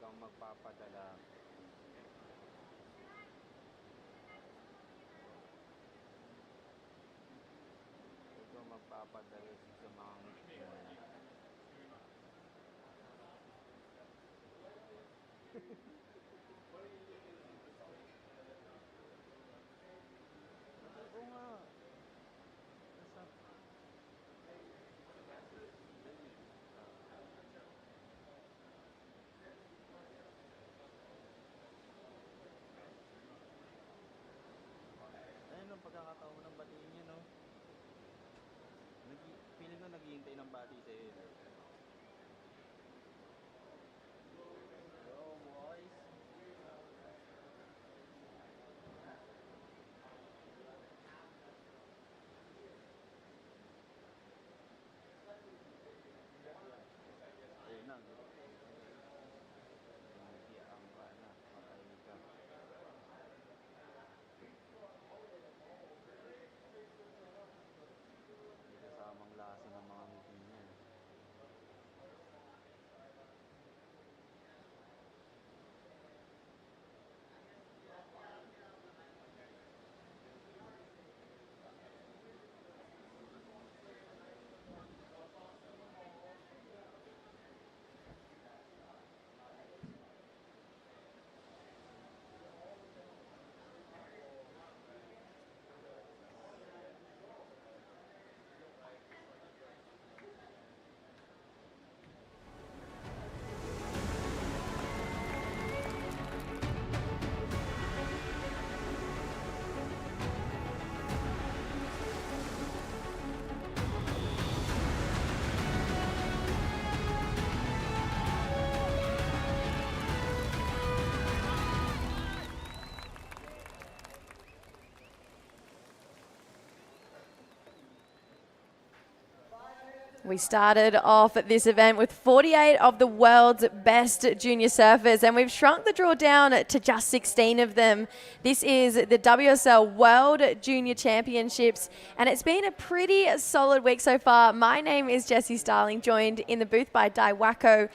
ang magpapadala. Ito ang magpapadala sa mga ngipin. Oo nga. Ayun ang pagkakataon mo ng batiin yun, no? Feeling ko naghihintay ng bati sa'yo, eh. Yo, boys. Ayun na. Hindi ang na. Patay ka. Hindi kasamang lasa ng mga ngipin yan. We started off this event with 48 of the world's best junior surfers, and we've shrunk the draw down to just 16 of them. This is the WSL World Junior Championships, and it's been a pretty solid week so far. My name is Jessie Starling, joined in the booth by Di Wacko.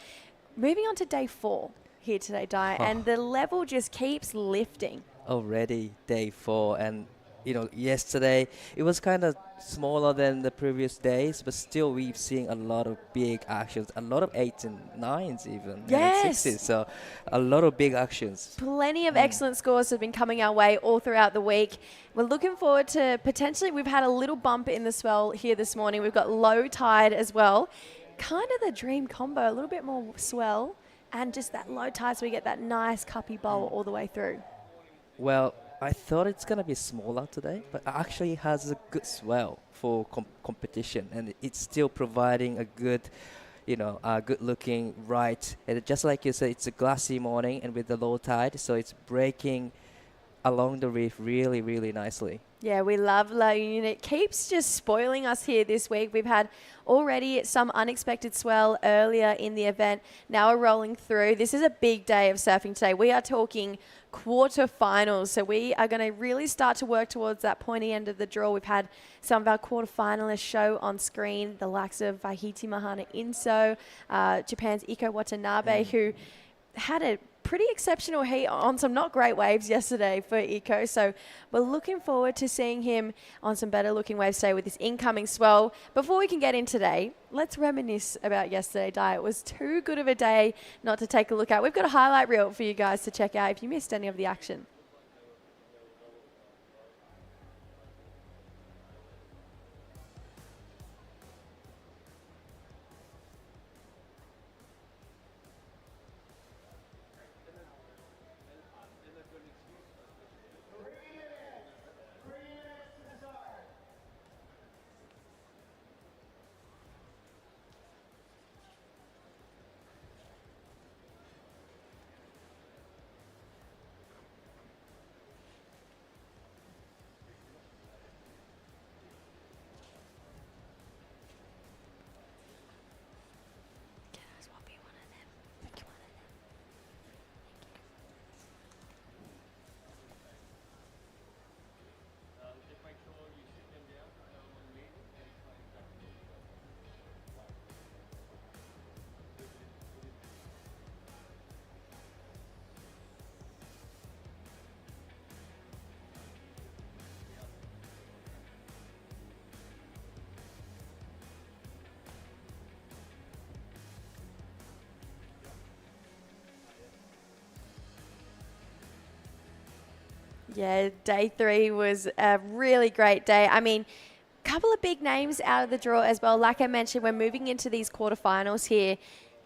Moving on to day 4 here today, Di, and the level just keeps lifting. Already day 4, and yesterday it was kind of smaller than the previous days, but still we've seen a lot of big actions, a lot of 8s and 9s even, Yes. and 6s, so a lot of big actions. Plenty of excellent scores have been coming our way all throughout the week. We're looking forward to potentially, we've had a little bump in the swell here this morning. We've got low tide as well. Kind of the dream combo, a little bit more swell and just that low tide, so we get that nice cuppy bowl all the way through. Well, I thought it's gonna be smaller today, but it actually has a good swell for competition, and it's still providing a good, good looking right. And just like you said, it's a glassy morning, and with the low tide, so it's breaking along the reef really, really nicely. Yeah, we love La Union. It keeps just spoiling us here this week. We've had already some unexpected swell earlier in the event. Now we're rolling through. This is a big day of surfing today. We are talking quarterfinals. So we are going to really start to work towards that pointy end of the draw. We've had some of our quarterfinalists show on screen, the likes of Vahiti Mahana Inso, Japan's Iko Watanabe, who had a pretty exceptional heat on some not great waves yesterday for Iko. So we're looking forward to seeing him on some better looking waves today with this incoming swell. Before we can get in today, let's reminisce about yesterday, Di. It was too good of a day not to take a look at. We've got a highlight reel for you guys to check out if you missed any of the action. Yeah, day 3 was a really great day. I mean, couple of big names out of the draw as well. Like I mentioned, we're moving into these quarterfinals here.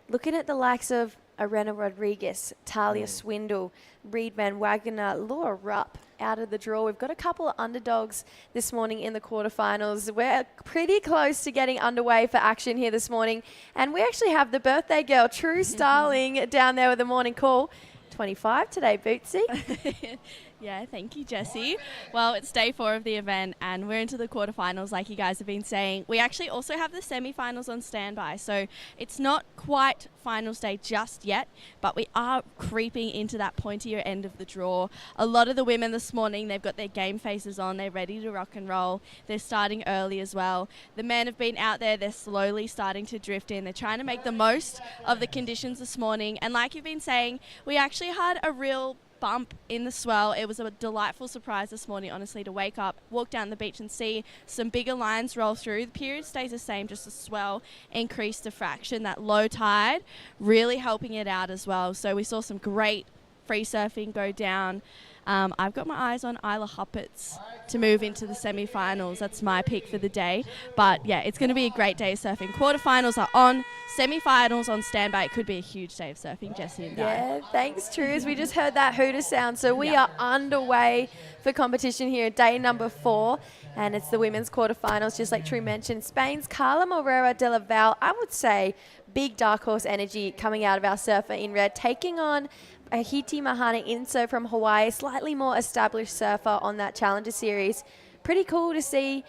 Looking at the likes of Arena Rodriguez, Talia Swindle, Reed Van Wagner, Laura Rupp out of the draw. We've got a couple of underdogs this morning in the quarterfinals. We're pretty close to getting underway for action here this morning. And we actually have the birthday girl, True Starling, down there with the morning call. 25 today, Bootsy. Yeah, thank you, Jessie. Well, it's day 4 of the event and we're into the quarterfinals like you guys have been saying. We actually also have the semi-finals on standby, so it's not quite finals day just yet, but we are creeping into that pointier end of the draw. A lot of the women this morning, they've got their game faces on, they're ready to rock and roll. They're starting early as well. The men have been out there, they're slowly starting to drift in. They're trying to make the most of the conditions this morning. And like you've been saying, we actually had a real bump in the swell. It was a delightful surprise this morning, honestly, to wake up, walk down the beach and see some bigger lines roll through. The period stays the same, just the swell increased a fraction. That low tide really helping it out as well. So we saw some great free surfing go down. I've got my eyes on Isla Huppert's to move into the semi-finals. That's my pick for the day. But yeah, it's going to be a great day of surfing. Quarterfinals are on, semi-finals on standby. It could be a huge day of surfing, Jessie and Di. Yeah, thanks, Trues. We just heard that hooter sound. So we are underway for competition here, day number 4. And it's the women's quarterfinals, just like True mentioned. Spain's Carla Morera de la Val, I would say big dark horse energy coming out of our surfer in red, taking on Ahiti Mahana Inso from Hawaii, slightly more established surfer on that Challenger Series. Pretty cool to see,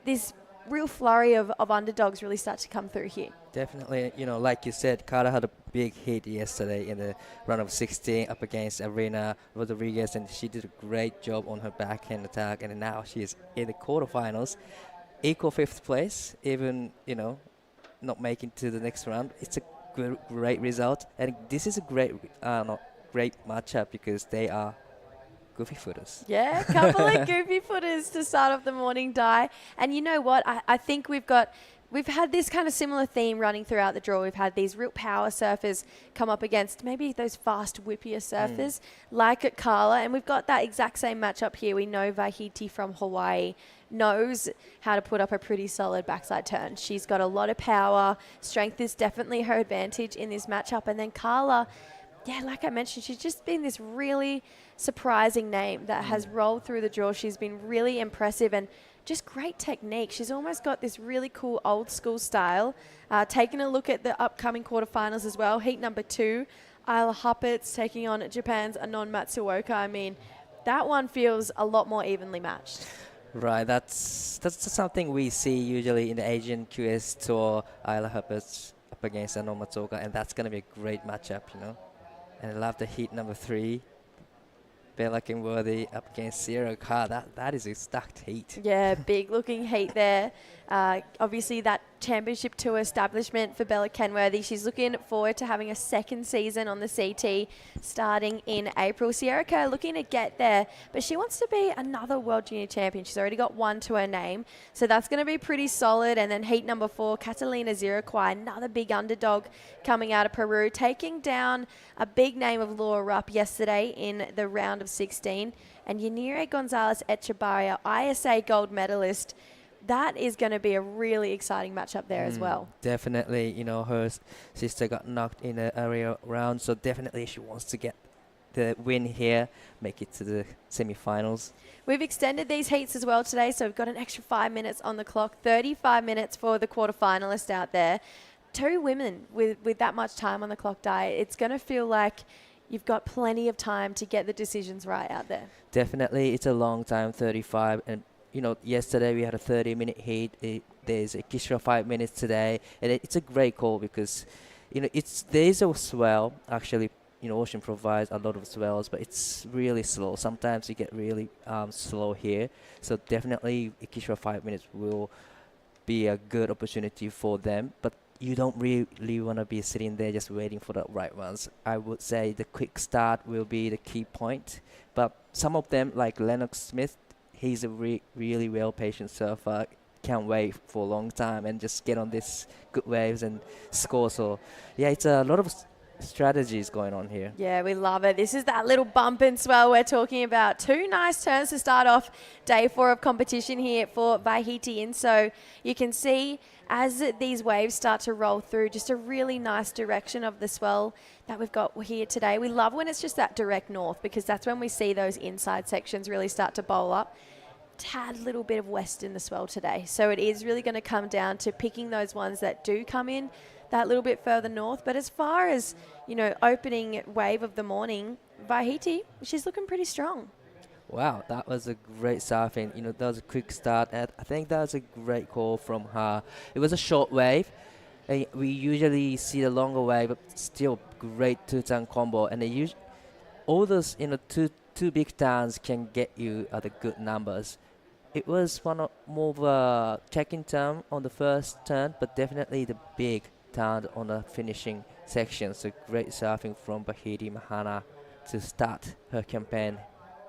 this real flurry of underdogs really start to come through here. Definitely, like you said, Carla had a big hit yesterday in the round of 16 up against Arena Rodriguez, and she did a great job on her backhand attack, and now she is in the quarterfinals. Equal 5th place, even, not making to the next round. It's a great result, and this is a great matchup because they are goofy footers. Yeah, a couple of goofy footers to start off the morning, Di. And you know what? I think we've had this kind of similar theme running throughout the draw. We've had these real power surfers come up against maybe those fast, whippier surfers like at Carla. And we've got that exact same matchup here. We know Vahiti from Hawaii knows how to put up a pretty solid backside turn. She's got a lot of power. Strength is definitely her advantage in this matchup. And then Carla, yeah, like I mentioned, she's just been this really surprising name that has rolled through the draw. She's been really impressive and just great technique. She's almost got this really cool old school style. Taking a look at the upcoming quarterfinals as well. Heat number 2, Isla Huppert's taking on Japan's Anon Matsuoka. I mean, that one feels a lot more evenly matched. Right, that's something we see usually in the Asian QS Tour. Isla Huppert's up against Anon Matsuoka, and that's going to be a great matchup, And I love the heat number 3. Bella Kenworthy up against Sierra Carr. That is a stacked heat. Yeah, big looking heat there. Obviously that championship tour establishment for Bella Kenworthy. She's looking forward to having a second season on the CT starting in April. Sierra Kerr looking to get there, but she wants to be another World Junior Champion. She's already got one to her name, so that's going to be pretty solid. And then heat number 4, Catalina Ziraquai, another big underdog coming out of Peru, taking down a big name of Laura Rupp yesterday in the round of 16. And Yanire Gonzalez Echebarria, ISA gold medalist. That is going to be a really exciting matchup there as well. Definitely, her sister got knocked in the earlier round, so definitely she wants to get the win here, make it to the semi-finals. We've extended these heats as well today, so we've got an extra 5 minutes on the clock, 35 minutes for the quarterfinalists out there. 2 women with that much time on the clock, Di. It's going to feel like you've got plenty of time to get the decisions right out there. Definitely, it's a long time, 35, and yesterday we had a 30-minute heat. There's a extra 5 minutes today, and it's a great call because, there's a swell. Actually, Ocean provides a lot of swells, but it's really slow. Sometimes you get really slow here. So definitely, extra 5 minutes will be a good opportunity for them. But you don't really want to be sitting there just waiting for the right ones. I would say the quick start will be the key point. But some of them, like Lennox Smith, he's a really well-patient surfer. Can't wait for a long time and just get on this good waves and score. So, yeah, it's a lot of strategies going on here. Yeah, we love it. This is that little bump and swell we're talking about. 2 nice turns to start off day 4 of competition here for Vaihiti. And so you can see as these waves start to roll through, just a really nice direction of the swell that we've got here today. We love when it's just that direct north, because that's when we see those inside sections really start to bowl up. Tad little bit of west in the swell today. So it is really going to come down to picking those ones that do come in that little bit further north. But as far as, opening wave of the morning, Vaihiti, she's looking pretty strong. Wow, that was a great surfing. That was a quick start. And I think that was a great call from her. It was a short wave. We usually see the longer wave, but still great two-turn combo. And all those, two big turns can get you the good numbers. It was more of a check-in turn on the first turn, but definitely the big turn on the finishing section. So great surfing from Vaihiti Mahana to start her campaign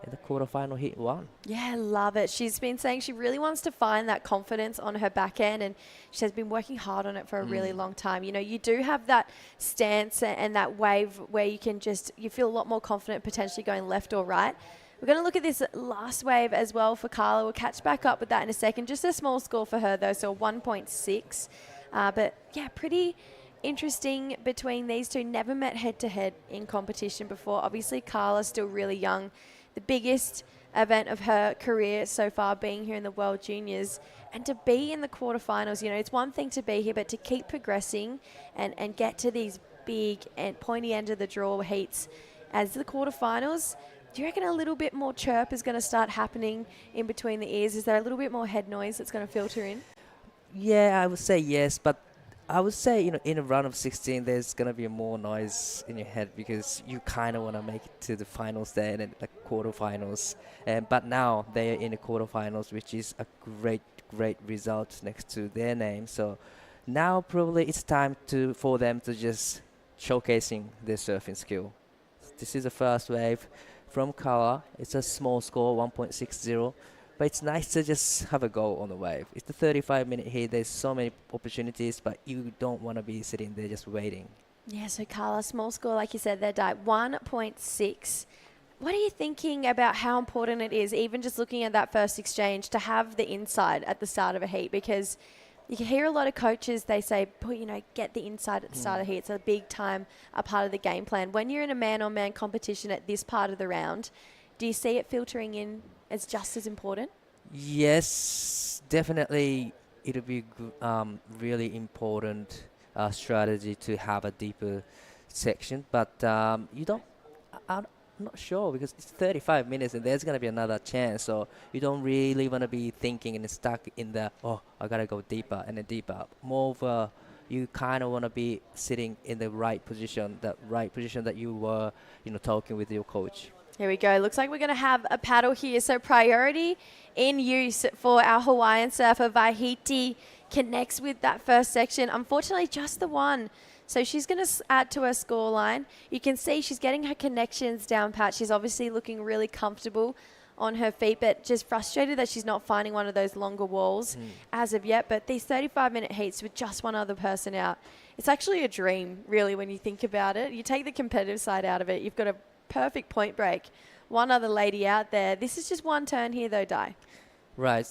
in the quarterfinal hit 1. Yeah, love it. She's been saying she really wants to find that confidence on her backhand, and she has been working hard on it for a really long time. You do have that stance and that wave where you feel a lot more confident potentially going left or right. We're going to look at this last wave as well for Carla. We'll catch back up with that in a second. Just a small score for her though, so 1.6. But yeah, pretty interesting between these two. Never met head-to-head in competition before. Obviously, Carla's still really young. The biggest event of her career so far being here in the World Juniors, and to be in the quarterfinals, it's one thing to be here, but to keep progressing and get to these big and pointy end of the draw heats as the quarterfinals. Do you reckon a little bit more chirp is going to start happening in between the ears? Is there a little bit more head noise that's going to filter in? Yeah, I would say yes, but I would say, in a round of 16, there's going to be more noise in your head because you kind of want to make it to the finals there and then the quarterfinals. But now they're in the quarterfinals, which is a great result next to their name. So now probably it's time for them to just showcasing their surfing skill. This is the first wave from Kala. It's a small score, 1.60. But it's nice to just have a go on the wave. It's the 35-minute heat. There's so many opportunities, but you don't want to be sitting there just waiting. Yeah, so Carla, small score, like you said, they're 1.6. What are you thinking about how important it is, even just looking at that first exchange, to have the inside at the start of a heat? Because you can hear a lot of coaches, they say, get the inside at the start of the heat. It's a big time, a part of the game plan. When you're in a man-on-man competition at this part of the round, do you see it filtering in as just as important? Yes, definitely. It'll be really important strategy to have a deeper section. But I'm not sure because it's 35 minutes and there's going to be another chance. So you don't really want to be thinking and stuck in the, I got to go deeper and then deeper. More of you kind of want to be sitting in the right position that you were, talking with your coach. Here we go. Looks like we're going to have a paddle here. So priority in use for our Hawaiian surfer. Vaihiti connects with that first section. Unfortunately, just the one. So she's going to add to her scoreline. You can see she's getting her connections down pat. She's obviously looking really comfortable on her feet, but just frustrated that she's not finding one of those longer walls as of yet. But these 35-minute heats with just one other person out, it's actually a dream, really, when you think about it. You take the competitive side out of it. You've got a perfect point break. One other lady out there. This is just one turn here, though, Dai. Right.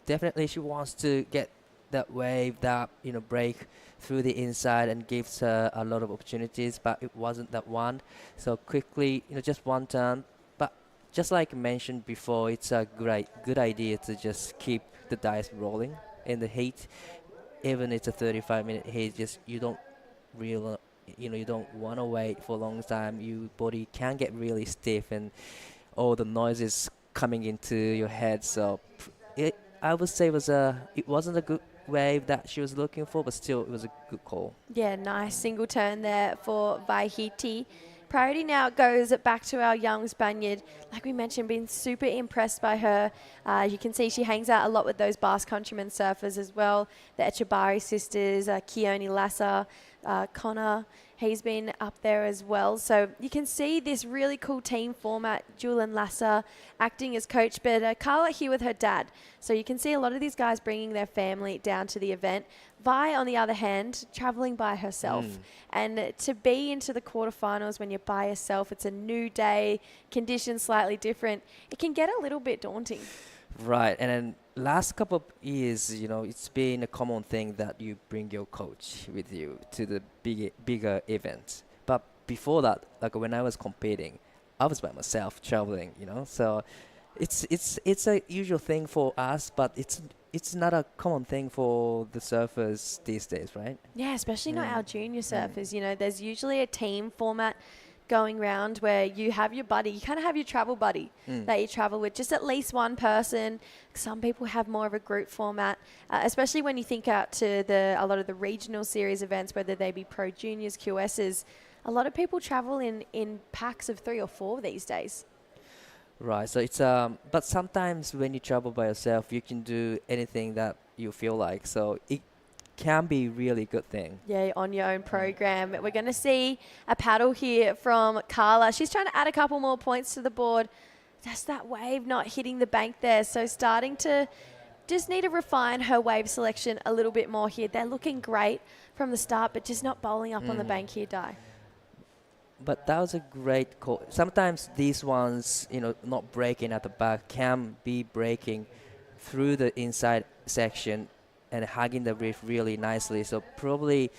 Definitely she wants to get that wave, that, break through the inside and gives her a lot of opportunities, but it wasn't that one. So quickly, just one turn. But just like mentioned before, it's a good idea to just keep the dice rolling in the heat. Even it's a 35-minute heat, just you don't really, you don't want to wait for a long time. Your body can get really stiff and all the noises coming into your head. So I would say it wasn't a good wave that she was looking for, but still it was a good call. Yeah, nice single turn there for Vaihiti. Priority now goes back to our young Spaniard. Like we mentioned, been super impressed by her. You can see she hangs out a lot with those Basque Countrymen surfers as well. The Echebarri sisters, Keone Lassa, Connor, He's been up there as well. So you can see this really cool team format. Julian Lasser acting as coach, but Carla here with her dad. So you can see a lot of these guys bringing their family down to the event. Vi, on the other hand, traveling by herself. And to be into the quarterfinals when you're by yourself, it's a new day, conditions slightly different. It can get a little bit daunting. Right, and then last couple of years, it's been a common thing that you bring your coach with you to the bigger events. But before that, like when I was competing, I was by myself traveling, So it's a usual thing for us, but it's not a common thing for the surfers these days, right? Yeah, especially not our junior surfers. There's usually a team format going round where you have your buddy, you kind of have your travel buddy that you travel with, just at least one person. Some people have more of a group format, especially when you think out to a lot of the regional series events, whether they be pro juniors, QSs. A lot of people travel in packs of 3 or 4 these days. Right, so it's but sometimes when you travel by yourself, you can do anything that you feel like. So it can be really good thing. Yeah, on your own program. We're going to see a paddle here from Carla. She's trying to add a couple more points to the board. Just that wave not hitting the bank there. So starting to just need to refine her wave selection a little bit more here. They're looking great from the start, but just not bowling up on the bank here, Di. But that was a great call. Sometimes these ones, not breaking at the back, can be breaking through the inside section and hugging the reef really nicely. So probably,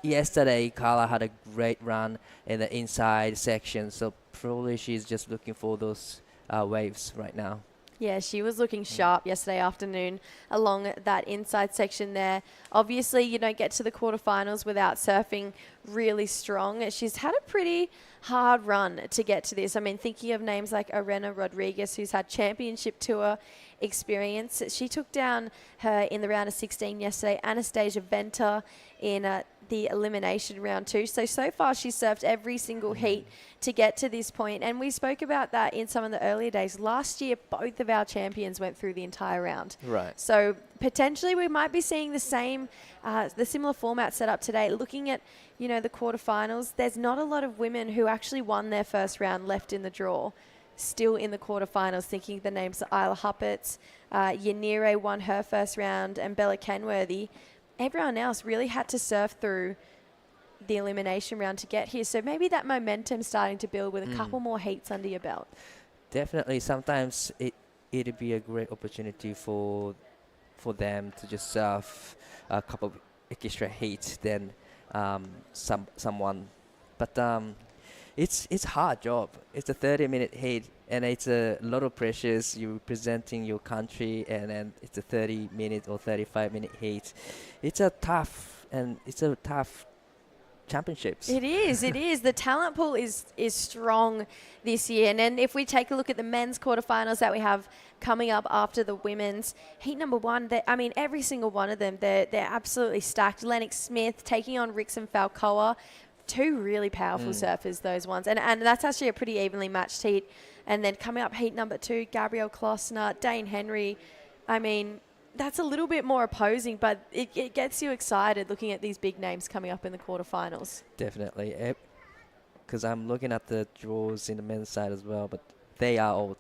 yesterday Carla had a great run in the inside section. So probably she's just looking for those waves right now. Yeah, she was looking sharp yesterday afternoon along that inside section there. Obviously, you don't get to the quarterfinals without surfing really strong. She's had a pretty hard run to get to this. I mean, thinking of names like Arena Rodriguez, who's had championship tour experience. She took down her in the round of 16 yesterday, Anastasia Venter in the elimination round 2. So far she's surfed every single heat to get to this point. And we spoke about that in some of the earlier days. Last year, both of our champions went through the entire round. Right. So potentially we might be seeing the similar format set up today. Looking at, the quarterfinals, there's not a lot of women who actually won their first round left in the draw. Still in the quarterfinals, thinking the names of Isla Huppets, Yanire won her first round, and Bella Kenworthy. Everyone else really had to surf through the elimination round to get here. So maybe that momentum's starting to build with a couple more heats under your belt. Definitely. Sometimes it'd be a great opportunity for them to just surf a couple of extra heats than someone. But it's a hard job. It's a 30-minute heat, and it's a lot of pressures. You're representing your country, and then it's a 30-minute or 35-minute heat. It's a tough championships. It is. The talent pool is strong this year. And then if we take a look at the men's quarterfinals that we have coming up after the women's, heat number 1, every single one of them, they're absolutely stacked. Lennox Smith taking on Rickson Falcoa. 2 really powerful surfers, those ones. And that's actually a pretty evenly matched heat. And then coming up heat number 2, Gabrielle Klossner, Dane Henry. That's a little bit more opposing, but it gets you excited looking at these big names coming up in the quarterfinals. Definitely. Because I'm looking at the draws in the men's side as well, but they are all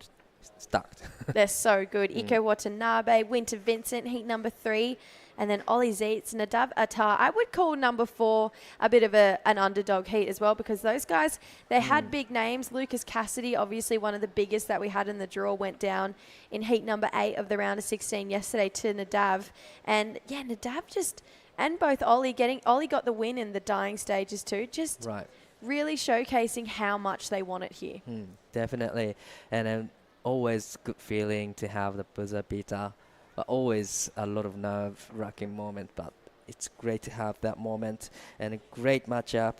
stacked. They're so good. Iko Watanabe, Winter Vincent, heat number 3. And then Ollie Zeitz, Nadav Attar. I would call number 4 a bit of an underdog heat as well, because those guys, they had big names. Lucas Cassidy, obviously one of the biggest that we had in the draw, went down in heat number 8 of the round of 16 yesterday to Nadav. And yeah, Nadav and both Ollie got the win in the dying stages too. Just really showcasing how much they want it here. Definitely. And always good feeling to have the buzzer beater. But always a lot of nerve-wracking moment, but it's great to have that moment, and a great matchup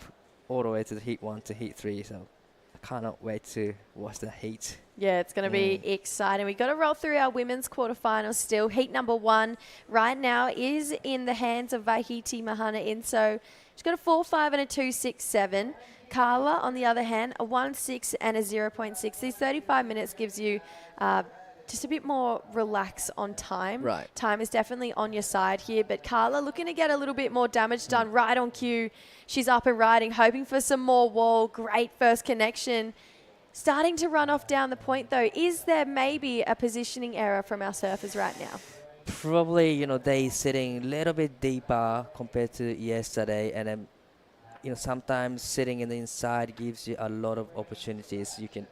all the way to the heat 1 to heat 3. So I cannot wait to watch the heat. Yeah, it's going to be exciting. We've got to roll through our women's quarterfinals still. Heat number 1 right now is in the hands of Vahiti Mahana Inso. She's got a 4.5 and a 2.67. Carla, on the other hand, a 1.6 and a 0.6. These 35 minutes gives you just a bit more relax on time. Right. Time is definitely on your side here, but Carla looking to get a little bit more damage done right on cue. She's up and riding, hoping for some more wall. Great first connection. Starting to run off down the point though. Is there maybe a positioning error from our surfers right now? Probably, they sitting a little bit deeper compared to yesterday, and then, sometimes sitting in the inside gives you a lot of opportunities. You can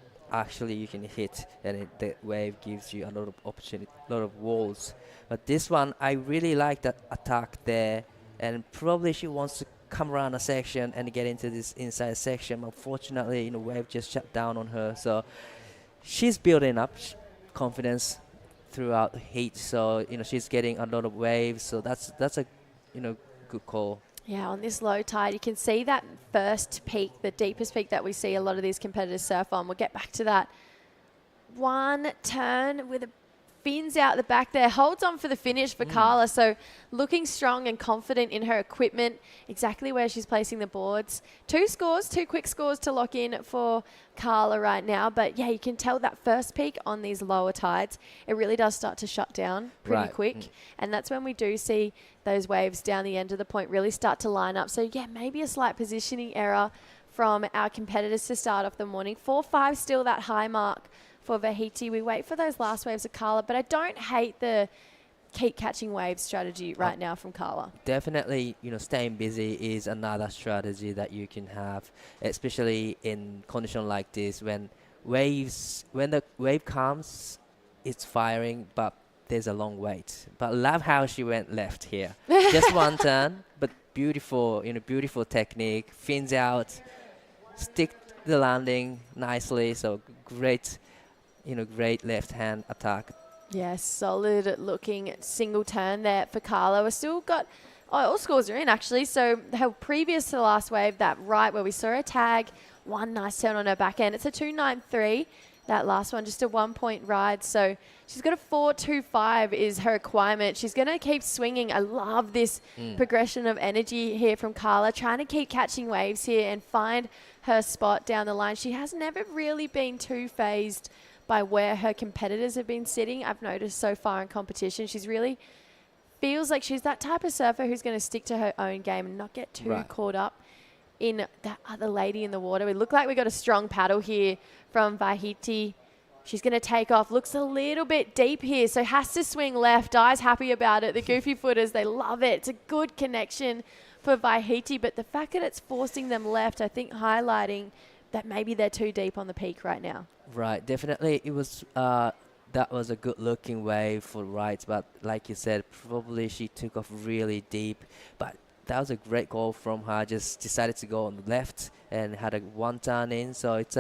hit, and the wave gives you a lot of opportunity, a lot of walls. But this one, I really like that attack there, and probably she wants to come around a section and get into this inside section. Unfortunately, wave just shut down on her, so she's building up confidence throughout the heat. So she's getting a lot of waves. So that's a good call. Yeah, on this low tide, you can see that first peak, the deepest peak that we see a lot of these competitors surf on. We'll get back to that. One turn with a fins out the back there, holds on for the finish for Carla. So looking strong and confident in her equipment, exactly where she's placing the boards. Two quick scores to lock in for Carla right now. But yeah, you can tell that first peak on these lower tides, it really does start to shut down pretty quick. And that's when we do see those waves down the end of the point really start to line up. So yeah, maybe a slight positioning error from our competitors to start off the morning. 4-5 still that high mark for Vahiti. We wait for those last waves of Carla, but I don't hate the keep catching waves strategy right now from Carla. Definitely, staying busy is another strategy that you can have, especially in condition like this when the wave comes, it's firing, but there's a long wait. But love how she went left here. Just one turn, but beautiful, beautiful technique, fins out, stick the landing nicely. So great left hand attack. Yeah, solid looking single turn there for Carla. We've still got, all scores are in actually. So her previous to the last wave, that right where we saw her tag, one nice turn on her back end. It's a 2.93. That last one, just a 1 point ride. So she's got a 4.25 is her requirement. She's going to keep swinging. I love this progression of energy here from Carla, trying to keep catching waves here and find her spot down the line. She has never really been too phased by where her competitors have been sitting. I've noticed so far in competition, she's really feels like she's that type of surfer who's going to stick to her own game and not get too caught up in that other lady in the water. We look like we got a strong paddle here from Vahiti. She's going to take off. Looks a little bit deep here, so has to swing left. Di's happy about it. The goofy footers, they love it. It's a good connection for Vahiti, but the fact that it's forcing them left, I think highlighting that maybe they're too deep on the peak right now. Right, definitely it was that was a good looking wave for rights, but like you said, probably she took off really deep. But that was a great goal from her. Just decided to go on the left and had a one turn in. So it's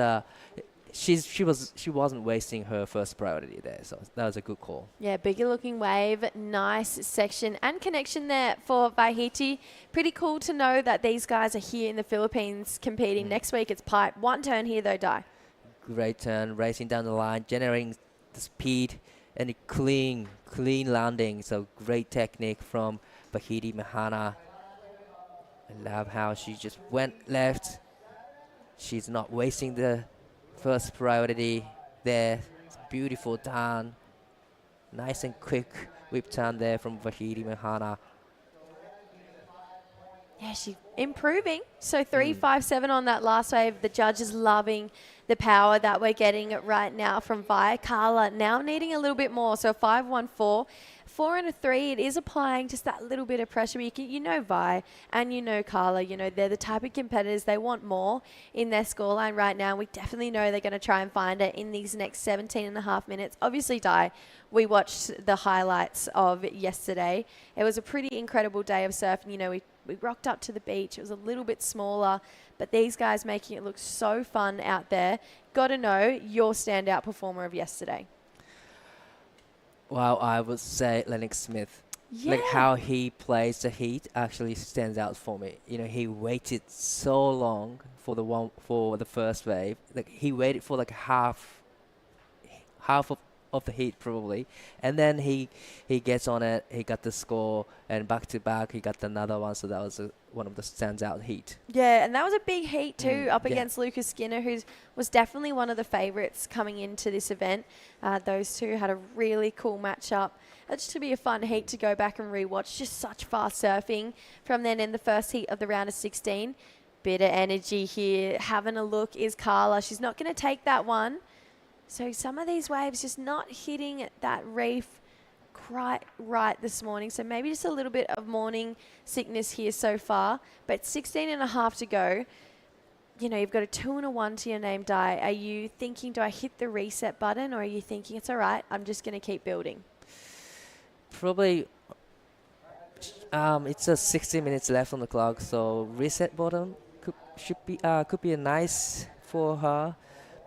she wasn't wasting her first priority there. So that was a good call. Yeah, bigger looking wave, nice section and connection there for Vahiti. Pretty cool to know that these guys are here in the Philippines competing. Next week it's pipe. One turn here though, Di. Great turn, racing down the line, generating the speed and a clean landing. So great technique from Vahiti Mahana. I love how she just went left. She's not wasting the first priority there. It's a beautiful turn. Nice and quick whip turn there from Vahiti Mahana. Yeah, she's improving. So 3.57 on that last wave. The judge is loving the power that we're getting right now from Vi. Carla now needing a little bit more. So 5.14. 4 and a 3, it is applying just that little bit of pressure. You know Vi and Carla, they're the type of competitors, they want more in their scoreline right now. We definitely know they're going to try and find it in these next 17 and a half minutes. Obviously, Di, we watched the highlights of yesterday. It was a pretty incredible day of surfing. We rocked up to the beach. It was a little bit smaller, but these guys making it look so fun out there. Got to know your standout performer of yesterday. Well, I would say Lennox Smith. Yeah. Like how he plays the heat actually stands out for me. He waited so long for the first wave. Like he waited for like half of of the heat probably, and then he gets on it. He got the score, and back to back he got another one. So that was one of the standout heat. Yeah, and that was a big heat too, up yeah. against Lucas Skinner, who was definitely one of the favourites coming into this event. Those two had a really cool matchup. Just to be a fun heat to go back and rewatch. Just such fast surfing from then in the first heat of the round of 16. Bit of energy here. Having a look is Carla. She's not going to take that one. So some of these waves just not hitting that reef quite right this morning. So maybe just a little bit of morning sickness here so far. But 16 and a half to go. You know, you've got a 2 and a 1 to your name, Di. Are you thinking, do I hit the reset button? Or are you thinking, it's all right, I'm just going to keep building? Probably it's a 60 minutes left on the clock, so reset button could be a nice for her,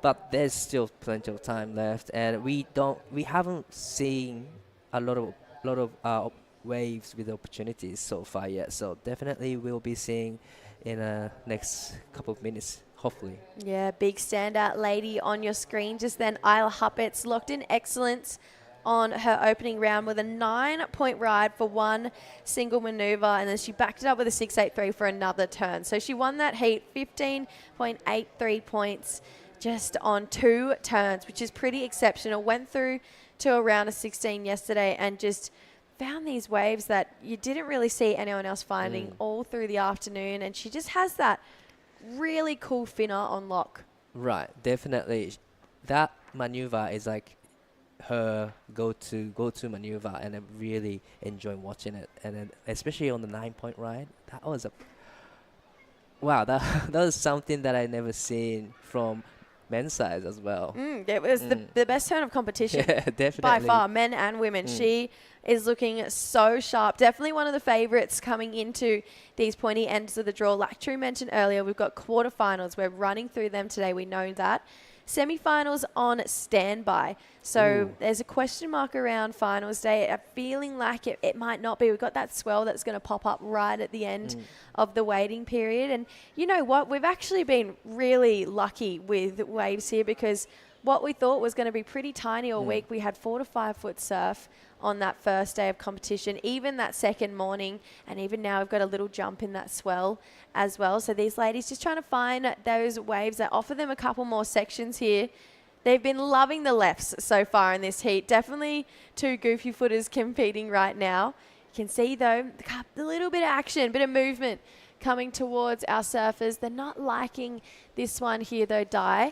but there's still plenty of time left, and we haven't seen a lot of waves with opportunities so far yet. So definitely we'll be seeing in the next couple of minutes, hopefully. Yeah, big standout lady on your screen just then. Isla Huppets locked in excellence on her opening round with a 9-point ride for one single maneuver, and then she backed it up with a 6.83 for another turn. So she won that heat, 15.83 points just on 2 turns, which is pretty exceptional. Went through to a round of 16 yesterday and just found these waves that you didn't really see anyone else finding all through the afternoon, and she just has that really cool finner on lock. Right, definitely. That maneuver is like her go-to maneuver, and I'm really enjoying watching it. And then especially on the 9-point ride, that was that was something that I never seen from men's side as well. It was the best turn of competition. Yeah, definitely. By far, men and women. She is looking so sharp. Definitely one of the favourites coming into these pointy ends of the draw. Like True mentioned earlier, we've got quarterfinals. We're running through them today. We know that. Semi-finals on standby. So there's a question mark around finals day. I'm feeling like it might not be. We've got that swell that's going to pop up right at the end of the waiting period. And you know what? We've actually been really lucky with waves here, because what we thought was going to be pretty tiny all week, we had 4 to 5 foot surf on that first day of competition, even that second morning, and even now we've got a little jump in that swell as well. So these ladies just trying to find those waves that offer them a couple more sections here. They've been loving the lefts so far in this heat. Definitely 2 goofy footers competing right now. You can see though a little bit of action, bit of movement coming towards our surfers. They're not liking this one here though, Di.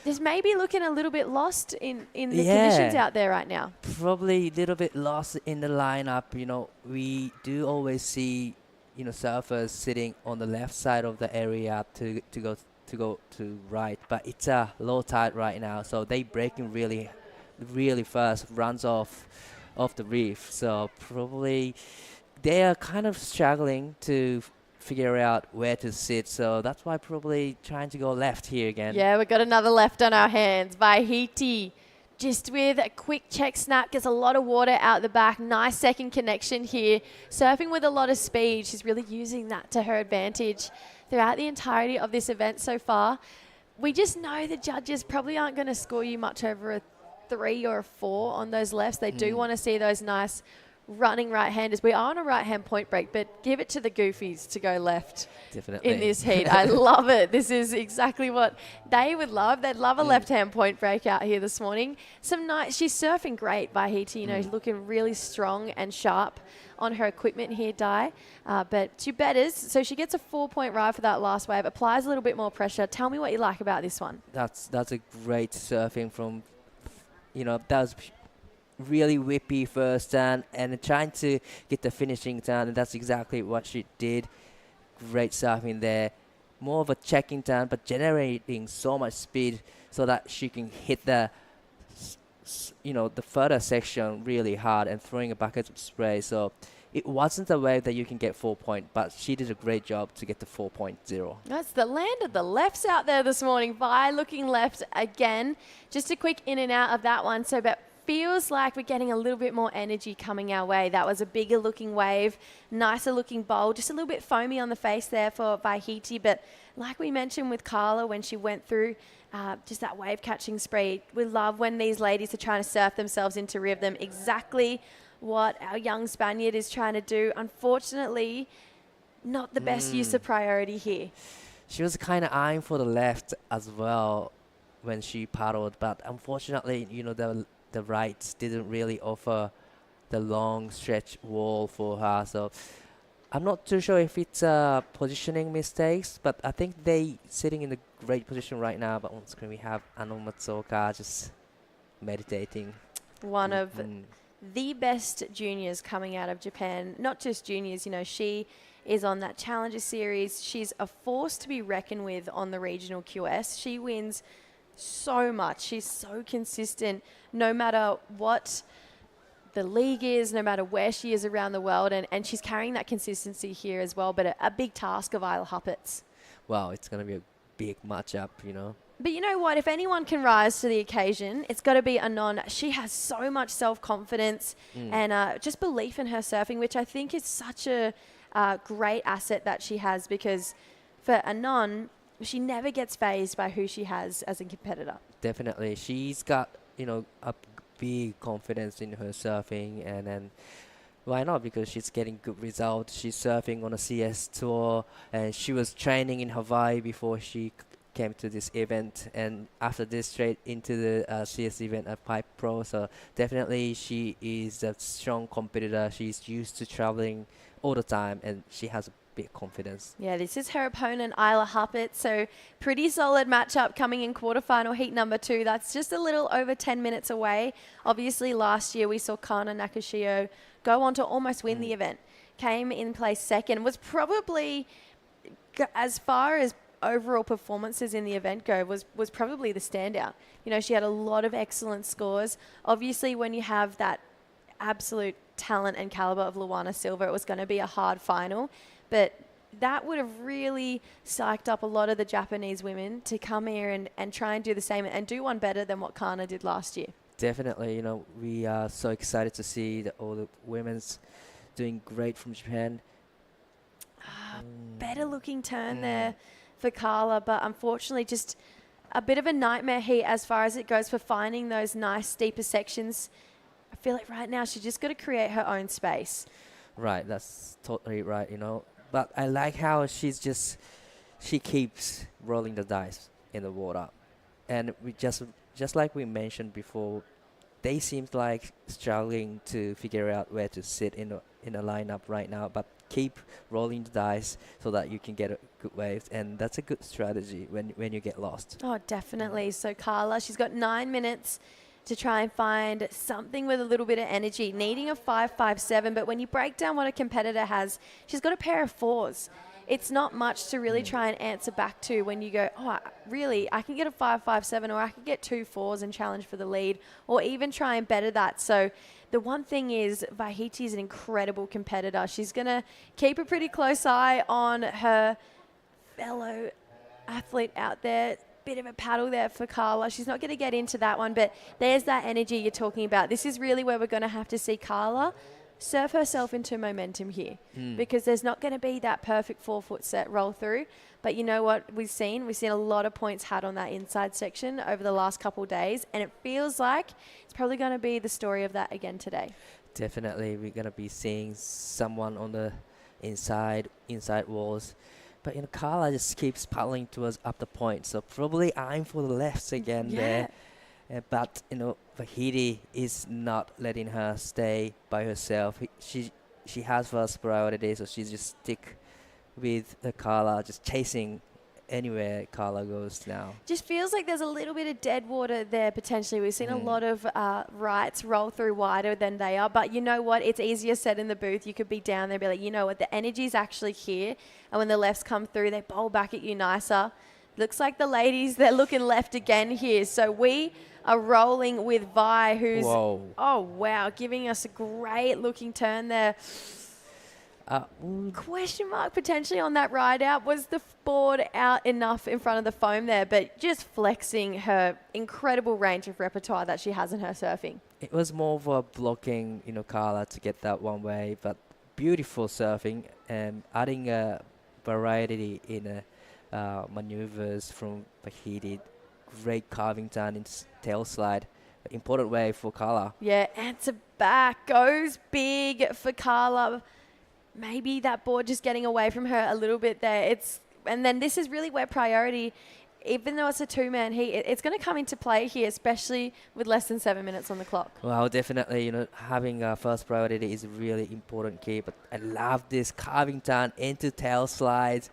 Just maybe looking a little bit lost in the conditions out there right now. Probably a little bit lost in the lineup. You know, we do always see, you know, surfers sitting on the left side of the area to go to right, but it's a low tide right now, so they breaking really fast, runs off the reef. So probably they are kind of struggling to figure out where to sit, so that's why probably trying to go left here again. Yeah, we've got another left on our hands. Vahiti just with a quick check snap, gets a lot of water out the back. Nice second connection here. Surfing with a lot of speed. She's really using that to her advantage throughout the entirety of this event so far. We just know the judges probably aren't going to score you much over a 3 or a 4 on those lefts. They do want to see those nice running right-handers. We are on a right-hand point break, but give it to the goofies to go left. Definitely. In this heat. I love it. This is exactly what they would love. They'd love a left-hand point break out here this morning. Some nice, she's surfing great, Vahiti, you know, looking really strong and sharp on her equipment here, Di. But she betters, so she gets a 4-point ride for that last wave, applies a little bit more pressure. Tell me what you like about this one. That's a great surfing from, you know, that was really whippy first turn and trying to get the finishing turn, and that's exactly what she did. Great surfing there. More of a checking turn, but generating so much speed so that she can hit the, you know, the further section really hard and throwing a bucket of spray. So it wasn't a wave that you can get 4 point, but she did a great job to get the 4.0. That's the land of the lefts out there this morning. Vi looking left again. Just a quick in and out of that one. So about feels like we're getting a little bit more energy coming our way. That was a bigger looking wave, nicer looking bowl, just a little bit foamy on the face there for Vaihiti. But like we mentioned with Carla when she went through just that wave catching spree, we love when these ladies are trying to surf themselves into rhythm. Exactly what our young Spaniard is trying to do. Unfortunately, not the best use of priority here. She was kind of eyeing for the left as well when she paddled, but unfortunately, the right didn't really offer the long stretch wall for her. So I'm not too sure if it's positioning mistakes, but I think they sitting in a great position right now. But on screen we have Anu Matsuoka just meditating. One of the best juniors coming out of Japan. Not just juniors, she is on that Challenger Series. She's a force to be reckoned with on the regional QS. She wins so much. She's so consistent no matter what the league is, no matter where she is around the world. And she's carrying that consistency here as well. But a big task of Isla Huppets. Wow, it's going to be a big matchup, But you know what? If anyone can rise to the occasion, it's got to be Anon. She has so much self-confidence and just belief in her surfing, which I think is such a great asset that she has, because for Anon, she never gets phased by who she has as a competitor. Definitely. She's got, a big confidence in her surfing, and then why not? Because she's getting good results. She's surfing on a CS tour, and she was training in Hawaii before she came to this event, and after this straight into the CS event at Pipe Pro. So definitely she is a strong competitor. She's used to traveling all the time, and she has a big confidence. Yeah, this is her opponent, Isla Huppet. So pretty solid matchup coming in quarterfinal heat number 2. That's just a little over 10 minutes away. Obviously, last year we saw Kana Nakashio go on to almost win the event. Came in place second. Was probably, as far as overall performances in the event go, was probably the standout. She had a lot of excellent scores. Obviously, when you have that absolute talent and caliber of Luana Silva, it was going to be a hard final. But that would have really psyched up a lot of the Japanese women to come here and try and do the same and do one better than what Kana did last year. Definitely, we are so excited to see that all the women's doing great from Japan. Better looking turn there for Carla, but unfortunately just a bit of a nightmare heat as far as it goes for finding those nice steeper sections. I feel like right now she's just got to create her own space. Right, that's totally right, But I like how she keeps rolling the dice in the water. And we just like we mentioned before, they seem like struggling to figure out where to sit in a lineup right now, but keep rolling the dice so that you can get a good wave, and that's a good strategy when you get lost. Oh, definitely. So Carla, she's got 9 minutes to try and find something with a little bit of energy, needing a 5.57. But when you break down what a competitor has, she's got a pair of 4s. It's not much to really try and answer back to when you go, oh, really, I can get a 5.57, or I can get 2 4s and challenge for the lead, or even try and better that. So the one thing is Vaihiti is an incredible competitor. She's going to keep a pretty close eye on her fellow athlete out there. Bit of a paddle there for Carla. She's not going to get into that one, but there's that energy you're talking about. This is really where we're going to have to see Carla surf herself into momentum here, because there's not going to be that perfect 4-foot set roll through. But you know what we've seen? We've seen a lot of points had on that inside section over the last couple of days, and it feels like it's probably going to be the story of that again today. Definitely, we're going to be seeing someone on the inside walls. But Carla just keeps paddling towards up the point, so probably eyeing for the lefts again there. But Vaihiti is not letting her stay by herself. She has first priority, so she just stick with Carla, just chasing anywhere Carla goes now. Just feels like there's a little bit of dead water there potentially. We've seen a lot of rights roll through wider than they are. But you know what? It's easier said in the booth. You could be down there and be like, you know what? The energy's actually here. And when the lefts come through, they bowl back at you nicer. Looks like the ladies, they're looking left again here. So we are rolling with Vi, who's, oh, wow, giving us a great looking turn there. Question mark potentially on that ride out. Was the board out enough in front of the foam there? But just flexing her incredible range of repertoire that she has in her surfing. It was more of a blocking, Carla to get that one way, but beautiful surfing and adding a variety in maneuvers from Bahidi. Great carving turn into tail slide. Important way for Carla. Yeah, answer back. Goes big for Carla. Maybe that board just getting away from her a little bit there. And then this is really where priority, even though it's a two-man heat, it's going to come into play here, especially with less than 7 minutes on the clock. Well, definitely, having a first priority is really important key. But I love this carving turn into tail slides.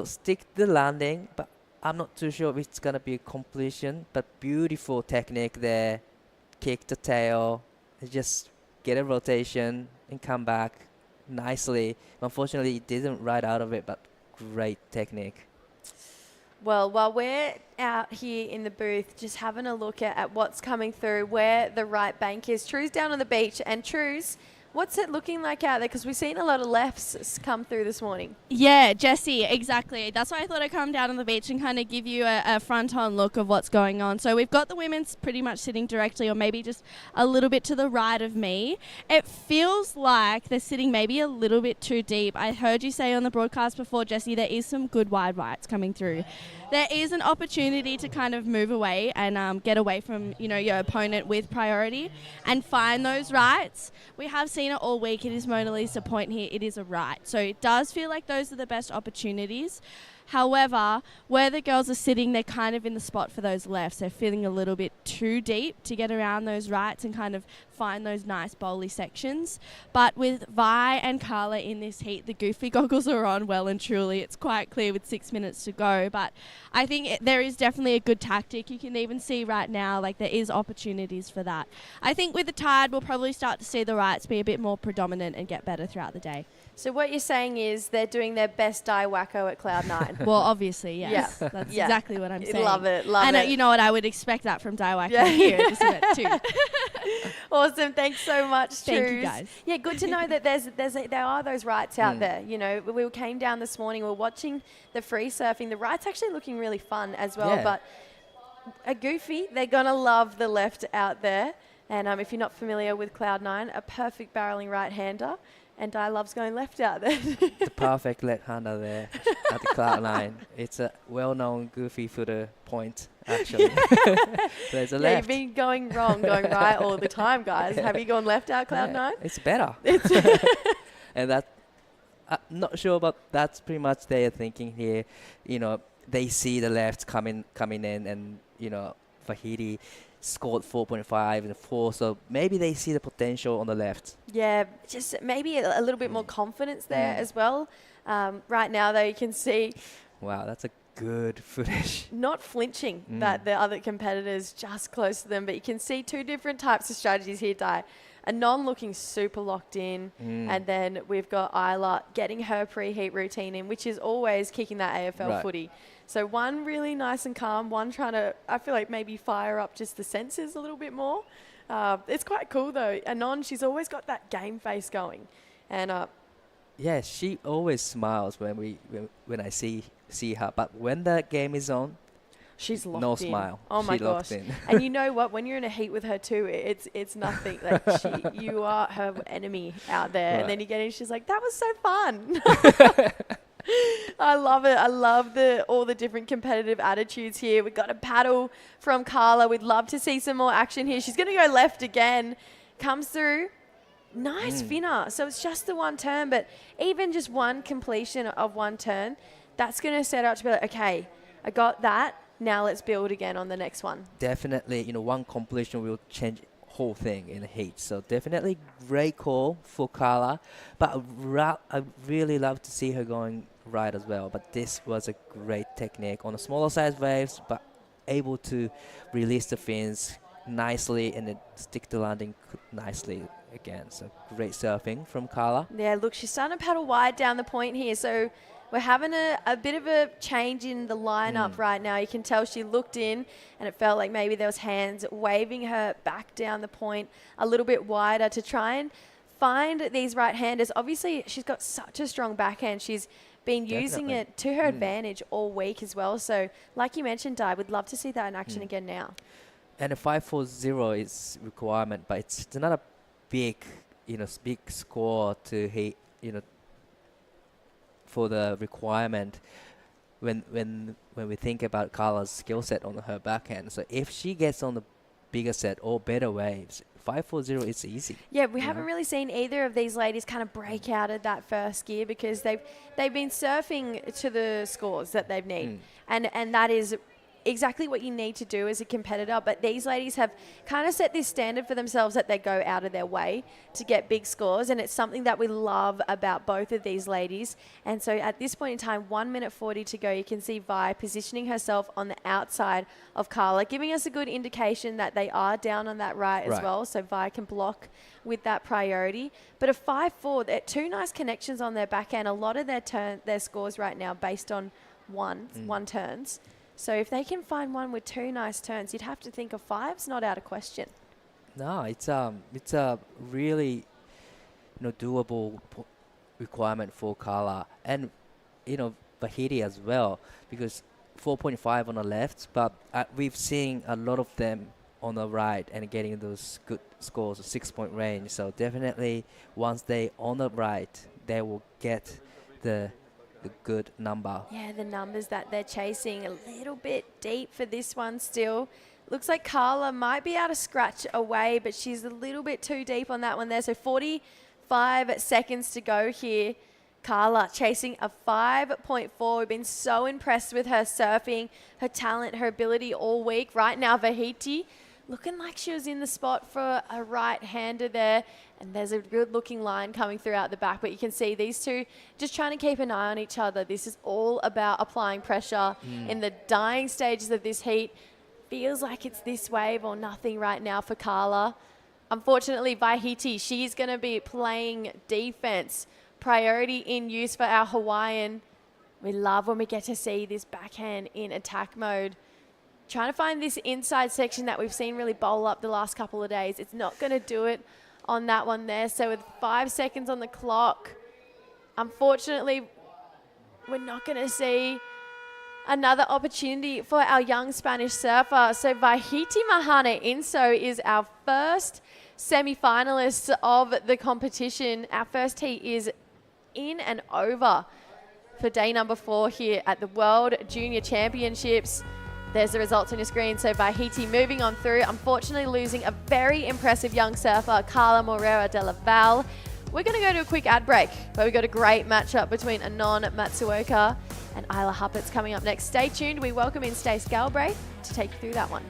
Stick the landing, but I'm not too sure if it's going to be a completion. But beautiful technique there. Kick the tail, and just get a rotation and come back nicely. Unfortunately, it didn't ride out of it, but great technique. Well, while we're out here in the booth, just having a look at what's coming through, where the right bank is. True's down on the beach, and True's, what's it looking like out there? Because we've seen a lot of lefts come through this morning. Yeah, Jessie, exactly. That's why I thought I'd come down on the beach and kind of give you a front-on look of what's going on. So we've got the women's pretty much sitting directly or maybe just a little bit to the right of me. It feels like they're sitting maybe a little bit too deep. I heard you say on the broadcast before, Jessie, there is some good wide rights coming through. There is an opportunity to kind of move away and get away from, your opponent with priority and find those rights. We have seen it all week. It is Mona Lisa point here. It is a right. So it does feel like those are the best opportunities. However, where the girls are sitting, they're kind of in the spot for those lefts. They're feeling a little bit too deep to get around those rights and kind of find those nice bowly sections. But with Vi and Carla in this heat, the goofy goggles are on well and truly. It's quite clear with 6 minutes to go. But I think there is definitely a good tactic. You can even see right now, there is opportunities for that. I think with the tide, we'll probably start to see the rights be a bit more predominant and get better throughout the day. So what you're saying is they're doing their best die wacko at Cloud9. Well, obviously, yes. Yeah. That's Yeah. exactly what I'm saying. Love it, love and it. You know what? I would expect that from Daiwaka Yeah. here at this event too. Awesome. Thanks so much, Thank you, Trues. guys. Yeah, good to know that there are those rights out there. We came down this morning, we were watching the free surfing. The rights actually looking really fun as well. Yeah. But a goofy, they're going to love the left out there. And if you're not familiar with Cloud9, a perfect barreling right-hander. And Di loves going left out there. The perfect left-hander there at the Cloud9. It's a well-known goofy footer point, actually. There's a Yeah, left. you've been going wrong, going right all the time, guys. Have you gone left out, Cloud9? It's better. And that, I'm not sure, but that's pretty much their thinking here. They see the left coming in, and Vahidi scored 4.5 and 4, so maybe they see the potential on the left. Yeah, just maybe a little bit more confidence there as well. Right now, though, you can see Wow, that's a good footage. not flinching that the other competitors just close to them, but you can see two different types of strategies here, Di. A non looking super locked in, and then we've got Isla getting her preheat routine in, which is always kicking that AFL footy. So one really nice and calm, one trying to, I feel like maybe fire up just the senses a little bit more. It's quite cool though. Anon, she's always got that game face going. And Yeah, she always smiles when I see her, but when the game is on, she's locked no in. smile. Oh my She locked gosh. in. And you know what? When you're in a heat with her too, it's nothing. You are her enemy out there. Right. And then you get in, she's like, that was so fun. I love it. I love all the different competitive attitudes here. We've got a paddle from Carla. We'd love to see some more action here. She's going to go left again. Comes through. Nice finner. So it's just the one turn, but even just one completion of one turn, that's going to set out to be like, okay, I got that. Now let's build again on the next one. Definitely, one completion will change whole thing in the heat. So definitely great call for Carla, but I really love to see her going right as well. But this was a great technique on the smaller size waves, but able to release the fins nicely and then stick the landing nicely again. So great surfing from Carla. Yeah, look, she's starting to paddle wide down the point here. So we're having a bit of a change in the lineup right now. You can tell she looked in and it felt like maybe there was hands waving her back down the point a little bit wider to try and find these right-handers, obviously she's got such a strong backhand. She's been using Definitely. it to her advantage all week as well. So like you mentioned, Di, we'd love to see that in action again now. And a 5-4-0 is requirement, but it's not a big, big score to hit, for the requirement when we think about Carla's skill set on her backhand. So if she gets on the bigger set or better waves, 5-4-0 is easy. Yeah, we haven't really seen either of these ladies kind of break out of that first gear because they've been surfing to the scores that they need. And that is exactly what you need to do as a competitor. But these ladies have kind of set this standard for themselves that they go out of their way to get big scores. And it's something that we love about both of these ladies. And so at this point in time, 1 minute 40 to go, you can see Vi positioning herself on the outside of Carla, giving us a good indication that they are down on that right as well. So Vi can block with that priority. But a 5-4, they're two nice connections on their backhand. A lot of their scores right now based on one turns. So if they can find one with two nice turns, you'd have to think a 5's not out of question. No, it's a really doable requirement for Carla and Vahidi as well, because 4.5 on the left, but we've seen a lot of them on the right and getting those good scores, 6-point range. So definitely once they on the right, they will get the good number. Yeah, the numbers that they're chasing a little bit deep for this one still. Looks like Carla might be able to scratch away, but she's a little bit too deep on that one there. So 45 seconds to go here. Carla chasing a 5.4. We've been so impressed with her surfing, her talent, her ability all week. Right now, Vahiti looking like she was in the spot for a right-hander there. And there's a good-looking line coming throughout the back. But you can see these two just trying to keep an eye on each other. This is all about applying pressure in the dying stages of this heat. Feels like it's this wave or nothing right now for Carla. Unfortunately, Vahiti, she's going to be playing defense. Priority in use for our Hawaiian. We love when we get to see this backhand in attack mode. Trying to find this inside section that we've seen really bowl up the last couple of days. It's not going to do it on that one there. So with 5 seconds on the clock, unfortunately, we're not going to see another opportunity for our young Spanish surfer. So Vahiti Mahana Inso is our first semi-finalist of the competition. Our first heat is in and over for day number 4 here at the World Junior Championships. There's the results on your screen. So Vahiti moving on through, unfortunately losing a very impressive young surfer, Carla Morera de la Val. We're going to go to a quick ad break, where we got a great matchup between Anon Matsuoka and Isla Huppert's coming up next. Stay tuned. We welcome in Stace Galbraith to take you through that one.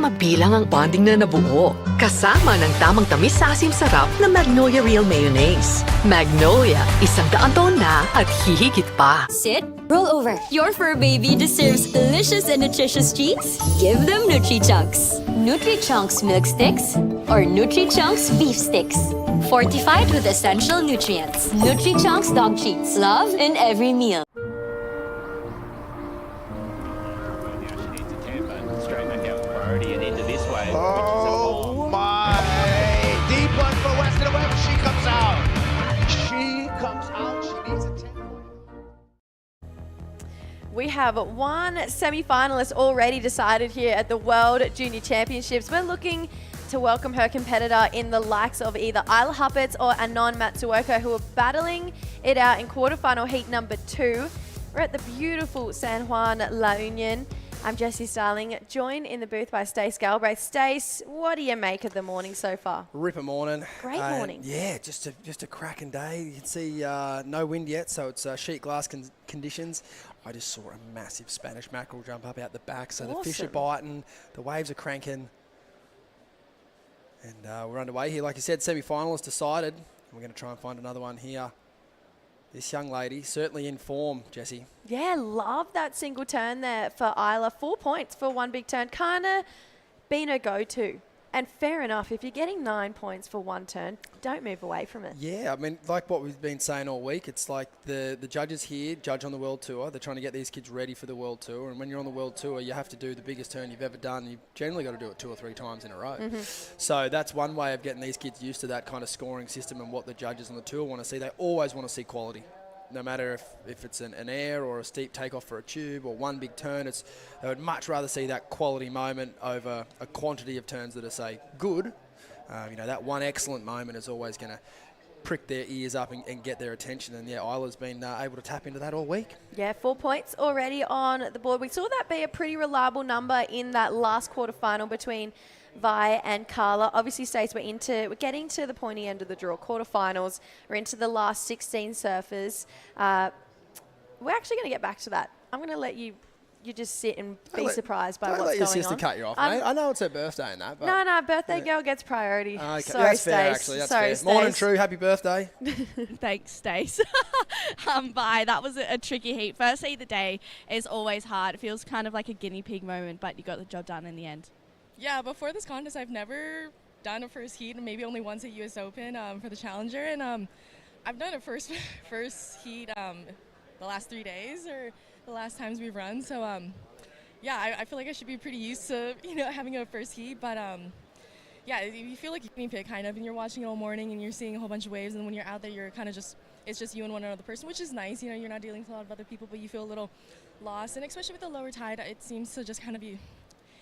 Mabilang ang bonding na nabuo. Kasama ng tamang tamis sa asim sarap na Magnolia Real Mayonnaise. Magnolia, 100 taon na at hihigit pa. Sit, roll over. Your fur baby deserves delicious and nutritious treats. Give them Nutri-Chunks. Nutri-Chunks milk sticks or Nutri-Chunks beef sticks. Fortified with essential nutrients. Nutri-Chunks dog treats. Love in every meal. Oh my! Deep one for Weston. However, she comes out. She comes out. She needs a 10-point. We have one semi-finalist already decided here at the World Junior Championships. We're looking to welcome her competitor in the likes of either Isla Huppert or Anon Matsuoka, who are battling it out in quarterfinal heat number 2. We're at the beautiful San Juan La Union. I'm Jessie Starling, joined in the booth by Stace Galbraith. Stace, what do you make of the morning so far? Ripper morning. Great morning. Yeah, just a cracking day. You can see no wind yet, so it's sheet glass conditions. I just saw a massive Spanish mackerel jump up out the back, so the fish are biting, the waves are cranking. And we're underway here. Like you said, semi-final is decided. We're going to try and find another one here. This young lady, certainly in form, Jessie. Yeah, love that single turn there for Isla. 4 points for one big turn. Kind of been a go-to. And fair enough, if you're getting 9 points for one turn, don't move away from it. Yeah, I mean, like what we've been saying all week, it's like the judges here judge on the World Tour. They're trying to get these kids ready for the World Tour. And when you're on the World Tour, you have to do the biggest turn you've ever done. You've generally got to do it 2 or 3 times in a row. So that's one way of getting these kids used to that kind of scoring system and what the judges on the tour want to see. They always want to see quality. No matter if it's an air or a steep takeoff for a tube or one big turn, they would much rather see that quality moment over a quantity of turns that are, say, good. That one excellent moment is always going to prick their ears up and get their attention. And, yeah, Isla's been able to tap into that all week. Yeah, 4 points already on the board. We saw that be a pretty reliable number in that last quarterfinal between Vi and Carla. Obviously, Stace, we're getting to the pointy end of the draw. Quarterfinals. We're into the last 16 surfers. We're actually going to get back to that. I'm going to let you just sit and be surprised by what's going on. Don't let your sister cut you off, mate. I know it's her birthday and that. But no, birthday girl gets priority. Okay. Sorry, That's fair, Stace. actually. That's Sorry, fair. Stace. Morning, True. Happy birthday. Thanks, Stace. Bye. That was a tricky heat. First heat of the day is always hard. It feels kind of like a guinea pig moment, but you got the job done in the end. Yeah, before this contest, I've never done a first heat, maybe only once at US Open for the Challenger, and I've done a first heat the last 3 days or the last times we've run. So I feel like I should be pretty used to having a first heat, but you feel like a guinea pig kind of, and you're watching it all morning and you're seeing a whole bunch of waves, and when you're out there, you're kind of it's just you and one other person, which is nice. You're not dealing with a lot of other people, but you feel a little lost, and especially with the lower tide, it seems to just kind of be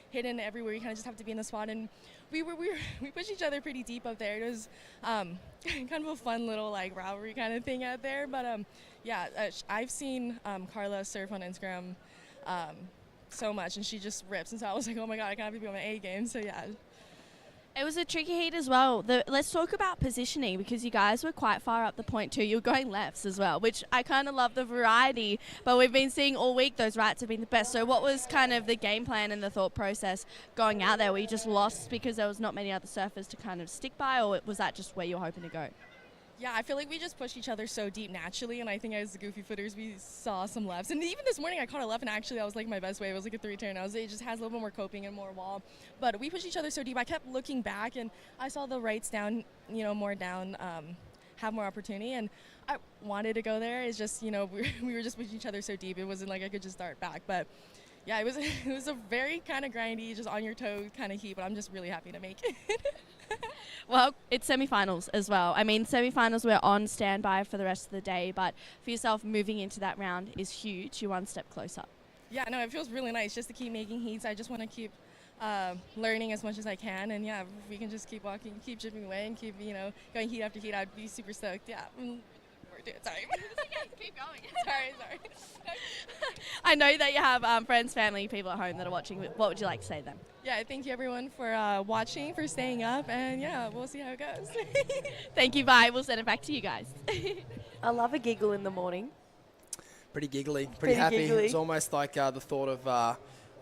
hidden everywhere. You kind of just have to be in the spot, and we pushed each other pretty deep up there. It was kind of a fun little like rivalry kind of thing out there. But I've seen Carla surf on Instagram so much, and she just rips, and so I was like, oh my god, I kind of have to be on my A game. So yeah. It was a tricky heat as well. Let's talk about positioning, because you guys were quite far up the point too. You were going lefts as well, which I kind of love the variety, but we've been seeing all week those rights have been the best. So what was kind of the game plan and the thought process going out there? Were you just lost because there was not many other surfers to kind of stick by, or was that just where you were hoping to go? Yeah, I feel like we just pushed each other so deep naturally, and I think as the goofy footers, we saw some lefts. And even this morning, I caught a left, and actually that was like my best wave. It was like a 3-turn. It just has a little bit more coping and more wall. But we pushed each other so deep. I kept looking back, and I saw the rights down, more down, have more opportunity. And I wanted to go there. It's just, we were just pushing each other so deep. It wasn't like I could just start back. But yeah, it was a very kind of grindy, just on your toe kind of heat. But I'm just really happy to make it. Well, it's semi-finals as well. I mean, semi-finals, we're on standby for the rest of the day, but for yourself, moving into that round is huge. You're one step closer. Yeah, no, it feels really nice just to keep making heats. I just want to keep learning as much as I can, and yeah, if we can just keep walking, keep chipping away, and keep, going heat after heat, I'd be super stoked. Yeah. Sorry. Keep going. Sorry. I know that you have friends, family, people at home that are watching. What would you like to say to them? Yeah, thank you everyone for watching, for staying up, and yeah, we'll see how it goes. Thank you, bye. We'll send it back to you guys. I love a giggle in the morning. Pretty giggly, pretty happy. Giggly. It was almost like the thought of a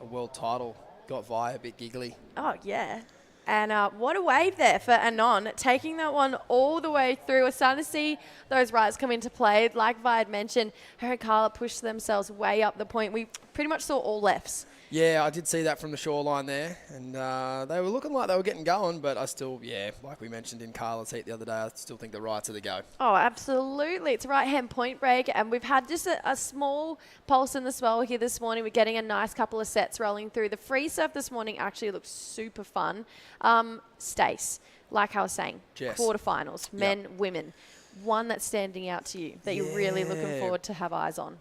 world title got Vi a bit giggly. Oh, yeah. And what a wave there for Anon, taking that one all the way through. We're starting to see those rights come into play. Like Vi had mentioned, her and Carla pushed themselves way up the point. We pretty much saw all lefts. Yeah, I did see that from the shoreline there, and they were looking like they were getting going, but I still, like we mentioned in Carla's heat the other day, I still think the rights are the go. Oh, absolutely. It's a right-hand point break, and we've had just a small pulse in the swell here this morning. We're getting a nice couple of sets rolling through. The free surf this morning actually looks super fun. Stace, like I was saying, Jess. Quarterfinals, men, women. One that's standing out to you that you're really looking forward to have eyes on.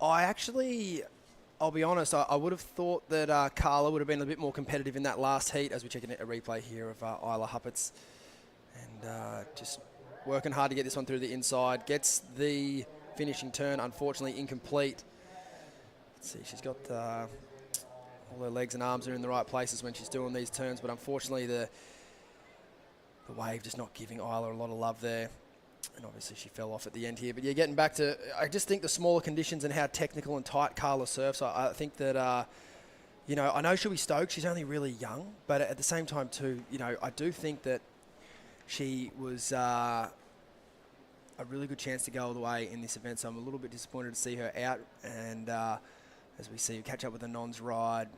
I'll be honest, I would have thought that Carla would have been a bit more competitive in that last heat, as we check a replay here of Isla Huppets. And just working hard to get this one through the inside. Gets the finishing turn, unfortunately incomplete. Let's see, she's got all her legs and arms are in the right places when she's doing these turns, but unfortunately the wave just not giving Isla a lot of love there. And obviously she fell off at the end here. But yeah, getting back to, I just think the smaller conditions and how technical and tight Carla surfs, I think that, you know, I know she'll be stoked. She's only really young. But at the same time too, you know, I do think that she was a really good chance to go all the way in this event. So I'm a little bit disappointed to see her out. And as we see, catch up with the nons ride.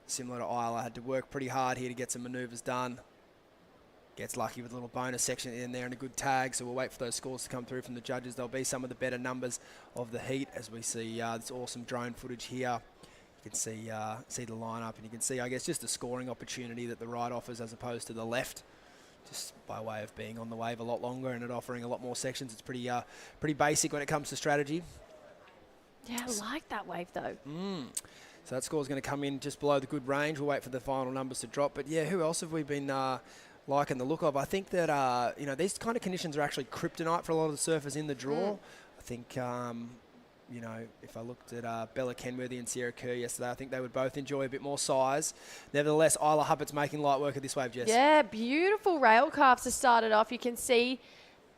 Similar to Isla, had to work pretty hard here to get some manoeuvres done. Gets lucky with a little bonus section in there and a good tag, so we'll wait for those scores to come through from the judges. There'll be some of the better numbers of the heat as we see this awesome drone footage here. You can see the lineup, and you can see, I guess, just the scoring opportunity that the right offers as opposed to the left, just by way of being on the wave a lot longer and it offering a lot more sections. It's pretty basic when it comes to strategy. Yeah, I like that wave though. So that score's going to come in just below the good range. We'll wait for the final numbers to drop. But yeah, who else have we been liking the look of? I think that, you know, these kind of conditions are actually kryptonite for a lot of the surfers in the draw. I think, you know, if I looked at Bella Kenworthy and Sierra Kerr yesterday, I think they would both enjoy a bit more size. Nevertheless, Isla Huppet's making light work of this wave, Jess. Yeah, beautiful rail calves to start it off. You can see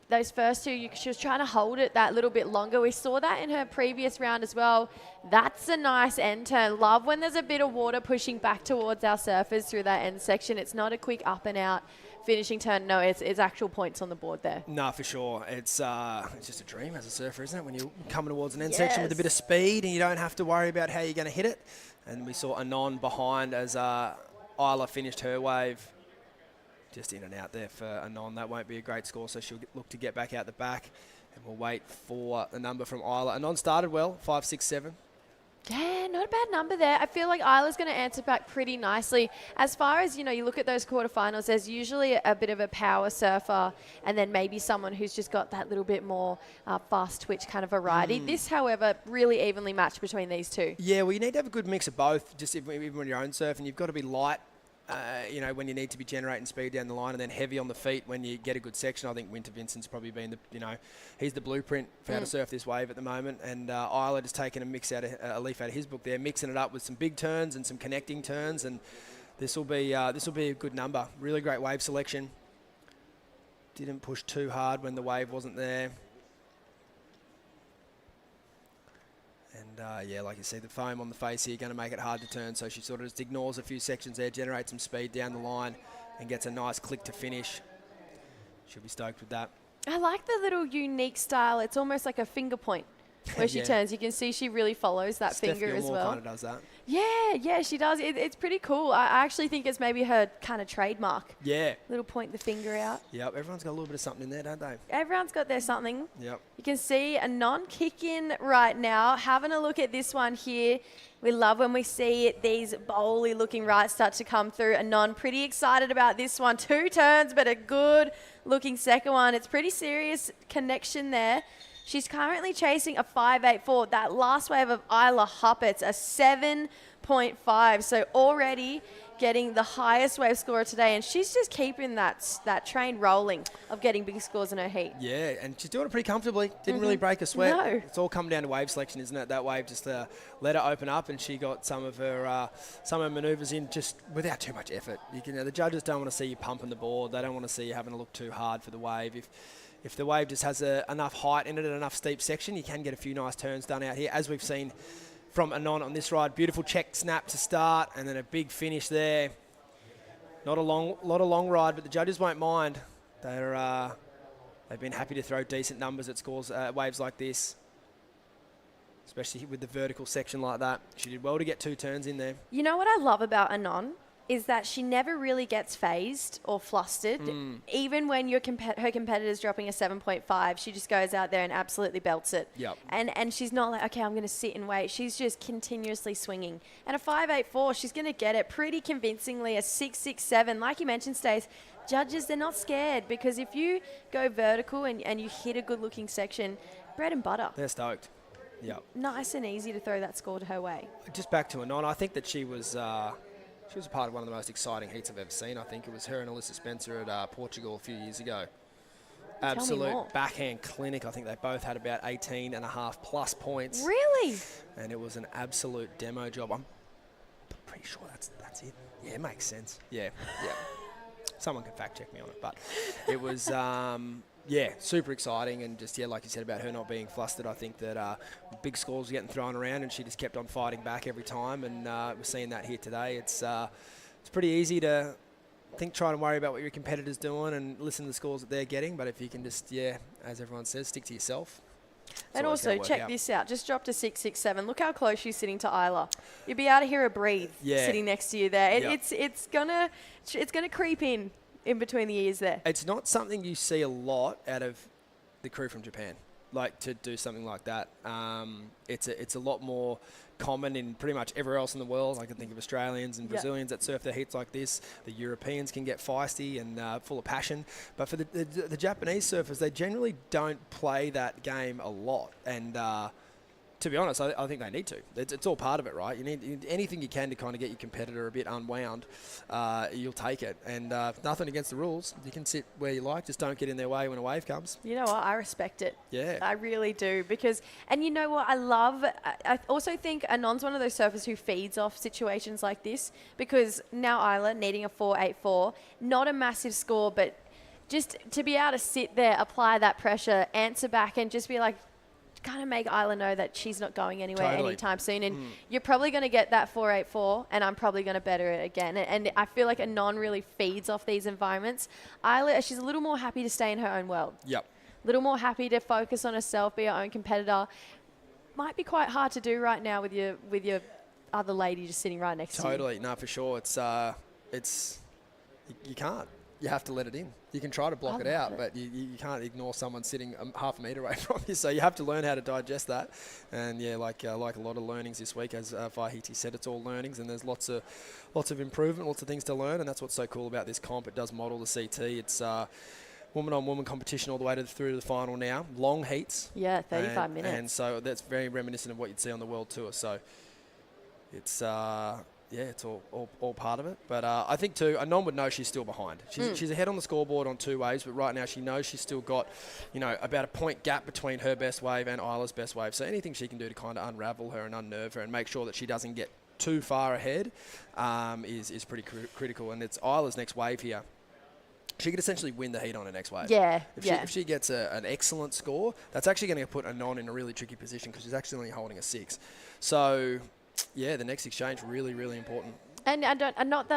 those first two, she was trying to hold it that little bit longer. We saw that in her previous round as well. That's a nice end turn. Love when there's a bit of water pushing back towards our surfers through that end section. It's not a quick up and out finishing turn. No, it's actual points on the board there. No, for sure. It's just a dream as a surfer, isn't it? When you're coming towards an end section with a bit of speed and you don't have to worry about how you're going to hit it. And we saw Anon behind as Isla finished her wave. Just in and out there for Anon. That won't be a great score, so she'll look to get back out the back. And we'll wait for the number from Isla. Anon started well, 5, 6, 7. Yeah, not a bad number there. I feel like Isla's going to answer back pretty nicely. As far as, you know, you look at those quarterfinals, there's usually a bit of a power surfer and then maybe someone who's just got that little bit more fast twitch kind of variety. This, however, really evenly matched between these two. Yeah, well, you need to have a good mix of both. Just even when you're own surfing, you've got to be light. You know, when you need to be generating speed down the line, and then heavy on the feet when you get a good section. I think Winter Vincent's probably been the, you know, he's the blueprint for how to surf this wave at the moment. And Isla just taking a leaf out of his book there, mixing it up with some big turns and some connecting turns, and this will be a good number. Really great wave selection. Didn't push too hard when the wave wasn't there. And yeah, like you see, the foam on the face here going to make it hard to turn. So she sort of just ignores a few sections there, generates some speed down the line, and gets a nice click to finish. She'll be stoked with that. I like the little unique style. It's almost like a finger point where she turns. You can see she really follows that finger as well. Kind of does that. Yeah, she does. It's pretty cool. I actually think it's maybe her kind of trademark. Yeah. Little point the finger out. Yep, everyone's got a little bit of something in there, don't they? Everyone's got their something. Yep. You can see a non-kick in right now. Having a look at this one here. We love when we see these bowly looking rights start to come through. A non, pretty excited about this one. 2 turns, but a good looking second one. It's pretty serious connection there. She's currently chasing a 5.84. That last wave of Isla Huppets, a 7.5. So already getting the highest wave scorer today. And she's just keeping that train rolling of getting big scores in her heat. Yeah, and she's doing it pretty comfortably. Didn't really break a sweat. No. It's all come down to wave selection, isn't it? That wave just let her open up, and she got some of her manoeuvres in just without too much effort. The judges don't want to see you pumping the board. They don't want to see you having to look too hard for the wave. If the wave just has enough height in it and enough steep section, you can get a few nice turns done out here, as we've seen from Anon on this ride. Beautiful check snap to start, and then a big finish there. Not a lot of long ride, but the judges won't mind. They've been happy to throw decent numbers at scores, waves like this, especially with the vertical section like that. She did well to get 2 turns in there. You know what I love about Anon? Is that she never really gets phased or flustered. Even when her competitor's dropping a 7.5, she just goes out there and absolutely belts it. Yep. And she's not like, okay, I'm going to sit and wait. She's just continuously swinging. And a 5.84, she's going to get it pretty convincingly. A 6.67, like you mentioned, Stace, judges, they're not scared, because if you go vertical and you hit a good-looking section, bread and butter. They're stoked. Yep. Nice and easy to throw that score to her way. Just back to Anon, I think that she was a part of one of the most exciting heats I've ever seen. I think it was her and Alyssa Spencer at Portugal a few years ago. more. Absolute backhand clinic. I think they both had about 18.5 plus points. Really? And it was an absolute demo job. I'm pretty sure that's it. Yeah, it makes sense. Yeah. Someone can fact check me on it, but it was super exciting, and just like you said about her not being flustered. I think that big scores were getting thrown around, and she just kept on fighting back every time, and we're seeing that here today. It's pretty easy to try and worry about what your competitor's doing and listen to the scores that they're getting, but if you can just as everyone says, stick to yourself. And also, check this out. Just dropped to 6-6-7. Look how close she's sitting to Isla. You'll be able to hear her breathe sitting next to you there. It's gonna creep in between the ears there. It's not something you see a lot out of the crew from Japan, like to do something like that. It's a lot more common in pretty much everywhere else in the world. I can think of Australians and Brazilians that surf their heats like this. The Europeans can get feisty and full of passion. But for the Japanese surfers, they generally don't play that game a lot. And to be honest, I think they need to. It's all part of it, right? You need anything you can to kind of get your competitor a bit unwound. You'll take it. And nothing against the rules. You can sit where you like. Just don't get in their way when a wave comes. You know what? I respect it. Yeah. I really do. And you know what? I also think Anon's one of those surfers who feeds off situations like this, because now Isla needing a 4.84, not a massive score, but just to be able to sit there, apply that pressure, answer back, and just be like, kind of make Isla know that she's not going anywhere anytime soon, and you're probably going to get that 4.84, and I'm probably going to better it again. And I feel like Anon really feeds off these environments. Isla, she's a little more happy to stay in her own world. Yep. A little more happy to focus on herself, be her own competitor. Might be quite hard to do right now with your other lady just sitting right next to you. Totally, no, for sure. It's you can't. You have to let it in. You can try to block it out, but you can't ignore someone sitting half a metre away from you. So you have to learn how to digest that. And like a lot of learnings this week, as Vahiti said, it's all learnings, and there's lots of improvement, lots of things to learn, and that's what's so cool about this comp. It does model the CT. It's woman-on-woman competition all the way through to the final now. Long heats. Yeah, 35 minutes. And so that's very reminiscent of what you'd see on the World Tour. So it's... it's all part of it. But I think, too, Anon would know she's still behind. She's ahead on the scoreboard on 2 waves, but right now she knows she's still got, about a point gap between her best wave and Isla's best wave. So anything she can do to kind of unravel her and unnerve her and make sure that she doesn't get too far ahead is pretty critical. And it's Isla's next wave here. She could essentially win the heat on her next wave. If she gets an excellent score, that's actually going to put Anon in a really tricky position, because she's actually only holding a 6. So... the next exchange really, really important. And I'm not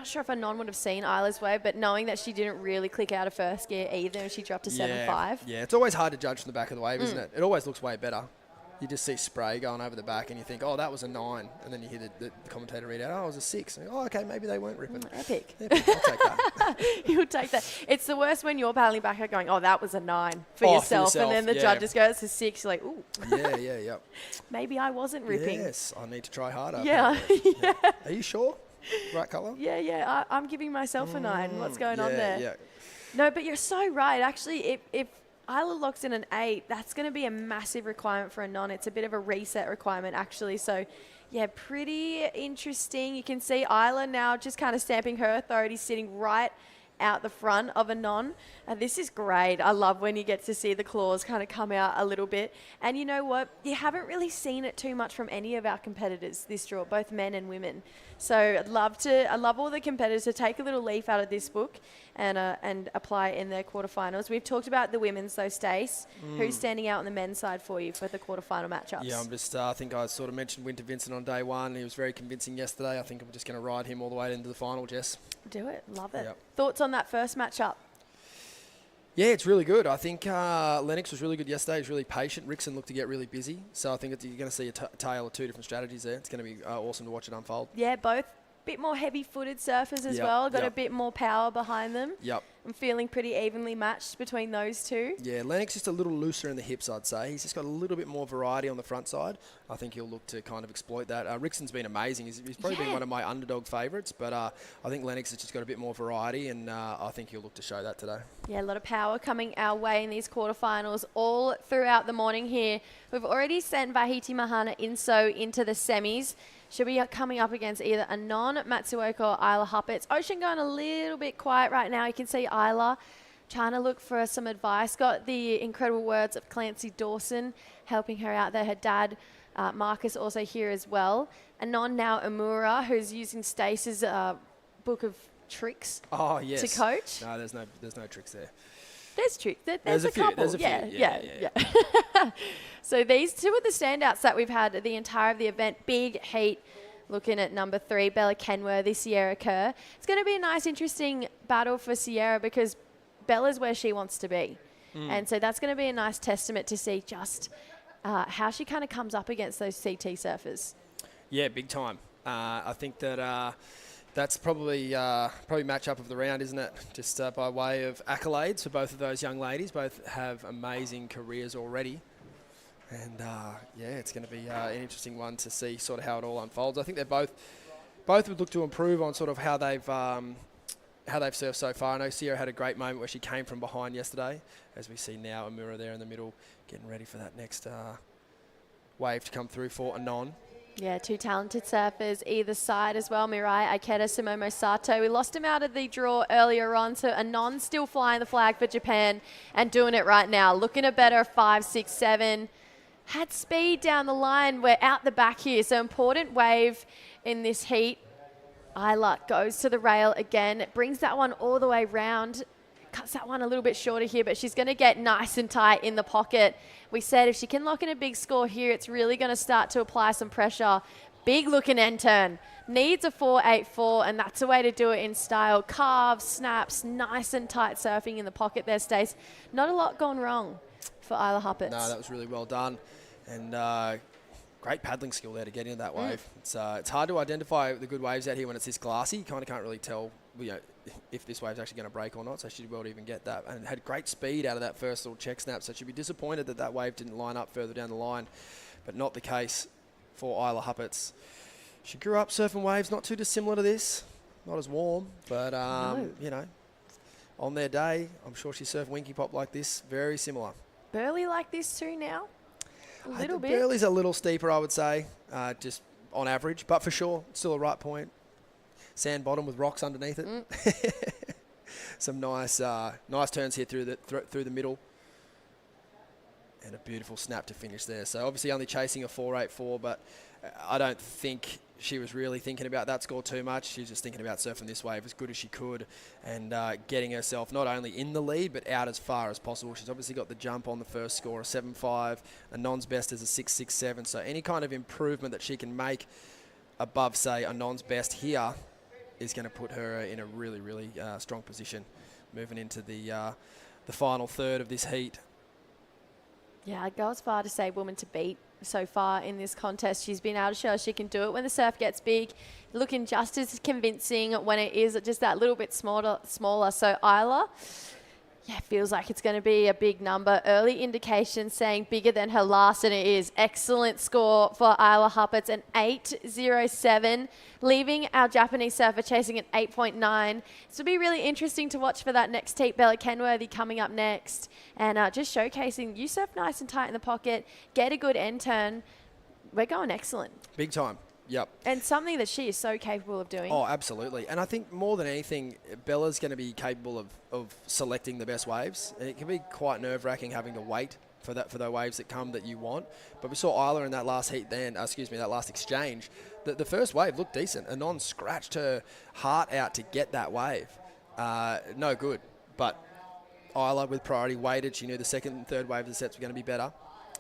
sure if Anon would have seen Isla's wave, but knowing that she didn't really click out of first gear either, and she dropped to 7.5. Yeah, it's always hard to judge from the back of the wave, isn't it? It always looks way better. You just see spray going over the back, and you think, oh, that was a 9, and then you hear the commentator read out, oh, it was a 6. And okay, maybe they weren't ripping. Epic. I'll take that. You'll take that. It's the worst when you're paddling back out going, oh, that was a 9 for yourself, and then the judges go, it's a 6. You're like, ooh. Yeah. Maybe I wasn't ripping. Yes, I need to try harder. Yeah. Are you sure? Right colour? Yeah. I'm giving myself a 9. What's going on there? Yeah. No, but you're so right. Actually, if Isla locks in an 8, that's going to be a massive requirement for Anon. It's a bit of a reset requirement, actually. So, yeah, pretty interesting. You can see Isla now just kind of stamping her authority, sitting right out the front of Anon. This is great. I love when you get to see the claws kind of come out a little bit. And you know what? You haven't really seen it too much from any of our competitors this draw, both men and women. So I love all the competitors to take a little leaf out of this book and apply it in their quarterfinals. We've talked about the women's though, Stace. Who's standing out on the men's side for you for the quarterfinal matchups? Yeah, I'm just, I think I sort of mentioned Winter Vincent on day 1. He was very convincing yesterday. I think I'm just going to ride him all the way into the final, Jess. Do it. Love it. Yep. Thoughts on that first matchup? Yeah, it's really good. I think Lennox was really good yesterday. He's really patient. Rickson looked to get really busy. So I think you're going to see a tale of 2 different strategies there. It's going to be awesome to watch it unfold. Yeah, both a bit more heavy-footed surfers as well. Got a bit more power behind them. Yep. I'm feeling pretty evenly matched between those two. Yeah, Lennox just a little looser in the hips, I'd say. He's just got a little bit more variety on the front side. I think he'll look to kind of exploit that. Rickson's been amazing. He's probably been one of my underdog favourites, but I think Lennox has just got a bit more variety, and I think he'll look to show that today. Yeah, a lot of power coming our way in these quarterfinals all throughout the morning here. We've already sent Vahiti Mahana Inso into the semis. She'll be coming up against either Anon, Matsuoka, or Isla Huppets. Ocean going a little bit quiet right now. You can see Isla trying to look for some advice. Got the incredible words of Clancy Dawson helping her out there. Her dad, Marcus, also here as well. Anon now Amura, who's using Stace's book of tricks to coach. No, there's no tricks there. There's tricks. There's a couple. There's a few. Yeah. So these two are the standouts that we've had the entire of the event. Big heat. Looking at number 3, Bella Kenworthy, Sierra Kerr. It's going to be a nice, interesting battle for Sierra because Bella's where she wants to be. And so that's going to be a nice testament to see just how she kind of comes up against those CT surfers. Yeah, big time. I think that that's probably match-up of the round, isn't it? Just by way of accolades for both of those young ladies. Both have amazing careers already. And, it's going to be an interesting one to see sort of how it all unfolds. I think they're both would look to improve on sort of how they've surfed so far. I know Sierra had a great moment where she came from behind yesterday, as we see now Amura there in the middle getting ready for that next wave to come through for Anon. Yeah, two talented surfers either side as well. Mirai Ikeda, Sumomo Sato. We lost him out of the draw earlier on, so Anon still flying the flag for Japan and doing it right now. Looking a better 5, 6, 7. Had speed down the line. We're out the back here, so important wave in this heat. Isla goes to the rail again. It brings that one all the way round. Cuts that one a little bit shorter here, but she's going to get nice and tight in the pocket. We said if she can lock in a big score here, it's really going to start to apply some pressure. Big looking end turn. Needs a 4.84, and that's a way to do it in style. Carves, snaps, nice and tight surfing in the pocket there, Stace. Not a lot gone wrong for Isla Huppets. No, that was really well done. And great paddling skill there to get into that wave. It's hard to identify the good waves out here when it's this glassy. You kind of can't really tell if this wave's actually going to break or not, so she did well to even get that. And had great speed out of that first little check snap, so she'd be disappointed that that wave didn't line up further down the line, but not the case for Isla Huppets. She grew up surfing waves not too dissimilar to this. Not as warm, but, on their day, I'm sure she surfed Winky Pop like this, very similar. Burley like this too now? A little bit. Burley's a little steeper, I would say, just on average, but for sure, still a right point. Sand bottom with rocks underneath it. Some nice turns here through the middle. And a beautiful snap to finish there. So obviously only chasing a 4.84, but I don't think she was really thinking about that score too much. She was just thinking about surfing this wave as good as she could and getting herself not only in the lead, but out as far as possible. She's obviously got the jump on the first score, a 7.5. Anon's best is a 6.67. So any kind of improvement that she can make above, say, Anon's best here is going to put her in a really, really strong position moving into the final third of this heat. Yeah, I'd go as far to say woman to beat so far in this contest. She's been able to show she can do it when the surf gets big, looking just as convincing when it is just that little bit smaller. So Isla, feels like it's going to be a big number. Early indication saying bigger than her last, and it is. Excellent score for Isla Huppets, an 8.07, leaving our Japanese surfer chasing an 8.9. This will be really interesting to watch for that next heat. Bella Kenworthy coming up next, and just showcasing you surf nice and tight in the pocket, get a good end turn. We're going excellent. Big time. Yep. And something that she is so capable of doing. Oh, absolutely. And I think more than anything, Bella's going to be capable of selecting the best waves. And it can be quite nerve-wracking having to wait for the waves that come that you want. But we saw Isla in that last heat that last exchange. The first wave looked decent. Anon scratched her heart out to get that wave. No good. But Isla, with priority, waited. She knew the second and third wave of the sets were going to be better.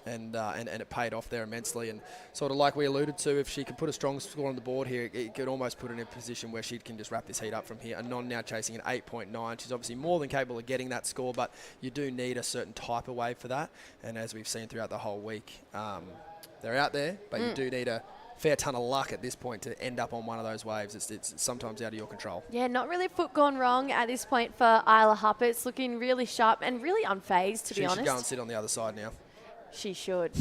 And it paid off there immensely. And sort of like we alluded to, if she could put a strong score on the board here, it could almost put her in a position where she can just wrap this heat up from here. Anon now chasing an 8.9. She's obviously more than capable of getting that score, but you do need a certain type of wave for that. And as we've seen throughout the whole week, they're out there, but you do need a fair ton of luck at this point to end up on one of those waves. It's sometimes out of your control. Yeah, not really a foot gone wrong at this point for Isla Hupper. It's looking really sharp and really unfazed, to be honest. She should go and sit on the other side now. She should.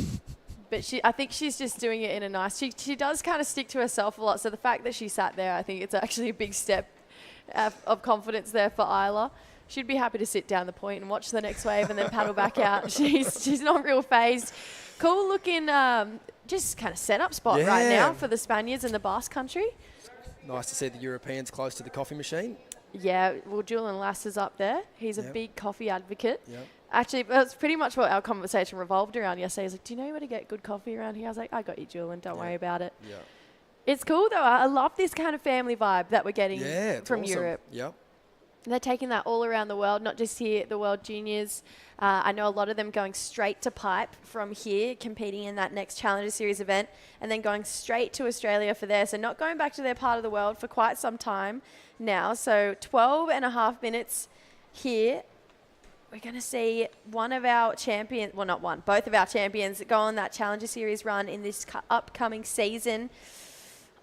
But I think she's just doing it in a nice... She does kind of stick to herself a lot. So the fact that she sat there, I think it's actually a big step of confidence there for Isla. She'd be happy to sit down the point and watch the next wave and then paddle back out. She's not real phased. Cool looking just kind of setup spot right now for the Spaniards in the Basque Country. Nice to see the Europeans close to the coffee machine. Yeah, well, Julian Lass is up there. He's a big coffee advocate. Yep. Actually, that's pretty much what our conversation revolved around yesterday. He's like, do you know where to get good coffee around here? I was like, I got you, Julian. Don't worry about it. Yeah. It's cool, though. I love this kind of family vibe that we're getting from awesome. Europe. Yep. They're taking that all around the world, not just here at the World Juniors. I know a lot of them going straight to pipe from here, competing in that next Challenger Series event, and then going straight to Australia for there. So not going back to their part of the world for quite some time now. So 12 and a half minutes here. We're going to see one of our champions, well, not one, both of our champions go on that Challenger Series run in this upcoming season.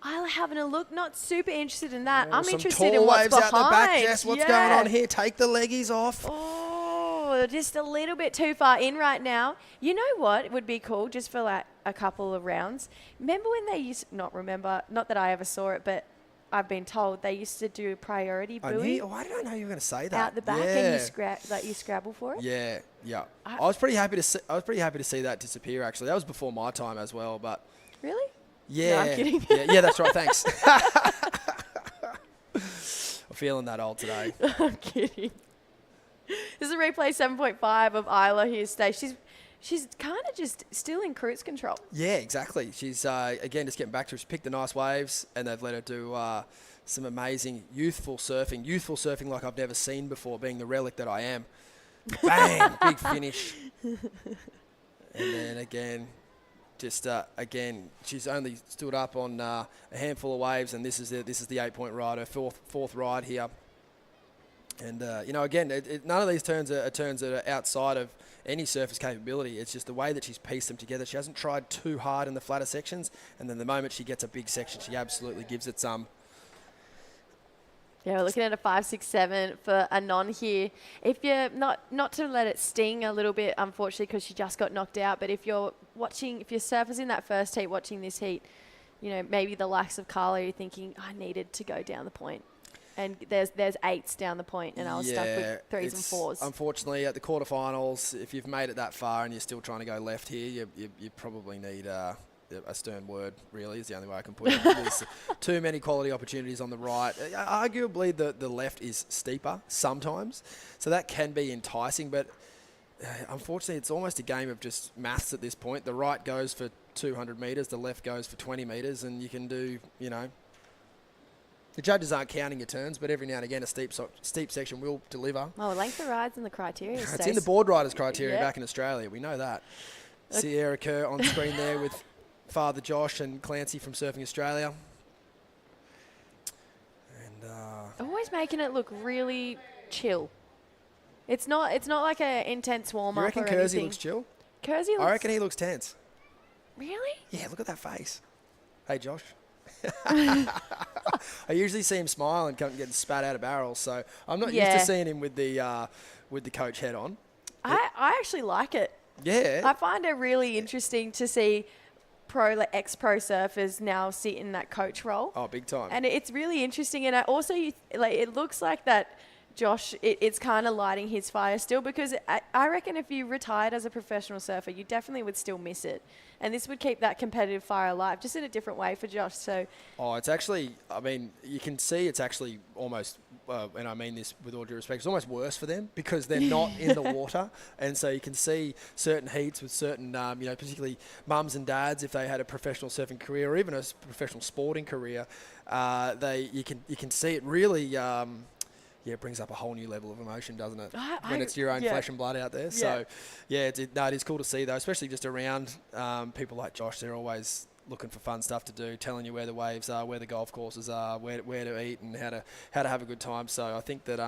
Isla having a look, not super interested in that. I'm interested in what's tall behind. waves out the back, Jess. What's going on here? Take the leggies off. Oh, just a little bit too far in right now. You know what would be cool, just for like a couple of rounds? Remember when they used, not that I ever saw it, but I've been told they used to do priority buoy. Why did I know you were going to say that? Out the back, and you scrabble for it. Yeah, yeah. I was pretty happy to see that disappear. Actually, that was before my time as well. But really. Yeah, no, I'm kidding. yeah, that's right. Thanks. I'm feeling that old today. I'm kidding. This is a replay 7.5 of Isla here stage. She's kind of just still in cruise control. Yeah, exactly. She's again just getting back to her. She picked the nice waves, and they've let her do some amazing youthful surfing like I've never seen before. Being the relic that I am. Bang! Big finish. And then again. Just again, she's only stood up on a handful of waves, and this is the 8-point ride, her fourth ride here. And again, none of these turns are turns that are outside of any surfer's capability. It's just the way that she's pieced them together. She hasn't tried too hard in the flatter sections, and then the moment she gets a big section, she absolutely gives it some. Yeah, we're looking at a 5, 6, 7 for Anon here. If you're not to let it sting a little bit, unfortunately, because she just got knocked out. But if you're surfers in that first heat, watching this heat, maybe the likes of Carla, you're thinking, I needed to go down the point. And there's 8s down the point, and I was stuck with 3s and 4s. Unfortunately, at the quarterfinals, if you've made it that far and you're still trying to go left here, you probably need a stern word, really, is the only way I can put it. There's too many quality opportunities on the right. Arguably, the left is steeper sometimes, so that can be enticing, but unfortunately, it's almost a game of just maths at this point. The right goes for 200 metres, the left goes for 20 metres, and you can do, the judges aren't counting your turns, but every now and again, a steep section will deliver. Oh, length of ride's in the criteria. It's in the board riders criteria back in Australia. We know that. Sierra Kerr on screen there with Father Josh and Clancy from Surfing Australia. And always making it look really chill. It's not like an intense warm-up. You reckon or Kersey anything. looks chill? Kersey looks... I reckon he looks tense. Really? Yeah, look at that face. Hey, Josh. I usually see him smile and come getting spat out of barrels, so I'm not used to seeing him with the coach head on. I actually like it. Yeah. I find it really interesting to see ex-pro surfers now sit in that coach role. Oh, big time. And it's really interesting. And it looks like that Josh, it's kind of lighting his fire still, because I reckon if you retired as a professional surfer, you definitely would still miss it. And this would keep that competitive fire alive, just in a different way for Josh. So, it's actually, you can see it's actually almost, and I mean this with all due respect, it's almost worse for them because they're not in the water. And so you can see certain heats with certain, particularly mums and dads, if they had a professional surfing career or even a professional sporting career, you can see it really... it brings up a whole new level of emotion, doesn't it? When it's your own flesh and blood out there. So, it is cool to see, though, especially just around people like Josh. They're always looking for fun stuff to do, telling you where the waves are, where the golf courses are, where to eat, and how to have a good time. So I think that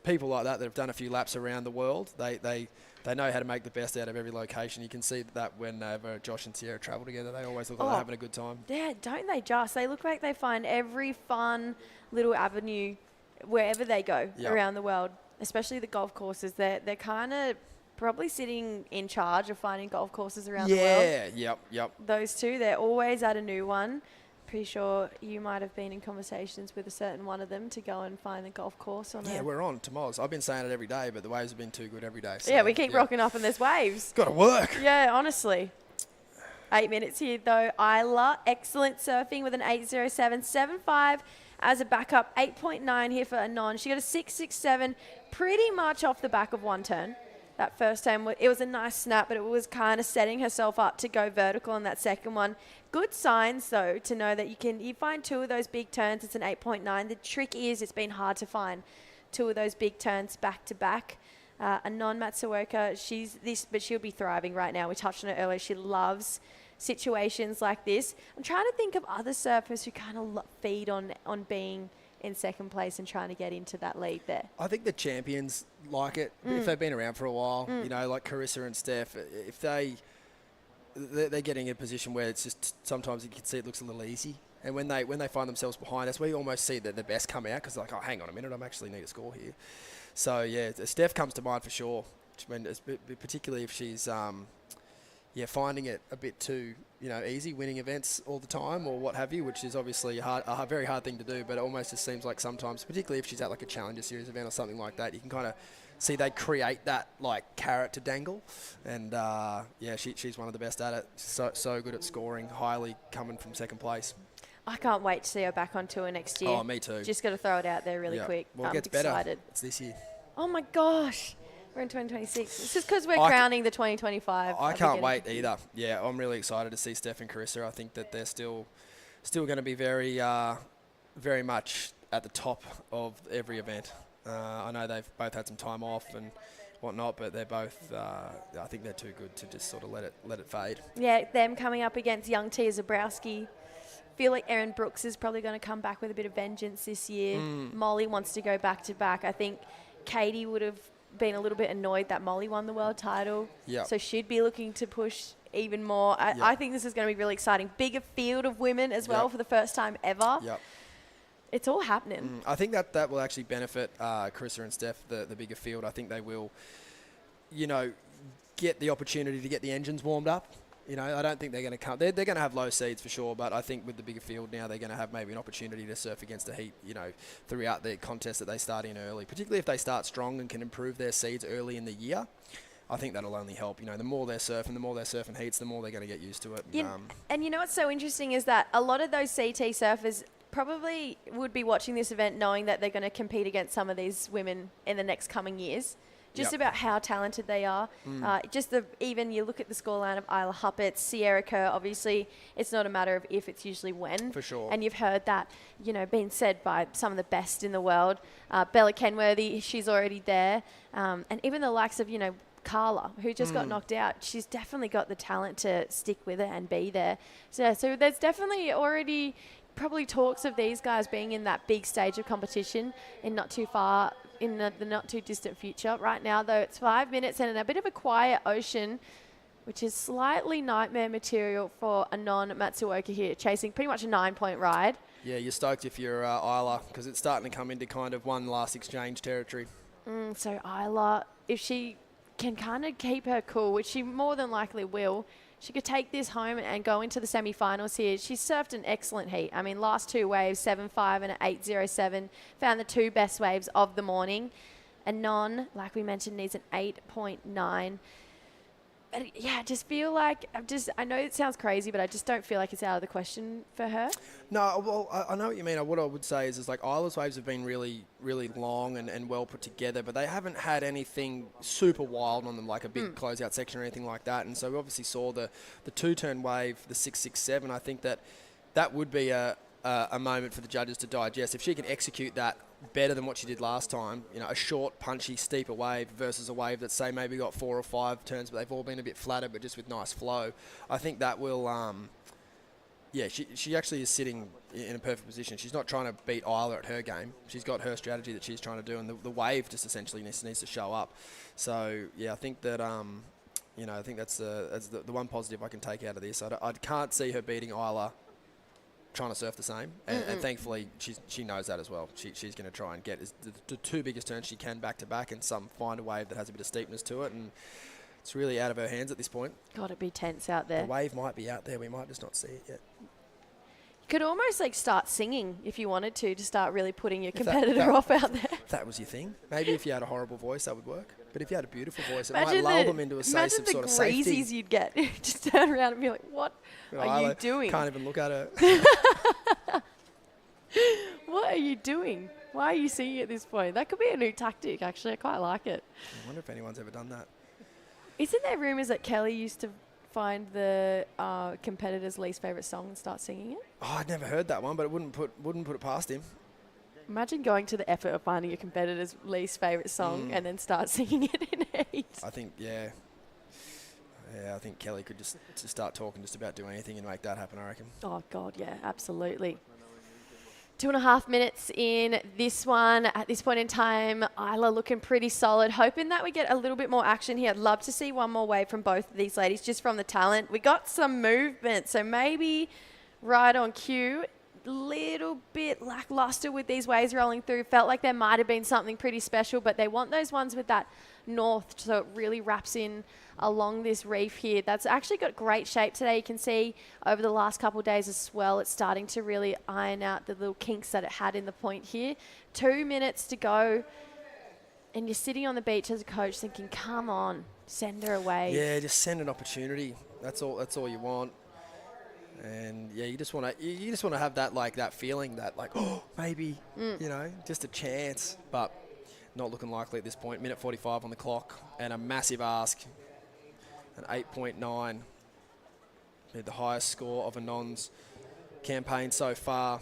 people like that have done a few laps around the world, they know how to make the best out of every location. You can see that whenever Josh and Sierra travel together, they always look like they're having a good time. Yeah, don't they just? They look like they find every fun little avenue wherever they go around the world, especially the golf courses. They're kind of probably sitting in charge of finding golf courses around the world. Yeah, yep. Those two, they're always at a new one. Pretty sure you might have been in conversations with a certain one of them to go and find the golf course on we're on to Moz. I've been saying it every day, but the waves have been too good every day. So yeah, we keep rocking up and there's waves. Got to work. Yeah, honestly. 8 minutes here though. Isla, excellent surfing with an 8.07.75 as a backup. 8.9 here for Anon. She got a 6.67 pretty much off the back of one turn. That first time, it was a nice snap, but it was kind of setting herself up to go vertical on that second one. Good signs, though, to know that you find two of those big turns. It's an 8.9. The trick is it's been hard to find two of those big turns back to back. Anon Matsuoka, but she'll be thriving right now. We touched on it earlier. She loves situations like this. I'm trying to think of other surfers who kind of feed on being in second place and trying to get into that lead there. I think the champions like it if they've been around for a while. You know, like Carissa and Steph. If they're getting in a position where it's just sometimes you can see it looks a little easy, and when they find themselves behind us, we almost see that the best come out because like, oh, hang on a minute, I actually need a score here. So yeah, Steph comes to mind for sure. Particularly if she's finding it a bit too easy, winning events all the time or what have you, which is obviously a very hard thing to do, but it almost just seems like sometimes, particularly if she's at like a Challenger Series event or something like that, you can kind of see they create that like carrot to dangle, and she's one of the best at it. So good at scoring highly, coming from second place. I can't wait to see her back on tour next year. Oh, me too. Just got to throw it out there really quick. Well, it I'm gets excited. better. It's this year. Oh my gosh. We're in 2026. It's just because we're crowning the 2025. I can't wait either. Yeah, I'm really excited to see Steph and Carissa. I think that they're still going to be very, very much at the top of every event. I know they've both had some time off and whatnot, but they're both. I think they're too good to just sort of let it fade. Yeah, them coming up against young Tia Zabrowski. Feel like Erin Brooks is probably going to come back with a bit of vengeance this year. Molly wants to go back to back. I think Katie would have been a little bit annoyed that Molly won the world title. Yep. So she'd be looking to push even more. I think this is going to be really exciting. Bigger field of women as well for the first time ever. Yep. It's all happening. I think that will actually benefit Carissa and Steph, the bigger field. I think they will, get the opportunity to get the engines warmed up. I don't think they're going to come. They're going to have low seeds for sure, but I think with the bigger field now, they're going to have maybe an opportunity to surf against the heat, throughout the contest that they start in early. Particularly if they start strong and can improve their seeds early in the year, I think that'll only help. The more they're surfing heats, the more they're going to get used to it. And what's so interesting is that a lot of those CT surfers probably would be watching this event knowing that they're going to compete against some of these women in the next coming years. Just about how talented they are. Even you look at the scoreline of Isla Huppert, Sierra Kerr, obviously it's not a matter of if, it's usually when. For sure. And you've heard that, being said by some of the best in the world. Bella Kenworthy, she's already there. And even the likes of, Carla, who just got knocked out, she's definitely got the talent to stick with it and be there. So there's definitely already probably talks of these guys being in that big stage of competition in not too distant future. Right now, though, it's 5 minutes and in a bit of a quiet ocean, which is slightly nightmare material for Anon Matsuoka here, chasing pretty much a 9-point ride. Yeah, you're stoked if you're Isla, because it's starting to come into kind of one last exchange territory. So Isla, if she can kind of keep her cool, which she more than likely will, she could take this home and go into the semi-finals here. She surfed an excellent heat. I mean, last two waves, 7.5 and an 8.07, found the two best waves of the morning. Anon, like we mentioned, needs an 8.9. But yeah, I just feel like I know it sounds crazy, but I just don't feel like it's out of the question for her. No, well, I know what you mean. What I would say is like Isla's waves have been really, really long and well put together, but they haven't had anything super wild on them, like a big closeout section or anything like that. And so we obviously saw the two-turn wave, the 6.67. I think that would be a moment for the judges to digest. If she can execute that better than what she did last time, a short, punchy, steeper wave versus a wave that's, say, maybe got 4 or 5 turns, but they've all been a bit flatter, but just with nice flow. I think that will yeah, she actually is sitting in a perfect position. She's not trying to beat Isla at her game. She's got her strategy that she's trying to do, and the wave just essentially needs to show up. So, yeah, I think that, I think that's the one positive I can take out of this. I can't see her beating Isla trying to surf the same, and thankfully she knows that as well. She's going to try and get the two biggest turns she can back to back, and find a wave that has a bit of steepness to it, and it's really out of her hands at this point. Got to be tense out there. The wave might be out there. We might just not see it yet. You could almost like start singing if you wanted to start really putting your competitor off out there. If that was your thing. Maybe if you had a horrible voice, that would work. But if you had a beautiful voice, it might lull them into a safe sort of safety. Imagine the greasies you'd get. Just turn around and be like, what are you doing? Can't even look at her. What are you doing? Why are you singing at this point? That could be a new tactic, actually. I quite like it. I wonder if anyone's ever done that. Isn't there rumours that Kelly used to find the competitor's least favourite song and start singing it? Oh, I'd never heard that one, but it wouldn't put it past him. Imagine going to the effort of finding your competitor's least favourite song and then start singing it in heat. I think, yeah, I think Kelly could just start talking just about doing anything and make that happen, I reckon. Oh, God, yeah, absolutely. 2.5 minutes in this one. At this point in time, Isla looking pretty solid. Hoping that we get a little bit more action here. I'd love to see one more wave from both of these ladies, just from the talent. We got some movement, so maybe right on cue. Little bit lackluster with these waves rolling through. Felt like there might have been something pretty special, but they want those ones with that north, so it really wraps in along this reef here. That's actually got great shape today. You can see over the last couple of days as well, it's starting to really iron out the little kinks that it had in the point here. 2 minutes to go, and you're sitting on the beach as a coach thinking, come on, send her away. Yeah, just send an opportunity. That's all you want. And yeah, you just want to have that feeling that maybe just a chance, but not looking likely at this point. Minute 45 on the clock, and a massive ask, an 8.9, the highest score of a non's campaign so far.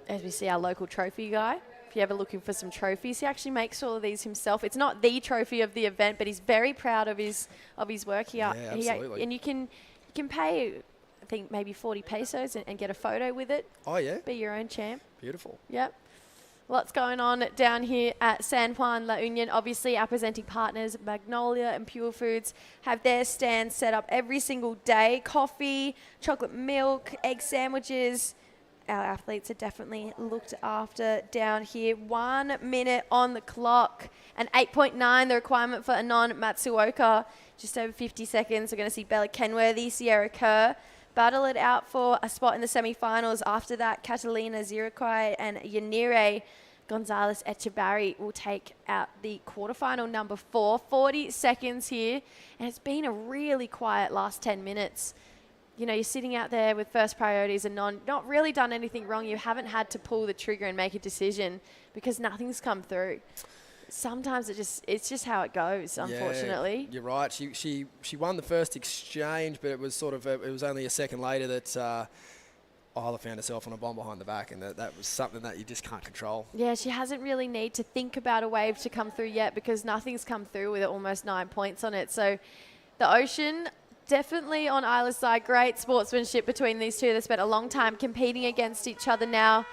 As we see our local trophy guy. If you're ever looking for some trophies, he actually makes all of these himself. It's not the trophy of the event, but he's very proud of his work here. Yeah, absolutely. And you can pay, I think, maybe 40 pesos and get a photo with it. Oh, yeah? Be your own champ. Beautiful. Yep. Lots going on down here at San Juan La Union. Obviously, our presenting partners, Magnolia and Purefoods, have their stands set up every single day. Coffee, chocolate milk, egg sandwiches. Our athletes are definitely looked after down here. 1 minute on the clock. And 8.9, the requirement for Anon Matsuoka. Just over 50 seconds. We're going to see Bella Kenworthy, Sierra Kerr battle it out for a spot in the semi-finals. After that, Catalina Zirakwai and Yanire Gonzalez Echebarri will take out the quarterfinal number 4. 40 seconds here. And it's been a really quiet last 10 minutes. You know, you're sitting out there with first priorities and not really done anything wrong. You haven't had to pull the trigger and make a decision because nothing's come through. Sometimes it's just how it goes, unfortunately. Yeah, you're right. She won the first exchange, but it was only a second later that Isla found herself on a bomb behind the back, and that was something that you just can't control. Yeah, she hasn't really need to think about a wave to come through yet because nothing's come through with almost 9 points on it. So the Ocean definitely on Isla's side. Great sportsmanship between these two. They spent a long time competing against each other now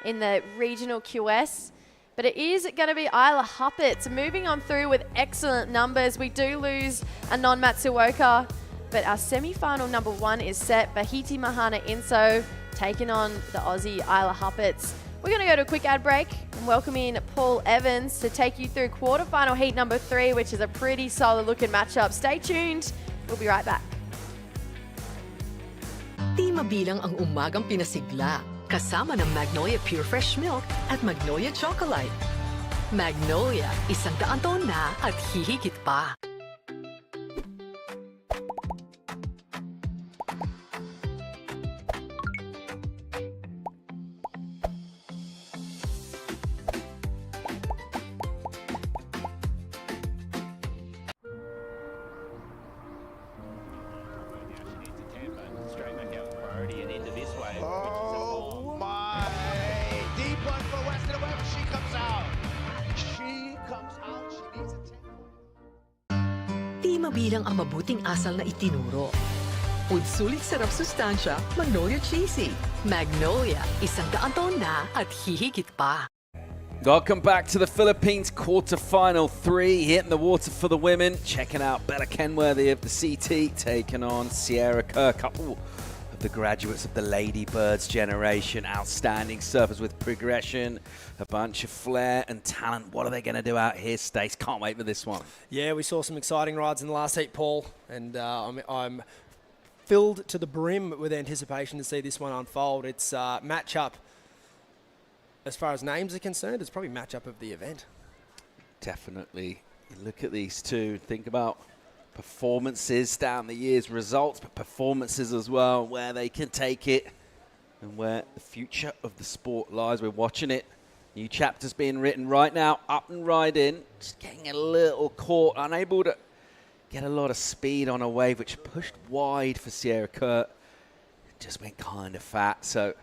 in the regional QS. But it is going to be Isla Huppets moving on through with excellent numbers. We do lose Anon Matsuoka, but our semi-final number 1 is set. Bahiti Mahana Inso taking on the Aussie Isla Huppets. We're going to go to a quick ad break and welcome in Paul Evans to take you through quarterfinal heat number 3, which is a pretty solid looking matchup. Stay tuned. We'll be right back. Di mabilang ang umagang pinasigla. Kasama ng Magnolia Pure Fresh Milk at Magnolia Chocolate. Magnolia, 100 taon na at hihigit pa. Oh my! Deep one for Western Web. She comes out. She comes out. She needs a 10. Di mabilang ang mabuting asal na itinuro. Purefoods sulit sarap sustansya, Magnolia Cheesy. Magnolia, 100 taon na at hihigit pa. Welcome back to the Philippines quarterfinal 3, hitting the water for the women. Checking out Bella Kenworthy of the CT taking on Sierra Kerr, couple of the graduates of the Ladybirds generation. Outstanding surfers with progression, a bunch of flair and talent. What are they going to do out here, Stace? Can't wait for this one. Yeah, we saw some exciting rides in the last heat, Paul, and I'm filled to the brim with anticipation to see this one unfold. It's matchup. As far as names are concerned, it's probably matchup of the event. Definitely. You look at these two, think about performances down the years, results, but performances as well, where they can take it and where the future of the sport lies. We're watching it. New chapters being written right now, up and right in. Just getting a little caught, unable to get a lot of speed on a wave, which pushed wide for Sierra Kerr. Just went kind of fat, so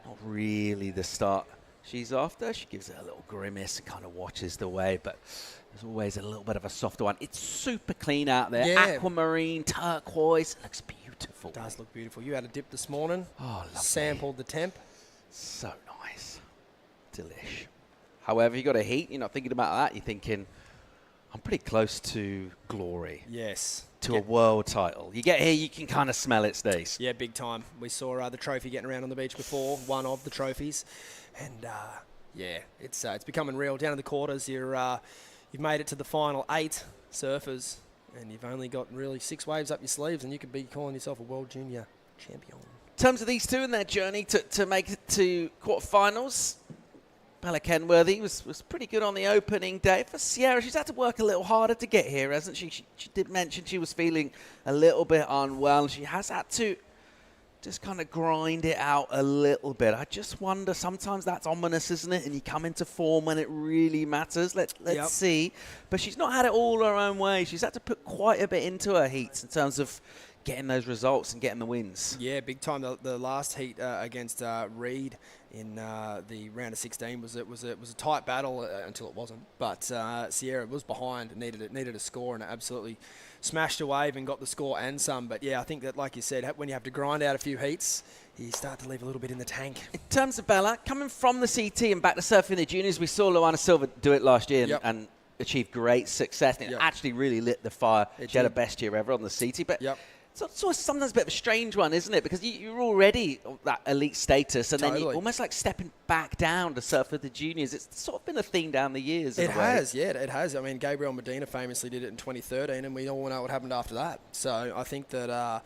not really the start she's after. She gives it a little grimace and kind of watches the wave, but there's always a little bit of a softer one. It's super clean out there. Yeah. Aquamarine, turquoise. It looks beautiful. It does look beautiful. You had a dip this morning. Oh, lovely. Sampled the temp. So nice. Delish. However, you got a heat. You're not thinking about that. You're thinking, I'm pretty close to glory. Yes. To a world title. You get here, you can kind of smell it, Stace. Yeah, big time. We saw the trophy getting around on the beach before, one of the trophies. And, yeah, it's becoming real. Down in the quarters, you've made it to the final 8 surfers, and you've only got really 6 waves up your sleeves, and you could be calling yourself a World Junior Champion. In terms of these two and their journey to make it to quarterfinals, Bella Kenworthy was pretty good on the opening day. For Sierra, she's had to work a little harder to get here, hasn't she? She did mention she was feeling a little bit unwell. She has had to just kind of grind it out a little bit. I just wonder, sometimes that's ominous, isn't it? And you come into form when it really matters. Let's see. But she's not had it all her own way. She's had to put quite a bit into her heats in terms of getting those results and getting the wins. Yeah, big time. The last heat against Reed in the round of 16 was a tight battle until it wasn't. But Sierra was behind, needed a score, and absolutely smashed a wave and got the score and some. But yeah, I think that, like you said, when you have to grind out a few heats, you start to leave a little bit in the tank. In terms of Bella, coming from the CT and back to surfing the juniors, we saw Luana Silva do it last year and achieve great success. And it actually really lit the fire. She had her best year ever on the CT. But it's always sometimes a bit of a strange one, isn't it? Because you're already that elite status, and then you're almost like stepping back down to surf with the juniors. It's sort of been a theme down the years. It has, yeah, it has. I mean, Gabriel Medina famously did it in 2013, and we all know what happened after that. So I think that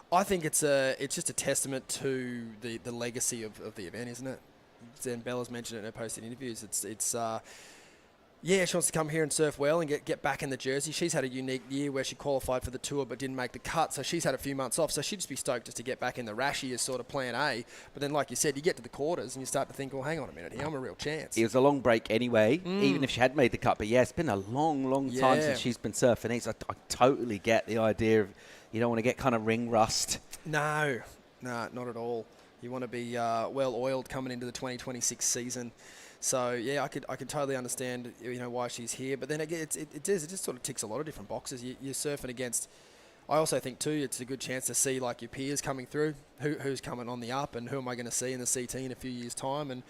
it's just a testament to the legacy of the event, isn't it? And Bella's mentioned it in her posted interviews. Yeah, she wants to come here and surf well and get back in the jersey. She's had a unique year where she qualified for the tour but didn't make the cut, so she's had a few months off. So she'd just be stoked just to get back in the Rashi as sort of plan A. But then, like you said, you get to the quarters and you start to think, well, hang on a minute here, I'm a real chance. It was a long break anyway, even if she had made the cut. But yeah, it's been a long time since she's been surfing. So I totally get the idea of you don't want to get kind of ring rust. No, not at all. You want to be well-oiled coming into the 2026 season. So yeah, I could totally understand why she's here. But then again, it just sort of ticks a lot of different boxes. You're surfing against. I also think too, it's a good chance to see like your peers coming through, who's coming on the up, and who am I going to see in the CT in a few years' time, and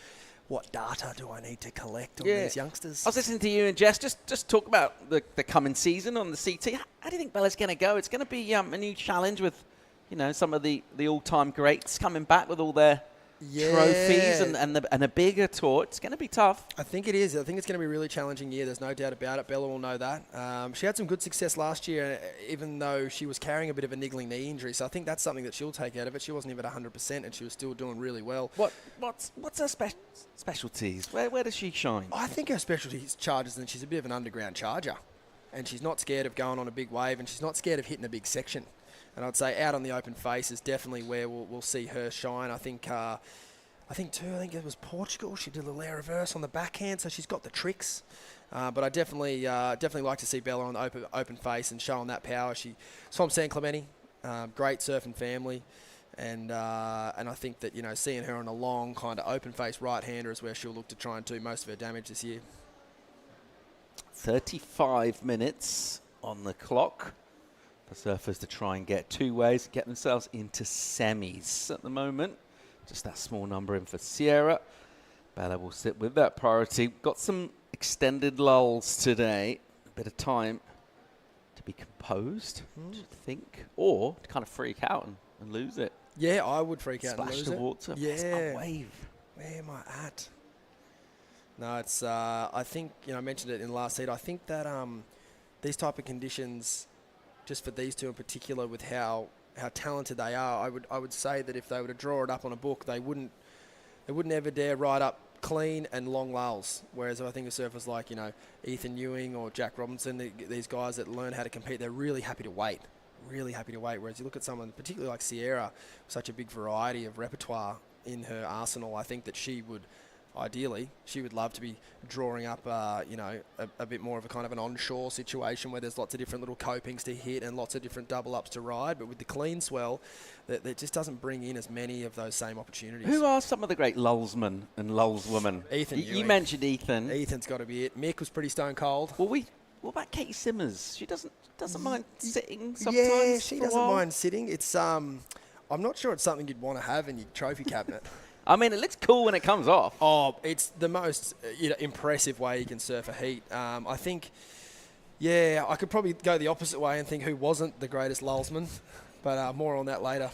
what data do I need to collect on these youngsters? I was listening to you and Jess just talk about the coming season on the CT. How do you think Bella's going to go? It's going to be a new challenge with some of the all-time greats coming back with all their trophies and a bigger tour. It's going to be tough. I think it is. I think it's going to be a really challenging year. There's no doubt about it. Bella will know that. She had some good success last year, even though she was carrying a bit of a niggling knee injury. So I think that's something that she'll take out of it. She wasn't even at 100%, and she was still doing really well. What's her specialties? Where does she shine? I think her specialty charges, and she's a bit of an underground charger, and she's not scared of going on a big wave, and she's not scared of hitting a big section. And I'd say out on the open face is definitely where we'll see her shine. I think it was Portugal. She did a layer reverse on the backhand, so she's got the tricks. But I definitely like to see Bella on the open face and showing that power. She's from San Clemente, great surfing family, and I think that seeing her on a long kind of open face right hander is where she'll look to try and do most of her damage this year. 35 minutes on the clock. for surfers to try and get 2 ways, get themselves into semis at the moment. Just that small number in for Sierra. Bella will sit with that priority. Got some extended lulls today. A bit of time to be composed, to think, or to kind of freak out and lose it. Yeah, I would freak out and Splash lose the it. water. Yeah. It's a wave. Where am I at? No, it's. I think I mentioned it in the last heat. I think that these type of conditions, just for these two in particular, with how talented they are, I would say that if they were to draw it up on a book, they wouldn't ever dare ride up clean and long lulls. Whereas I think of surfers like Ethan Ewing or Jack Robinson, these guys that learn how to compete, they're really happy to wait. Really happy to wait. Whereas you look at someone, particularly like Sierra, such a big variety of repertoire in her arsenal, I think that she would love to be drawing up, a bit more of a kind of an onshore situation where there's lots of different little copings to hit and lots of different double ups to ride. But with the clean swell, that just doesn't bring in as many of those same opportunities. Who are some of the great lullsmen and lulswomen? Ethan You Ewing. mentioned Ethan. Ethan's got to be it. Mick was pretty stone cold. Well, what about Katie Simmers? She doesn't mind sitting sometimes. Yeah, she for a doesn't while. mind sitting. It's I'm not sure it's something you'd want to have in your trophy cabinet. I mean, it looks cool when it comes off. Oh, it's the most impressive way you can surf a heat. I think, I could probably go the opposite way and think who wasn't the greatest lulsman, but more on that later.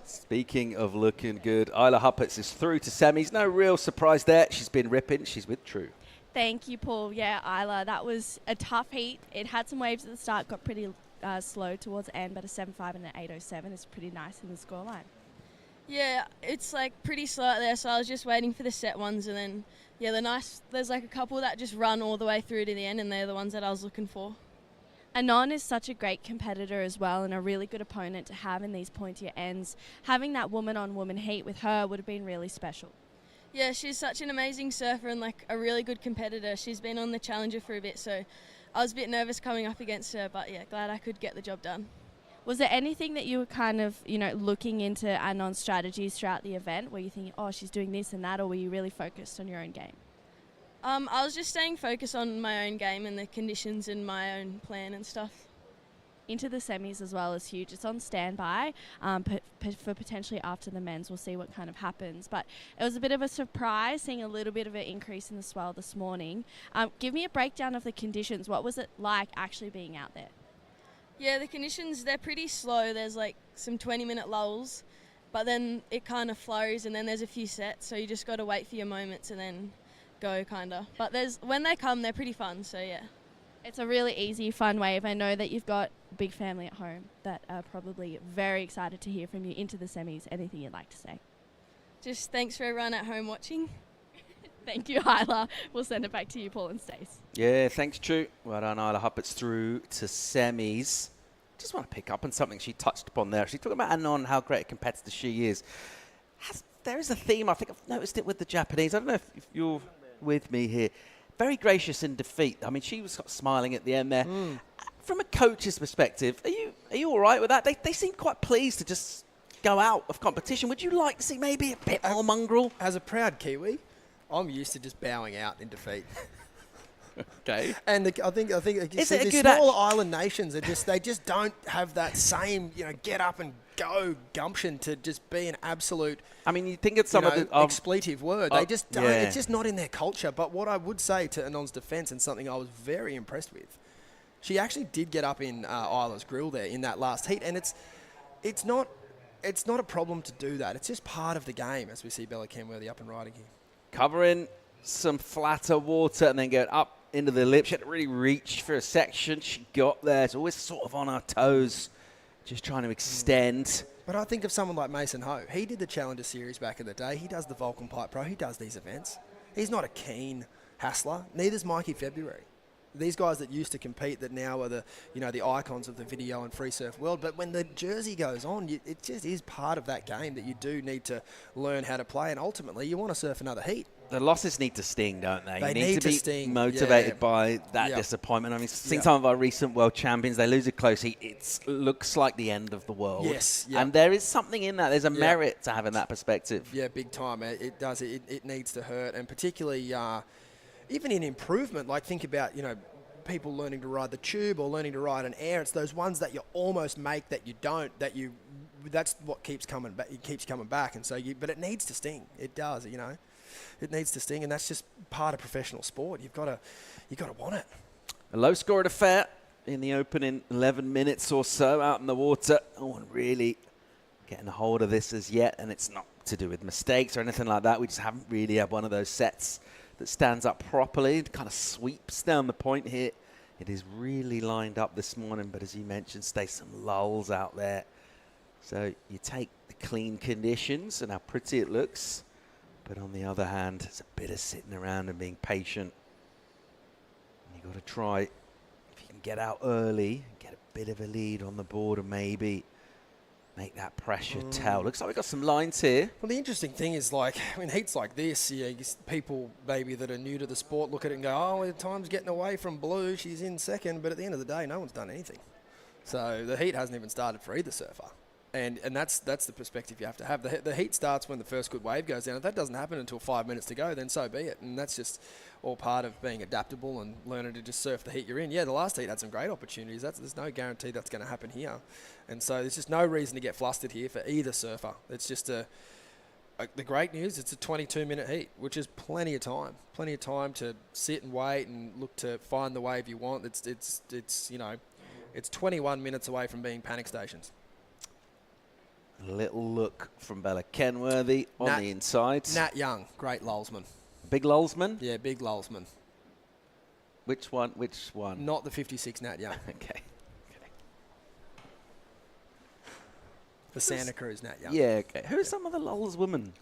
Speaking of looking good, Isla Huppets is through to semis. No real surprise there. She's been ripping. She's with True. Thank you, Paul. Yeah, Isla, that was a tough heat. It had some waves at the start, got pretty slow towards the end, but a 7.5 and an 8.07 is pretty nice in the scoreline. Yeah, it's like pretty slow out there, so I was just waiting for the set ones, and then there's like a couple that just run all the way through to the end, and they're the ones that I was looking for. Anon is such a great competitor as well, and a really good opponent to have in these pointier ends. Having that woman-on-woman heat with her would have been really special. Yeah, she's such an amazing surfer and like a really good competitor. She's been on the Challenger for a bit, so I was a bit nervous coming up against her, but yeah, glad I could get the job done. Was there anything that you were kind of, looking into Anon's strategies throughout the event? Were you thinking, oh, she's doing this and that, or were you really focused on your own game? I was just staying focused on my own game and the conditions and my own plan and stuff. Into the semis as well is huge. It's on standby for potentially after the men's. We'll see what kind of happens. But it was a bit of a surprise seeing a little bit of an increase in the swell this morning. Give me a breakdown of the conditions. What was it like actually being out there? Yeah, the conditions, they're pretty slow. There's like some 20-minute lulls, but then it kind of flows and then there's a few sets. So you just got to wait for your moments and then go kind of. But when they come, they're pretty fun. So yeah. It's a really easy, fun wave. I know that you've got a big family at home that are probably very excited to hear from you into the semis. Anything you'd like to say? Just thanks for everyone at home watching. Thank you, Isla. We'll send it back to you, Paul and Stace. Yeah, thanks, True. Well done, Isla Huppets through to semis. Just want to pick up on something she touched upon there. She's talking about Anon, how great a competitor she is. There is a theme, I think I've noticed it with the Japanese. I don't know if you're with me here. Very gracious in defeat. I mean, she was smiling at the end there. From a coach's perspective, are you all right with that? They seem quite pleased to just go out of competition. Would you like to see maybe a bit more mongrel? As a proud Kiwi, I'm used to just bowing out in defeat. Okay. And I think Is it a the good smaller island nations are they just don't have that same get up and go gumption to just be an absolute. I mean, you think it's some of the expletive word. They just don't. Yeah. It's just not in their culture. But what I would say to Anon's defence, and something I was very impressed with, she actually did get up in Isla's grill there in that last heat, and it's not a problem to do that. It's just part of the game, as we see Bella Kenworthy up and riding here. Covering some flatter water and then going up into the lip. She had to really reach for a section. She got there. It's always sort of on her toes, just trying to extend. But I think of someone like Mason Ho. He did the Challenger Series back in the day. He does the Vulcan Pipe Pro. He does these events. He's not a keen hassler. Neither's Mikey February. These guys that used to compete that now are the icons of the video and free surf world. But when the jersey goes on, it just is part of that game that you do need to learn how to play. And ultimately, you want to surf another heat. The losses need to sting, don't they? They you need to be sting. motivated by that disappointment. I mean, seen some of our recent world champions, they lose a close heat. It looks like the end of the world. Yes. And there is something in that. There's a merit to having that perspective. Yeah, big time. It does. It needs to hurt. And particularly, even in improvement, like think about, people learning to ride the tube or learning to ride an air. It's those ones that you almost make that you don't, that's what keeps coming back. It keeps coming back. And so but it needs to sting. It does, you know. It needs to sting, and that's just part of professional sport. You've got to want it. A low-scored affair in the opening 11 minutes or so out in the water. No one really getting a hold of this as yet, and it's not to do with mistakes or anything like that. We just haven't really had one of those sets that stands up properly. It kind of sweeps down the point here. It is really lined up this morning, but as you mentioned, stay some lulls out there. So you take the clean conditions and how pretty it looks, but on the other hand, it's a bit of sitting around and being patient. And you've got to try, if you can get out early, get a bit of a lead on the board and maybe make that pressure tell. Looks like we've got some lines here. Well, the interesting thing is, like, in heats like this, people maybe that are new to the sport look at it and go, oh, well, time's getting away from Blue. She's in second. But at the end of the day, no one's done anything. So the heat hasn't even started for either surfer. And that's the perspective you have to have. The heat starts when the first good wave goes down. If that doesn't happen until 5 minutes to go, then so be it. And that's just all part of being adaptable and learning to just surf the heat you're in. Yeah, the last heat had some great opportunities. There's no guarantee that's going to happen here. And so there's just no reason to get flustered here for either surfer. It's just the great news, it's a 22-minute heat, which is plenty of time. Plenty of time to sit and wait and look to find the wave you want. It's 21 minutes away from being panic stations. A little look from Bella Kenworthy on the inside. Nat Young, great lulsman. Big lulsman? Yeah, big lulsman. Which one? Which one? Not the 56 Nat Young. Okay. The Santa Cruz Nat Young. Yeah, okay. Who's some of the lulls women?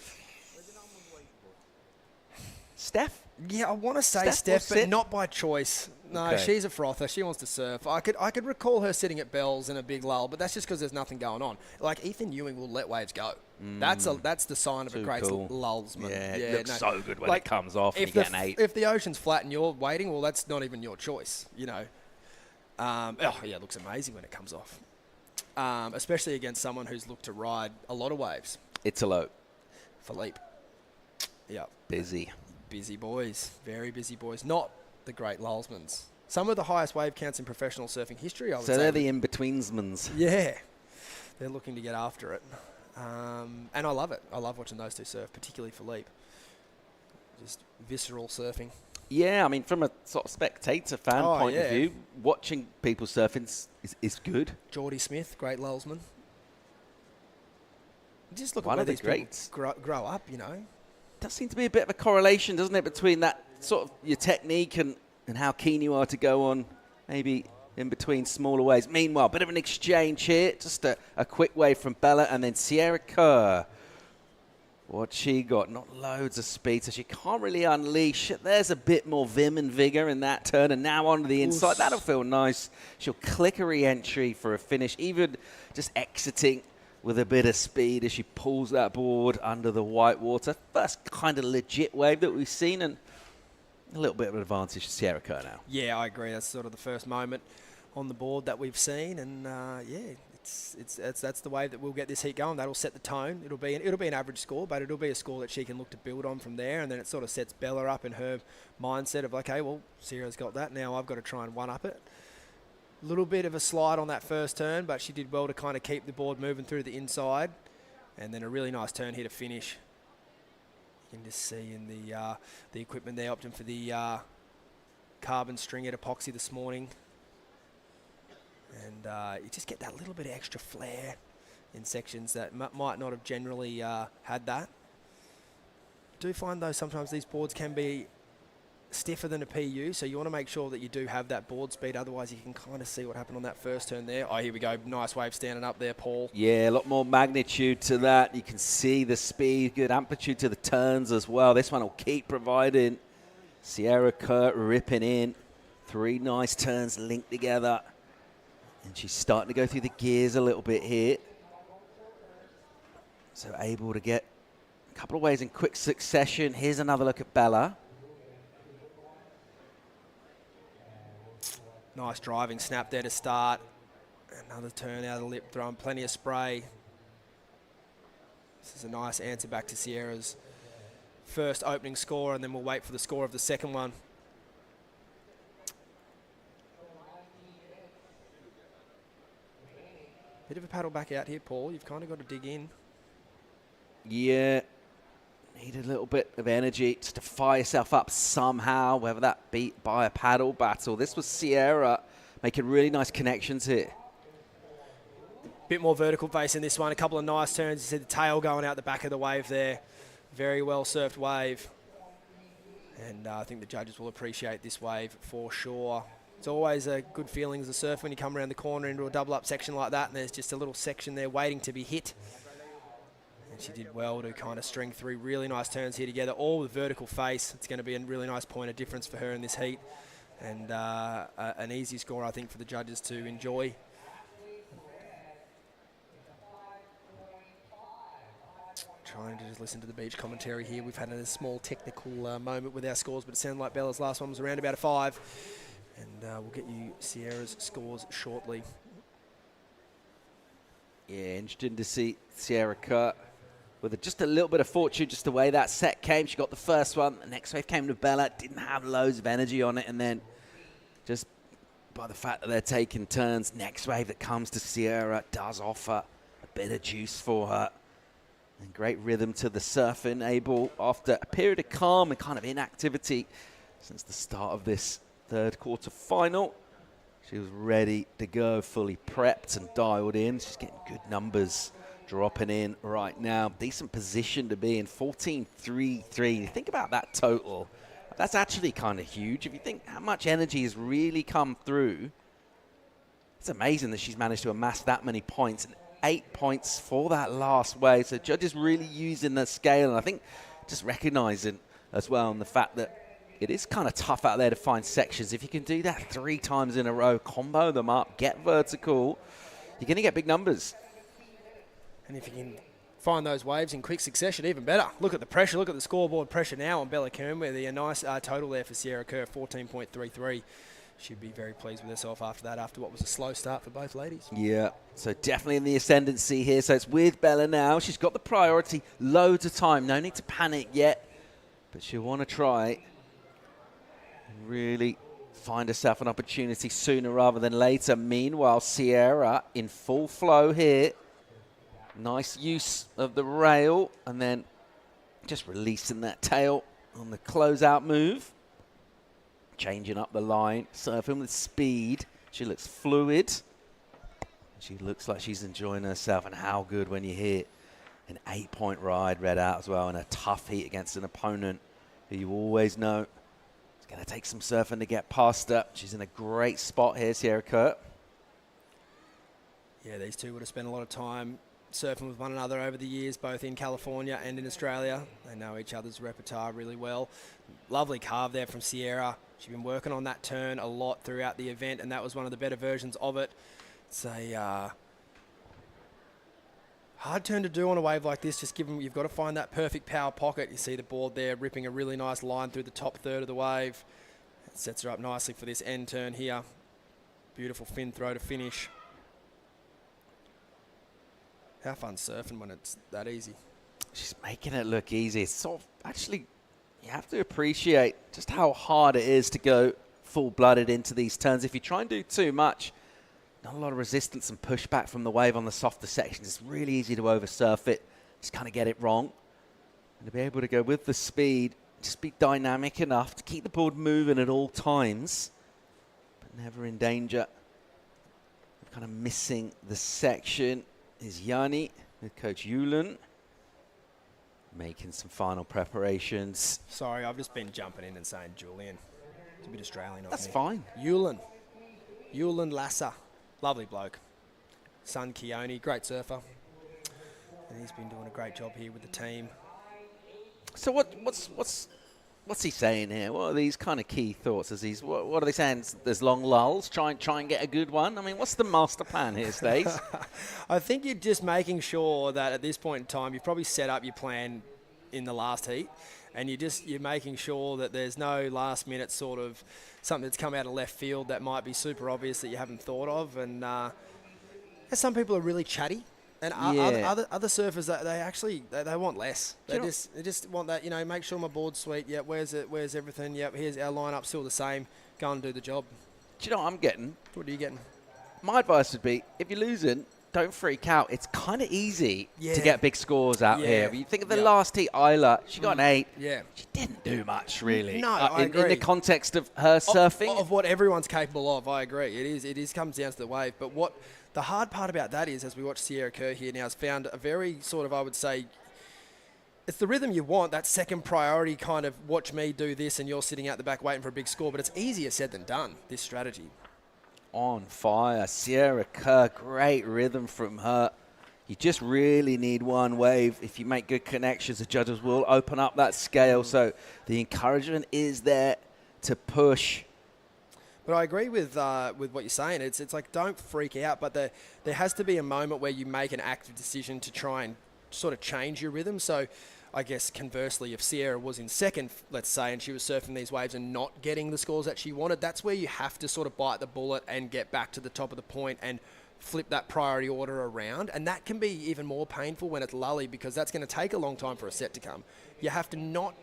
Steph? Yeah, I want to say Steph, but not by choice. No, Okay. she's a frother. She wants to surf. I could recall her sitting at Bell's in a big lull, but that's just because there's nothing going on. Like, Ethan Ewing will let waves go. That's the sign of a great lulsman. Yeah, it looks so good when it comes off and you get an 8. If the ocean's flat and you're waiting, well, that's not even your choice, you know. It looks amazing when it comes off. Especially against someone who's looked to ride a lot of waves. Italo. Philippe. Yeah. Busy boys. Very busy boys. Not the great lulsmans. Some of the highest wave counts in professional surfing history, I would say. So they're the in-betweensmans. Yeah. They're looking to get after it. And I love it. I love watching those two surf, particularly Philippe. Just visceral surfing. Yeah, I mean, from a sort of spectator fan point of view, watching people surfing is good. Geordie Smith, great lulsman. Just look One at where of the these greats. people grow up, you know. Does seem to be a bit of a correlation, doesn't it, between that sort of your technique and how keen you are to go on maybe in between smaller waves. Meanwhile, bit of an exchange here. Just a quick wave from Bella and then Sierra Kerr. What she got, not loads of speed, so she can't really unleash. There's a bit more vim and vigor in that turn, and now onto the inside. That'll feel nice. She'll click a re-entry for a finish, even just exiting with a bit of speed as she pulls that board under the white water. First kind of legit wave that we've seen, and a little bit of an advantage to Sierra Kerr now. Yeah, I agree. That's sort of the first moment on the board that we've seen, and that's the way that we'll get this heat going. That'll set the tone. It'll be an average score, but it'll be a score that she can look to build on from there, and then it sort of sets Bella up in her mindset of, okay, well, Sierra's got that. Now I've got to try and one-up it. A little bit of a slide on that first turn, but she did well to kind of keep the board moving through the inside, and then a really nice turn here to finish. You can just see in the equipment there, opting for the carbon stringed epoxy this morning. And you just get that little bit of extra flair in sections that might not have generally had that. I do find, though, sometimes these boards can be stiffer than a PU, so you want to make sure that you do have that board speed. Otherwise, you can kind of see what happened on that first turn there. Oh, here we go. Nice wave standing up there, Paul. Yeah, a lot more magnitude to that. You can see the speed, good amplitude to the turns as well. This one will keep providing. Sierra Kerr ripping in. 3 nice turns linked together. And she's starting to go through the gears a little bit here. So able to get a couple of waves in quick succession. Here's another look at Bella. Nice driving snap there to start. Another turn out of the lip, throwing plenty of spray. This is a nice answer back to Sierra's first opening score, and then we'll wait for the score of the second one. Bit of a paddle back out here, Paul. You've kind of got to dig in. Yeah. Need a little bit of energy just to fire yourself up somehow, whether that be by a paddle battle. This was Sierra making really nice connections here. Bit more vertical base in this one. A couple of nice turns. You see the tail going out the back of the wave there. Very well surfed wave. And I think the judges will appreciate this wave for sure. It's always a good feeling as a surfer when you come around the corner into a double up section like that and there's just a little section there waiting to be hit. And she did well to kind of string 3 really nice turns here together, all with vertical face. It's going to be a really nice point of difference for her in this heat. And an easy score, I think, for the judges to enjoy. Trying to just listen to the beach commentary here. We've had a small technical moment with our scores, but it sounded like Bella's last one was around about a 5. And we'll get you Sierra's scores shortly. Yeah, interesting to see Sierra Kurt with just a little bit of fortune, just the way that set came. She got the first one. The next wave came to Bella. Didn't have loads of energy on it. And then just by the fact that they're taking turns, next wave that comes to Sierra does offer a bit of juice for her. And great rhythm to the surfing, able, after a period of calm and kind of inactivity since the start of this third quarter final, she was ready to go, fully prepped and dialed in. She's getting good numbers dropping in right now. Decent position to be in, 14.33. Think about that total. That's actually kind of huge. If you think how much energy has really come through, it's amazing that she's managed to amass that many points. And 8 points for that last wave. So judges really using the scale. And I think just recognizing as well on the fact that it is kind of tough out there to find sections. If you can do that 3 times in a row, combo them up, get vertical, you're going to get big numbers. And if you can find those waves in quick succession, even better. Look at the pressure. Look at the scoreboard pressure now on Bella Kern, where a nice total there for Sierra Kerr, 14.33. She'd be very pleased with herself after that, after what was a slow start for both ladies. Yeah, so definitely in the ascendancy here. So it's with Bella now. She's got the priority, loads of time. No need to panic yet, but she'll want to try and really find herself an opportunity sooner rather than later. Meanwhile, Sierra in full flow here. Nice use of the rail and then just releasing that tail on the closeout move. Changing up the line, surfing with speed. She looks fluid. She looks like she's enjoying herself, and how good when you hear an 8-point ride read out as well in a tough heat against an opponent who you always know it's going to take some surfing to get past her. She's in a great spot here, Sierra Kurt. Yeah, these two would have spent a lot of time surfing with one another over the years, both in California and in Australia. They know each other's repertoire really well. Lovely carve there from Sierra. She's been working on that turn a lot throughout the event, and that was one of the better versions of it. It's a hard turn to do on a wave like this, just given you've got to find that perfect power pocket. You see the board there ripping a really nice line through the top third of the wave. It sets her up nicely for this end turn here. Beautiful fin throw to finish. How fun surfing when it's that easy. She's making it look easy. It's sort of actually, you have to appreciate just how hard it is to go full-blooded into these turns. If you try and do too much, not a lot of resistance and pushback from the wave on the softer sections. It's really easy to oversurf it, just kind of get it wrong. And to be able to go with the speed, just be dynamic enough to keep the board moving at all times, but never in danger of kind of missing the section. Is Yanni with Coach Yulen making some final preparations. Sorry, I've just been jumping in and saying Julian. It's a bit Australian of me. That's fine. Yulen Lasser. Lovely bloke. Son Keone, great surfer. And he's been doing a great job here with the team. So what's he saying here? What are these kind of key thoughts? What are they saying? There's long lulls. Try and get a good one. I mean, what's the master plan here, Stace? I think you're just making sure that at this point in time, you've probably set up your plan in the last heat, and you're making sure that there's no last minute sort of something that's come out of left field that might be super obvious that you haven't thought of. And some people are really chatty. And other surfers, they want less. They just want that, make sure my board's sweet. Yep, where's everything? Yep, here's our lineup, still the same. Go and do the job. Do you know what I'm getting? What are you getting? My advice would be, if you're losing, don't freak out. It's kind of easy Yeah. to get big scores out Yeah. here. When you think of the Yeah. last heat, Isla, she got an 8. Yeah. She didn't do much, really. No, I in the agree. context of her surfing. Of what everyone's capable of, I agree. It is comes down to the wave. But what the hard part about that is, as we watch Sierra Kerr here now, has found a very sort of, I would say, it's the rhythm you want, that second priority kind of watch me do this and you're sitting out the back waiting for a big score. But it's easier said than done, this strategy. On fire. Sierra Kerr, great rhythm from her. You just really need one wave. If you make good connections, the judges will open up that scale. So the encouragement is there to push. But I agree with what you're saying. It's like, don't freak out, but there has to be a moment where you make an active decision to try and sort of change your rhythm. So I guess conversely, if Sierra was in second, let's say, and she was surfing these waves and not getting the scores that she wanted, that's where you have to sort of bite the bullet and get back to the top of the point and flip that priority order around. And that can be even more painful when it's lully, because that's going to take a long time for a set to come. You have to not...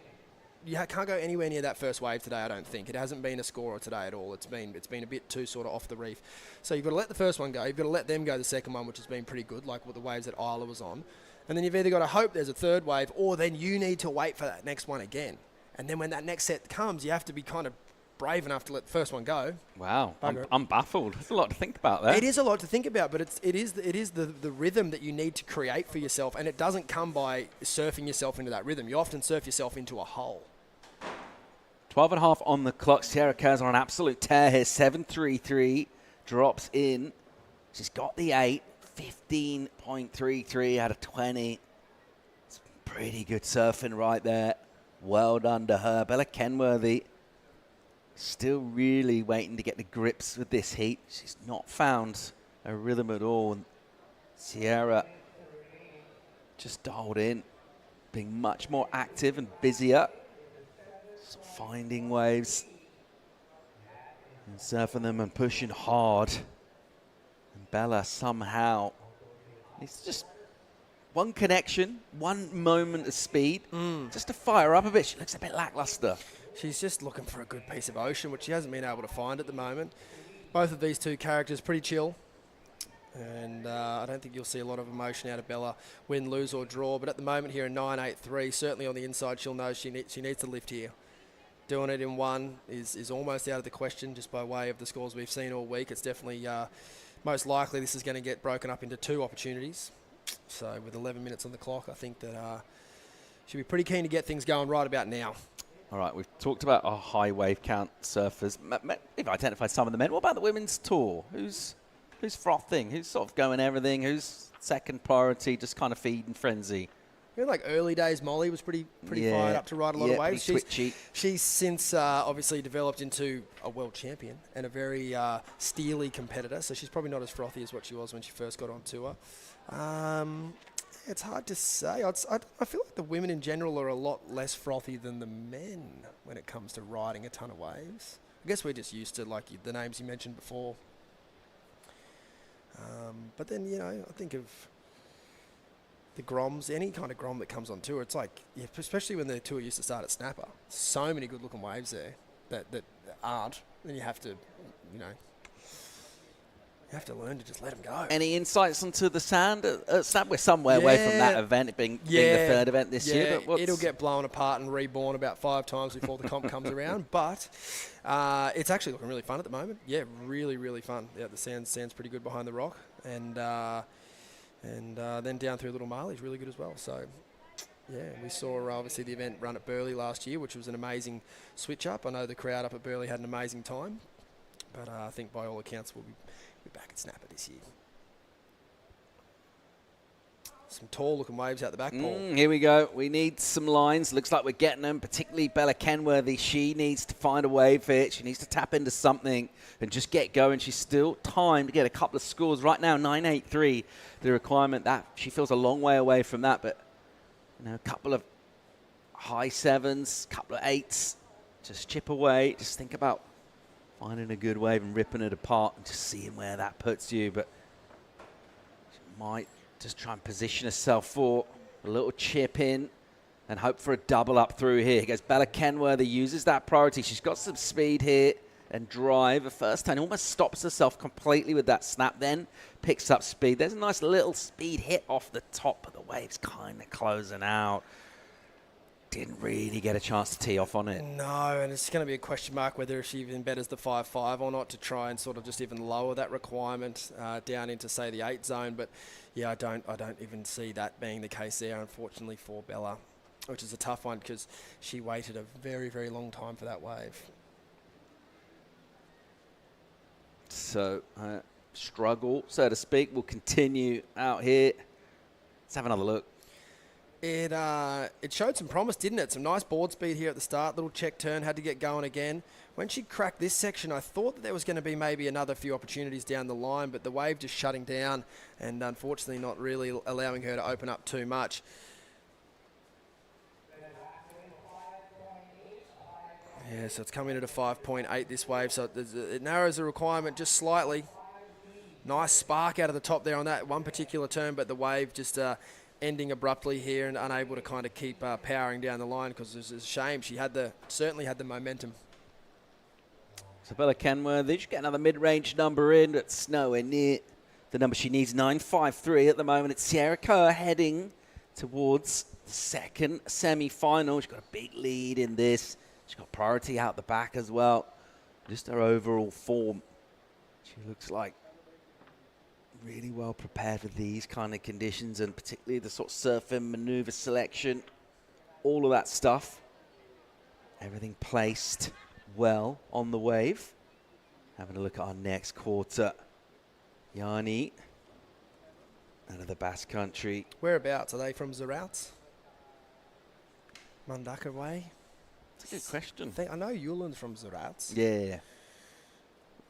You can't go anywhere near that first wave today, I don't think. It hasn't been a scorer today at all. It's been a bit too sort of off the reef. So you've got to let the first one go. You've got to let them go the second one, which has been pretty good, like what the waves that Isla was on. And then you've either got to hope there's a third wave, or then you need to wait for that next one again. And then when that next set comes, you have to be kind of brave enough to let the first one go. Wow, I'm baffled. There's a lot to think about there. It is a lot to think about, but it is the rhythm that you need to create for yourself, and it doesn't come by surfing yourself into that rhythm. You often surf yourself into a hole. 12.5 on the clock. Sierra Kerr's on an absolute tear here. 7.33 drops in. She's got the 8. 15.33 out of 20. It's pretty good surfing right there. Well done to her. Bella Kenworthy still really waiting to get the grips with this heat. She's not found a rhythm at all. Sierra just dialed in, being much more active and busier. Finding waves and surfing them and pushing hard. And Bella somehow, it's just one connection, one moment of speed, just to fire up a bit. She looks a bit lackluster. She's just looking for a good piece of ocean, which she hasn't been able to find at the moment. Both of these two characters pretty chill. And I don't think you'll see a lot of emotion out of Bella, win, lose or draw. But at the moment here in 9.83, certainly on the inside, she'll know she needs to lift here. Doing it in one is almost out of the question, just by way of the scores we've seen all week. It's definitely, most likely this is going to get broken up into 2 opportunities. So with 11 minutes on the clock, I think that she'll be pretty keen to get things going right about now. All right, we've talked about our high wave count surfers. We've identified some of the men. What about the women's tour? Who's frothing? Who's sort of going everything? Who's second priority, just kind of feeding frenzy? You know, like early days, Molly was pretty fired up to ride a lot of waves. She's since obviously developed into a world champion and a very steely competitor, so she's probably not as frothy as what she was when she first got on tour. It's hard to say. I feel like the women in general are a lot less frothy than the men when it comes to riding a ton of waves. I guess we're just used to like the names you mentioned before. But then, you know, I think of the Groms, any kind of Grom that comes on tour, it's like, yeah, especially when the tour used to start at Snapper, so many good looking waves there that aren't. Then you have to, you know, you have to learn to just let them go. Any insights onto the sand at Snap? We're somewhere away from that event, being the third event this year. But it'll get blown apart and reborn about 5 times before the comp comes around. But it's actually looking really fun at the moment. Yeah, really, really fun. Yeah, the sand's pretty good behind the rock. And then down through Little Marley's really good as well. So, yeah, we saw obviously the event run at Burleigh last year, which was an amazing switch up. I know the crowd up at Burleigh had an amazing time. But I think by all accounts we'll be back at Snapper this year. Some tall looking waves out the back, Paul. Here we go. We need some lines. Looks like we're getting them, particularly Bella Kenworthy. She needs to find a wave here. She needs to tap into something and just get going. She's still timed to get a couple of scores. Right now, 9.83, the requirement. That she feels a long way away from that, but you know, a couple of high 7s, couple of 8s. Just chip away. Just think about finding a good wave and ripping it apart and just seeing where that puts you. But she might just try and position herself for a little chip in and hope for a double up through here. Here goes Bella Kenworthy, uses that priority. She's got some speed here and drive. The first time almost stops herself completely with that snap, then picks up speed. There's a nice little speed hit off the top, but the wave's kind of closing out. Didn't really get a chance to tee off on it. No, and it's going to be a question mark whether she even betters the 5-5 or not to try and sort of just even lower that requirement down into, say, the 8 zone. But yeah, I don't even see that being the case there, unfortunately, for Bella, which is a tough one because she waited a very, very long time for that wave. So struggle, so to speak, will continue out here. Let's have another look. It showed some promise, didn't it? Some nice board speed here at the start. Little check turn, had to get going again. When she cracked this section, I thought that there was going to be maybe another few opportunities down the line, but the wave just shutting down and unfortunately not really allowing her to open up too much. Yeah, so it's coming at a 5.8 this wave, so it narrows the requirement just slightly. Nice spark out of the top there on that one particular turn, but the wave just ending abruptly here and unable to kind of keep powering down the line because it's a shame. She certainly had the momentum. So Bella Kenworthy, she get another mid-range number in. That's nowhere near the number she needs, 9.53 at the moment. It's Sierra Kerr heading towards the second semi-final. She's got a big lead in this. She's got priority out the back as well. Just her overall form. She looks like really well prepared for these kind of conditions, and particularly the sort of surfing maneuver selection, all of that stuff. Everything placed well on the wave. Having a look at our next quarter. Yanni, out of the Basque Country. Whereabouts? Are they from Zerouts? Mundaka way? That's a good question. I know Yulin's from Zerouts. Yeah.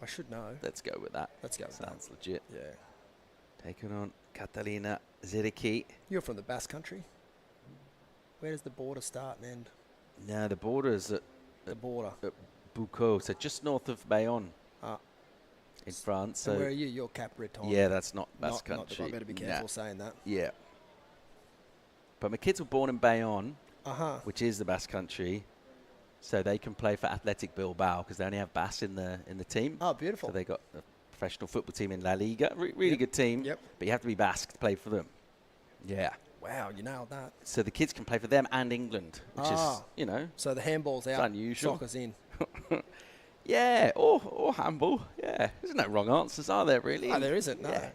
I should know. Let's go with that. Let's go with that. Sounds legit. Yeah. Taking on Catalina Ziriki. You're from the Basque Country. Where does the border start and end? No, the border is at Boucau, so just north of Bayonne in France. So where are you? You're Cap Breton. Yeah, that's not Basque Country. I better be careful saying that. Yeah. But my kids were born in Bayonne, which is the Basque Country, so they can play for Athletic Bilbao because they only have Basque in the team. Oh, beautiful. So they got a professional football team in La Liga. Really good team. Yep. But you have to be Basque to play for them. Yeah. Wow, you nailed that. So the kids can play for them and England, which is, you know. So the handball's out. Unusual. Soccer's in. Yeah, or handball. Yeah. There's no wrong answers, are there, really? No, there isn't, no. Yeah.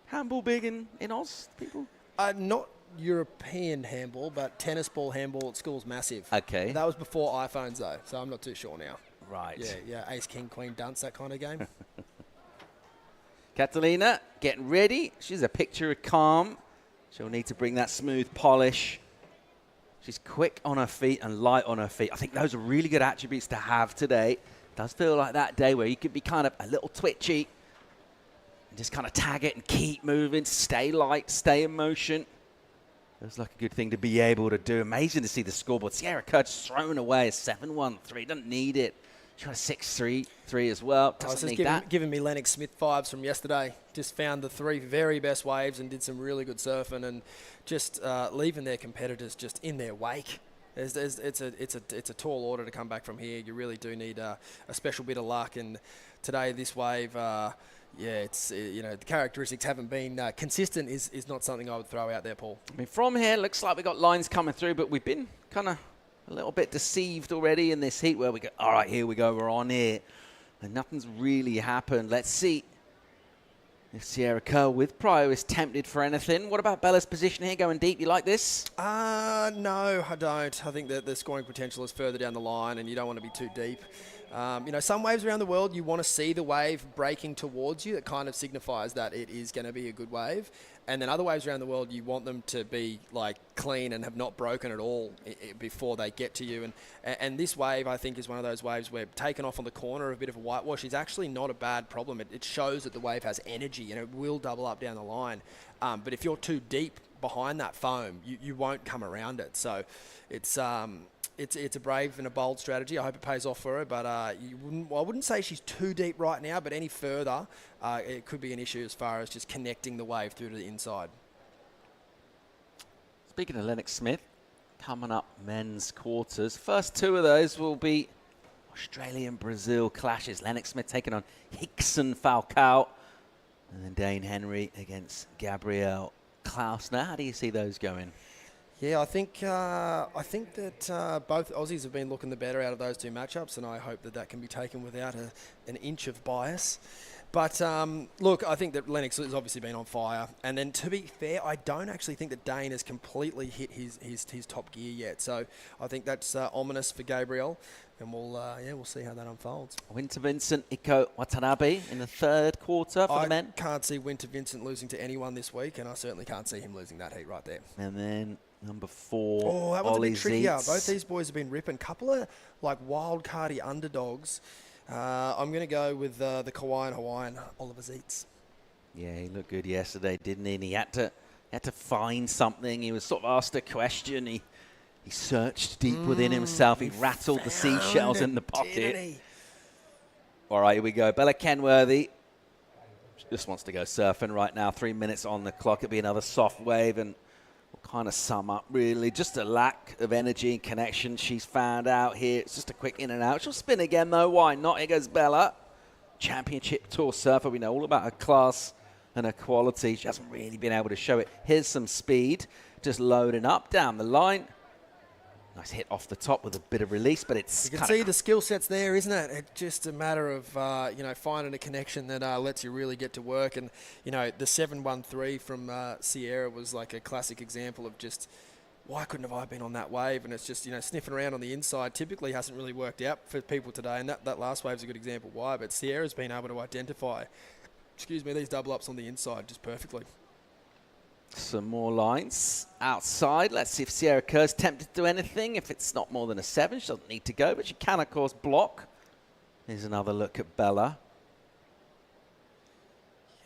Handball big in Oz, people? Not European handball, but tennis ball handball at school's massive. Okay. That was before iPhones, though, so I'm not too sure now. Right. Yeah, ace, king, queen, dunce, that kind of game. Catalina getting ready. She's a picture of calm. She'll need to bring that smooth polish. She's quick on her feet and light on her feet. I think those are really good attributes to have today. It does feel like that day where you could be kind of a little twitchy and just kind of tag it and keep moving, stay light, stay in motion. Feels like a good thing to be able to do. Amazing to see the scoreboard. Sierra Kerr just thrown away a 7-1-3. Doesn't need it. She got a 6-3 as well. Doesn't need that. Giving me Lennox Smith vibes from yesterday. Just found the 3 very best waves and did some really good surfing and just leaving their competitors just in their wake. It's a tall order to come back from here. You really do need a special bit of luck. And today, this wave, the characteristics haven't been consistent. Is not something I would throw out there, Paul. I mean, from here, looks like we've got lines coming through, but we've been kind of a little bit deceived already in this heat where we go, all right, here we go, we're on here. And nothing's really happened. Let's see if Sierra Kerr with Pryor is tempted for anything. What about Bella's position here going deep? You like this? No, I don't. I think that the scoring potential is further down the line and you don't want to be too deep. Some waves around the world, you want to see the wave breaking towards you. That kind of signifies that it is going to be a good wave. And then other waves around the world, you want them to be like clean and have not broken at all before they get to you. And this wave, I think, is one of those waves where taken off on the corner of a bit of a whitewash is actually not a bad problem. It shows that the wave has energy and it will double up down the line. But if you're too deep behind that foam, you won't come around it. So it's a brave and a bold strategy. I hope it pays off for her, but I wouldn't say she's too deep right now, but any further, it could be an issue as far as just connecting the wave through to the inside. Speaking of Lennox Smith, coming up men's quarters. First 2 of those will be Australian-Brazil clashes. Lennox Smith taking on Hickson Falcao. And then Dane Henry against Gabrielle Klausner. How do you see those going? Yeah, I think that both Aussies have been looking the better out of those two matchups, and I hope that that can be taken without an inch of bias. But look, I think that Lennox has obviously been on fire, and then to be fair, I don't actually think that Dane has completely hit his top gear yet. So I think that's ominous for Gabriel, and we'll see how that unfolds. Winter Vincent, Iko Watanabe in the third quarter for the men. I can't see Winter Vincent losing to anyone this week, and I certainly can't see him losing that heat right there. And then number 4, Oh, that one's Ollie a bit trickier. Zeitz. Both these boys have been ripping. Couple of like wild cardy underdogs. I'm going to go with the Kauaian Hawaiian, Oliver Zeitz. Yeah, he looked good yesterday, didn't he? And he had to find something. He was sort of asked a question. He searched deep within himself. He rattled the seashells in the pocket. All right, here we go. Bella Kenworthy just wants to go surfing right now. 3 minutes on the clock. It'll be another soft wave, and we'll kind of sum up, really. Just a lack of energy and connection she's found out here. It's just a quick in and out. She'll spin again, though. Why not? Here goes Bella. Championship Tour surfer. We know all about her class and her quality. She hasn't really been able to show it. Here's some speed. Just loading up down the line. Nice hit off the top with a bit of release, but it's... You can see the skill set's there, isn't it? It's just a matter of, finding a connection that lets you really get to work. And, the 713 from Sierra was like a classic example of just, why couldn't have I been on that wave? And it's just, sniffing around on the inside typically hasn't really worked out for people today. And that last wave's a good example why. But Sierra's been able to identify, these double-ups on the inside just perfectly. Some more lines outside. Let's see if Sierra Kerr's tempted to do anything. If it's not more than a 7, she doesn't need to go, but she can, of course, block. Here's another look at Bella.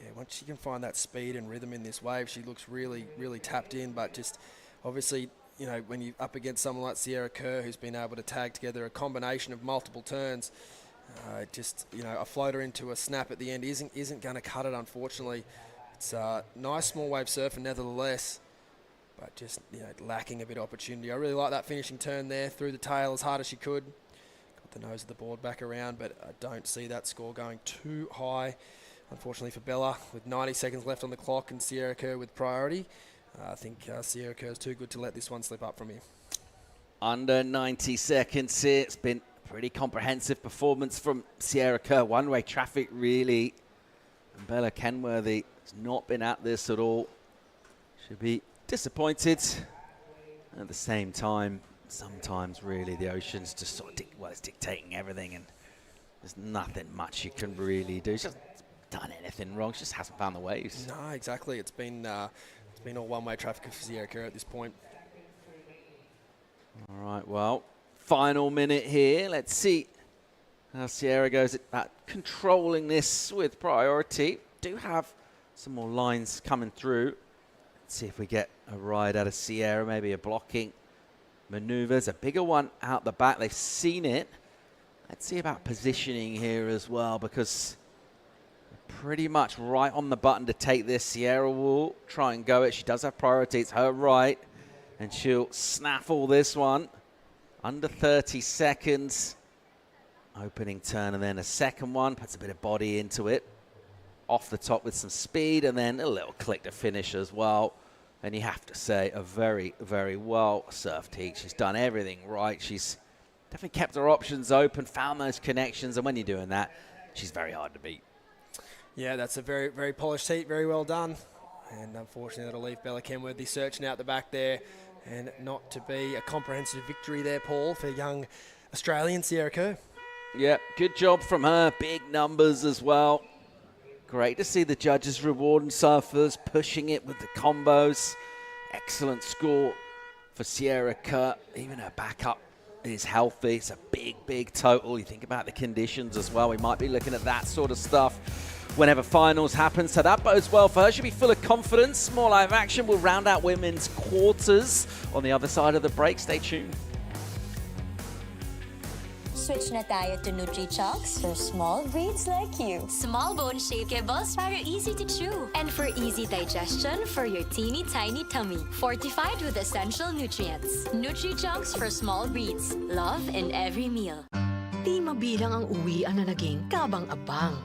Yeah, once she can find that speed and rhythm in this wave, she looks really, really tapped in. But just obviously, when you're up against someone like Sierra Kerr, who's been able to tag together a combination of multiple turns, a floater into a snap at the end isn't going to cut it, unfortunately. It's a nice small wave surfer nevertheless, but just lacking a bit of opportunity. I really like that finishing turn there, through the tail as hard as she could. Got the nose of the board back around, but I don't see that score going too high, unfortunately for Bella. With 90 seconds left on the clock and Sierra Kerr with priority, I think Sierra Kerr is too good to let this one slip up from here. Under 90 seconds here. It's been a pretty comprehensive performance from Sierra Kerr. One-way traffic, really. And Bella Kenworthy has not been at this at all. Should be disappointed. At the same time, sometimes really the ocean's just sort of it's dictating everything, and there's nothing much you can really do. She hasn't done anything wrong. She just hasn't found the waves. No, exactly. It's been all one-way traffic for Sierra Kerr at this point. All right, well, final minute here. Let's see how Sierra goes at controlling this with priority. Do have some more lines coming through. Let's see if we get a ride out of Sierra, maybe a blocking maneuvers, a bigger one out the back. They've seen it. Let's see about positioning here as well, because pretty much right on the button to take this. Sierra will try and go it. She does have priority. It's her right, and she'll snaffle this one. Under 30 seconds. Opening turn and then a second one. Puts a bit of body into it. Off the top with some speed, and then a little click to finish as well. And you have to say, a very, very well surfed heat. She's done everything right. She's definitely kept her options open, found those connections, and when you're doing that, she's very hard to beat. Yeah, that's a very, very polished heat. Very well done. And unfortunately, that'll leave Bella Kenworthy searching out the back there, and not to be a comprehensive victory there, Paul, for young Australian Sierra Kerr. Yeah, good job from her. Big numbers as well. Great to see the judges rewarding surfers, pushing it with the combos. Excellent score for Sierra Kerr. Even her backup is healthy. It's a big, big total. You think about the conditions as well. We might be looking at that sort of stuff whenever finals happen. So that bodes well for her. She'll be full of confidence. More live action. We'll round out women's quarters on the other side of the break. Stay tuned. Switch na tayo to Nutri-Chunks for small breeds like you. Small bone shaped kibbles para easy to chew. And for easy digestion for your teeny tiny tummy. Fortified with essential nutrients. Nutri-Chunks for small breeds. Love in every meal. Di mabilang ang uwian na naging kabang-abang.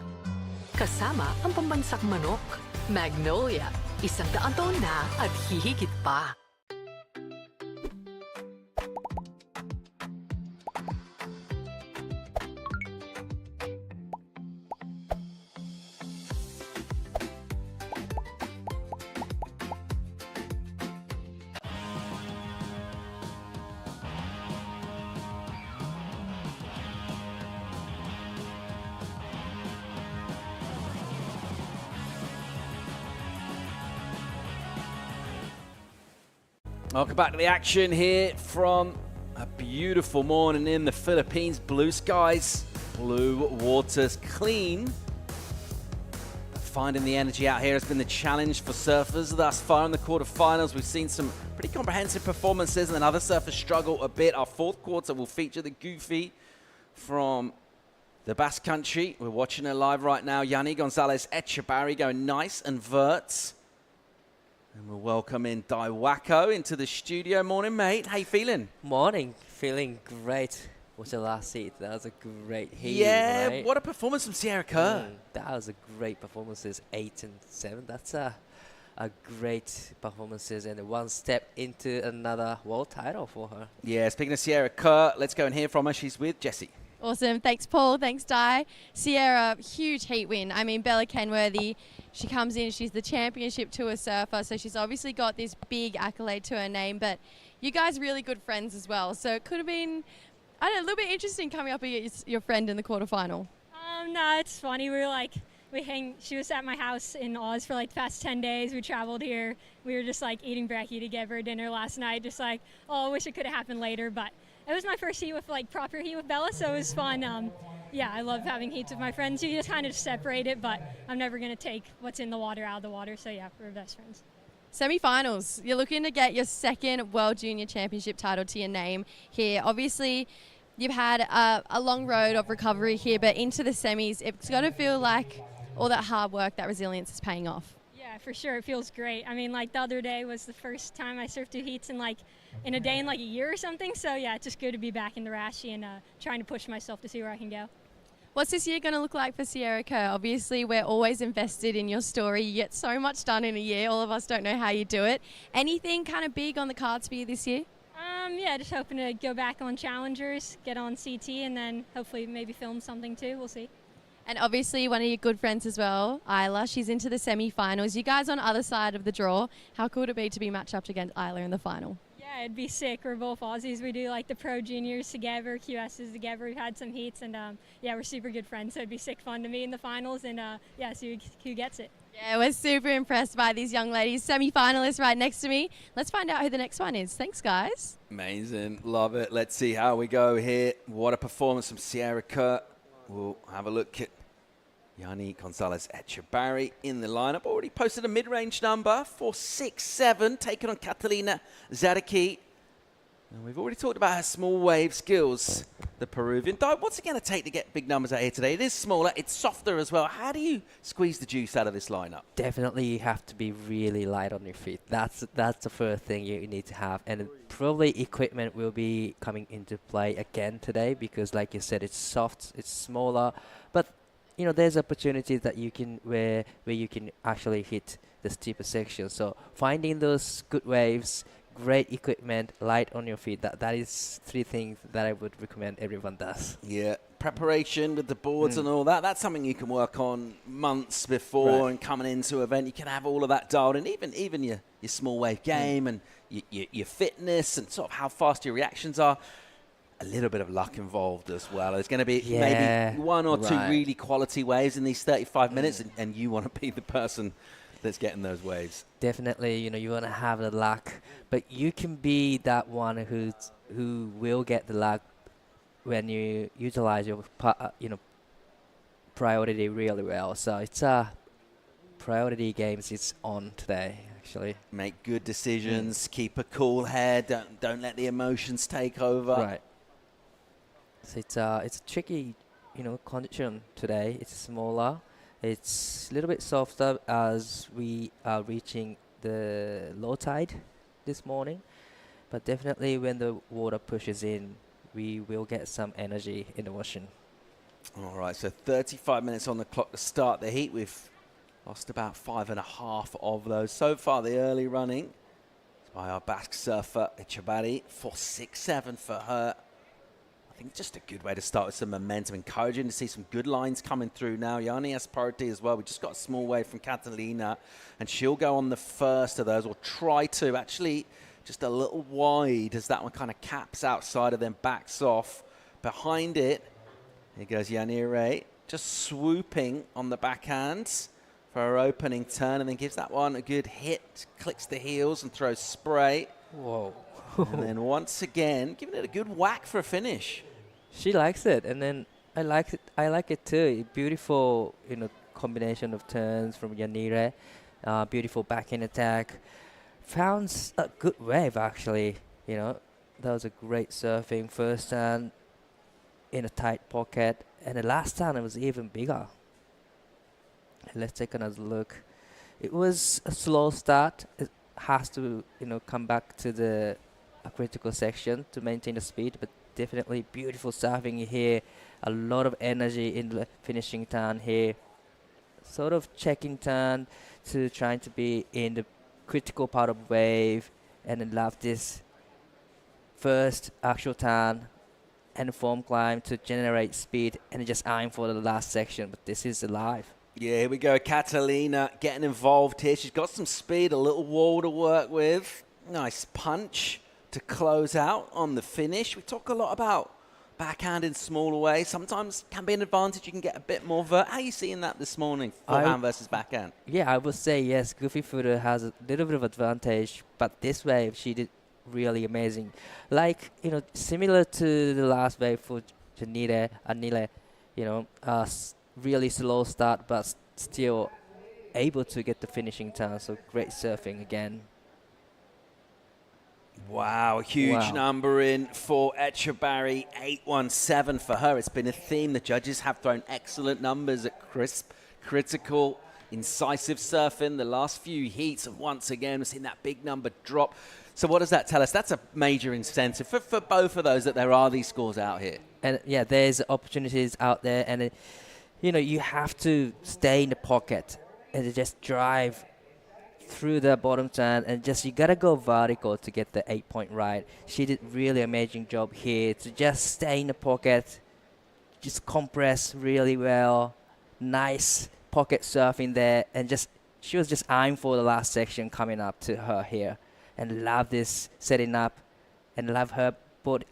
Kasama ang pambansak manok. Magnolia, 100 taon na at hihigit pa. Welcome back to the action here from a beautiful morning in the Philippines. Blue skies, blue waters, clean. Finding the energy out here has been the challenge for surfers thus far in the quarterfinals. We've seen some pretty comprehensive performances and then other surfers struggle a bit. Our fourth quarter will feature the Goofy from the Basque Country. We're watching her live right now. Yanni Gonzalez Echebarri going nice and vert. And we'll welcome in Daiwako into the studio. Morning, mate. How you feeling? Morning. Feeling great. Was the last heat? That was a great heat. Yeah, right? what a performance from Sierra Kerr. That was a great performances. 8 and 7. That's a great performances and one step into another world title for her. Yeah, speaking of Sierra Kerr, let's go and hear from her. She's with Jessie. Awesome. Thanks, Paul. Thanks, Di. Sierra, huge heat win. I mean, Bella Kenworthy, she comes in, she's the championship tour surfer, so she's obviously got this big accolade to her name, but you guys are really good friends as well. So it could have been, I don't know, a little bit interesting coming up against your friend in the quarterfinal. No, it's funny. She was at my house in Oz for like the past 10 days. We traveled here. We were just like eating brekkie together for dinner last night. Just like, oh, I wish it could have happened later, but it was my first heat with like proper heat with Bella, so it was fun. Yeah, I love having heats with my friends. You just kind of separate it, but I'm never going to take what's in the water out of the water. So yeah, we're best friends. Semi-finals. You're looking to get your second World Junior Championship title to your name here. Obviously, you've had a long road of recovery here, but into the semis, it's got to feel like all that hard work, that resilience is paying off. Yeah, for sure. It feels great. I mean, like the other day was the first time I surfed 2 heats in a day in like a year or something. So yeah, it's just good to be back in the Rashi and trying to push myself to see where I can go. What's this year going to look like for Sierra Kerr? Obviously, we're always invested in your story. You get so much done in a year. All of us don't know how you do it. Anything kind of big on the cards for you this year? Yeah, just hoping to go back on Challengers, get on CT, and then hopefully maybe film something too. We'll see. And obviously, one of your good friends as well, Isla, she's into the semi-finals. You guys on the other side of the draw. How cool would it be to be matched up against Isla in the final? Yeah, it'd be sick. We're both Aussies. We do like the Pro Juniors together, QSs together. We've had some heats, and yeah, we're super good friends. So it'd be sick fun to meet in the finals, and yeah, see who gets it. Yeah, we're super impressed by these young ladies. Semi-finalists right next to me. Let's find out who the next one is. Thanks, guys. Amazing. Love it. Let's see how we go here. What a performance from Sierra Kerr. We'll have a look at Yanni Gonzalez Echebarri in the lineup. Already posted a mid-range number, 4.67, taken on Catalina Zaraki. And we've already talked about her small wave skills, the Peruvian. Di, what's it going to take to get big numbers out here today? It is smaller, it's softer as well. How do you squeeze the juice out of this lineup? Definitely you have to be really light on your feet. That's the first thing you need to have. And probably equipment will be coming into play again today because like you said, it's soft, it's smaller. But you know, there's opportunities that you can where you can actually hit the steeper section. So finding those good waves, great equipment, light on your feet. That is 3 things that I would recommend everyone does. Yeah, preparation with the boards and all that. That's something you can work on months before and coming into an event. You can have all of that dialed in, even your small wave game and your fitness and sort of how fast your reactions are. A little bit of luck involved as well. There's going to be maybe 1 or 2 really quality waves in these 35 minutes, and you want to be the person that's getting those waves. Definitely, you know, you want to have the luck, but you can be that one who will get the luck when you utilize your priority really well. So it's priority games. It's on today. Actually, make good decisions. Keep a cool head. Don't let the emotions take over. Right. So it's a tricky, condition today. It's smaller. It's a little bit softer as we are reaching the low tide this morning. But definitely when the water pushes in, we will get some energy in the motion. All right, so 35 minutes on the clock to start the heat. We've lost about 5.5 of those. So far, the early running is by our Basque surfer, Echabari, 4.67 for her. I think just a good way to start with some momentum. Encouraging to see some good lines coming through now. Yanni has priority as well. We just got a small wave from Catalina, and she'll go on the first of those, or try to. Actually, just a little wide as that one kind of caps outside and then backs off. Behind it, here goes Yanire, just swooping on the backhands for her opening turn, and then gives that one a good hit, clicks the heels and throws spray. Whoa. And then once again, giving it a good whack for a finish. She likes it, and then I like it. I like it too. Beautiful, combination of turns from Yanire. Beautiful backhand attack. Found a good wave actually. That was a great surfing first turn in a tight pocket, and the last turn it was even bigger. Let's take another look. It was a slow start. It has to, come back to the critical section to maintain the speed, but definitely beautiful surfing here. A lot of energy in the finishing turn here. Sort of checking turn to trying to be in the critical part of wave, and then love this first actual turn and form climb to generate speed, and just eyeing for the last section, but this is alive. Yeah, here we go. Catalina getting involved here. She's got some speed, a little wall to work with. Nice punch to close out on the finish. We talk a lot about backhand in smaller ways. Sometimes can be an advantage. You can get a bit more vert. How are you seeing that this morning, forehand versus backhand? Yeah, I would say yes. Goofy footer has a little bit of advantage, but this wave she did really amazing. Like, similar to the last wave for Anile, really slow start, but still able to get the finishing turn. So great surfing again. Wow, huge number in for Echabari, 8.17 for her. It's been a theme. The judges have thrown excellent numbers at crisp, critical, incisive surfing. The last few heats have once again we've seen that big number drop. So what does that tell us? That's a major incentive for both of those, that there are these scores out here. And yeah, there's opportunities out there, and you have to stay in the pocket and just drive through the bottom turn, and just you gotta go vertical to get the 8-point right. She did really amazing job here to just stay in the pocket, just compress really well, nice pocket surfing there, and she was just eyeing for the last section coming up to her here, and love this setting up, and love her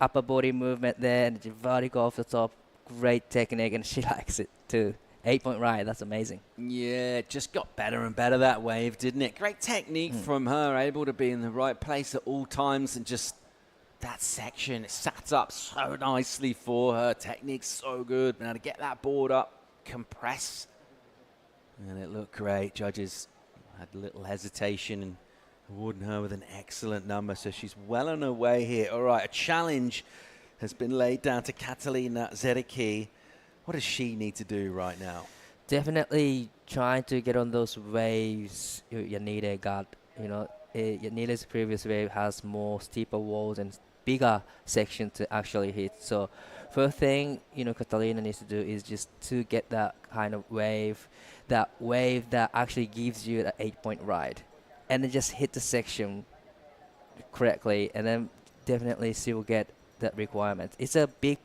upper body movement there, and the vertical off the top. Great technique, and she likes it too. 8-point right, that's amazing. Yeah, it just got better and better that wave, didn't it? Great technique from her, able to be in the right place at all times, and just that section, it sat up so nicely for her. Technique's so good. Now to get that board up, compress, and it looked great. Judges had a little hesitation and awarding her with an excellent number, so she's well on her way here. All right, a challenge has been laid down to Catalina Zericki. What does she need to do right now? Definitely trying to get on those waves Yanire got. Yanire's previous wave has more steeper walls and bigger section to actually hit. So first thing, Catalina needs to do is just to get that kind of wave that actually gives you the 8-point ride. And then just hit the section correctly, and then definitely she will get that requirement. It's a big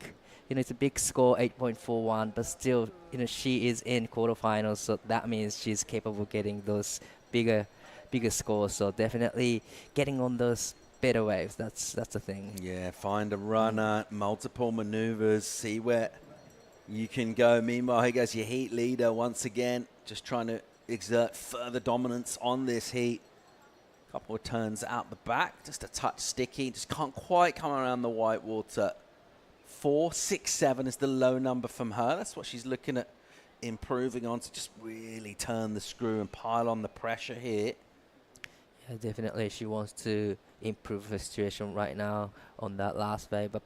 score, 8.41, but still, she is in quarterfinals, so that means she's capable of getting those bigger scores. So definitely getting on those better waves. That's the thing. Yeah, find a runner, multiple maneuvers, see where you can go. Meanwhile, here goes your heat leader once again, just trying to exert further dominance on this heat. Couple of turns out the back, just a touch sticky, just can't quite come around the white water. 4.67 is the low number from her. That's what she's looking at improving on, to just really turn the screw and pile on the pressure here. Yeah, definitely she wants to improve her situation right now on that last wave, but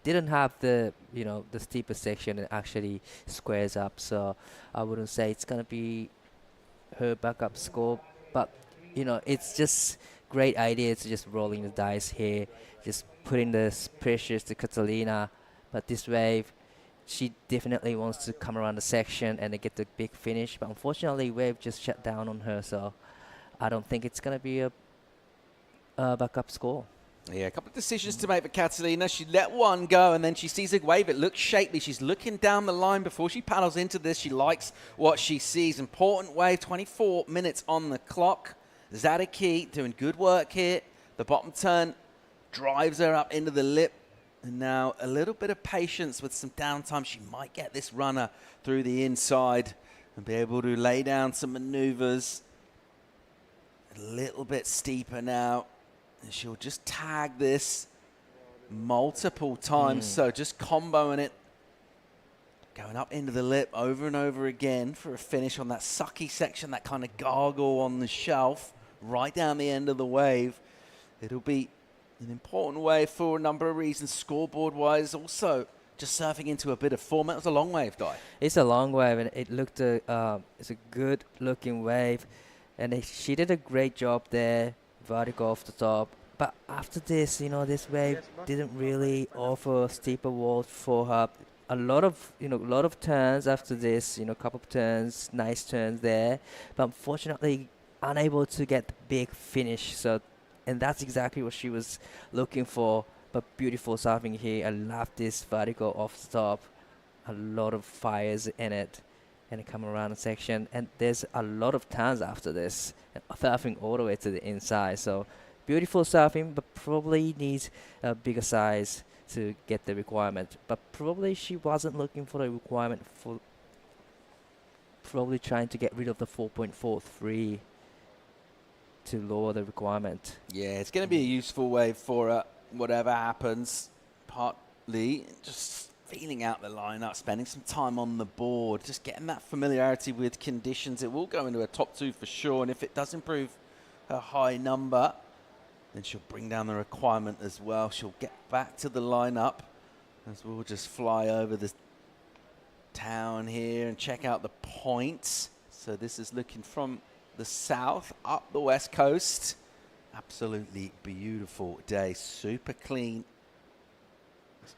didn't have the the steeper section and actually squares up. So I wouldn't say it's gonna be her backup score, but it's just great idea to just rolling the dice here, just putting the pressures to Catalina. But this wave, she definitely wants to come around the section and then get the big finish. But unfortunately, wave just shut down on her. So I don't think it's going to be a backup score. Yeah, a couple of decisions to make for Catalina. She let one go, and then she sees a wave. It looks shapely. She's looking down the line before she paddles into this. She likes what she sees. Important wave, 24 minutes on the clock. Zadiki doing good work here. The bottom turn drives her up into the lip. And now a little bit of patience with some downtime. She might get this runner through the inside and be able to lay down some maneuvers. A little bit steeper now. And she'll just tag this multiple times. So just comboing it. Going up into the lip over and over again for a finish on that sucky section, that kind of gargle on the shelf, right down the end of the wave. It'll be an important wave for a number of reasons, scoreboard-wise. Also, just surfing into a bit of form. It was a long wave, Di. It's a long wave, and it looked it's a good-looking wave. And she did a great job there, vertical off the top. But after this, this wave didn't really offer steeper walls for her. A lot of turns after this, couple of turns, nice turns there. But unfortunately, unable to get the big finish. And that's exactly what she was looking for. But beautiful surfing here. I love this vertical off the top. A lot of fires in it. And it come around the section. And there's a lot of turns after this. Surfing all the way to the inside. So beautiful surfing, but probably needs a bigger size to get the requirement. But probably she wasn't looking for the requirement for probably trying to get rid of the 4.43 to lower the requirement. Yeah, it's going to be a useful wave for her, whatever happens. Partly just feeling out the lineup, spending some time on the board, just getting that familiarity with conditions. It will go into a top two for sure, and if it does improve her high number, then she'll bring down the requirement as well. She'll get back to the lineup as we'll just fly over the town here and check out the points. So this is looking from the south up the west coast. Absolutely beautiful day, super clean.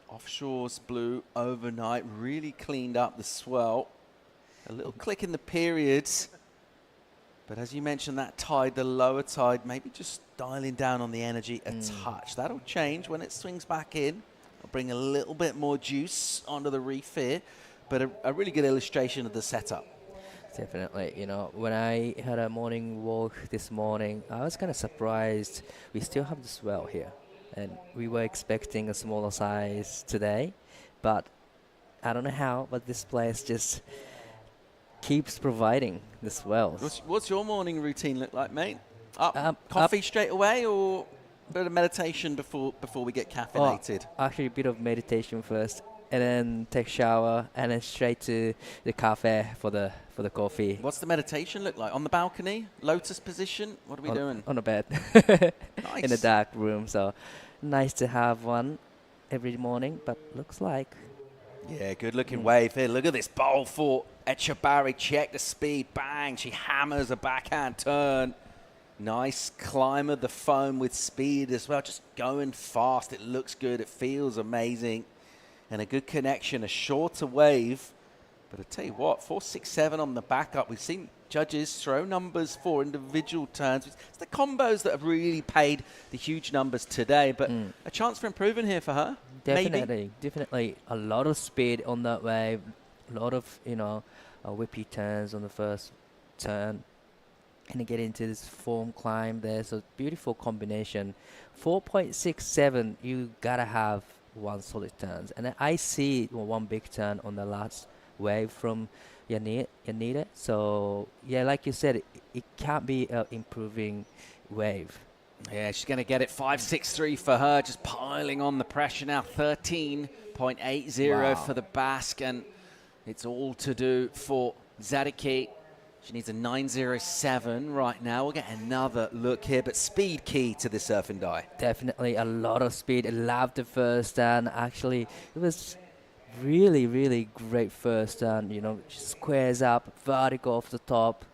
Offshore's blue overnight, really cleaned up the swell. A little click in the periods. But as you mentioned, that tide, the lower tide, maybe just dialing down on the energy a touch. That'll change when it swings back in. It'll bring a little bit more juice onto the reef here. But a really good illustration of the setup. Definitely. When I had a morning walk this morning, I was kind of surprised. We still have the swell here. And we were expecting a smaller size today. But I don't know how, but this place just keeps providing the swells. What's your morning routine look like, mate? Coffee straight away, or a bit of meditation before we get caffeinated? Actually, a bit of meditation first, and then take shower, and then straight to the cafe for the coffee. What's the meditation look like? On the balcony? Lotus position? What are we doing? On a bed. Nice. In a dark room. So nice to have one every morning, but looks like. Yeah, good looking wave here. Look at this bowl for Echebarri. Check the speed. Bang. She hammers a backhand turn. Nice climb of the foam with speed as well. Just going fast. It looks good. It feels amazing. And a good connection. A shorter wave. But I tell you what, 4.67 on the backup. We've seen judges throw numbers for individual turns. It's the combos that have really paid the huge numbers today. But a chance for improving here for her. Definitely. A lot of speed on that wave. A lot of, whippy turns on the first turn. And get into this form climb there. So beautiful combination. 4.67, you gotta have one solid turns. And then I see one big turn on the last wave from Yanida. So yeah, like you said, it can't be an improving wave. Yeah, she's going to get it. 5.63 for her, just piling on the pressure now. 13.80 for the Basque, and it's all to do for Zadiki. She needs a 9.07 right now. We'll get another look here, but speed key to the surfing die. Definitely a lot of speed. I loved the first turn. Actually, it was really, really great first turn. She squares up, vertical off the top,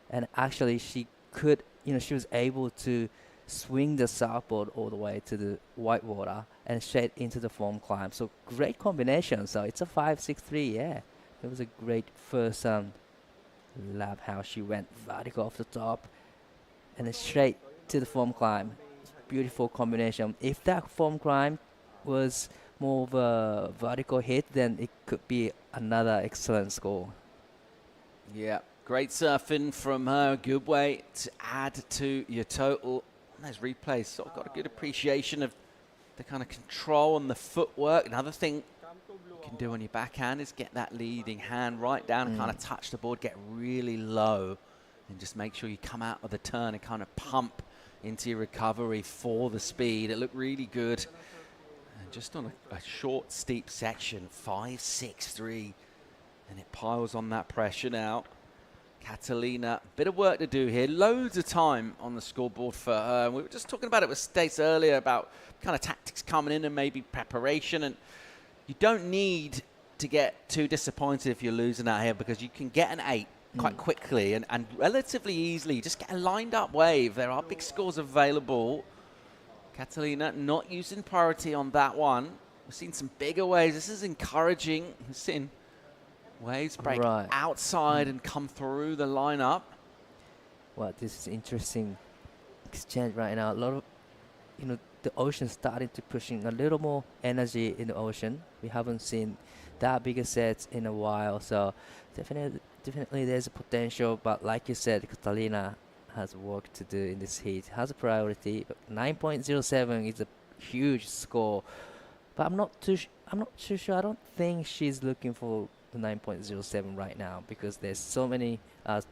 and actually she could, she was able to swing the surfboard all the way to the white water and straight into the foam climb. So great combination. So it's a 5.63. Yeah, it was a great first lap. How she went vertical off the top and then straight to the foam climb. Beautiful combination. If that foam climb was more of a vertical hit, then it could be another excellent score. Yeah, great surfing from her. Good way to add to your total. And those replays sort of got a good appreciation of the kind of control and the footwork. Another thing you can do on your backhand is get that leading hand right down and kind of touch the board, get really low, and just make sure you come out of the turn and kind of pump into your recovery for the speed. It looked really good. And just on a short, steep section, 5.63. And it piles on that pressure now. Catalina, bit of work to do here. Loads of time on the scoreboard for her. And we were just talking about it with Stace earlier about kind of tactics coming in and maybe preparation. And you don't need to get too disappointed if you're losing out here, because you can get an 8 quite quickly and relatively easily. Just get a lined up wave. There are big scores available. Catalina not using priority on that one. We've seen some bigger waves. This is encouraging. We've seen waves break outside and come through the lineup. Well, this is interesting exchange right now. A lot of, the ocean starting to pushing a little more energy in the ocean. We haven't seen that bigger sets in a while, so definitely there's a potential. But like you said, Catalina has work to do in this heat. Has a priority, but 9.07 is a huge score. But I'm not too sure. I don't think she's looking for the 9.07 right now, because there's so many,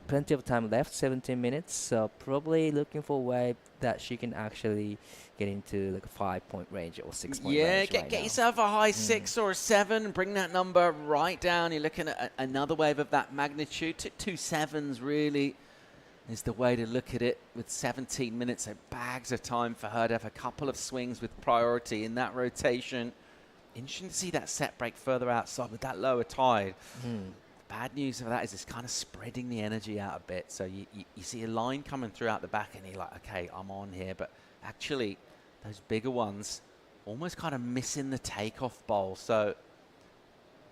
plenty of time left, 17 minutes. So probably looking for a way that she can actually get into like a 5-point range or 6-point range. Yeah, get yourself a high 6 or a 7 and bring that number right down. You're looking at another wave of that magnitude. 2 7s really is the way to look at it, with 17 minutes. So bags of time for her to have a couple of swings with priority in that rotation. Interesting to see that set break further outside with that lower tide. Bad news of that is it's kind of spreading the energy out a bit. So you see a line coming through out the back and you're like, okay, I'm on here. But actually, those bigger ones almost kind of missing the takeoff bowl. So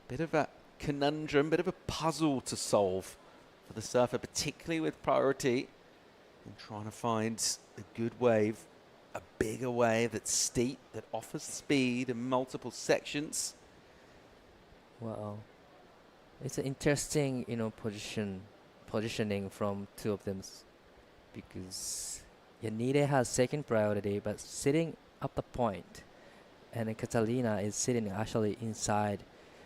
bit of a conundrum, bit of a puzzle to solve for the surfer, particularly with priority, and trying to find a good wave, a bigger wave that's steep, that offers speed in multiple sections. Wow, it's an interesting, positioning from two of them, because Yanide has second priority, but sitting up the point, and then Catalina is sitting actually inside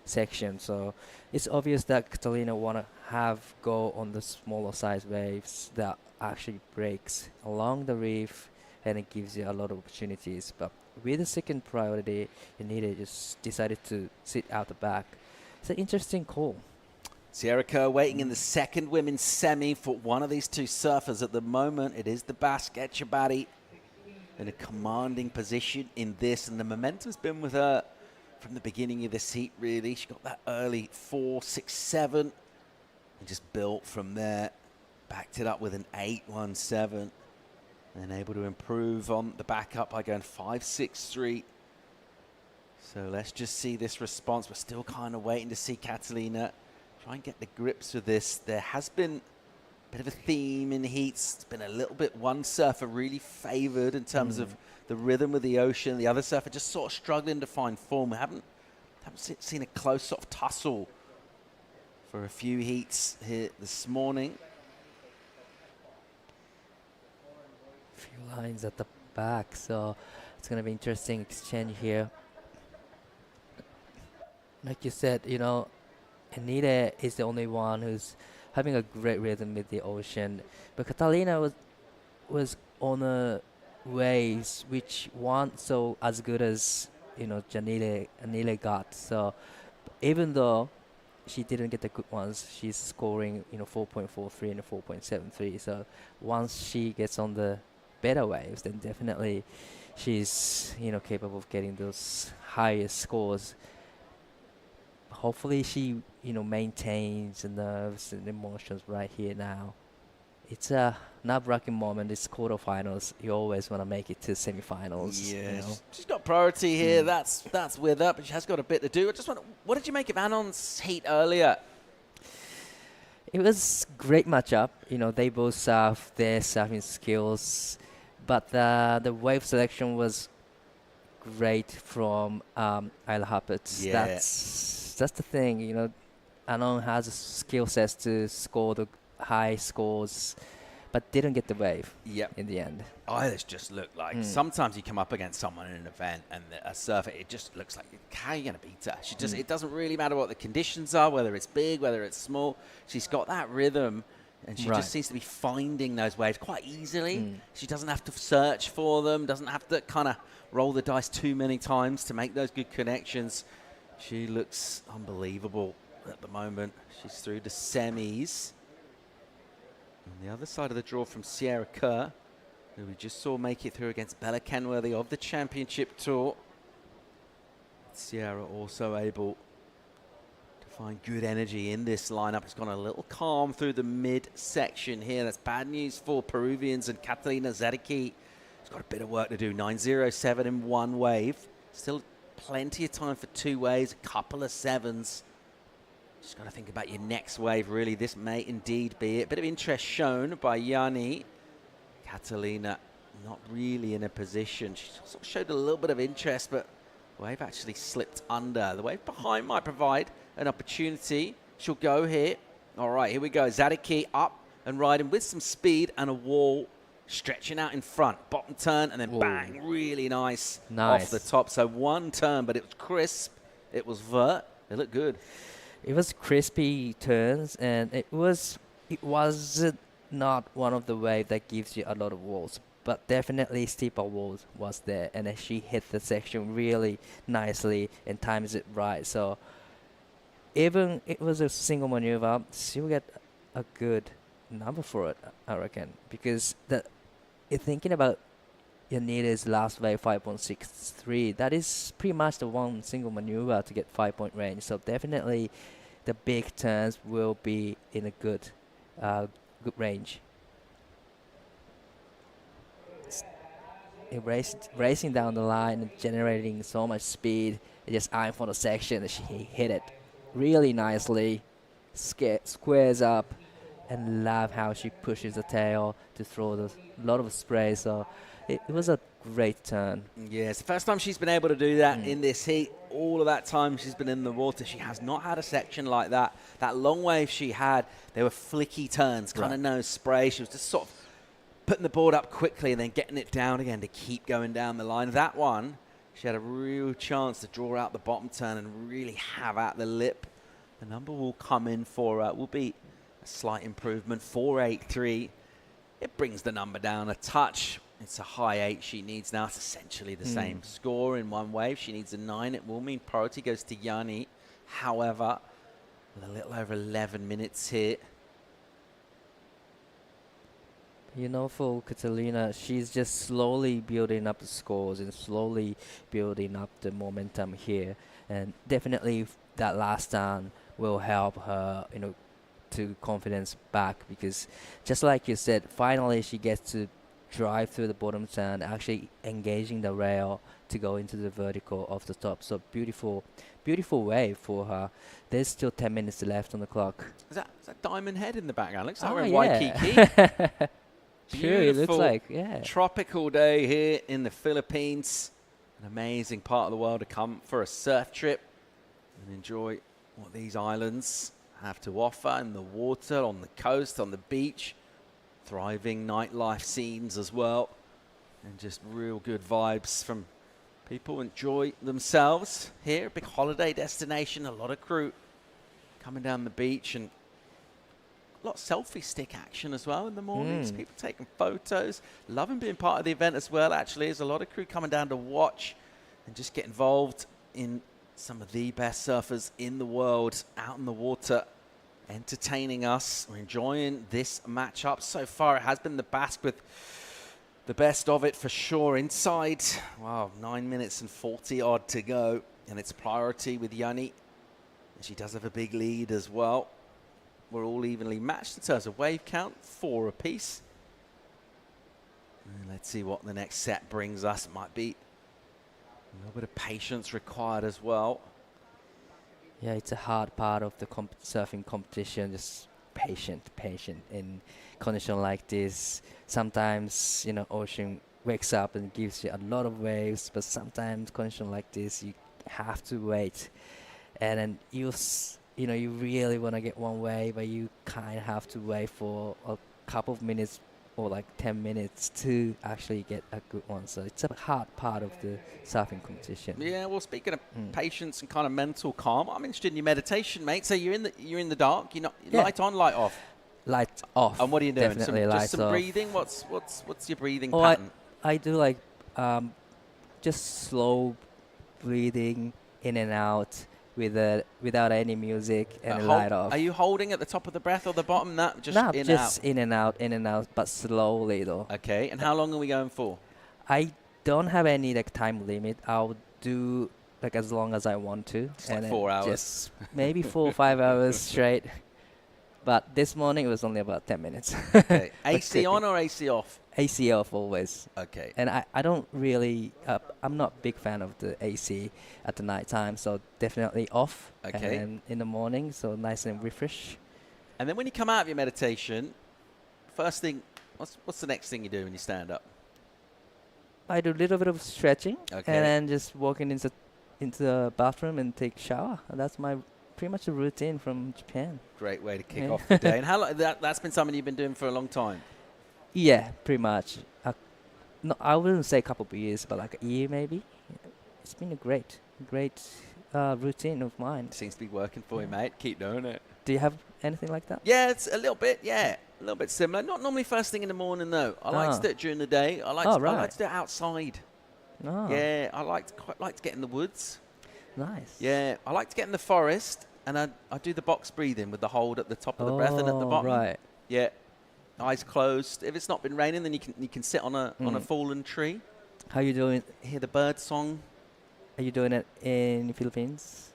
section. So it's obvious that Catalina want to have go on the smaller size waves that actually breaks along the reef, and it gives you a lot of opportunities. But with the second priority, Yanide just decided to sit out the back. It's an interesting call. Sierra Kerr waiting in the second women's semi for one of these two surfers at the moment. It is the Basque Etchebari in a commanding position in this, and the momentum's been with her from the beginning of this heat, really. She got that early 4.67 and just built from there. Backed it up with an 8.17 and able to improve on the backup by going 5.63. So let's just see this response. We're still kind of waiting to see Catalina try and get the grips with this. There has been a bit of a theme in heats. It's been a little bit one surfer really favored in terms of the rhythm of the ocean. The other surfer just sort of struggling to find form. We haven't seen a close sort of tussle for a few heats here this morning. Few lines at the back, so it's going to be interesting exchange here. Like you said, Anita is the only one who's having a great rhythm with the ocean, but Catalina was on a waves which weren't so as good as Janile got. So even though she didn't get the good ones, she's scoring 4.43 and 4.73. So once she gets on the better waves, then definitely she's capable of getting those higher scores. Hopefully she maintains the nerves and emotions right here now. it's a nerve-wracking moment. It's quarterfinals. You always want to make it to semifinals. Yeah, You know? she's got priority here. That's with her, but she has got a bit to do. I just wonder, what did you make of Anon's heat earlier? It was great matchup. You know, they both serve their serving skills, but the wave selection was great from Isla Huppert. Yeah. That's the thing. You know, Anon has skill sets to score the high scores, but didn't get the wave. Yep. In the end. Eilish just looked like sometimes you come up against someone in an event and a surfer, it just looks like, how are you going to beat her? She just, it doesn't really matter what the conditions are, whether it's big, whether it's small. She's got that rhythm and she just seems to be finding those waves quite easily. She doesn't have to search for them, doesn't have to kind of roll the dice too many times to make those good connections. She looks unbelievable at the moment. She's through to semis. On the other side of the draw from Sierra Kerr, who we just saw make it through against Bella Kenworthy of the Championship Tour. Sierra also able to find good energy in this lineup. It's gone a little calm through the mid-section here. That's bad news for Peruvians and Catalina Zadicki. She's got a bit of work to do. 9.07 in one wave. Still plenty of time for two waves, a couple of sevens. Just got to think about your next wave, really. This may indeed be it. Bit of interest shown by Yanni. Catalina not really in a position. She sort of showed a little bit of interest, but the wave actually slipped under. The wave behind might provide an opportunity. She'll go here. All right, here we go. Zadicki up and riding with some speed and a wall stretching out in front. Bottom turn and then bang, really nice off the top. So one turn, but it was crisp. It was vert. It looked good. It was crispy turns, and it was not one of the waves that gives you a lot of walls, but definitely steeper walls was there, and then she hit the section really nicely and times it right. So even it was a single maneuver, she'll get a good number for it, I reckon, because you're thinking about Yanita's last wave 5.63. That is pretty much the one single maneuver to get 5-point range. So definitely the big turns will be in a good range. Racing down the line and generating so much speed. Just eyeing for the section and she hit it really nicely. Squares up, and love how she pushes the tail to throw a lot of spray. So it was a great turn. Yeah, it's the first time she's been able to do that in this heat. All of that time she's been in the water, she has not had a section like that. That long wave she had, they were flicky turns, kind of no spray. She was just sort of putting the board up quickly and then getting it down again to keep going down the line. That one, she had a real chance to draw out the bottom turn and really have at the lip. The number will come in for, will be a slight improvement, 4.83. It brings the number down a touch. It's a high 8 she needs now. It's essentially the same score in one wave. She needs a 9. It will mean priority goes to Yanni. However, with a little over 11 minutes here. You know, for Catalina, she's just slowly building up the scores and slowly building up the momentum here. And definitely that last turn will help her, you know, to confidence back, because just like you said, finally she gets to drive through the bottom turn, actually engaging the rail to go into the vertical of the top. So beautiful wave for her. There's still 10 minutes left on the clock. Is that Diamond Head in the background? Looks like we're in Waikiki. Sure, it looks like, tropical day here in the Philippines. An amazing part of the world to come for a surf trip and enjoy what these islands have to offer in the water, on the coast, on the beach. Thriving nightlife scenes as well, and just real good vibes from people enjoy themselves here. Big holiday destination, a lot of crew coming down the beach, and a lot of selfie stick action as well in the mornings. People taking photos, loving being part of the event as well. Actually, there's a lot of crew coming down to watch and just get involved in some of the best surfers in the world out in the water, entertaining us. We're enjoying this matchup. So far, it has been the Basque with the best of it for sure. Inside, wow, 9 minutes and 40 odd to go. And it's priority with Yanni. She does have a big lead as well. we're all evenly matched in terms of wave count, 4 apiece. And let's see what the next set brings us. It might be a little bit of patience required as well. Yeah, it's a hard part of the surfing competition. Just patient in condition like this. Sometimes, ocean wakes up and gives you a lot of waves, but sometimes condition like this, you have to wait. And then you really want to get one wave, but you kind of have to wait for a couple of minutes or like 10 minutes to actually get a good one. So it's a hard part of the surfing competition. Yeah, well, speaking of patience and kind of mental calm, I'm interested in your meditation, mate. So you're in the dark. You're not light on, light off. Light off. And what are you doing? Definitely light just some off. breathing. What's your breathing pattern? I do like just slow breathing in and out without any music and light off. Are you holding at the top of the breath or the bottom? Just No, in just out. in and out, but slowly though. Okay, and how long are we going for? I don't have any time limit. I'll do as long as I want to. Just like 4 hours. Just maybe 4 or 5 hours straight. But this morning it was only about 10 minutes. Okay. AC on or AC off? AC off always. Okay. And I don't really, I'm not a big fan of the AC at the night time, so definitely off. Okay. And in the morning, so nice and refresh. And then when you come out of your meditation, first thing, what's the next thing you do when you stand up? I do a little bit of stretching, Okay. and then just walking into the bathroom and take shower. And that's my pretty much a routine from Japan. Great way to kick off the day. And how long, that's been something you've been doing for a long time? Yeah, pretty much. No, I wouldn't say a couple of years, but like a year maybe. It's been a great routine of mine. Seems to be working for you, mate. Keep doing it. Do you have anything like that? Yeah, it's a little bit. Yeah, a little bit similar. Not normally first thing in the morning though. I like to do it during the day. I like to do it outside. Oh. Yeah, quite like to get in the woods. Nice. Yeah, I like to get in the forest, and I do the box breathing with the hold at the top of the breath and at the bottom. Right. Yeah, eyes closed. If it's not been raining, then you can sit on a fallen tree. How you doing? Hear the bird song. Are you doing it in the Philippines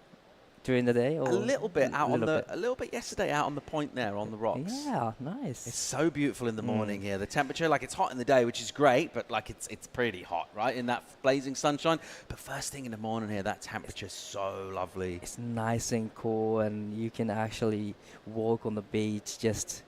during the day? Or A little bit a a little bit yesterday out on the point there on the rocks. Yeah, nice. It's so beautiful in the morning here. The temperature, it's hot in the day, which is great, but it's pretty hot, right, in that blazing sunshine. But first thing in the morning here, that temperature's so lovely. It's nice and cool, and you can actually walk on the beach just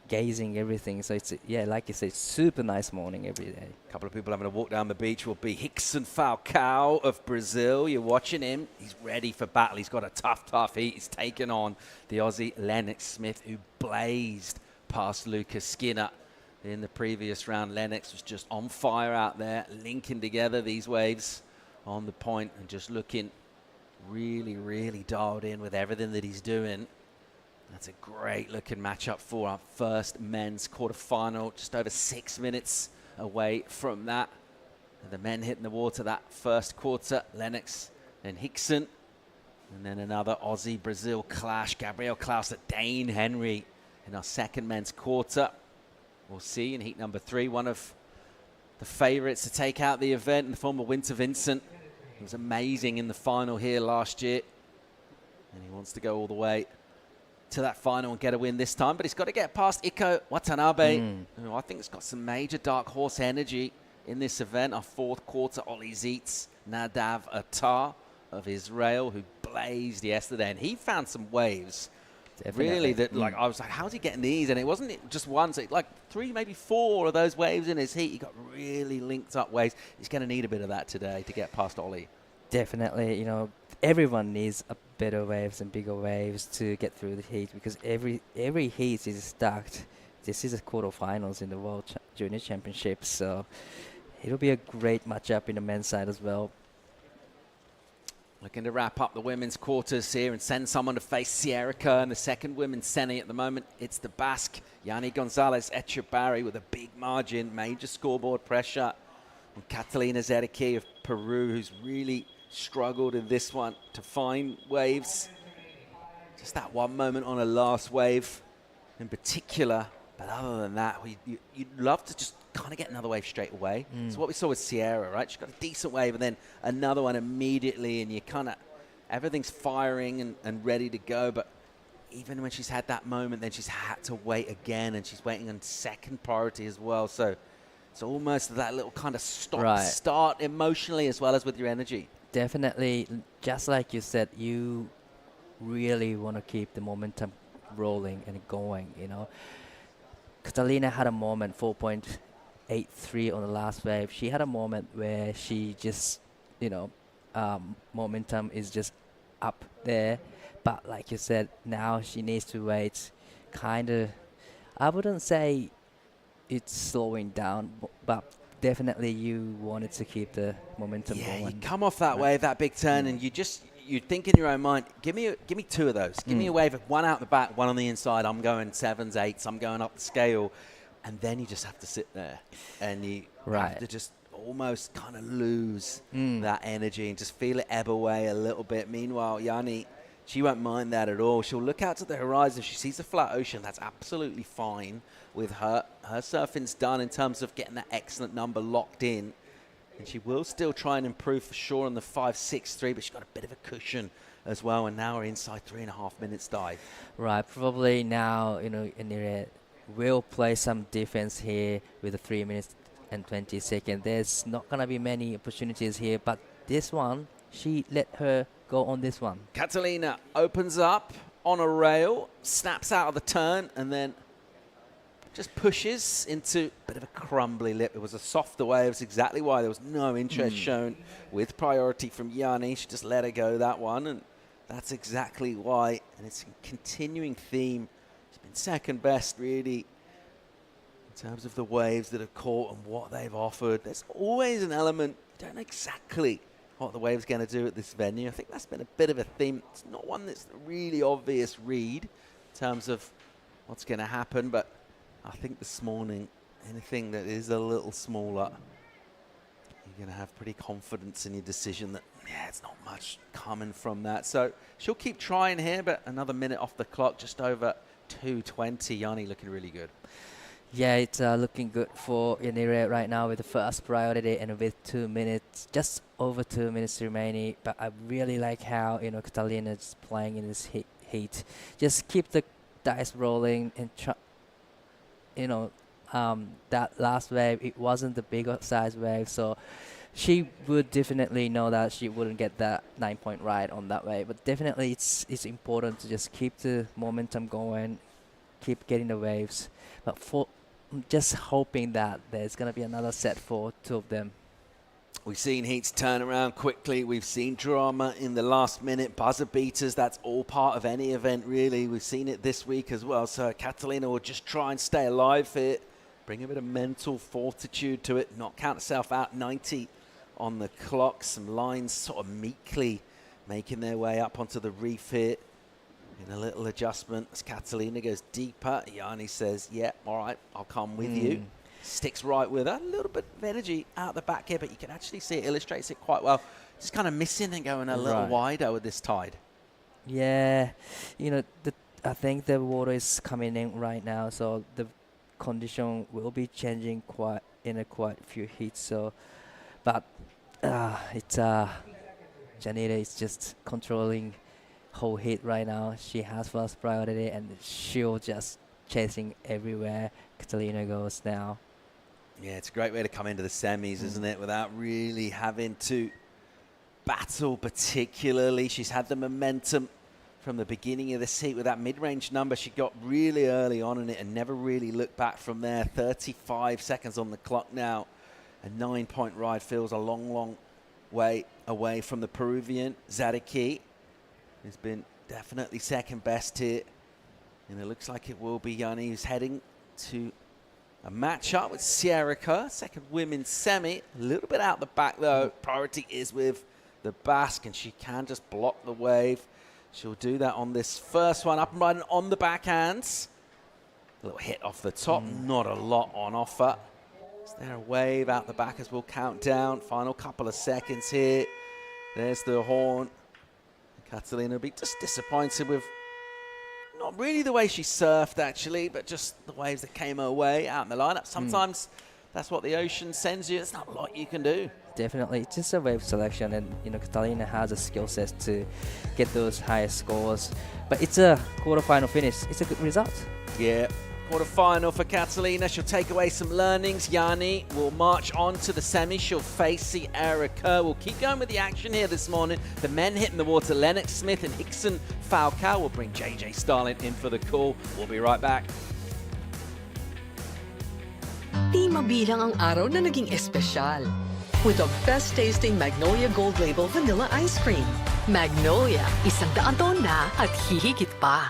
gazing everything. So it's, like you say, super nice morning every day. A couple of people having a walk down the beach will be Rickson Falcao of Brazil. You're watching him. He's ready for battle. He's got a tough heat. He's taken on the Aussie Lennox Smith, who blazed past Lucas Skinner in the previous round. Lennox was just on fire out there, linking together these waves on the point and just looking really, really dialed in with everything that he's doing. That's a great looking matchup for our first men's quarterfinal. Just over 6 minutes away from that. And the men hitting the water that first quarter. Lennox and Rickson. And then another Aussie-Brazil clash. Gabriel Klaus at Dane Henry in our second men's quarter. We'll see in heat number 3. One of the favourites to take out the event in the form of Winter Vincent. He was amazing in the final here last year. And he wants to go all the way to that final and get a win this time, but he's got to get past Iko Watanabe, who I think has got some major dark horse energy in this event. Our fourth quarter, Ollie Zeitz, Nadav Attar of Israel, who blazed yesterday, and he found some waves. Definitely. Really, that I was like, how's he getting these? And it wasn't just one, so 3, maybe 4 of those waves in his heat. He got really linked up waves. He's going to need a bit of that today to get past Ollie. Definitely, everyone needs a better waves and bigger waves to get through the heat, because every heat is stacked. This is the quarterfinals in the World Junior Championships, so it'll be a great matchup in the men's side as well. Looking to wrap up the women's quarters here and send someone to face Sierra Kerr in the second women's semi at the moment. It's the Basque, Yanni Gonzalez Echebarri, with a big margin, major scoreboard pressure. And Catalina Zeriki of Peru, who's really struggled in this one to find waves. Just that one moment on a last wave in particular. But other than that, you'd love to just kind of get another wave straight away. So what we saw with Sierra, right? She got a decent wave and then another one immediately, and you kind of, everything's firing and ready to go. But even when she's had that moment, then she's had to wait again, and she's waiting on second priority as well. So it's almost that little kind of stop-start emotionally as well as with your energy. Definitely, just like you said, you really want to keep the momentum rolling and going, you know. Catalina had a moment, 4.83 on the last wave. She had a moment where she just, you know, momentum is just up there. But like you said, now she needs to wait. Kind of, I wouldn't say it's slowing down, but definitely you wanted to keep the momentum going. You come off that wave, that big turn, and you think in your own mind, give me two of those. Give me a wave of one out the back, one on the inside. I'm going 7s, 8s. I'm going up the scale. And then you just have to sit there and you have to just almost kind of lose that energy and just feel it ebb away a little bit. Meanwhile, Yanni, she won't mind that at all. She'll look out to the horizon. If she sees a flat ocean, that's absolutely fine with her. Her surfing's done in terms of getting that excellent number locked in. And she will still try and improve for sure on the 5.63, but she's got a bit of a cushion as well. And now we're inside 3.5 minutes dive. Right, probably now, you know, Inire will play some defense here with the 3 minutes and 20 seconds. There's not going to be many opportunities here, but this one, she let her go on this one. Catalina opens up on a rail, snaps out of the turn, and then just pushes into a bit of a crumbly lip. It was a softer wave. It's exactly why there was no interest shown with priority from Yanni. She just let her go that one, and that's exactly why. And it's a continuing theme. She's been second best, really, in terms of the waves that have caught and what they've offered. There's always an element. You don't know exactly what the wave's going to do at this venue. I think that's been a bit of a theme. It's not one that's a really obvious read in terms of what's going to happen, but I think this morning, anything that is a little smaller, you're going to have pretty confidence in your decision that, it's not much coming from that. So she'll keep trying here, but another minute off the clock, just over 2:20. Yanni looking really good. Yeah, it's looking good for Yanire right now with the first priority and with 2 minutes, just over 2 minutes remaining. But I really like how, you know, Catalina is playing in this heat. Just keep the dice rolling and try. You know, that last wave, it wasn't the bigger size wave, so she would definitely know that she wouldn't get that 9-point ride on that wave. But definitely it's important to just keep the momentum going, keep getting the waves. But I'm just hoping that there's going to be another set for two of them. We've seen heats turn around quickly. We've seen drama in the last minute, buzzer beaters. That's all part of any event, really. We've seen it this week as well. So Catalina will just try and stay alive here, bring a bit of mental fortitude to it, not count herself out. 90 on the clock. Some lines sort of meekly making their way up onto the reef here. In a little adjustment as Catalina goes deeper. Yanni says, yeah, all right, I'll come with you. Sticks right with her. A little bit of energy out the back here, but you can actually see it illustrates it quite well. Just kind of missing and going a little wider with this tide. Yeah, you know, I think the water is coming in right now, so the condition will be changing quite few heats. So, but it's Janita is just controlling whole heat right now. She has first priority, and she'll just chasing everywhere Catalina goes now. Yeah, it's a great way to come into the semis, isn't it? Without really having to battle particularly. She's had the momentum from the beginning of this heat with that mid-range number. She got really early on in it and never really looked back from there. 35 seconds on the clock now. A 9-point ride feels a long, long way away from the Peruvian. Zadiki has been definitely second best here. And it looks like it will be Yanni who's heading to a match-up with Sierra Kerr, second women's semi. A little bit out the back, though. Priority is with the Basque, and she can just block the wave. She'll do that on this first one. Up and running on the backhands. A little hit off the top. Not a lot on offer. Is there a wave out the back as we'll count down? Final couple of seconds here. There's the horn. Catalina will be just disappointed with not really the way she surfed, actually, but just the waves that came her way out in the lineup. Sometimes that's what the ocean sends you. There's not a lot you can do. Definitely, it's just a wave selection, and Catalina has a skill set to get those higher scores. But it's a quarterfinal finish. It's a good result. Yeah. Quarter-final for Catalina. She'll take away some learnings. Yanni will march on to the semi. She'll face the Erica. We'll keep going with the action here this morning. The men hitting the water. Lennox Smith and Hickson Falcao will bring JJ Starling in for the call. We'll be right back. Di mabilang ang araw na naging espesyal with the best tasting Magnolia Gold Label Vanilla Ice Cream. Magnolia, 100 taon na at hihigit pa.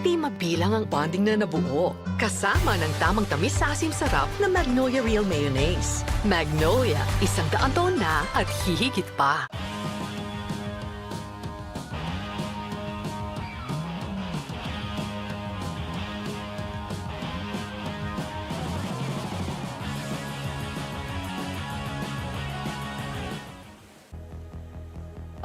Di mabilang ang bonding na nabuo. Kasama ng tamang tamis sa asim sarap na Magnolia Real Mayonnaise. Magnolia, 100 taon na at hihigit pa.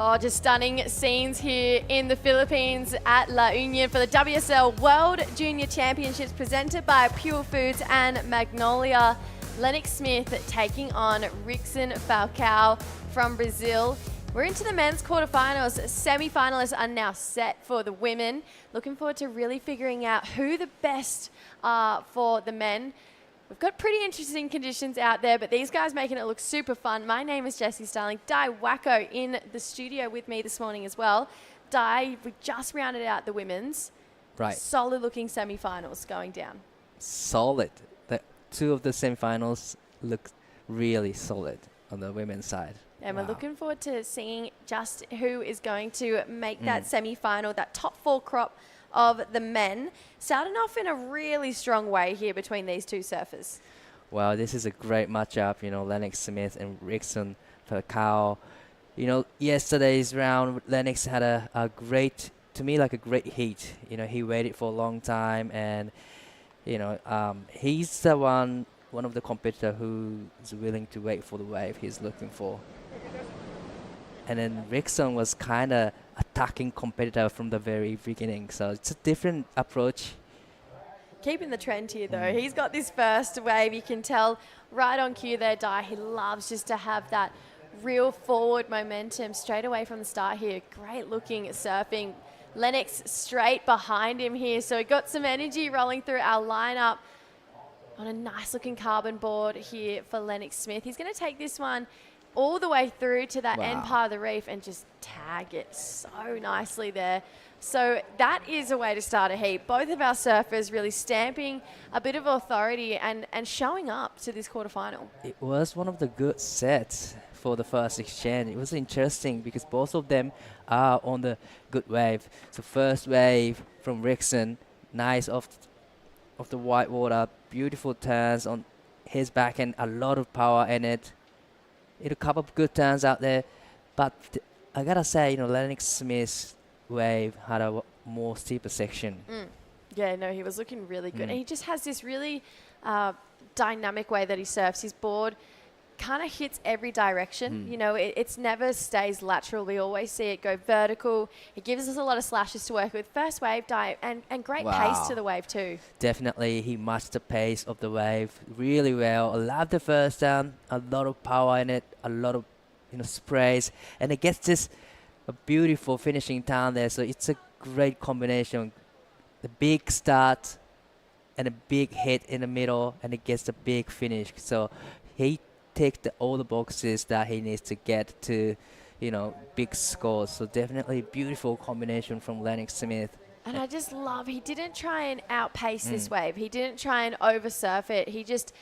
Oh, just stunning scenes here in the Philippines at La Union for the WSL World Junior Championships presented by Purefoods and Magnolia. Lennox Smith taking on Rickson Falcao from Brazil. We're into the men's quarterfinals. Semi-finalists are now set for the women. Looking forward to really figuring out who the best are for the men. We've got pretty interesting conditions out there, but these guys making it look super fun. My name is Jessie Starling. Di Wacko in the studio with me this morning as well. Di, we just rounded out the women's. Right. Solid looking semi-finals going down. Solid. The two of the semifinals look really solid on the women's side. And we're looking forward to seeing just who is going to make that semi-final, that top 4 crop of the men. Starting off in a really strong way here between these two surfers. Wow, this is a great matchup, Lennox Smith and Rickson Falcao. Yesterday's round, Lennox had a great, to me, like a great heat. He waited for a long time, and, he's the one of the competitor who's willing to wait for the wave he's looking for. And then Rickson was kind of attacking competitor from the very beginning. So it's a different approach. Keeping the trend here, though. He's got this first wave. You can tell right on cue there, Di. He loves just to have that real forward momentum straight away from the start here. Great looking surfing. Lennox straight behind him here. So he got some energy rolling through our lineup on a nice looking carbon board here for Lennox Smith. He's going to take this one all the way through to that end part of the reef and just tag it so nicely there. So that is a way to start a heat. Both of our surfers really stamping a bit of authority and showing up to this quarterfinal. It was one of the good sets for the first exchange. It was interesting because both of them are on the good wave. So first wave from Rickson, nice off the white water, beautiful turns on his backhand, a lot of power in it. A couple of good turns out there, but I gotta say, Lennox Smith's wave had a more steeper section. Yeah, no, he was looking really good. And he just has this really dynamic way that he surfs. His board kind of hits every direction. It's never stays lateral. We always see it go vertical. It gives us a lot of slashes to work with. First wave dive and great pace to the wave too. Definitely, he matched the pace of the wave really well. I love the first down, a lot of power in it, a lot of sprays, and it gets this a beautiful finishing down there. So it's a great combination. The big start and a big hit in the middle, and it gets the big finish. So he ticked all the boxes that he needs to get to, big scores. So definitely beautiful combination from Lennox Smith. And I just love, he didn't try and outpace this wave. He didn't try and oversurf it. He just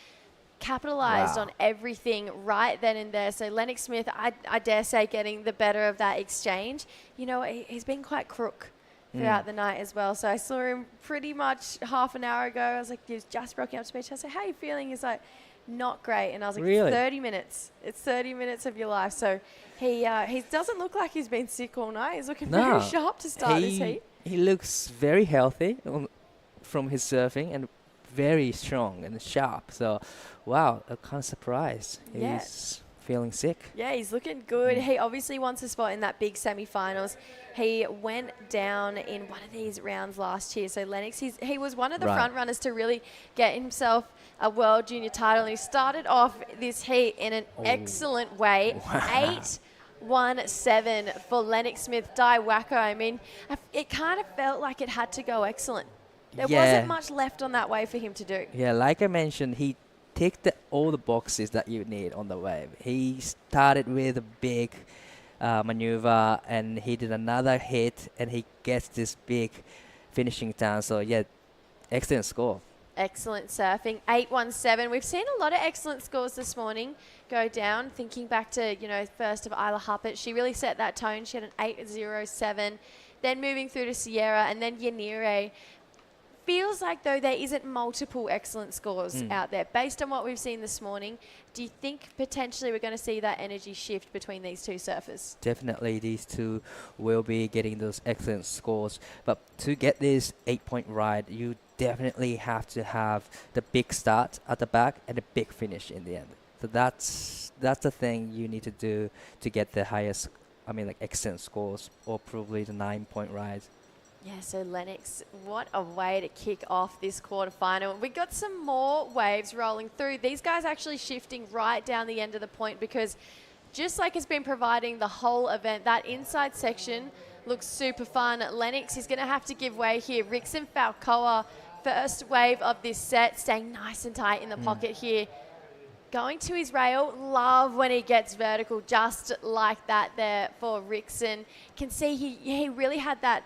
capitalized on everything right then and there. So Lennox Smith, I dare say, getting the better of that exchange. He's been quite crook throughout the night as well. So I saw him pretty much half an hour ago. I was like, he was just broken up speech. I said, how are you feeling? He's like, not great. And I was like, really? It's 30 minutes. It's 30 minutes of your life. So he doesn't look like he's been sick all night. He's looking very sharp to start this heat. He looks very healthy from his surfing and very strong and sharp. So, wow, I'm kind of surprised. Yeah. He's feeling sick. Yeah, he's looking good. He obviously wants a spot in that big semi-finals. He went down in one of these rounds last year. So Lennox, he was one of the front runners to really get himself a World Junior title. And he started off this heat in an excellent way. Wow. 8-1-7 for Lennox Smith Di Wacko. I mean, it kind of felt like it had to go excellent. There wasn't much left on that wave for him to do. Yeah, like I mentioned, he ticked all the boxes that you need on the wave. He started with a big maneuver, and he did another hit, and he gets this big finishing down. So yeah, excellent score. Excellent surfing, 8-1-7. We've seen a lot of excellent scores this morning go down. Thinking back to, first of Isla Huppert, she really set that tone. She had an 8-0-7. Then moving through to Sierra, and then Yanire. Feels like, though, there isn't multiple excellent scores out there. Based on what we've seen this morning, do you think potentially we're going to see that energy shift between these two surfers? Definitely these two will be getting those excellent scores. But to get this 8-point ride, you definitely have to have the big start at the back and a big finish in the end. So that's the thing you need to do to get the highest, excellent scores, or probably the 9-point ride. Yeah, so Lennox, what a way to kick off this quarterfinal. We got some more waves rolling through. These guys actually shifting right down the end of the point, because just like it's been providing the whole event, that inside section looks super fun. Lennox is going to have to give way here. Rickson Falcoa, first wave of this set, staying nice and tight in the pocket here. Going to his rail, love when he gets vertical, just like that there for Rickson. Can see he really had that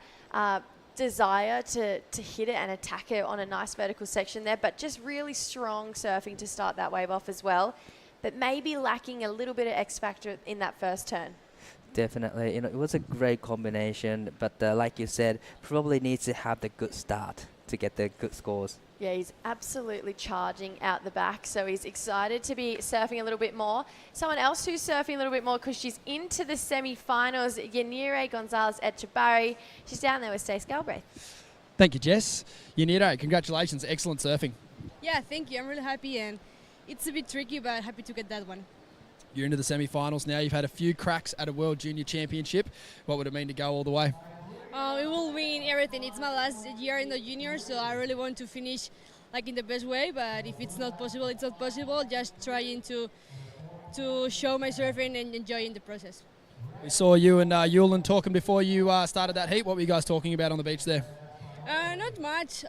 desire to hit it and attack it on a nice vertical section there, but just really strong surfing to start that wave off as well. But maybe lacking a little bit of X factor in that first turn. Definitely, it was a great combination, but like you said, probably needs to have the good start to get the good scores. Yeah, he's absolutely charging out the back, so he's excited to be surfing a little bit more. Someone else who's surfing a little bit more because she's into the semi-finals, Yanire Gonzalez-Echebarri. She's down there with Stace Galbraith. Thank you, Jess. Yanire, congratulations. Excellent surfing. Yeah, thank you. I'm really happy, and it's a bit tricky, but happy to get that one. You're into the semi-finals now. You've had a few cracks at a World Junior Championship. What would it mean to go all the way? It will win everything. It's my last year in the juniors, so I really want to finish in the best way. But if it's not possible, it's not possible. Just trying to show my surfing and enjoying the process. We saw you and Yulan talking before you started that heat. What were you guys talking about on the beach there? Not much.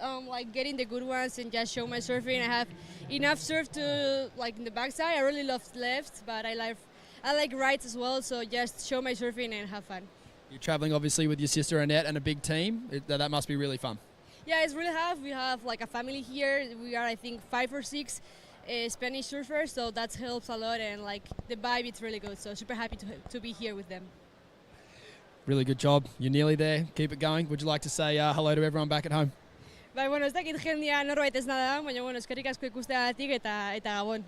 Getting the good ones and just show my surfing. I have enough surf to in the backside. I really love left, but I like rights as well. So just show my surfing and have fun. You're traveling obviously with your sister Annette and a big team. That must be really fun. Yeah, it's really tough. We have a family here. We are, I think, 5 or 6 Spanish surfers, so that helps a lot. And the vibe, it's really good. So super happy to be here with them. Really good job. You're nearly there. Keep it going. Would you like to say hello to everyone back at home? Bai, bueno, ez dakit jendea norbait ez nada, baina bueno, eskerrik asko ikusteagatik eta gabon.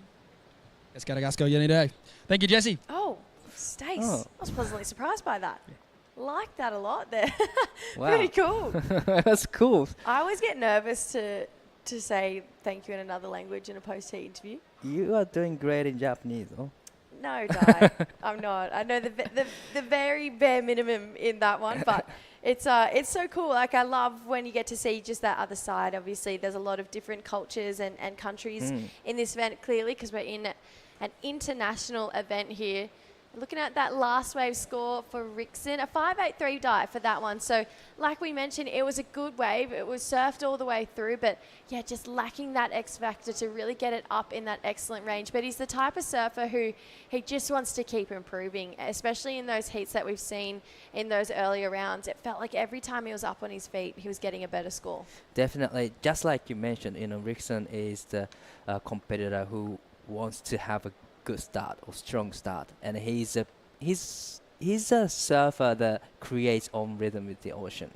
Eskerrik asko, Yanire. Thank you, Jesse. Oh, Stace. Oh. I was pleasantly surprised by that. Like that a lot there. Wow. Pretty cool. That's cool. I always get nervous to say thank you in another language in a post-heat interview. You are doing great in Japanese, oh? No, Di, I'm not. I know the very bare minimum in that one, but it's so cool. I love when you get to see just that other side. Obviously, there's a lot of different cultures and countries in this event, clearly, because we're in an international event here. Looking at that last wave score for Rickson, a 5.83 dive for that one. So like we mentioned, it was a good wave. It was surfed all the way through, but yeah, just lacking that X factor to really get it up in that excellent range. But he's the type of surfer who he just wants to keep improving, especially in those heats that we've seen in those earlier rounds. It felt like every time he was up on his feet, he was getting a better score. Definitely. Just like you mentioned, Rickson is the competitor who wants to have a good start or strong start, and he's a surfer that creates own rhythm with the ocean.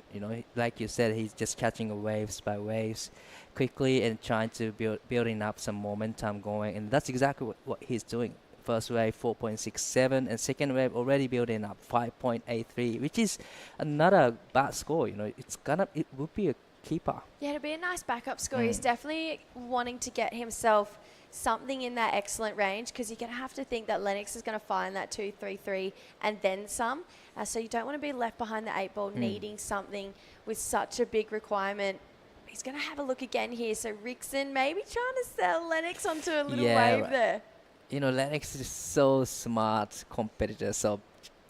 Like you said, he's just catching waves by waves quickly and trying to building up some momentum going, and that's exactly what he's doing. First wave 4.67 and second wave already building up 5.83, which is another bad score. It would be a keeper. Yeah, it'll be a nice backup score. He's definitely wanting to get himself something in that excellent range, because you're going to have to think that Lennox is going to find that 2-3-3 and then some. So you don't want to be left behind the 8 ball needing something with such a big requirement. He's going to have a look again here. So Rickson maybe trying to sell Lennox onto a little wave there. You know, Lennox is so smart competitor, so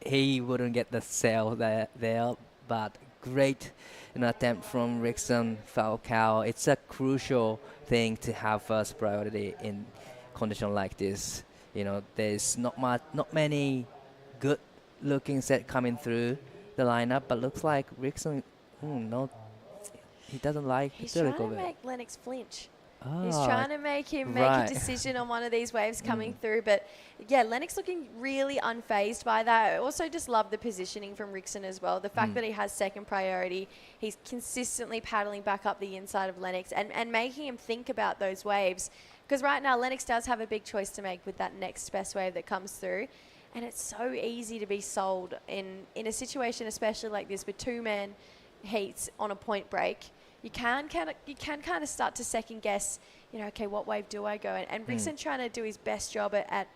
he wouldn't get the sell there, but great attempt from Rickson Falcao. It's a crucial thing to have first priority in condition like this. You know, there's not many good looking set coming through the lineup, but looks like Rickson, he doesn't like He's the trying look to of it. make Lennox flinch. He's trying to make him make a decision on one of these waves coming through. But, yeah, Lennox looking really unfazed by that. I also just love the positioning from Rickson as well. The fact that he has second priority, he's consistently paddling back up the inside of Lennox and making him think about those waves. Because right now, Lennox does have a big choice to make with that next best wave that comes through. And it's so easy to be sold in a situation, especially like this, with two-man heats on a point break. You can kind of start to second guess, okay, what wave do I go? And Rickson trying to do his best job at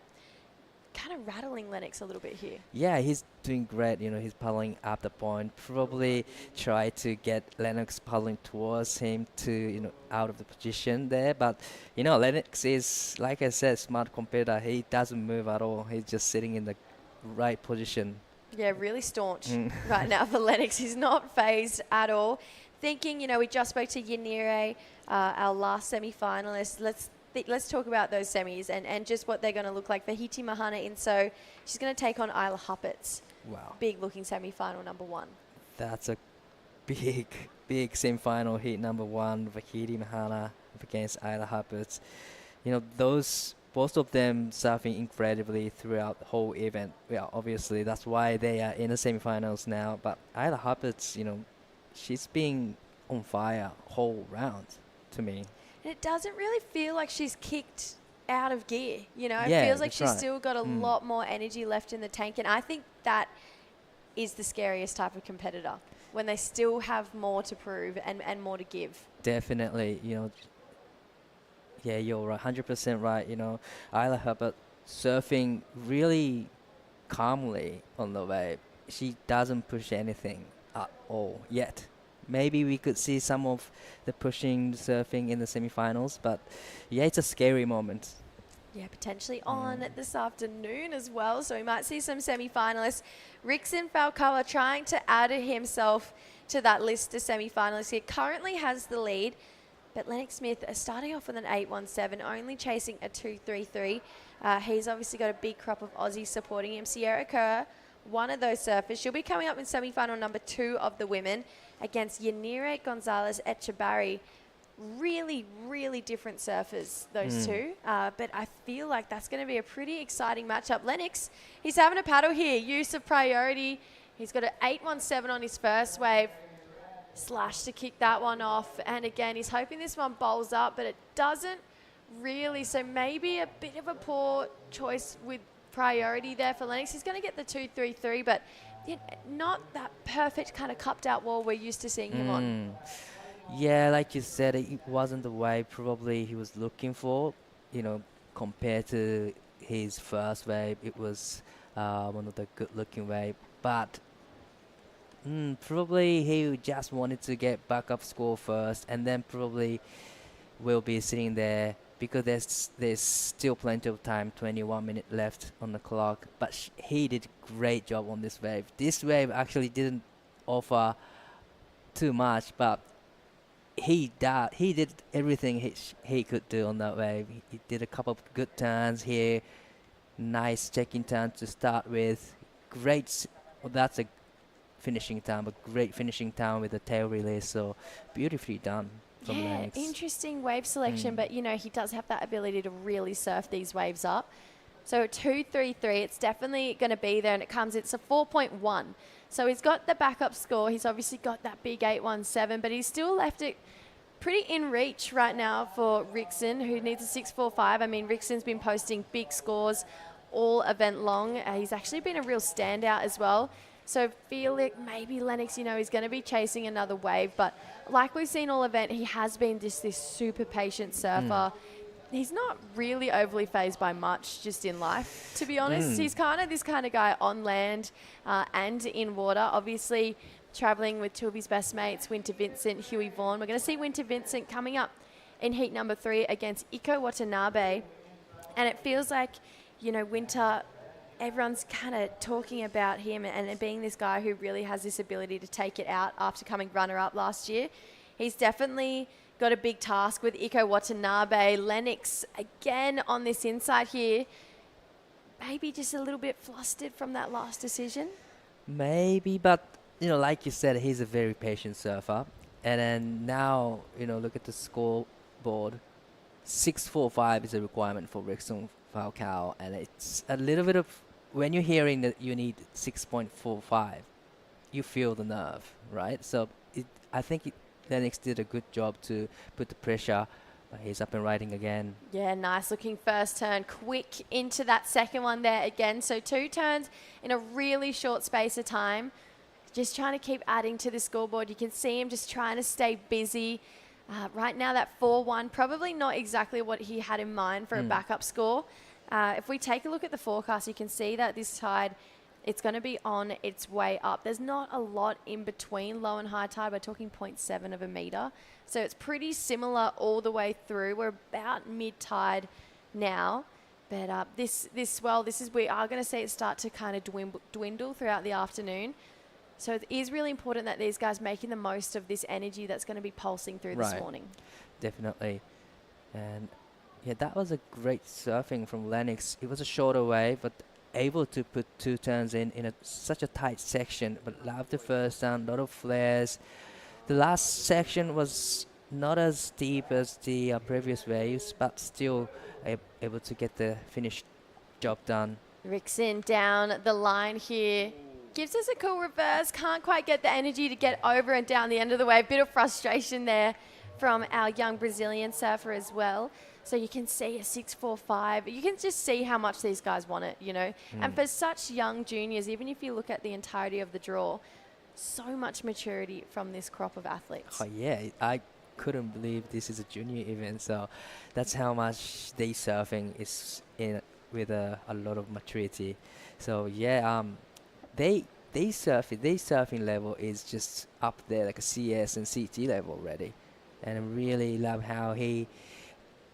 kind of rattling Lennox a little bit here. Yeah, he's doing great. He's paddling up the point. Probably try to get Lennox paddling towards him to, out of the position there. But, Lennox is, like I said, smart competitor. He doesn't move at all. He's just sitting in the right position. Yeah, really staunch right now for Lennox. He's not phased at all. Thinking, we just spoke to Yanire, our last semi-finalist. Let's talk about those semis and just what they're going to look like. For Hiti Mahana Inso, she's going to take on Isla Huppets. Wow. Big-looking semi-final number 1. That's a big semi-final heat number 1 for Hiti Mahana against Isla Huppets. Both of them surfing incredibly throughout the whole event. Well, obviously, that's why they are in the semi-finals now. But Isla Huppets, she's been on fire whole round to me. And it doesn't really feel like she's kicked out of gear. It Yeah, feels like that's she's right. still got a lot more energy left in the tank. And I think that is the scariest type of competitor, when they still have more to prove and more to give. Definitely, yeah, you're right, 100% right. Isla Huppert surfing really calmly on the wave. She doesn't push anything at all yet. Maybe we could see some of the pushing surfing in the semifinals, but yeah, it's a scary moment. Yeah, potentially on this afternoon as well. So we might see some semi-finalists. Rickson Falcao trying to add himself to that list of semi-finalists. He currently has the lead, but Lennox Smith starting off with an 8-1-7, only chasing a 2-3-3. He's obviously got a big crop of Aussies supporting him. Sierra Kerr, one of those surfers. She'll be coming up in semi-final number 2 of the women against Yanire Gonzalez Echebarri. Really, really different surfers, those two. But I feel like that's going to be a pretty exciting matchup. Lennox, he's having a paddle here. Use of priority. He's got an 8-1-7 on his first wave. Slash to kick that one off. And again, he's hoping this one bowls up, but it doesn't really. So maybe a bit of a poor choice with priority there for Lennox. He's going to get the 2-3-3, but not that perfect kind of cupped out wall we're used to seeing him on. Yeah, like you said, it wasn't the wave probably he was looking for. Compared to his first wave, it was one of the good-looking wave. But probably he just wanted to get backup score first, and then probably will be sitting there because there's still plenty of time, 21 minutes left on the clock. But he did a great job on this wave. This wave actually didn't offer too much, but he did everything he could do on that wave. He did a couple of good turns here. Nice checking turn to start with. That's a finishing turn, but great finishing turn with the tail release. So beautifully done from Lennox. Interesting wave selection, but he does have that ability to really surf these waves up. So 2-3-3, it's definitely going to be there, and it's a 4.1. So he's got the backup score. He's obviously got that big 8-1-7, but he's still left it pretty in reach right now for Rickson, who needs a 6-4-5. I mean, Rickson's been posting big scores all event long. He's actually been a real standout as well. So feel like maybe Lennox, is going to be chasing another wave. But like we've seen all event, he has been just this super patient surfer. he's not really overly phased by much just in life, to be honest. He's kind of this kind of guy on land and in water. Obviously, traveling with two of his best mates, Winter Vincent, Huey Vaughan. We're going to see Winter Vincent coming up in heat number 3 against Iko Watanabe. And it feels like, you know, Winter, everyone's kind of talking about him and being this guy who really has this ability to take it out after coming runner-up last year. He's definitely got a big task with Iko Watanabe. Lennox, again, on this inside here. Maybe just a little bit flustered from that last decision. Maybe, but, you know, like you said, he's a very patient surfer. And then now, you know, look at the scoreboard. 6.45 is a requirement for Rickson Falcao. And it's a little bit of, when you're hearing that you need 6.45, you feel the nerve, right? So I think Lennox did a good job to put the pressure. He's up and riding again. Yeah, nice looking first turn. Quick into that second one there again. So 2 turns in a really short space of time. Just trying to keep adding to the scoreboard. You can see him just trying to stay busy. Right now that 4-1, probably not exactly what he had in mind for a backup score. If we take a look at the forecast, you can see that this tide, it's going to be on its way up. There's not a lot in between low and high tide. We're talking 0.7 of a metre. So it's pretty similar all the way through. We're about mid-tide now. But this swell, we are going to see it start to kind of dwindle throughout the afternoon. So it is really important that these guys making the most of this energy that's going to be pulsing through this morning. Definitely. And yeah, that was a great surfing from Lennox. It was a shorter wave, but able to put 2 turns in such a tight section. But love the first turn, a lot of flares. The last section was not as steep as the previous waves, but still able to get the finished job done. Rickson down the line here. Gives us a cool reverse. Can't quite get the energy to get over and down the end of the wave. Bit of frustration there from our young Brazilian surfer as well. So you can see a 6.45. You can just see how much these guys want it, you know. And for such young juniors, even if you look at the entirety of the draw, so much maturity from this crop of athletes. Oh yeah, I couldn't believe this is a junior event. So that's how much they surfing is in with a lot of maturity. So yeah, they surfing level is just up there, like a CS and CT level already. And I really love how he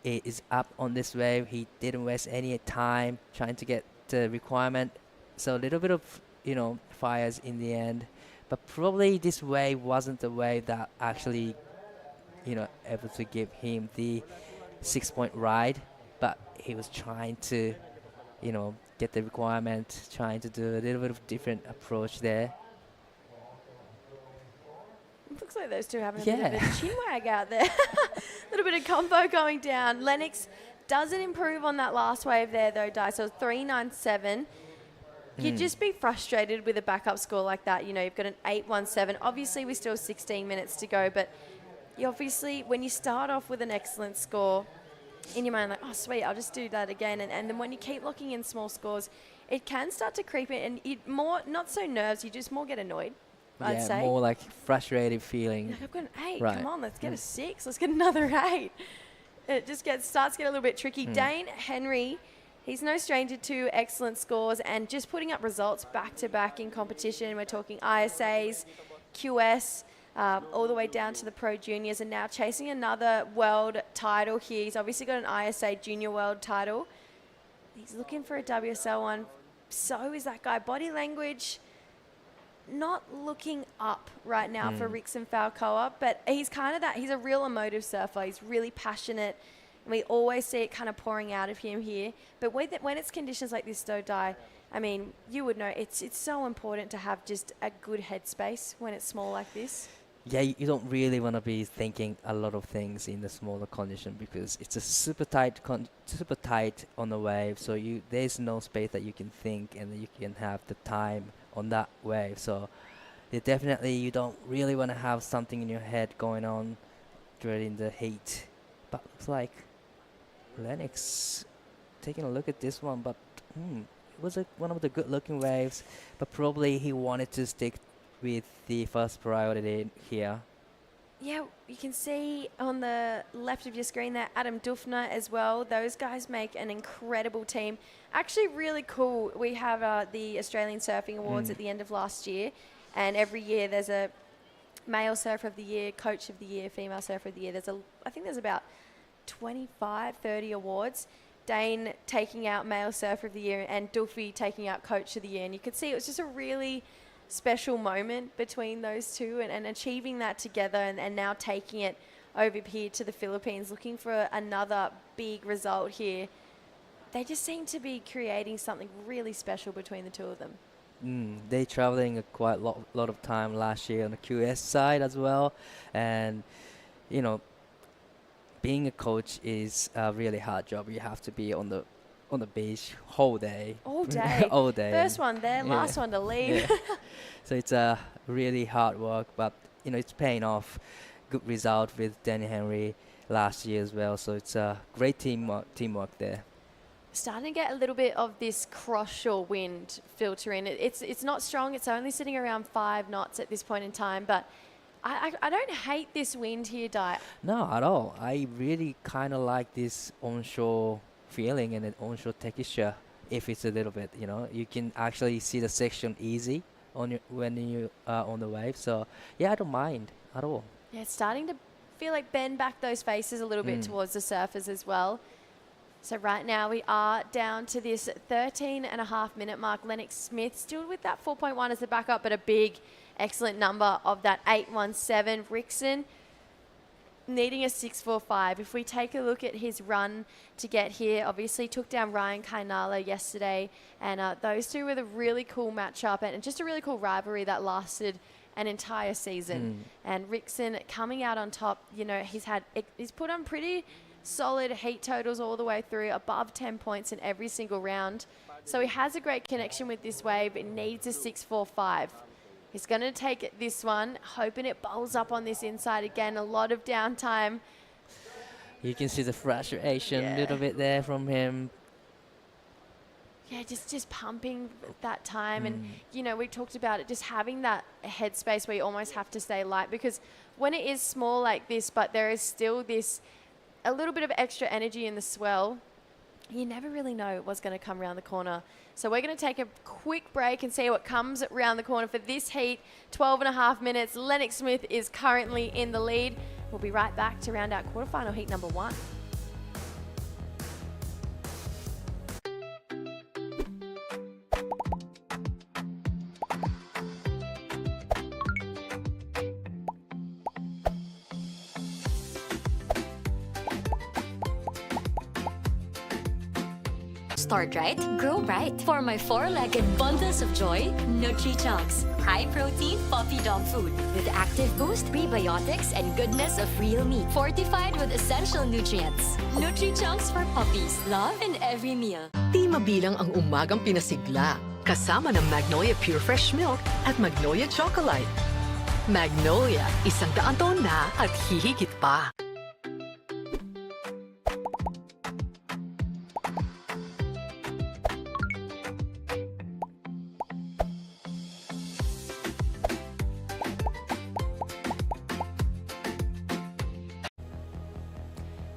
is up on this wave. He didn't waste any time trying to get the requirement. So a little bit of, you know, fires in the end. But probably this wave wasn't the wave that actually, you know, able to give him the 6-point ride. But he was trying to, you know, get the requirement, trying to do a little bit of different approach there. It looks like those two having a bit of a chin wag out there. A little bit of combo going down. Lennox doesn't improve on that last wave there though, Di. So 3.97. You'd just be frustrated with a backup score like that. You know, you've got an 8.17. Obviously, we still have 16 minutes to go, but you obviously, when you start off with an excellent score, in your mind, like, oh, sweet, I'll just do that again. And then when you keep looking in small scores, it can start to creep in. And it more, not so nerves, you just more get annoyed, I'd say. More like frustrated feeling. Like, I've got an 8. Right. Come on, let's get a 6. Let's get another 8. It just starts to get a little bit tricky. Dane Henry, he's no stranger to excellent scores and just putting up results back-to-back in competition. We're talking ISAs, QS, all the way down to the Pro Juniors, and now chasing another world title here. He's obviously got an ISA Junior World title. He's looking for a WSL one. So is that guy. Body language, not looking up right now for Rickson Falcoa, but he's kind of that. He's a real emotive surfer. He's really passionate. And we always see it kind of pouring out of him here. But when it's conditions like this, though, Di, I mean, you would know it's so important to have just a good headspace when it's small like this. Yeah, you don't really want to be thinking a lot of things in the smaller condition because it's a super tight on the wave. So there's no space that you can think and you can have the time on that wave. So definitely you don't really want to have something in your head going on during the heat. But looks like Lennox taking a look at this one, but it was one of the good-looking waves. But probably he wanted to stick with the first priority here. Yeah, you can see on the left of your screen there, Adam Dufner as well. Those guys make an incredible team. Actually, really cool. We have the Australian Surfing Awards at the end of last year, and every year there's a male surfer of the year, coach of the year, female surfer of the year. I think there's about 25, 30 awards. Dane taking out male surfer of the year and Duffy taking out coach of the year. And you could see it was just a really special moment between those two, and achieving that together, and now taking it over here to the Philippines, looking for another big result here. They just seem to be creating something really special between the two of them. They traveling a quite lot of time last year on the QS side as well, and you know, being a coach is a really hard job. You have to be on the beach whole day. All day. All day. First one there, last one to leave. Yeah. So it's a really hard work, but you know, it's paying off. Good result with Danny Henry last year as well. So it's a great teamwork there. Starting to get a little bit of this cross-shore wind filter in. It's not strong. It's only sitting around 5 knots at this point in time, but I don't hate this wind here, Di. No, at all. I really kind of like this onshore feeling and an onshore texture. If it's a little bit, you know, you can actually see the section easy when you are on the wave. So yeah, I don't mind at all. Yeah, it's starting to feel like bend back those faces a little bit towards the surfers as well. So right now we are down to this 13.5-minute mark. Lennox Smith still with that 4.1 as the backup, but a big, excellent number of that 8.17. Rickson needing a 6.45. If we take a look at his run to get here, obviously took down Ryan Kainala yesterday, and those two were the really cool matchup and just a really cool rivalry that lasted an entire season. And Rickson coming out on top, you know, he's put on pretty solid heat totals all the way through, above 10 points in every single round. So he has a great connection with this wave. It needs a 6.45. He's going to take this one, hoping it bowls up on this inside again. A lot of downtime. You can see the frustration a little bit there from him. Yeah, just pumping that time. And, you know, we talked about it, just having that headspace where you almost have to stay light, because when it is small like this, but there is still a little bit of extra energy in the swell, you never really know what's going to come around the corner. So we're going to take a quick break and see what comes around the corner for this heat. 12.5 minutes. Lennox Smith is currently in the lead. We'll be right back to round out quarterfinal heat number 1. Start right, grow right. For my 4-legged bundles of joy, Nutri-Chunks. High-protein puppy dog food with active boost, prebiotics, and goodness of real meat. Fortified with essential nutrients. Nutri-Chunks for puppies. Love in every meal. Di mabilang ang umagang pinasigla. Kasama ng Magnolia Pure Fresh Milk at Magnolia Chocolate. Magnolia, 100 taon na at hihigit pa.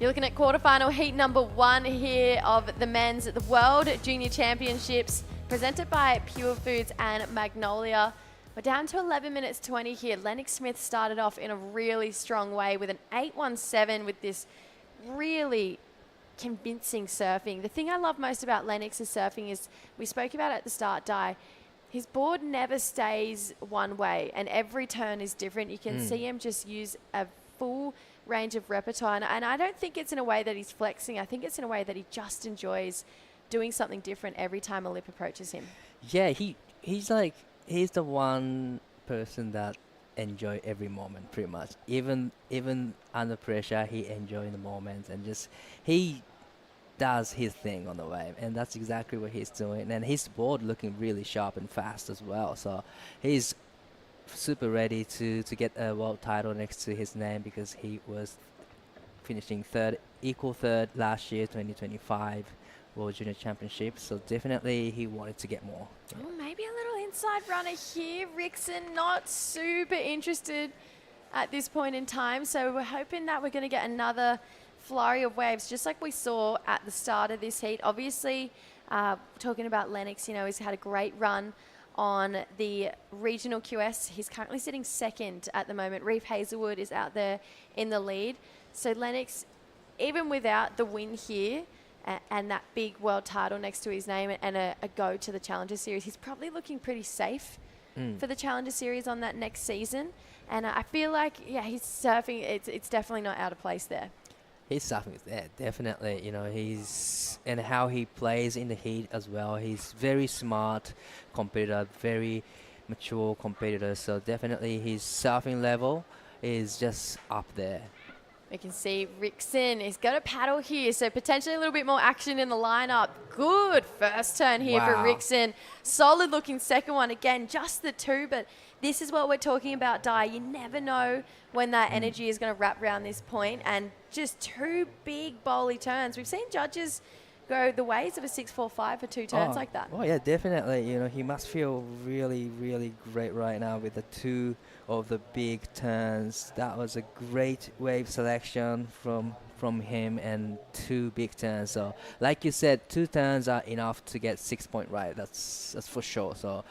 You're looking at quarterfinal heat number 1 here of the men's at the World Junior Championships, presented by Purefoods and Magnolia. We're down to 11 minutes 20 here. Lennox Smith started off in a really strong way with an 8.17 with this really convincing surfing. The thing I love most about Lennox's surfing is, we spoke about it at the start, Di, his board never stays one way and every turn is different. You can see him just use a full range of repertoire, and I don't think it's in a way that he's flexing. I think it's in a way that he just enjoys doing something different every time a lip approaches him. Yeah, he's the one person that enjoy every moment pretty much. Even under pressure, he enjoy the moments, and just he does his thing on the wave, and that's exactly what he's doing. And his board looking really sharp and fast as well. So he's super ready to get a world title next to his name, because he was finishing equal third last year, 2025 World Junior Championships. So definitely he wanted to get more. Oh, maybe a little inside runner here. Rickson not super interested. at this point in time. So we're hoping that we're going to get another flurry of waves, just like we saw at the start of this heat. Obviously, talking about Lennox, you know, he's had a great run on the regional QS. He's currently sitting second at the moment. Reeve Hazelwood is out there in the lead. So Lennox, even without the win here and that big world title next to his name and a go to the Challenger Series, he's probably looking pretty safe for the Challenger Series on that next season. And I feel like, yeah, he's surfing. It's definitely not out of place there. His surfing is there, definitely. You know, and how he plays in the heat as well. He's very smart competitor, very mature competitor. So definitely his surfing level is just up there. We can see Rickson has got a paddle here, so potentially a little bit more action in the lineup. Good first turn here for Rickson. Solid looking second one. Again, just the two, but this is what we're talking about, Di. You never know when that energy is going to wrap around this point, and just two big bowly turns. We've seen judges go the ways of a 6-4-5 for two turns like that. Oh, yeah, definitely. You know, he must feel really, really great right now with the two of the big turns. That was a great wave selection from him, and two big turns. So, like you said, two turns are enough to get 6 point right. That's for sure. So,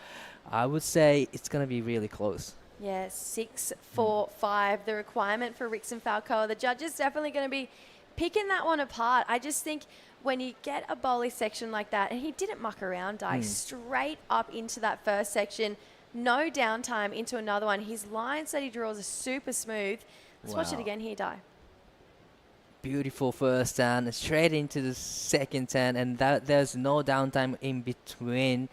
I would say it's going to be really close. Yeah, 6-4-5, the requirement for Rickson Falcoa. The judges definitely going to be picking that one apart. I just think when you get a bowling section like that, and he didn't muck around, Di, straight up into that first section, no downtime into another one. His lines that he draws are super smooth. Let's watch it again here, Di. Beautiful first turn, straight into the second turn, and there's no downtime in between.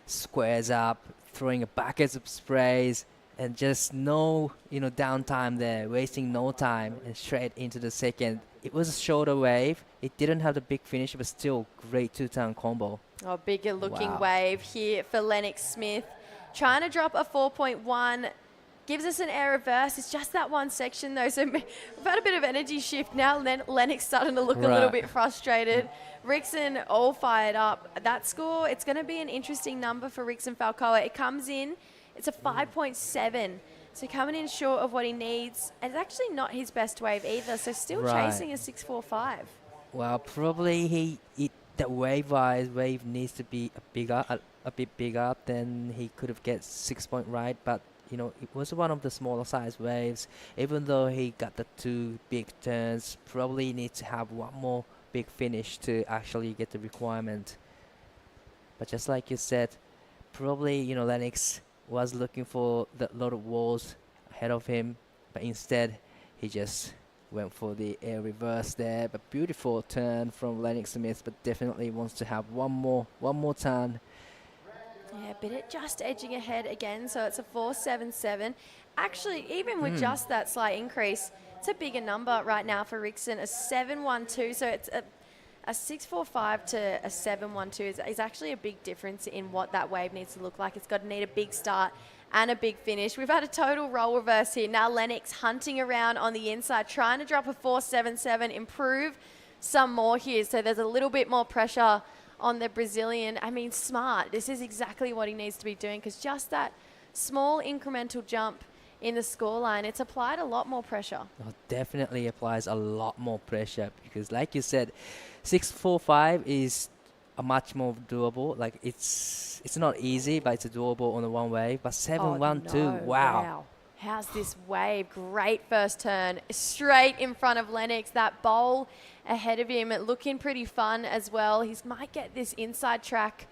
Squares up, throwing a buckets of sprays, and just no, downtime there, wasting no time, and straight into the second. It was a shorter wave. It didn't have the big finish, but still great two-turn combo. Oh, bigger looking wave here for Lennox Smith. Trying to drop a 4.1. Gives us an air reverse. It's just that one section, though. So we've had a bit of energy shift now. Lennox starting to look a little bit frustrated. Rickson all fired up. That score, it's going to be an interesting number for Rickson Falcoa. It comes in, it's a 5.7. So coming in short of what he needs. And it's actually not his best wave either. So still chasing a 6.45. Well, probably the wave needs to be a bit bigger than he could have get 6 point right. But it was one of the smaller size waves. Even though he got the two big turns, probably needs to have one more big finish to actually get the requirement. But just like you said, probably Lennox was looking for the lot of walls ahead of him, but instead he just went for the air reverse there. But beautiful turn from Lennox Smith, but definitely wants to have one more turn. Yeah, but it just edging ahead again, so it's a 4.77. Actually, even with just that slight increase, it's a bigger number right now for Rickson, a 7.12. So it's a 6.45 to a 7.12 is actually a big difference in what that wave needs to look like. It's got to need a big start and a big finish. We've had a total role reverse here. Now Lennox hunting around on the inside, trying to drop a 4.77, improve some more here. So there's a little bit more pressure on the Brazilian. I mean, smart. This is exactly what he needs to be doing, because just that small incremental jump in the scoreline, it's applied a lot more pressure. Oh, definitely applies a lot more pressure, because like you said, 6.45 is a much more doable. Like it's not easy, but it's doable on the one wave. But 7.12, wow. How's this wave? Great first turn, straight in front of Lennox. That bowl ahead of him, looking pretty fun as well. He might get this inside track,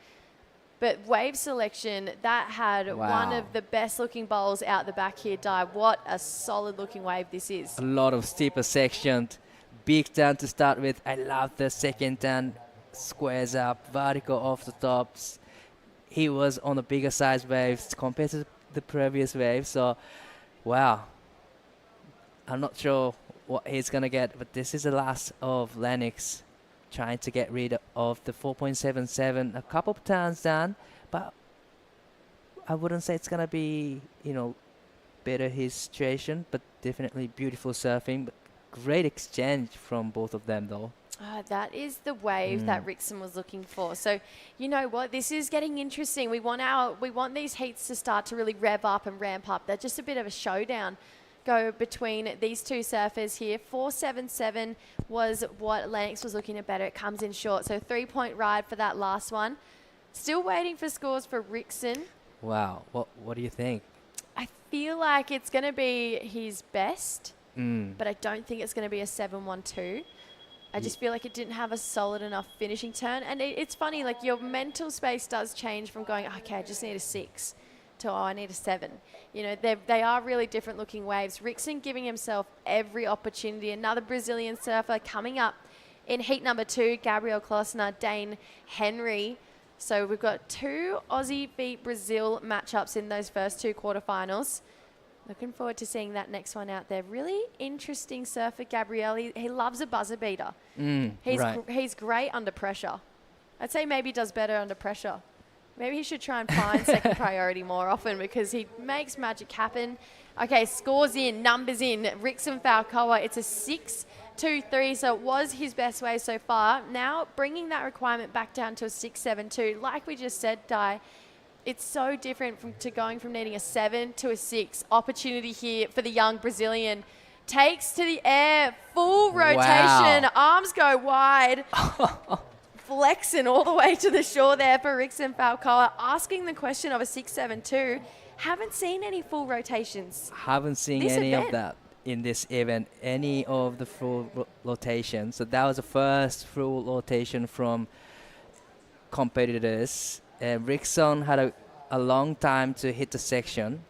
but wave selection, that had one of the best looking bowls out the back here, Di. What a solid looking wave this is. A lot of steeper section, big turn to start with. I love the second turn, squares up, vertical off the tops. He was on a bigger size waves compared to the previous wave, so wow. I'm not sure what he's going to get, but this is the last of Lennox trying to get rid of the 4.77. A couple of turns down, but I wouldn't say it's going to be, better his situation, but definitely beautiful surfing. But great exchange from both of them, though. That is the wave that Rickson was looking for. So, you know what? This is getting interesting. We want these heats to start to really rev up and ramp up. They're just a bit of a showdown go between these two surfers here. 4.77 was what Lennox was looking to better. It comes in short. So 3-point ride for that last one. Still waiting for scores for Rickson. Wow. What do you think? I feel like it's going to be his best, but I don't think it's going to be a 7-1-2. I just feel like it didn't have a solid enough finishing turn. And it's funny, like your mental space does change from going, okay, I just need a 6 to, oh, I need a 7. You know, they are really different looking waves. Rickson giving himself every opportunity. Another Brazilian surfer coming up in heat number 2, Gabriel Klosner, Dane Henry. So we've got 2 Aussie v Brazil matchups in those first 2 quarterfinals. Looking forward to seeing that next one out there. Really interesting surfer, Gabriel. He loves a buzzer beater. He's great under pressure. I'd say maybe does better under pressure. Maybe he should try and find second priority more often because he makes magic happen. Okay, scores in, numbers in. Rickson Falcoa, it's a 6-2-3, so it was his best wave so far. Now bringing that requirement back down to a 6-7-2. Like we just said, Di, it's so different to going from needing a 7 to a 6. Opportunity here for the young Brazilian. Takes to the air, full rotation, arms go wide. Flexing all the way to the shore there for Rickson Falcoa. Asking the question of a 6-7-2. Haven't seen any full rotations. Haven't seen any of that in this event, any of the full rotation. So that was the first full rotation from competitors. Rickson had a long time to hit the section,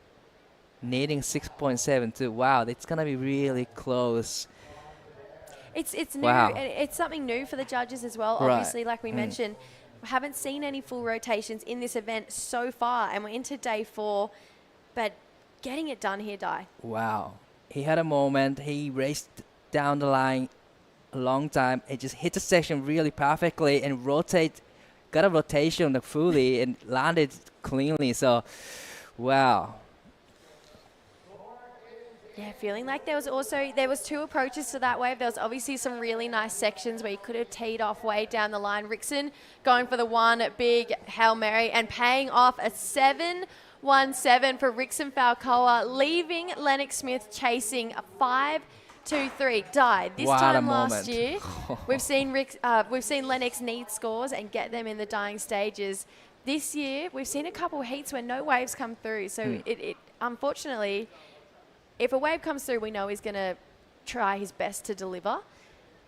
needing 6.72. Wow, it's going to be really close. It's new. Wow. It's something new for the judges as well. Obviously, like we mentioned, we haven't seen any full rotations in this event so far, and we're into day 4, but getting it done here, Di. Wow. He had a moment. He raced down the line a long time. He just hit the section really perfectly and got a rotation fully and landed cleanly. So, wow. Yeah, feeling like there was 2 approaches to that wave. There was obviously some really nice sections where you could have teed off way down the line. Rickson going for the one big Hail Mary and paying off a 7-1-7 for Rickson Falcoa, leaving Lennox Smith chasing a 5-2-3. Died this time last year. We've seen Lennox need scores and get them in the dying stages. This year we've seen a couple heats where no waves come through. So it unfortunately, if a wave comes through, we know he's going to try his best to deliver.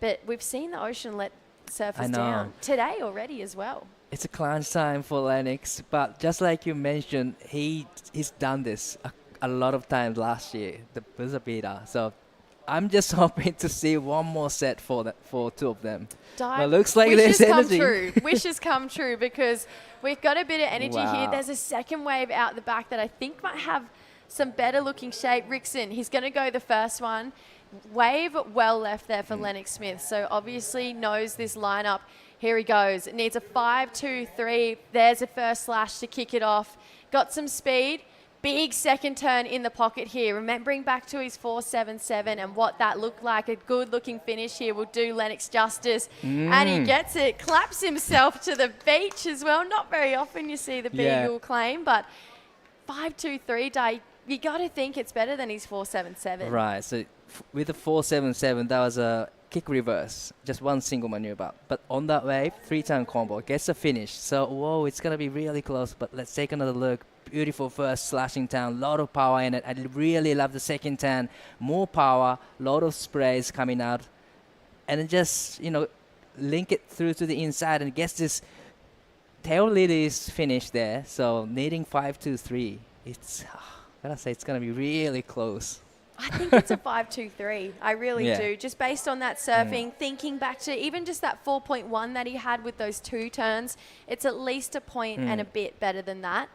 But we've seen the ocean let surfers down today already as well. It's a crunch time for Lennox, but just like you mentioned, he's done this a lot of times last year, the buzzer beater. So I'm just hoping to see one more set for 2 of them. But looks like there's energy. Wishes come true because we've got a bit of energy here. There's a second wave out the back that I think might have some better looking shape. Rickson, he's going to go the first one. Wave well left there for Lennox Smith. So obviously knows this lineup. Here he goes. It needs a 5-2-3. There's a first slash to kick it off. Got some speed. Big second turn in the pocket here. Remembering back to his 4.77 and what that looked like. A good looking finish here will do Lennox justice. And he gets it. Claps himself to the beach as well. Not very often you see the Beagle claim, but 5-2-3, you got to think it's better than his 4.77. Right. So with the 4.77, that was a kick reverse, just one single maneuver. But on that wave, 3-turn combo gets a finish. So whoa, it's gonna be really close. But let's take another look. Beautiful first slashing turn, lot of power in it. I really love the second turn, more power, lot of sprays coming out, and then just link it through to the inside and gets this tail lilies finish there. So needing 5-2-3. It's gotta say it's gonna be really close. I think it's a 5-2-3. I really do. Just based on that surfing, thinking back to even just that 4.1 that he had with those 2 turns, it's at least a point and a bit better than that.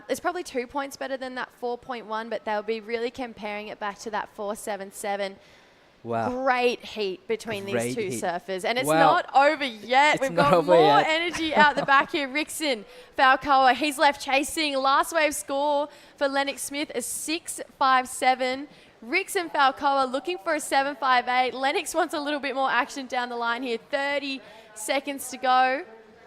It's probably 2 points better than that 4.1, but they'll be really comparing it back to that 4.77. Wow. Great heat between these two surfers. And it's not over yet. We've got more energy out the back here. Rickson Falcoa, he's left chasing. Last wave score for Lennox Smith is 6.57. Rickson Falcoa looking for a 7.58. Lennox wants a little bit more action down the line here. 30 seconds to go.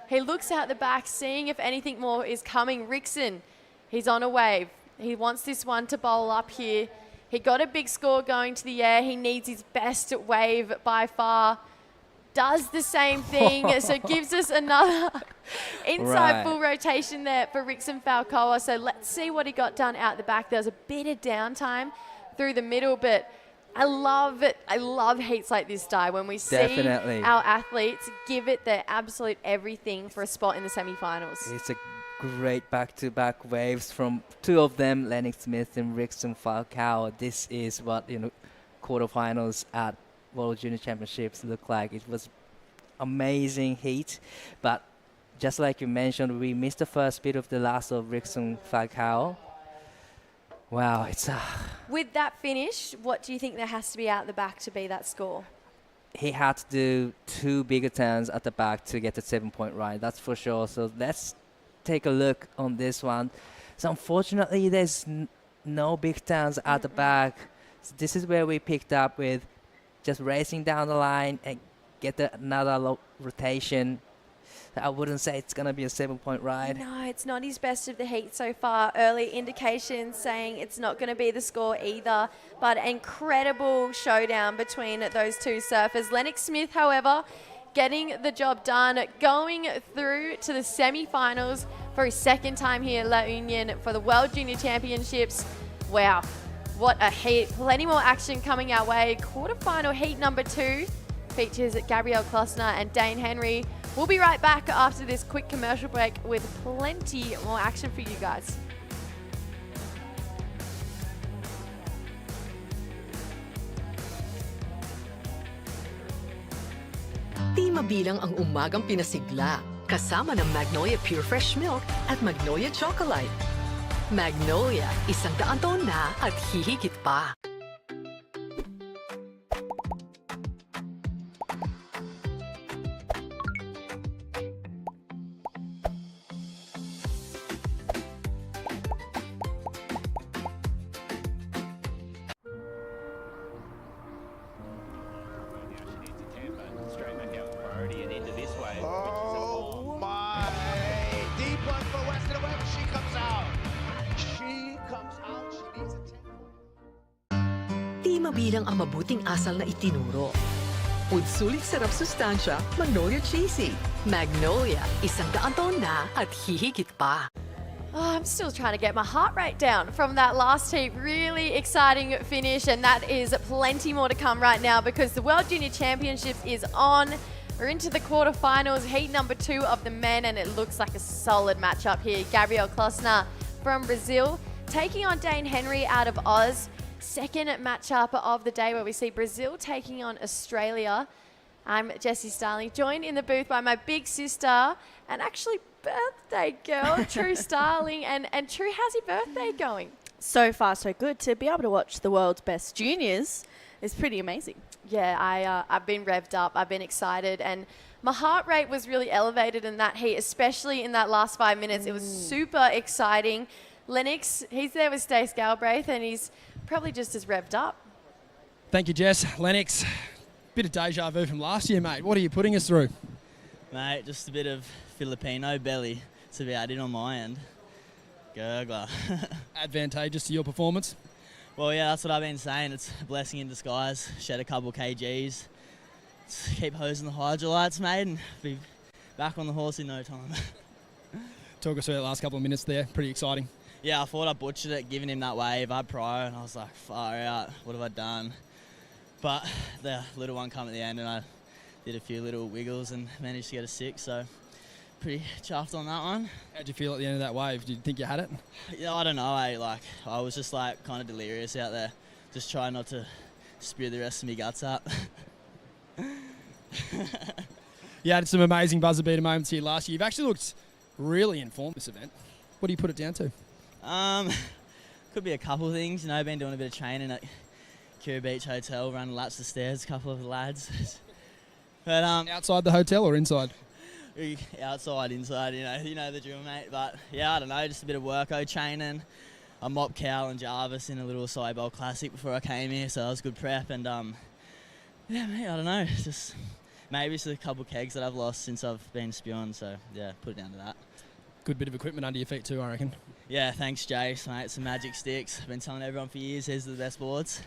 He looks out the back, seeing if anything more is coming. Rickson, he's on a wave. He wants this one to bowl up here. He got a big score going to the air. He needs his best wave by far. Does the same thing, so gives us another inside full rotation there for Rickson Falcoa. So let's see what he got done out the back. There was a bit of downtime through the middle, but I love it. I love heats like this, Di, when we see our athletes give it their absolute everything for a spot in the semi-finals. It's a great back-to-back waves from two of them, Lennox Smith and Rickson Falcao. This is what, quarterfinals at World Junior Championships look like. It was amazing heat, but just like you mentioned, we missed the first bit of the last of Rickson Falcao. Wow, it's With that finish, what do you think there has to be out the back to be that score? he had to do 2 bigger turns at the back to get the 7-point ride, that's for sure. So let's take a look on this one. So unfortunately, there's no big turns at the back. So this is where we picked up with just racing down the line and get another rotation. I wouldn't say it's going to be a 7-point ride. No, it's not his best of the heat so far. Early indications saying it's not going to be the score either, but incredible showdown between those two surfers. Lennox Smith, however, getting the job done, going through to the semi-finals for his second time here at La Union for the World Junior Championships. Wow. What a heat. Plenty more action coming our way. Quarterfinal heat number 2 features Gabrielle Klossner and Dane Henry. We'll be right back after this quick commercial break with plenty more action for you guys. Di mabilang ang umagang pinasigla, kasama ng Magnolia Pure Fresh Milk at Magnolia Chocolate. Magnolia, 100 taon na at hihigit pa. Oh my! Deep one for Weston Webb. She comes out. She comes out. She needs a 10. Di mabilang ang mabuting asal na itinuro. Sulit sarap sustansya, Magnolia Cheesy. Magnolia, 100 taon na at hihigit pa. Oh, I'm still trying to get my heart rate down from that last heat. Really exciting finish, and that is plenty more to come right now because the World Junior Championships is on. We're into the quarterfinals, heat number 2 of the men, and it looks like a solid matchup here. Gabrielle Klossner from Brazil taking on Dane Henry out of Oz. Second matchup of the day where we see Brazil taking on Australia. I'm Jessie Starling, joined in the booth by my big sister and actually birthday girl, True Starling. And True, how's your birthday going? So far, so good. To be able to watch the world's best juniors is pretty amazing. Yeah, I've been revved up. I've been excited. And my heart rate was really elevated in that heat, especially in that last 5 minutes. It was super exciting. Lennox, he's there with Stace Galbraith, and he's probably just as revved up. Thank you, Jess. Lennox, bit of deja vu from last year, mate. What are you putting us through? Mate, just a bit of Filipino belly. It's about it on my end. Gurgler. Advantageous to your performance? Well, yeah, that's what I've been saying. It's a blessing in disguise. Shed a couple kgs. Let's keep hosing the hydrolytes, mate, and be back on the horse in no time. Talk us through the last couple of minutes there. Pretty exciting. Yeah, I thought I butchered it, giving him that wave. I had prior, and I was like, far out. What have I done? But the little one came at the end, and I did a few little wiggles and managed to get a 6, so pretty chuffed on that one. How'd you feel at the end of that wave? Did you think you had it? Yeah, I don't know, eh? Like, I was just like kind of delirious out there. Just trying not to spew the rest of me guts up. You had some amazing buzzer beater moments here last year. You've actually looked really in form this event. What do you put it down to? Could be a couple of things. You know, been doing a bit of training at Kira Beach Hotel, running laps the stairs, a couple of the lads. But outside the hotel or inside? Outside, inside, you know the drill, mate. But yeah, I don't know, just a bit of worko training. I mopped Cal and Jarvis in a little acai bowl classic before I came here, so that was good prep. And yeah, mate, I don't know, just maybe it's a couple kegs that I've lost since I've been spewing. So yeah, put it down to that. Good bit of equipment under your feet too, I reckon. Yeah, thanks, Jace, mate. Some magic sticks. I've been telling everyone for years these are the best boards.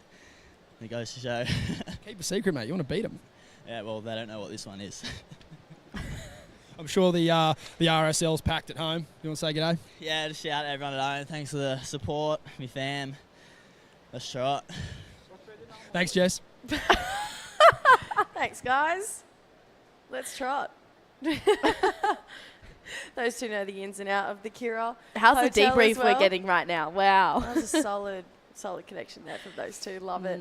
It goes to show. Keep a secret, mate. You want to beat them. Yeah, well, they don't know what this one is. I'm sure the RSL's packed at home. You want to say g'day? Yeah, just shout out everyone at home. Thanks for the support, me fam. Let's try it. Thanks, Jess. Thanks, guys. Let's trot. Those two know the ins and out of the Kira. How's the Hotel debrief as well. we're getting right now? Wow. That was a solid connection there from those two. Love it.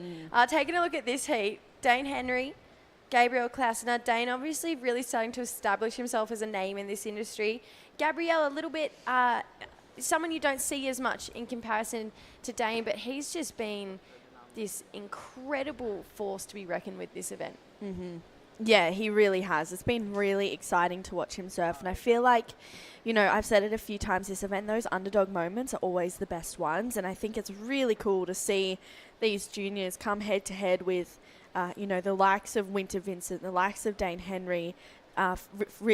Taking a look at this heat, Dane Henry, Gabriel Klasner. Dane obviously really starting to establish himself as a name in this industry. Gabriel a little bit someone you don't see as much in comparison to Dane, but he's just been this incredible force to be reckoned with this event. Yeah, he really has. It's been really exciting to watch him surf. And I feel like, you know, I've said it a few times this event, those underdog moments are always the best ones. And I think it's really cool to see these juniors come head to head with, you know, the likes of Winter Vincent, the likes of Dane Henry,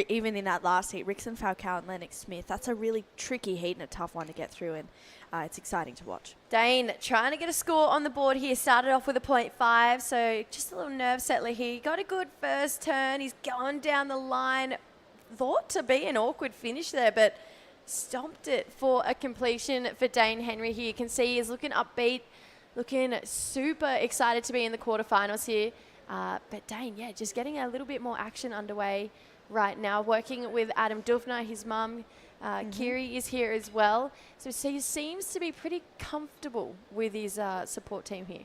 even in that last heat, Rickson Falcao and Lennox Smith. That's a really tricky heat and a tough one to get through. And it's exciting to watch. Dane trying to get a score on the board here. Started off with a 0.5, so just a little nerve settler here. He got a good first turn. He's going down the line. Thought to be an awkward finish there, but stomped it for a completion for Dane Henry here. You can see he's looking upbeat, looking super excited to be in the quarterfinals here. But Dane, yeah, just getting a little bit more action underway right now. Working with Adam Dufner, his mum. Kiri is here as well. So he seems to be pretty comfortable with his support team here.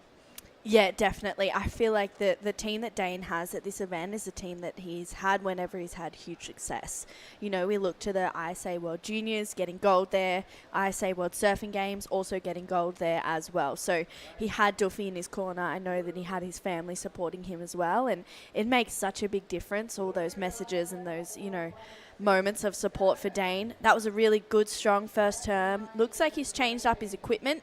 Yeah, definitely. I feel like the team that Dane has at this event is a team that he's had whenever he's had huge success. You know, we look to the ISA World Juniors getting gold there, ISA World Surfing Games also getting gold there as well. So he had Duffy in his corner. I know that he had his family supporting him as well. And it makes such a big difference, all those messages and those, you know, moments of support for Dane. That was a really good, strong first term. Looks like he's changed up his equipment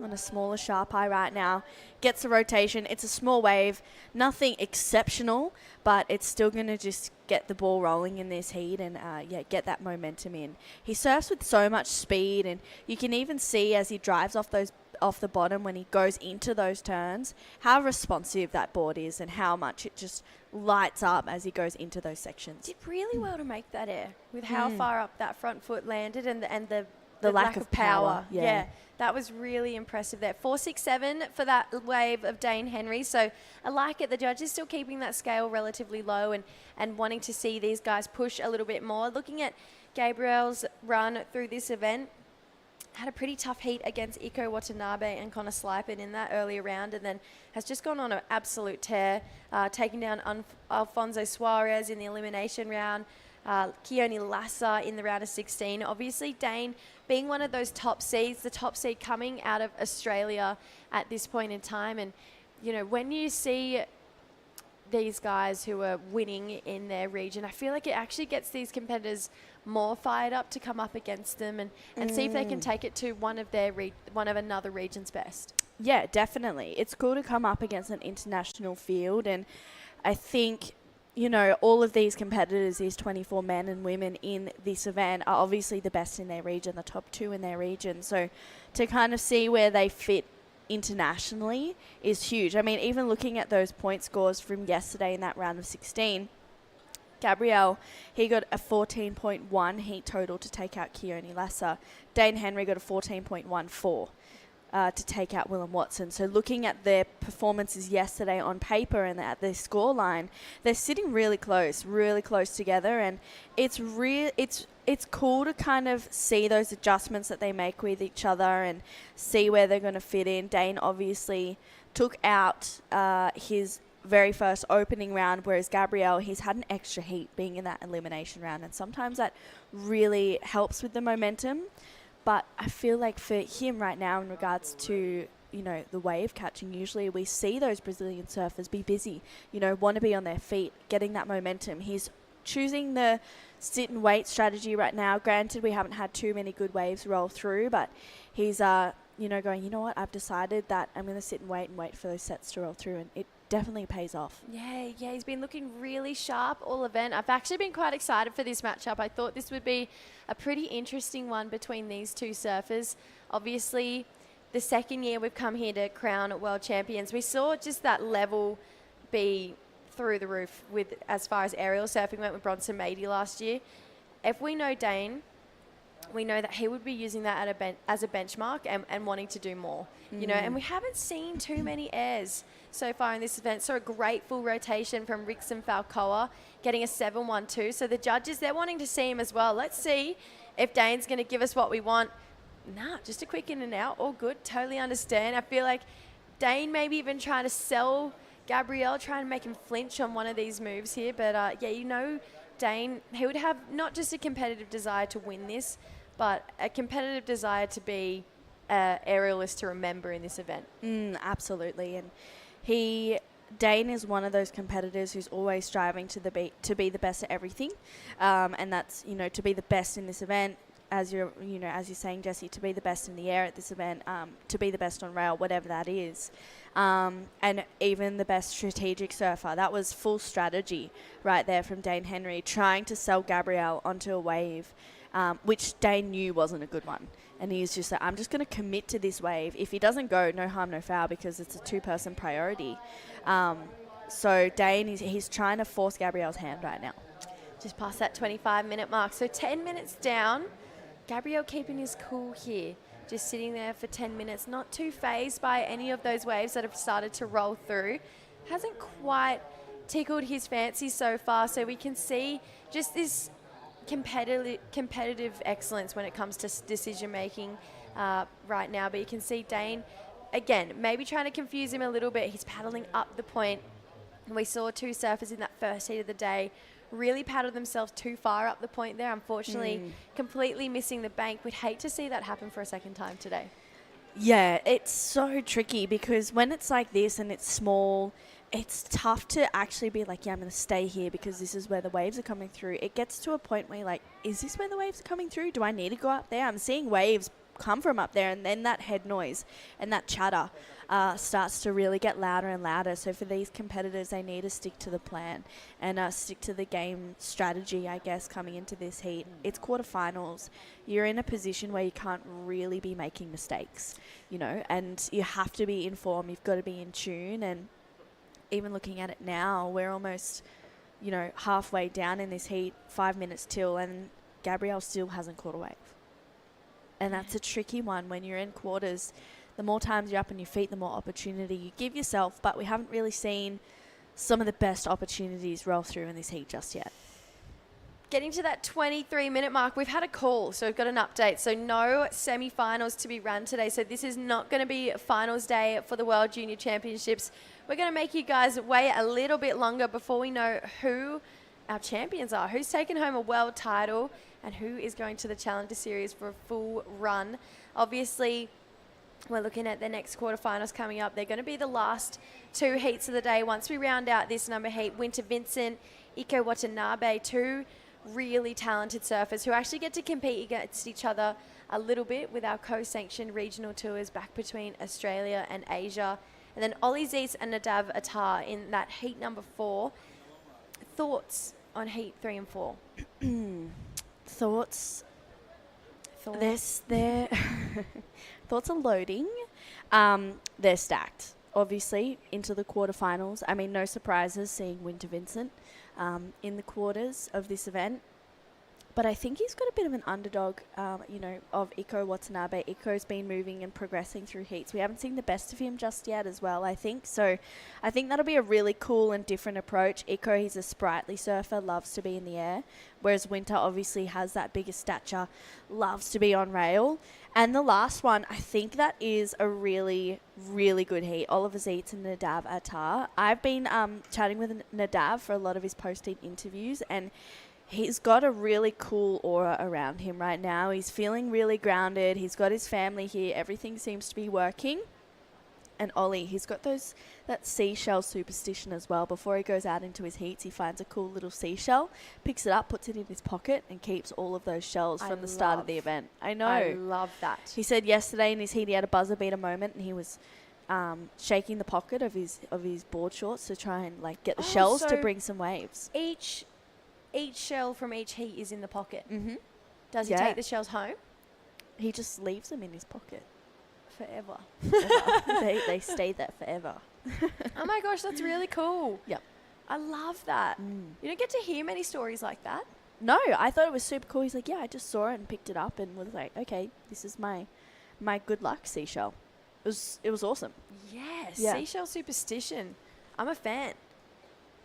on a smaller sharp eye right now. Gets the rotation. It's a small wave. Nothing exceptional, but it's still going to just get the ball rolling in this heat and, yeah, get that momentum in. He surfs with so much speed, and you can even see as he drives off the bottom when he goes into those turns, how responsive that board is and how much it just lights up as he goes into those sections. Did really well to make that air with how far up that front foot landed and the lack of power. Yeah, that was really impressive there. 4.67 for that wave of Dane Henry. So I like it. The judges still keeping that scale relatively low and wanting to see these guys push a little bit more. Looking at Gabriel's run through this event, had a pretty tough heat against Iko Watanabe and Connor Slipen in that earlier round, and then has just gone on an absolute tear, taking down Alfonso Suarez in the elimination round, Keone Lassa in the round of 16. Obviously, Dane being one of those top seeds, the top seed coming out of Australia at this point in time. And, you know, when you see these guys who are winning in their region, I feel like it actually gets these competitors more fired up to come up against them and see if they can take it to one of another region's best. Yeah, definitely. It's cool to come up against an international field, and I think, you know, all of these competitors, these 24 men and women in this event are obviously the best in their region, the top two in their region. So to kind of see where they fit internationally is huge. I mean, even looking at those point scores from yesterday in that round of 16, Gabriel, he got a 14.1 heat total to take out Keone Lassa. Dane Henry got a 14.14 to take out Willem Watson. So looking at their performances yesterday on paper and at their score line, they're sitting really close together, and it's cool to kind of see those adjustments that they make with each other and see where they're going to fit in. Dane obviously took out his very first opening round, whereas Gabriel, he's had an extra heat being in that elimination round, and sometimes that really helps with the momentum. But I feel like for him right now, in regards to, you know, the wave catching, usually we see those Brazilian surfers be busy, you know, want to be on their feet, getting that momentum. He's choosing the sit and wait strategy right now. Granted, we haven't had too many good waves roll through, but he's, you know, going, you know what, I've decided that I'm going to sit and wait for those sets to roll through. And definitely pays off. Yeah, he's been looking really sharp all event. I've actually been quite excited for this matchup. I thought this would be a pretty interesting one between these two surfers. Obviously, the second year we've come here to crown world champions, we saw just that level be through the roof with as far as aerial surfing went with Bronson Mady last year. If we know Dane, we know that he would be using that as a benchmark and wanting to do more, you know, and we haven't seen too many airs so far in this event. So a great full rotation from Rickson Falcoa, getting a 7-1-2. So the judges, they're wanting to see him as well. Let's see if Dane's going to give us what we want. Nah, just a quick in and out, all good, totally understand. I feel like Dane maybe even trying to sell Gabrielle, trying to make him flinch on one of these moves here. But yeah, you know, Dane, he would have not just a competitive desire to win this, but a competitive desire to be an aerialist to remember in this event. Absolutely. And Dane is one of those competitors who's always striving to be the best at everything. And that's, you know, to be the best in this event, as you're saying, Jessie, to be the best in the air at this event, to be the best on rail, whatever that is. And even the best strategic surfer. That was full strategy right there from Dane Henry, trying to sell Gabrielle onto a wave, which Dane knew wasn't a good one. And he's just like, I'm just going to commit to this wave. If he doesn't go, no harm, no foul, because it's a two-person priority. So Dane, he's trying to force Gabrielle's hand right now. Just past that 25-minute mark. So 10 minutes down. Gabrielle keeping his cool here. Just sitting there for 10 minutes, not too phased by any of those waves that have started to roll through. Hasn't quite tickled his fancy so far, so we can see just this competitive excellence when it comes to decision making right now. But you can see Dane, again, maybe trying to confuse him a little bit. He's paddling up the point. And we saw two surfers in that first heat of the day really paddled themselves too far up the point there. Unfortunately, completely missing the bank. We'd hate to see that happen for a second time today. Yeah, it's so tricky because when it's like this and it's small, it's tough to actually be like, yeah, I'm going to stay here because this is where the waves are coming through. It gets to a point where you're like, is this where the waves are coming through? Do I need to go up there? I'm seeing waves come from up there, and then that head noise and that chatter starts to really get louder and louder. So for these competitors, they need to stick to the plan and stick to the game strategy, I guess, coming into this heat. It's quarterfinals. You're in a position where you can't really be making mistakes, you know, and you have to be in form. You've got to be in tune. And even looking at it now, we're almost, you know, halfway down in this heat, 5 minutes till, and Gabrielle still hasn't caught a wave. And that's a tricky one when you're in quarters. The more times you're up on your feet, the more opportunity you give yourself. But we haven't really seen some of the best opportunities roll through in this heat just yet. Getting to that 23-minute mark, we've had a call, so we've got an update. So no semi-finals to be run today. So this is not going to be finals day for the World Junior Championships. We're going to make you guys wait a little bit longer before we know who our champions are, who's taken home a world title, and who is going to the Challenger Series for a full run. Obviously, we're looking at the next quarterfinals coming up. They're going to be the last two heats of the day. Once we round out this number heat, Winter Vincent, Iko Watanabe, two really talented surfers who actually get to compete against each other a little bit with our co-sanctioned regional tours back between Australia and Asia. And then Ollie Zeitz and Nadav Attar in that heat number 4. Thoughts on heat 3 and 4? Thoughts? They're thoughts are loading. They're stacked, obviously, into the quarterfinals. I mean, no surprises seeing Winter Vincent in the quarters of this event. But I think he's got a bit of an underdog, you know, of Iko Watanabe. Iko's been moving and progressing through heats. We haven't seen the best of him just yet as well, I think. So I think that'll be a really cool and different approach. Iko, he's a sprightly surfer, loves to be in the air. Whereas Winter obviously has that bigger stature, loves to be on rail. And the last one, I think that is a really, really good heat. Oliver Zeitz and Nadav Attar. I've been chatting with Nadav for a lot of his post-heat interviews, and he's got a really cool aura around him right now. He's feeling really grounded. He's got his family here. Everything seems to be working. And Ollie, he's got that seashell superstition as well. Before he goes out into his heats, he finds a cool little seashell, picks it up, puts it in his pocket, and keeps all of those shells from the start of the event. I know. I love that. He said yesterday in his heat he had a buzzer beater moment, and he was shaking the pocket of his board shorts to try and like get the shells to so bring some waves. Each shell from each heat is in the pocket. Mm-hmm. Does he take the shells home? He just leaves them in his pocket. Forever. They stay there forever. Oh my gosh, that's really cool. Yep. I love that. You don't get to hear many stories like that. No, I thought it was super cool. He's like, yeah, I just saw it and picked it up and was like, okay, this is my good luck seashell. It was awesome. Yes, Yeah. seashell superstition. I'm a fan.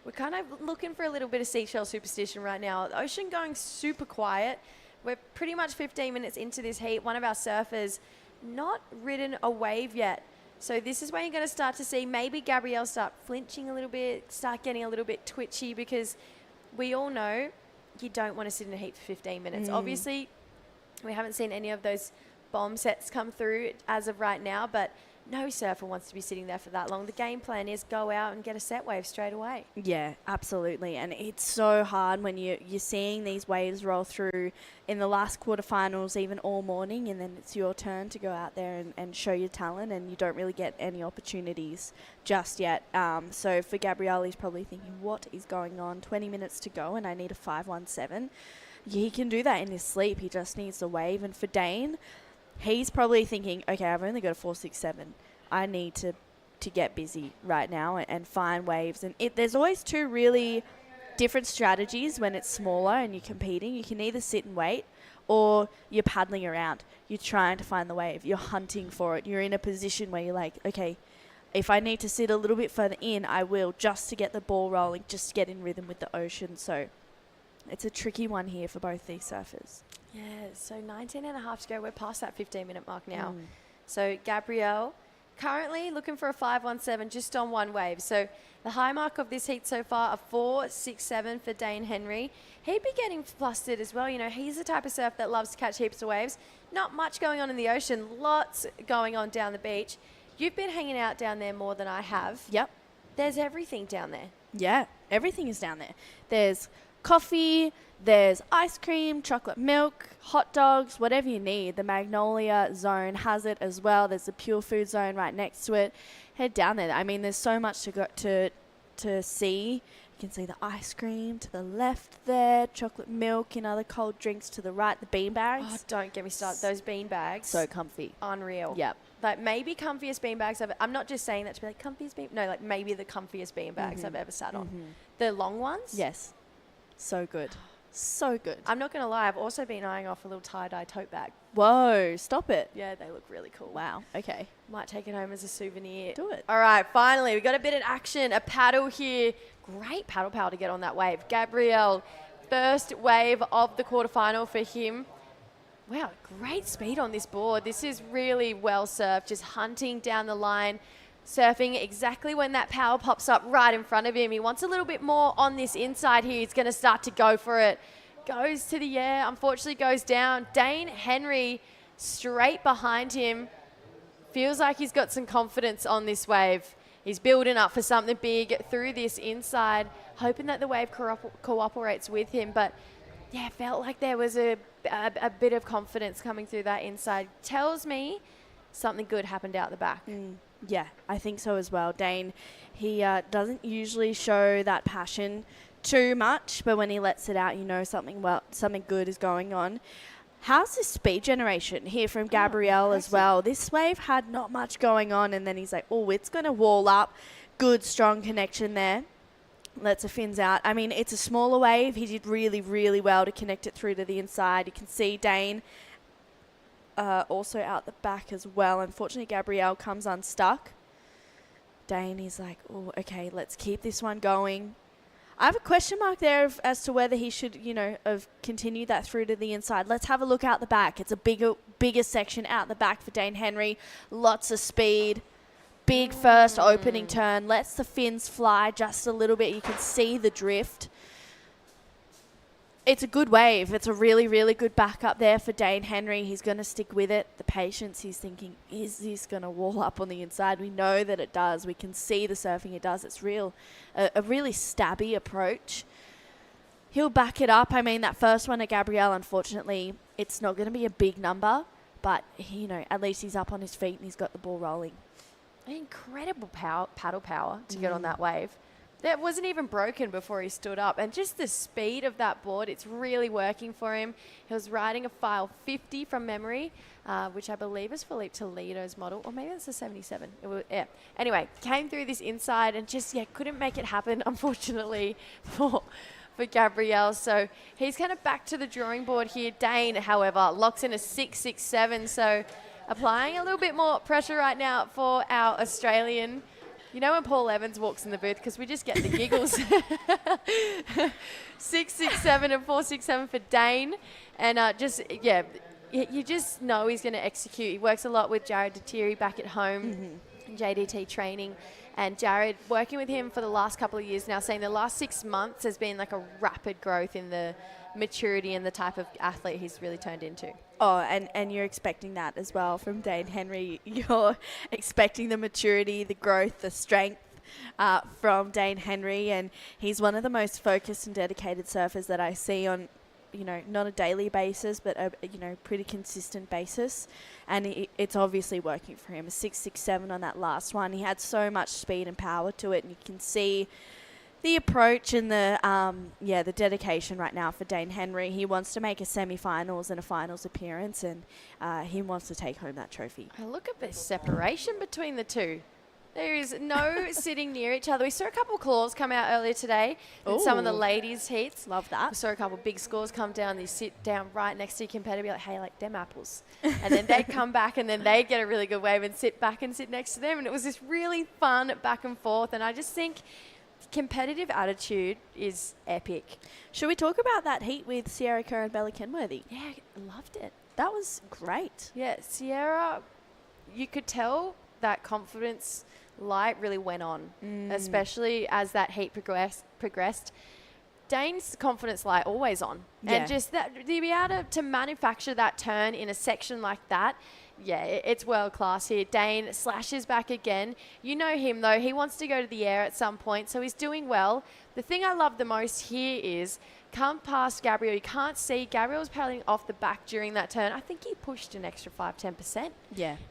We're kind of looking for a little bit of seashell superstition right now. The ocean going super quiet. We're pretty much 15 minutes into this heat. One of our surfers not ridden a wave yet. So this is where you're going to start to see maybe Gabrielle start flinching a little bit, start getting a little bit twitchy, because we all know you don't want to sit in a heat for 15 minutes. Obviously, we haven't seen any of those bomb sets come through as of right now, but no surfer wants to be sitting there for that long. The game plan is go out and get a set wave straight away. Yeah, absolutely. And it's so hard when you're seeing these waves roll through in the last quarterfinals, even all morning, and then it's your turn to go out there and show your talent, and you don't really get any opportunities just yet. So for Gabrielle, he's probably thinking, what is going on? 20 minutes to go, and I need a 517. He can do that in his sleep. He just needs the wave. And for Dane, he's probably thinking, okay, I've only got a 467. I need to get busy right now and find waves. And there's always two really different strategies when it's smaller and you're competing. You can either sit and wait, or you're paddling around. You're trying to find the wave. You're hunting for it. You're in a position where you're like, okay, if I need to sit a little bit further in, I will, just to get the ball rolling, just to get in rhythm with the ocean. So it's a tricky one here for both these surfers. Yeah, so 19 and a half to go. We're past that 15-minute mark now. So Gabrielle currently looking for a 517 just on one wave. So the high mark of this heat so far, a 467 for Dane Henry. He'd be getting flustered as well. You know, he's the type of surfer that loves to catch heaps of waves. Not much going on in the ocean, lots going on down the beach. You've been hanging out down there more than I have. Yep. There's everything down there. Yeah, everything is down there. There's coffee, there's ice cream, chocolate milk, hot dogs, whatever you need. The Magnolia zone has it as well. There's the Purefoods zone right next to it. Head down there. I mean, there's so much to go to see. You can see the ice cream to the left there, chocolate milk and other cold drinks to the right, the bean bags. Oh, don't get me started. Those bean bags. So comfy. Unreal. Yep. Like maybe comfiest bean bags I'm not just saying that to be like comfiest bean. No, like maybe the comfiest bean bags I've ever sat on. The long ones. Yes. So good. So good. I'm not going to lie. I've also been eyeing off a little tie-dye tote bag. Whoa, stop it. Yeah, they look really cool. Wow. Okay. Might take it home as a souvenir. Do it. All right, finally, we got a bit of action. A paddle here. Great paddle power to get on that wave. Gabrielle, first wave of the quarterfinal for him. Wow, great speed on this board. This is really well surfed, just hunting down the line, surfing exactly when that power pops up right in front of him. He wants a little bit more on this inside here. He's going to start to go for it. Goes to the air, unfortunately goes down. Dane Henry straight behind him. Feels like he's got some confidence on this wave. He's building up for something big through this inside, hoping that the wave cooperates with him. But yeah, felt like there was a bit of confidence coming through that inside. Tells me something good happened out the back. Yeah, I think so as well. Dane, he doesn't usually show that passion too much, but when he lets it out, you know something good is going on. How's this speed generation here from Gabrielle as well? This wave had not much going on, and then he's like, oh, it's going to wall up. Good, strong connection there. Lets the fins out. I mean, it's a smaller wave. He did really, really well to connect it through to the inside. You can see Dane also out the back as well. Unfortunately, Gabrielle comes unstuck. Dane is like, oh, okay, let's keep this one going. I have a question mark there as to whether he should, have continued that through to the inside. Let's have a look out the back. It's a bigger section out the back for Dane Henry. Lots of speed. Big first opening turn. Lets the fins fly just a little bit. You can see the drift. It's a good wave. It's a really, really good backup there for Dane Henry. He's going to stick with it. The patience, he's thinking, is this going to wall up on the inside? We know that it does. We can see the surfing it does. It's a really stabby approach. He'll back it up. I mean, that first one at Gabrielle, unfortunately, it's not going to be a big number, but, at least he's up on his feet and he's got the ball rolling. Incredible paddle power to get on that wave. That wasn't even broken before he stood up. And just the speed of that board, it's really working for him. He was riding a file 50 from memory, which I believe is Felipe Toledo's model. Or maybe that's a 77. Yeah. Anyway, came through this inside and just, couldn't make it happen, unfortunately, for Gabrielle. So he's kind of back to the drawing board here. Dane, however, locks in a 6.67. So applying a little bit more pressure right now for our Australian. You know when Paul Evans walks in the booth, because we just get the giggles. 6.67 and 4.67 for Dane. And you just know he's going to execute. He works a lot with Jared Detiri back at home, JDT training. And Jared, working with him for the last couple of years now, saying the last 6 months has been like a rapid growth in the maturity and the type of athlete he's really turned into. Oh, and you're expecting that as well from Dane Henry. You're expecting the maturity, the growth, the strength from Dane Henry. And he's one of the most focused and dedicated surfers that I see on, not a daily basis, but a, pretty consistent basis. And it's obviously working for him. A 6.67 on that last one. He had so much speed and power to it, and you can see the approach and the dedication right now for Dane Henry. He wants to make a semi-finals and a finals appearance, and he wants to take home that trophy. Oh, look at the separation between the two. There is no sitting near each other. We saw a couple of claws come out earlier today in some of the ladies' heats. Love that. We saw a couple of big scores come down. They sit down right next to your competitor, be like, hey, like them apples. And then they'd come back, and then they'd get a really good wave and sit back and sit next to them. And it was this really fun back and forth. And I just think competitive attitude is epic. Should we talk about that heat with Sierra Kerr and Bella Kenworthy? Yeah, loved it. That was great. Yeah, Sierra, you could tell that confidence light really went on, especially as that heat progressed. Dane's confidence light always on. Yeah. And just that, to be able to manufacture that turn in a section like that, it's world class here. Dane slashes back again. You know him though, he wants to go to the air at some point, so he's doing well. The thing I love the most here is, come past Gabriel, you can't see, Gabriel was paddling off the back during that turn. I think he pushed an extra 5-10%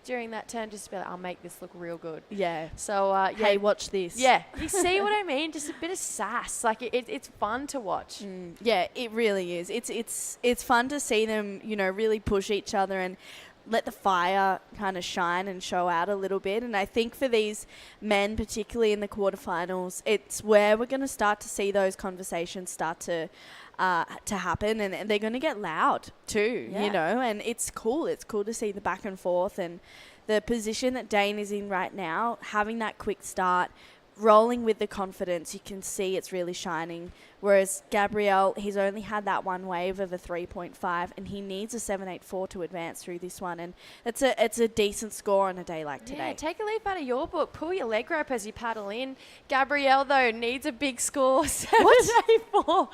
during that turn, just to be like, I'll make this look real good. Yeah. So, hey, watch this. Yeah. You see what I mean? Just a bit of sass. Like, it's fun to watch. Yeah, it really is. It's fun to see them, really push each other and let the fire kind of shine and show out a little bit. And I think for these men, particularly in the quarterfinals, it's where we're going to start to see those conversations start to happen, and they're going to get loud too, and it's cool. It's cool to see the back and forth, and the position that Dane is in right now, having that quick start, rolling with the confidence, you can see it's really shining. Whereas Gabriel, he's only had that one wave of a 3.5, and he needs a 7.84 to advance through this one. And it's a decent score on a day like today. Yeah, take a leaf out of your book. Pull your leg rope as you paddle in. Gabriel, though, needs a big score, 7.84.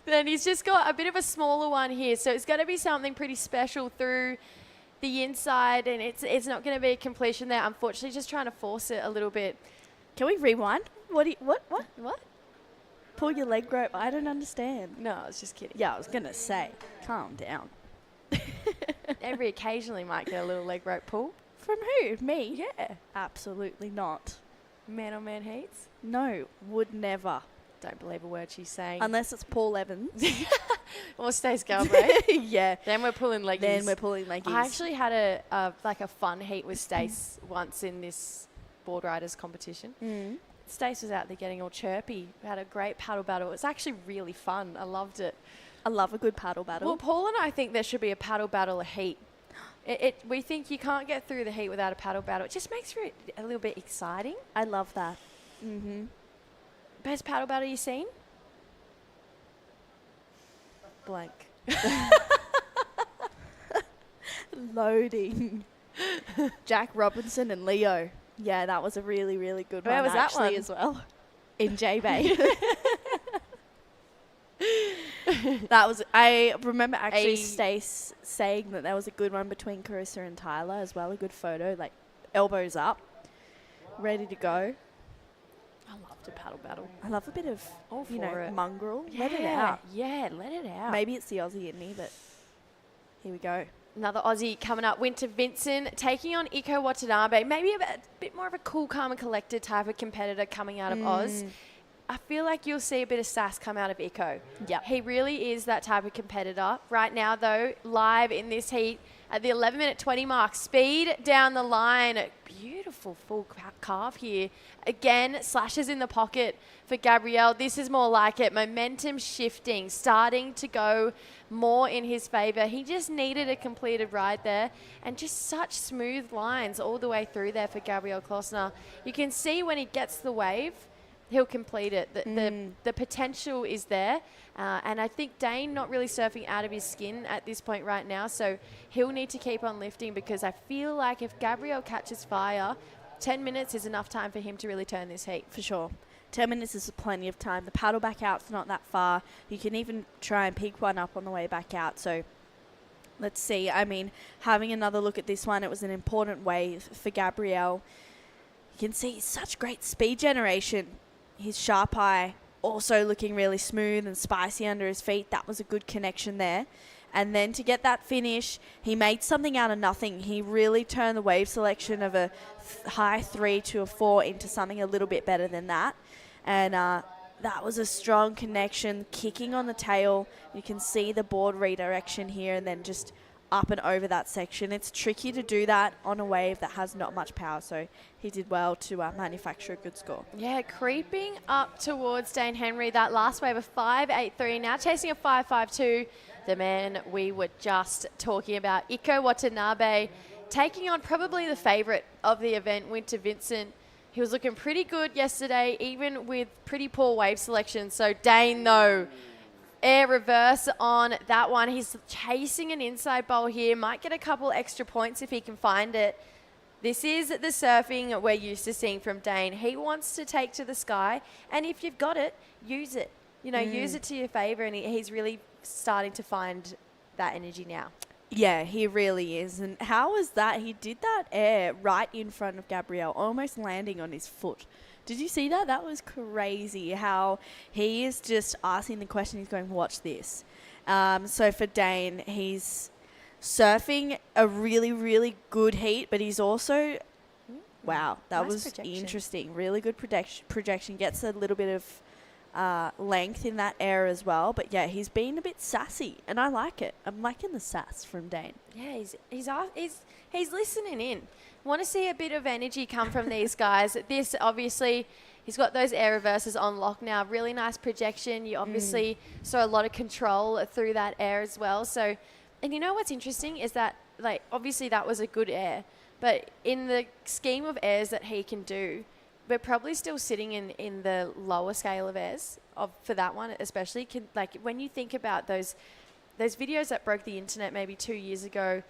Then he's just got a bit of a smaller one here. So it's got to be something pretty special through the inside, and it's not going to be a completion there. Unfortunately, just trying to force it a little bit. Can we rewind? What? Pull your leg rope. I don't understand. No, I was just kidding. Yeah, I was going to say, calm down. Every occasionally might get a little leg rope pull. From who? Me? Yeah. Absolutely not. Man on man heats? No, would never. Don't believe a word she's saying. Unless it's Paul Evans. Or Stace Galbraith. Yeah. Then we're pulling leggies. I actually had a fun heat with Stace once in this board riders competition. Stace was out there getting all chirpy. We had a great paddle battle. It was actually really fun. I loved it. I love a good paddle battle. Well, Paul and I think there should be a paddle battle a heat. We think you can't get through the heat without a paddle battle. It just makes it a little bit exciting. I love that. Best paddle battle you've seen? Blank. Loading. Jack Robinson and Leo. Yeah, that was a really, really good one. Where was that one? As well? In J-Bay. I remember actually Stace saying that was a good one between Carissa and Tyler as well. A good photo, like elbows up, ready to go. I love to paddle battle. I love a bit of, mongrel. Yeah. Let it out. Yeah, let it out. Maybe it's the Aussie in me, but here we go. Another Aussie coming up, Winter Vincent, taking on Iko Watanabe. Maybe a bit more of a cool, calm and collected type of competitor coming out of Oz. I feel like you'll see a bit of sass come out of Iko. Yep. He really is that type of competitor. Right now, though, live in this heat at the 11-minute 20 mark, speed down the line. Beautiful full calf here. Again, slashes in the pocket for Gabrielle. This is more like it. Momentum shifting, starting to go more in his favour. He just needed a completed ride there, and just such smooth lines all the way through there for Gabrielle Klossner. You can see when he gets the wave, he'll complete it. The potential is there. And I think Dane not really surfing out of his skin at this point right now. So he'll need to keep on lifting, because I feel like if Gabrielle catches fire, 10 minutes is enough time for him to really turn this heat. For sure. 10 minutes is plenty of time. The paddle back out's not that far. You can even try and pick one up on the way back out. So let's see. I mean, having another look at this one, it was an important wave for Gabrielle. You can see such great speed generation. His sharp eye also looking really smooth and spicy under his feet. That was a good connection there. And then to get that finish, he made something out of nothing. He really turned the wave selection of a high 3 to a 4 into something a little bit better than that. And that was a strong connection, kicking on the tail. You can see the board redirection here, and then just up and over that section. It's tricky to do that on a wave that has not much power, so he did well to manufacture a good score. Yeah, creeping up towards Dane Henry. That last wave of 5.83, now chasing a 5.52. The man we were just talking about, Iko Watanabe, taking on probably the favourite of the event, Winter Vincent. He was looking pretty good yesterday, even with pretty poor wave selection. So Dane, though, air reverse on that one. He's chasing an inside bowl here. Might get a couple extra points if he can find it. This is the surfing we're used to seeing from Dane. He wants to take to the sky, and if you've got it, use it. You know, use it to your favour, and he's really starting to find that energy now. Yeah, he really is. And how was that? He did that air right in front of Gabrielle, almost landing on his foot. Did you see that? That was crazy how he is just asking the question. He's going, watch this. So for Dane, he's surfing a really, really good heat, but he's also, wow, that nice was projection. Interesting. Really good projection. Gets a little bit of length in that air as well. But yeah, he's been a bit sassy, and I like it. I'm liking the sass from Dane. Yeah, he's listening in. Want to see a bit of energy come from these guys. This, obviously, he's got those air reverses on lock now. Really nice projection. You obviously saw a lot of control through that air as well. So, and you know what's interesting is that, like, obviously that was a good air, but in the scheme of airs that he can do, we're probably still sitting in the lower scale of airs for that one, especially. Like, when you think about those videos that broke the internet maybe 2 years ago,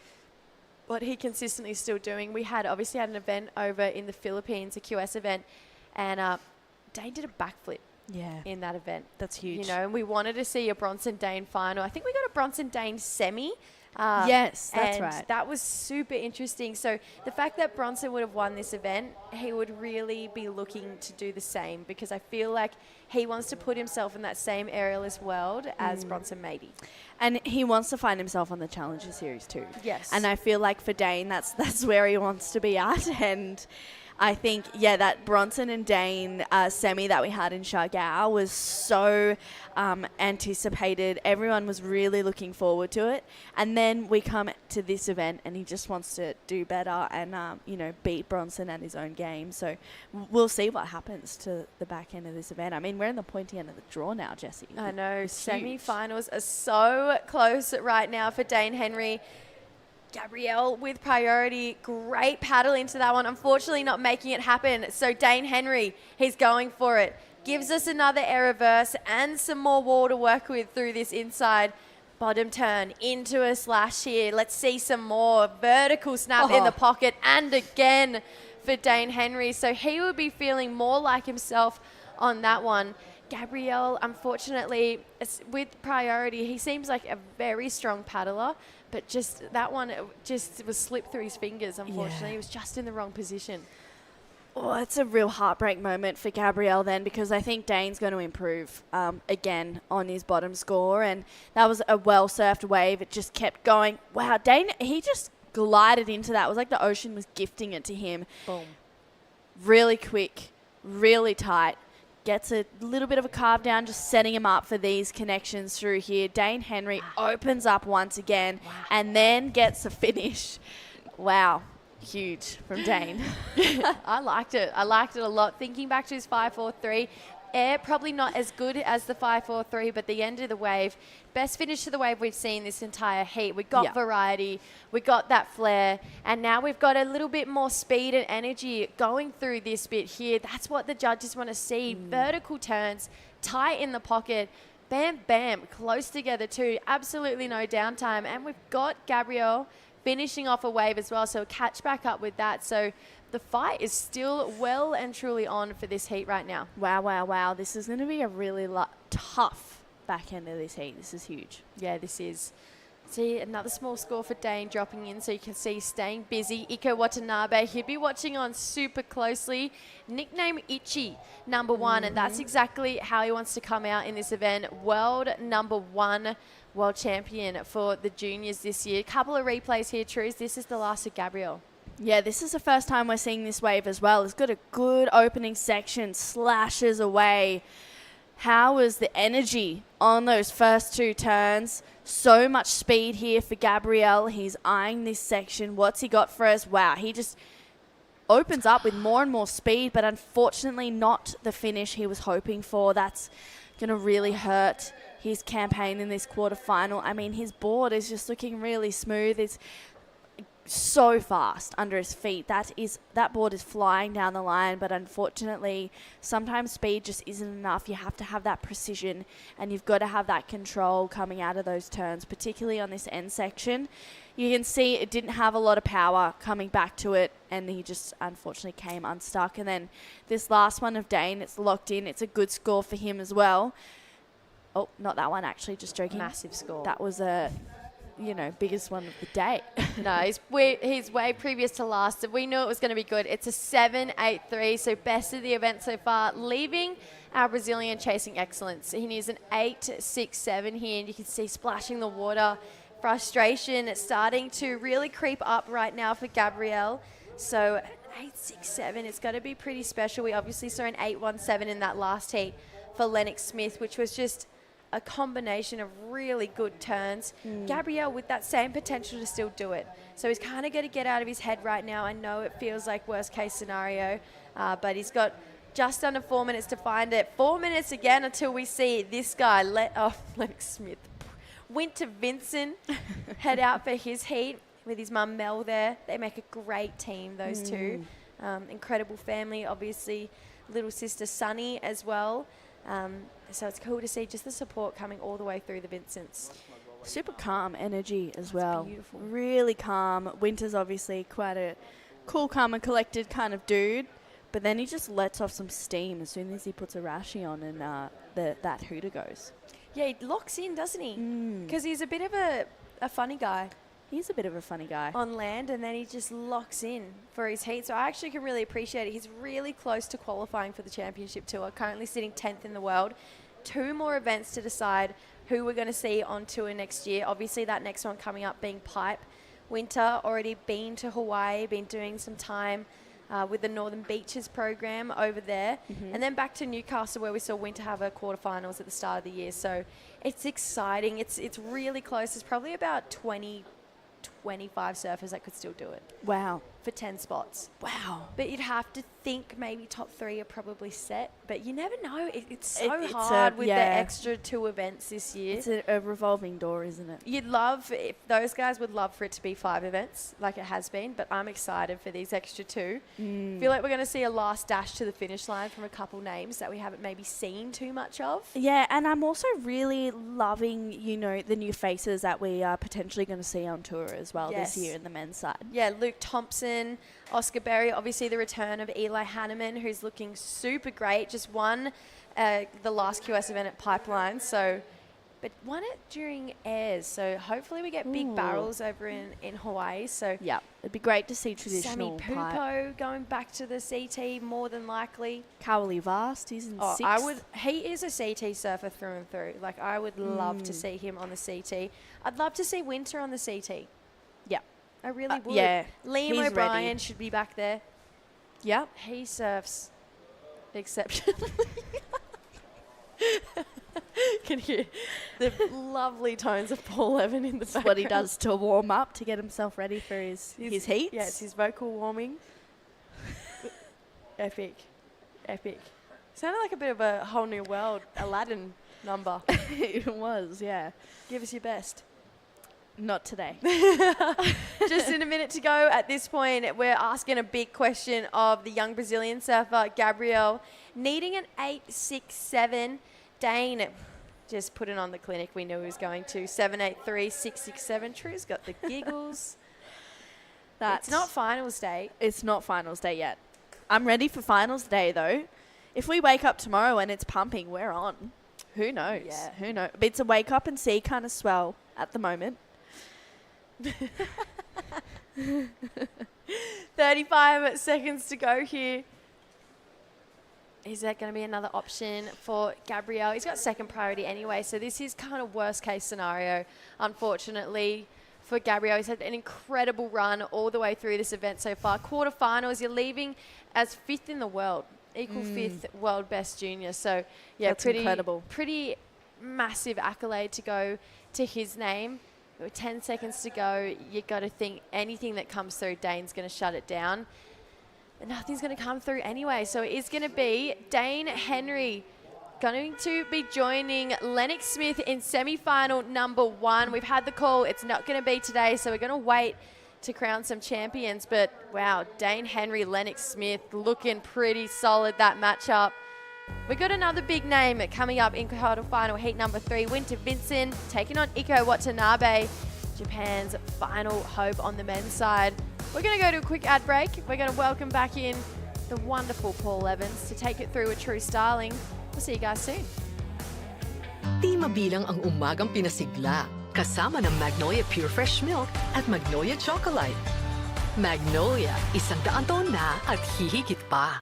what he consistently is still doing. We obviously had an event over in the Philippines, a QS event, and Dane did a backflip in that event. That's huge. You know, and we wanted to see a Bronson-Dane final. I think we got a Bronson-Dane semi. Yes, that's right. That was super interesting. So the fact that Bronson would have won this event, he would really be looking to do the same, because I feel like he wants to put himself in that same aerialist world as Bronson maybe. And he wants to find himself on the Challenger Series too. Yes. And I feel like for Dane, that's where he wants to be at. And I think, that Bronson and Dane semi that we had in Shargao was so anticipated. Everyone was really looking forward to it. And then we come to this event, and he just wants to do better and, beat Bronson at his own game. So we'll see what happens to the back end of this event. I mean, we're in the pointy end of the draw now, Jessie. I know. It's Semi-finals are so close right now for Dane Henry. Gabrielle with priority. Great paddle into that one. Unfortunately not making it happen. So Dane Henry, he's going for it. Gives us another air reverse and some more wall to work with through this inside bottom turn into a slash here. Let's see some more. Vertical snap in the pocket, and again for Dane Henry. So he will be feeling more like himself on that one. Gabrielle, unfortunately, with priority, he seems like a very strong paddler, but just that one just was slipped through his fingers, unfortunately. He was just in the wrong position. Oh, it's a real heartbreak moment for Gabrielle then, because I think Dane's going to improve again on his bottom score. And that was a well-surfed wave. It just kept going. Wow, Dane, he just glided into that. It was like the ocean was gifting it to him. Boom. Really quick, really tight. Gets a little bit of a carve down, just setting him up for these connections through here. Dane Henry opens up once again and then gets a finish. Wow. Huge from Dane. I liked it. I liked it a lot. Thinking back to his 5.43, air probably not as good as the 5.43, but the end of the wave, best finish to the wave we've seen this entire heat. We got variety, we got that flair, and now we've got a little bit more speed and energy going through this bit here. That's what the judges want to see. Vertical turns, tight in the pocket, bam, bam, close together too. Absolutely no downtime. And we've got Gabrielle finishing off a wave as well, so catch back up with that. So the fight is still well and truly on for this heat right now. Wow, wow, wow. This is going to be a really tough back end of this heat. This is huge. Yeah, this is. See, another small score for Dane dropping in, so you can see staying busy. Iko Watanabe, he'll be watching on super closely. Nickname Ichi, number one, and that's exactly how he wants to come out in this event. World number one, world champion for the juniors this year. Couple of replays here, Trues. This is the last of Gabrielle. Yeah, this is the first time we're seeing this wave as well. It's got a good opening section, slashes away. How was the energy on those first two turns? So much speed here for Gabrielle. He's eyeing this section. What's he got for us? Wow, he just opens up with more and more speed, but unfortunately not the finish he was hoping for. That's going to really hurt his campaign in this quarterfinal. I mean, his board is just looking really smooth. It's so fast under his feet. That board is flying down the line, but unfortunately sometimes speed just isn't enough. You have to have that precision, and you've got to have that control coming out of those turns, particularly on this end section. You can see it didn't have a lot of power coming back to it, and he just unfortunately came unstuck. And then this last one of Dane, it's locked in. It's a good score for him as well. Oh, not that one, actually, just joking. Massive score. That was a biggest one of the day. No, his way previous to last. We knew it was going to be good. It's a 7.83, so best of the event so far, leaving our Brazilian chasing excellence. He needs an 8.67 here, and you can see splashing the water. Frustration starting to really creep up right now for Gabrielle. So 8.67, it's got to be pretty special. We obviously saw an 8.17 in that last heat for Lennox Smith, which was just a combination of really good turns. Gabrielle with that same potential to still do it. So he's kind of got to get out of his head right now. I know it feels like worst case scenario, but he's got just under 4 minutes to find it. 4 minutes again until we see this guy Lennox Smith. Winter Vincent head out for his heat with his mum Mel there. They make a great team, those two. Incredible family, obviously. Little sister Sunny as well. So it's cool to see just the support coming all the way through the Vincents. Super calm energy as well. Beautiful. Really calm. Winter's obviously quite a cool, calm and collected kind of dude, but then he just lets off some steam as soon as he puts a rashi on and that hooter goes. Yeah, he locks in, doesn't he? Because he's a bit of a funny guy. He's a bit of a funny guy. On land, and then he just locks in for his heat. So I actually can really appreciate it. He's really close to qualifying for the championship tour, currently sitting 10th in the world. 2 more events to decide who we're going to see on tour next year. Obviously, that next one coming up being Pipe. Winter already been to Hawaii, been doing some time with the Northern Beaches program over there. And then back to Newcastle, where we saw Winter have her quarterfinals at the start of the year. So it's exciting. It's really close. There's probably about 25 surfers that could still do it. Wow. For 10 spots. Wow. But you'd have to think maybe top 3 are probably set. But you never know. It's so It's hard with the extra 2 events this year. It's a revolving door, isn't it? You'd love, if those guys would love for it to be 5 events like it has been, but I'm excited for these extra 2. Feel like we're going to see a last dash to the finish line from a couple names that we haven't maybe seen too much of. Yeah, and I'm also really loving, the new faces that we are potentially going to see on tour as well this year in the men's side. Yeah, Luke Thompson, Oscar Berry, obviously the return of Eli Hanneman, who's looking super great. Just won the last QS event at Pipeline, so but won it during airs. So hopefully we get big barrels over in Hawaii. So yeah, it'd be great to see traditional Sammy Pupo going back to the CT more than likely. Cowley Vast, he's in sixth. He is a CT surfer through and through. Like, I would love to see him on the CT. I'd love to see Winter on the CT. Yeah. I really would. Yeah. Liam he's O'Brien ready. should be back there. Yeah. He surfs exceptionally. Can hear the lovely tones of Paul Evan in the That's background. what he does to warm up, to get himself ready for his heats. Yeah, it's his vocal warming. Epic. Sounded like a bit of a whole new world Aladdin number. It was, yeah. Give us your best. Not today. Just in a minute to go. At this point, we're asking a big question of the young Brazilian surfer, Gabriel, needing an 8.67. Dane just put it on the clinic. We knew he was going to. 7.83, 6.67. True's got the giggles. It's not finals day. It's not finals day yet. I'm ready for finals day, though. If we wake up tomorrow and it's pumping, we're on. Who knows? Yeah. Who knows? But it's a wake up and see kind of swell at the moment. 35 seconds to go here. Is that going to be another option for Gabriel? He's got second priority anyway, so this is kind of worst case scenario, unfortunately, for Gabriel. He's had an incredible run all the way through this event so far. Quarterfinals, you're leaving as fifth in the world, equal fifth world best junior. So, yeah, That's incredible. Pretty massive accolade to go to his name. With 10 seconds to go, you got to think anything that comes through, Dane's going to shut it down. But nothing's going to come through anyway. So it is going to be Dane Henry going to be joining Lennox Smith in semi-final number 1. We've had the call. It's not going to be today, so we're going to wait to crown some champions. But, wow, Dane Henry, Lennox Smith looking pretty solid, that matchup. We got another big name coming up in quarterfinal heat number 3. Winter Vincent taking on Iko Watanabe, Japan's final hope on the men's side. We're going to go to a quick ad break. We're going to welcome back in the wonderful Paul Evans to take it through with True Styling. We'll see you guys soon. Di mabilang ang umagang pinasigla, kasama ng Magnolia Pure Fresh Milk at Magnolia Chocolate. Magnolia, 100 taon na at hihigit pa.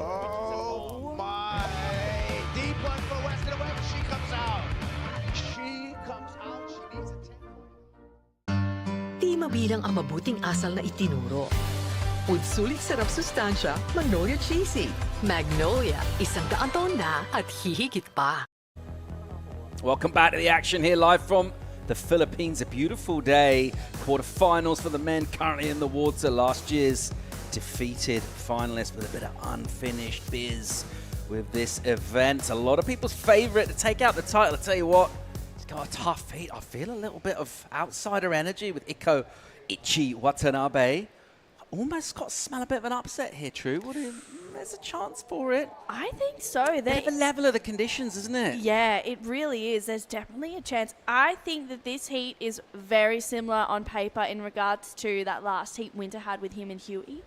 Oh my! Deep one for Weston away, but she comes out. She comes out. She needs a 10. Di mabilang ang mabuting asal na itinuro. Sulit sarap sustansya, Magnolia Cheesy. Magnolia, 100 taon na at hihigit pa. Welcome back to the action here live from the Philippines. A beautiful day. Quarterfinals for the men currently in the water. Last year's defeated finalist with a bit of unfinished biz with this event. A lot of people's favorite to take out the title. I tell you what, he's got a tough heat. I feel a little bit of outsider energy with Iko Ichi Watanabe. Almost got to smell a bit of an upset here, True. There's a chance for it. I think so. Bit of a level of the conditions, isn't it? Yeah, it really is. There's definitely a chance. I think that this heat is very similar on paper in regards to that last heat Winter had with him and Huey.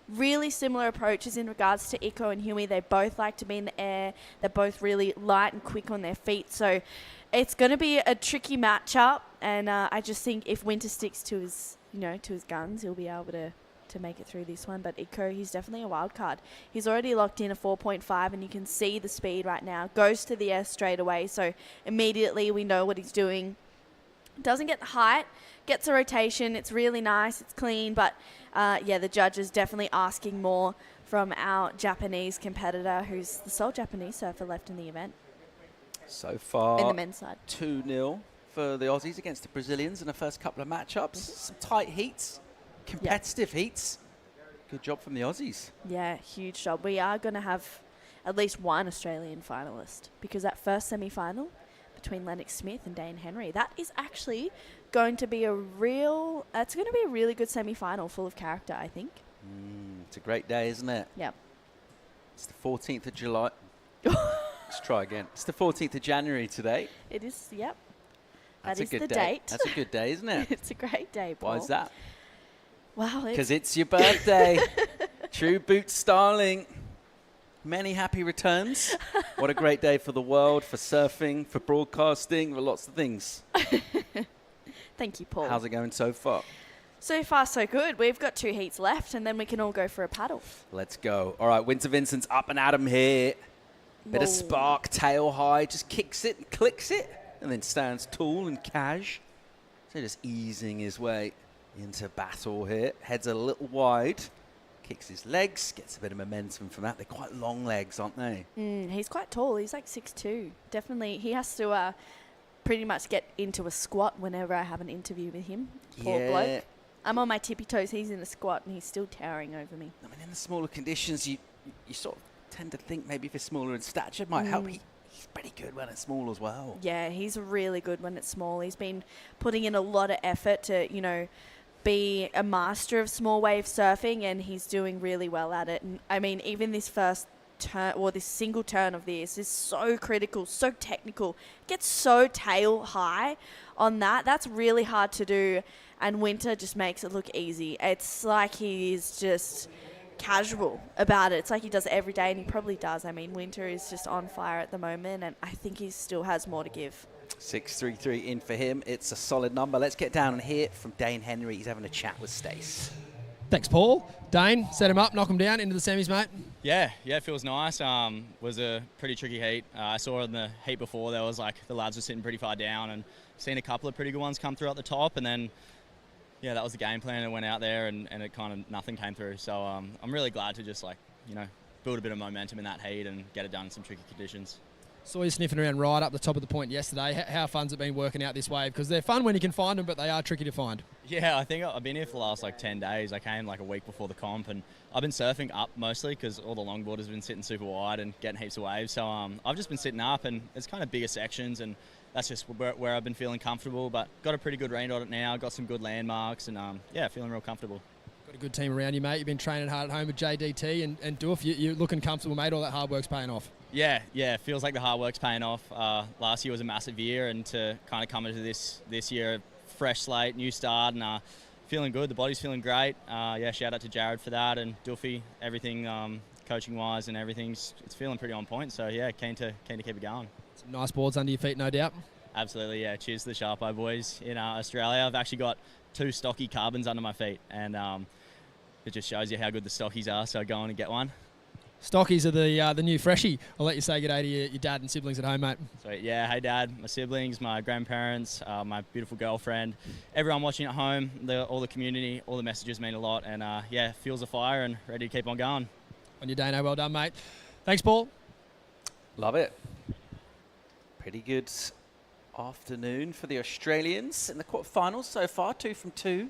Really similar approaches in regards to Iko and Huey. They both like to be in the air. They're both really light and quick on their feet. So it's going to be a tricky matchup. And I just think if Winter sticks to his, to his guns, he'll be able to make it through this one. But Iko, he's definitely a wild card. He's already locked in a 4.5, and you can see the speed right now. Goes to the air straight away, so immediately we know what he's doing. Doesn't get the height, gets a rotation. It's really nice, it's clean, but yeah, the judges definitely asking more from our Japanese competitor, who's the sole Japanese surfer left in the event. So far, in the men's side, 2-0 for the Aussies against the Brazilians in the first couple of matchups. Some tight heats. Competitive heats. Good job from the Aussies. Yeah, huge job. We are going to have at least one Australian finalist, because that first semi-final between Lennox Smith and Dane Henry, that is actually going to be that's going to be a really good semi-final full of character, I think. It's a great day, isn't it? Yep. It's the 14th of July. Let's try again. It's the 14th of January today. It is, yep. That's that is a good the day. date. That's a good day, isn't it? It's a great day, Paul. Why is that? Wow. Because it's your birthday. True Boots Starling. Many happy returns. What a great day for the world, for surfing, for broadcasting, for lots of things. Thank you, Paul. How's it going so far? So far, so good. We've got 2 heats left, and then we can all go for a paddle. Let's go. All right, Winter Vincent's up and at 'em here. Bit of spark, tail high, just kicks it and clicks it, and then stands tall and cash. So just easing his way into battle here. Heads a little wide, kicks his legs, gets a bit of momentum from that. They're quite long legs, aren't they? He's quite tall. He's like 6'2". Definitely, he has to pretty much get into a squat whenever I have an interview with him. Poor bloke. I'm on my tippy toes. He's in a squat, and he's still towering over me. I mean, in the smaller conditions, you sort of tend to think maybe if it's smaller in stature, it might help. He's pretty good when it's small as well. Yeah, he's really good when it's small. He's been putting in a lot of effort to, be a master of small wave surfing, and he's doing really well at it. And I mean, even this first turn, or this single turn of this is so critical, so technical. Gets so tail high on that. That's really hard to do, and Winter just makes it look easy. It's like he's just casual about it. It's like he does it every day, and he probably does. I mean, Winter is just on fire at the moment, and I think he still has more to give. 6.33 in for him. It's a solid number. Let's get down and hear from Dane Henry. He's having a chat with Stace. Thanks, Paul. Dane, set him up, knock him down into the semis, mate. Yeah, it feels nice. Was a pretty tricky heat. I saw in the heat before there was the lads were sitting pretty far down, and seen a couple of pretty good ones come through at the top, and then that was the game plan. I went out there and it kind of nothing came through. So I'm really glad to just build a bit of momentum in that heat and get it done in some tricky conditions. Saw you sniffing around right up the top of the point yesterday. How fun's it been working out this wave? Because they're fun when you can find them, but they are tricky to find. Yeah, I think I've been here for the last 10 days. I came a week before the comp, and I've been surfing up mostly because all the longboarders have been sitting super wide and getting heaps of waves. So I've just been sitting up, and it's kind of bigger sections, and that's just where I've been feeling comfortable. But got a pretty good range on it now. Got some good landmarks, and feeling real comfortable. Got a good team around you, mate. You've been training hard at home with JDT and Doof. You're looking comfortable, mate. All that hard work's paying off. Yeah, feels like the hard work's paying off. Last year was a massive year, and to kind of come into this year, fresh slate, new start, and feeling good. The body's feeling great. Shout out to Jared for that, and Duffy, everything coaching-wise and everything's it's feeling pretty on point. So keen to keep it going. Some nice boards under your feet, no doubt. Absolutely, yeah. Cheers to the Sharpo boys in Australia. I've actually got 2 stocky carbons under my feet, and it just shows you how good the stockies are. So go on and get one. Stockies are the new freshie. I'll let you say good day to your dad and siblings at home, mate. Sweet. Yeah, hey Dad, my siblings, my grandparents, my beautiful girlfriend, everyone watching at home, all the community, all the messages mean a lot, and fuels a fire and ready to keep on going. On your day, no, well done, mate. Thanks, Paul. Love it. Pretty good afternoon for the Australians in the quarterfinals so far, 2 from 2.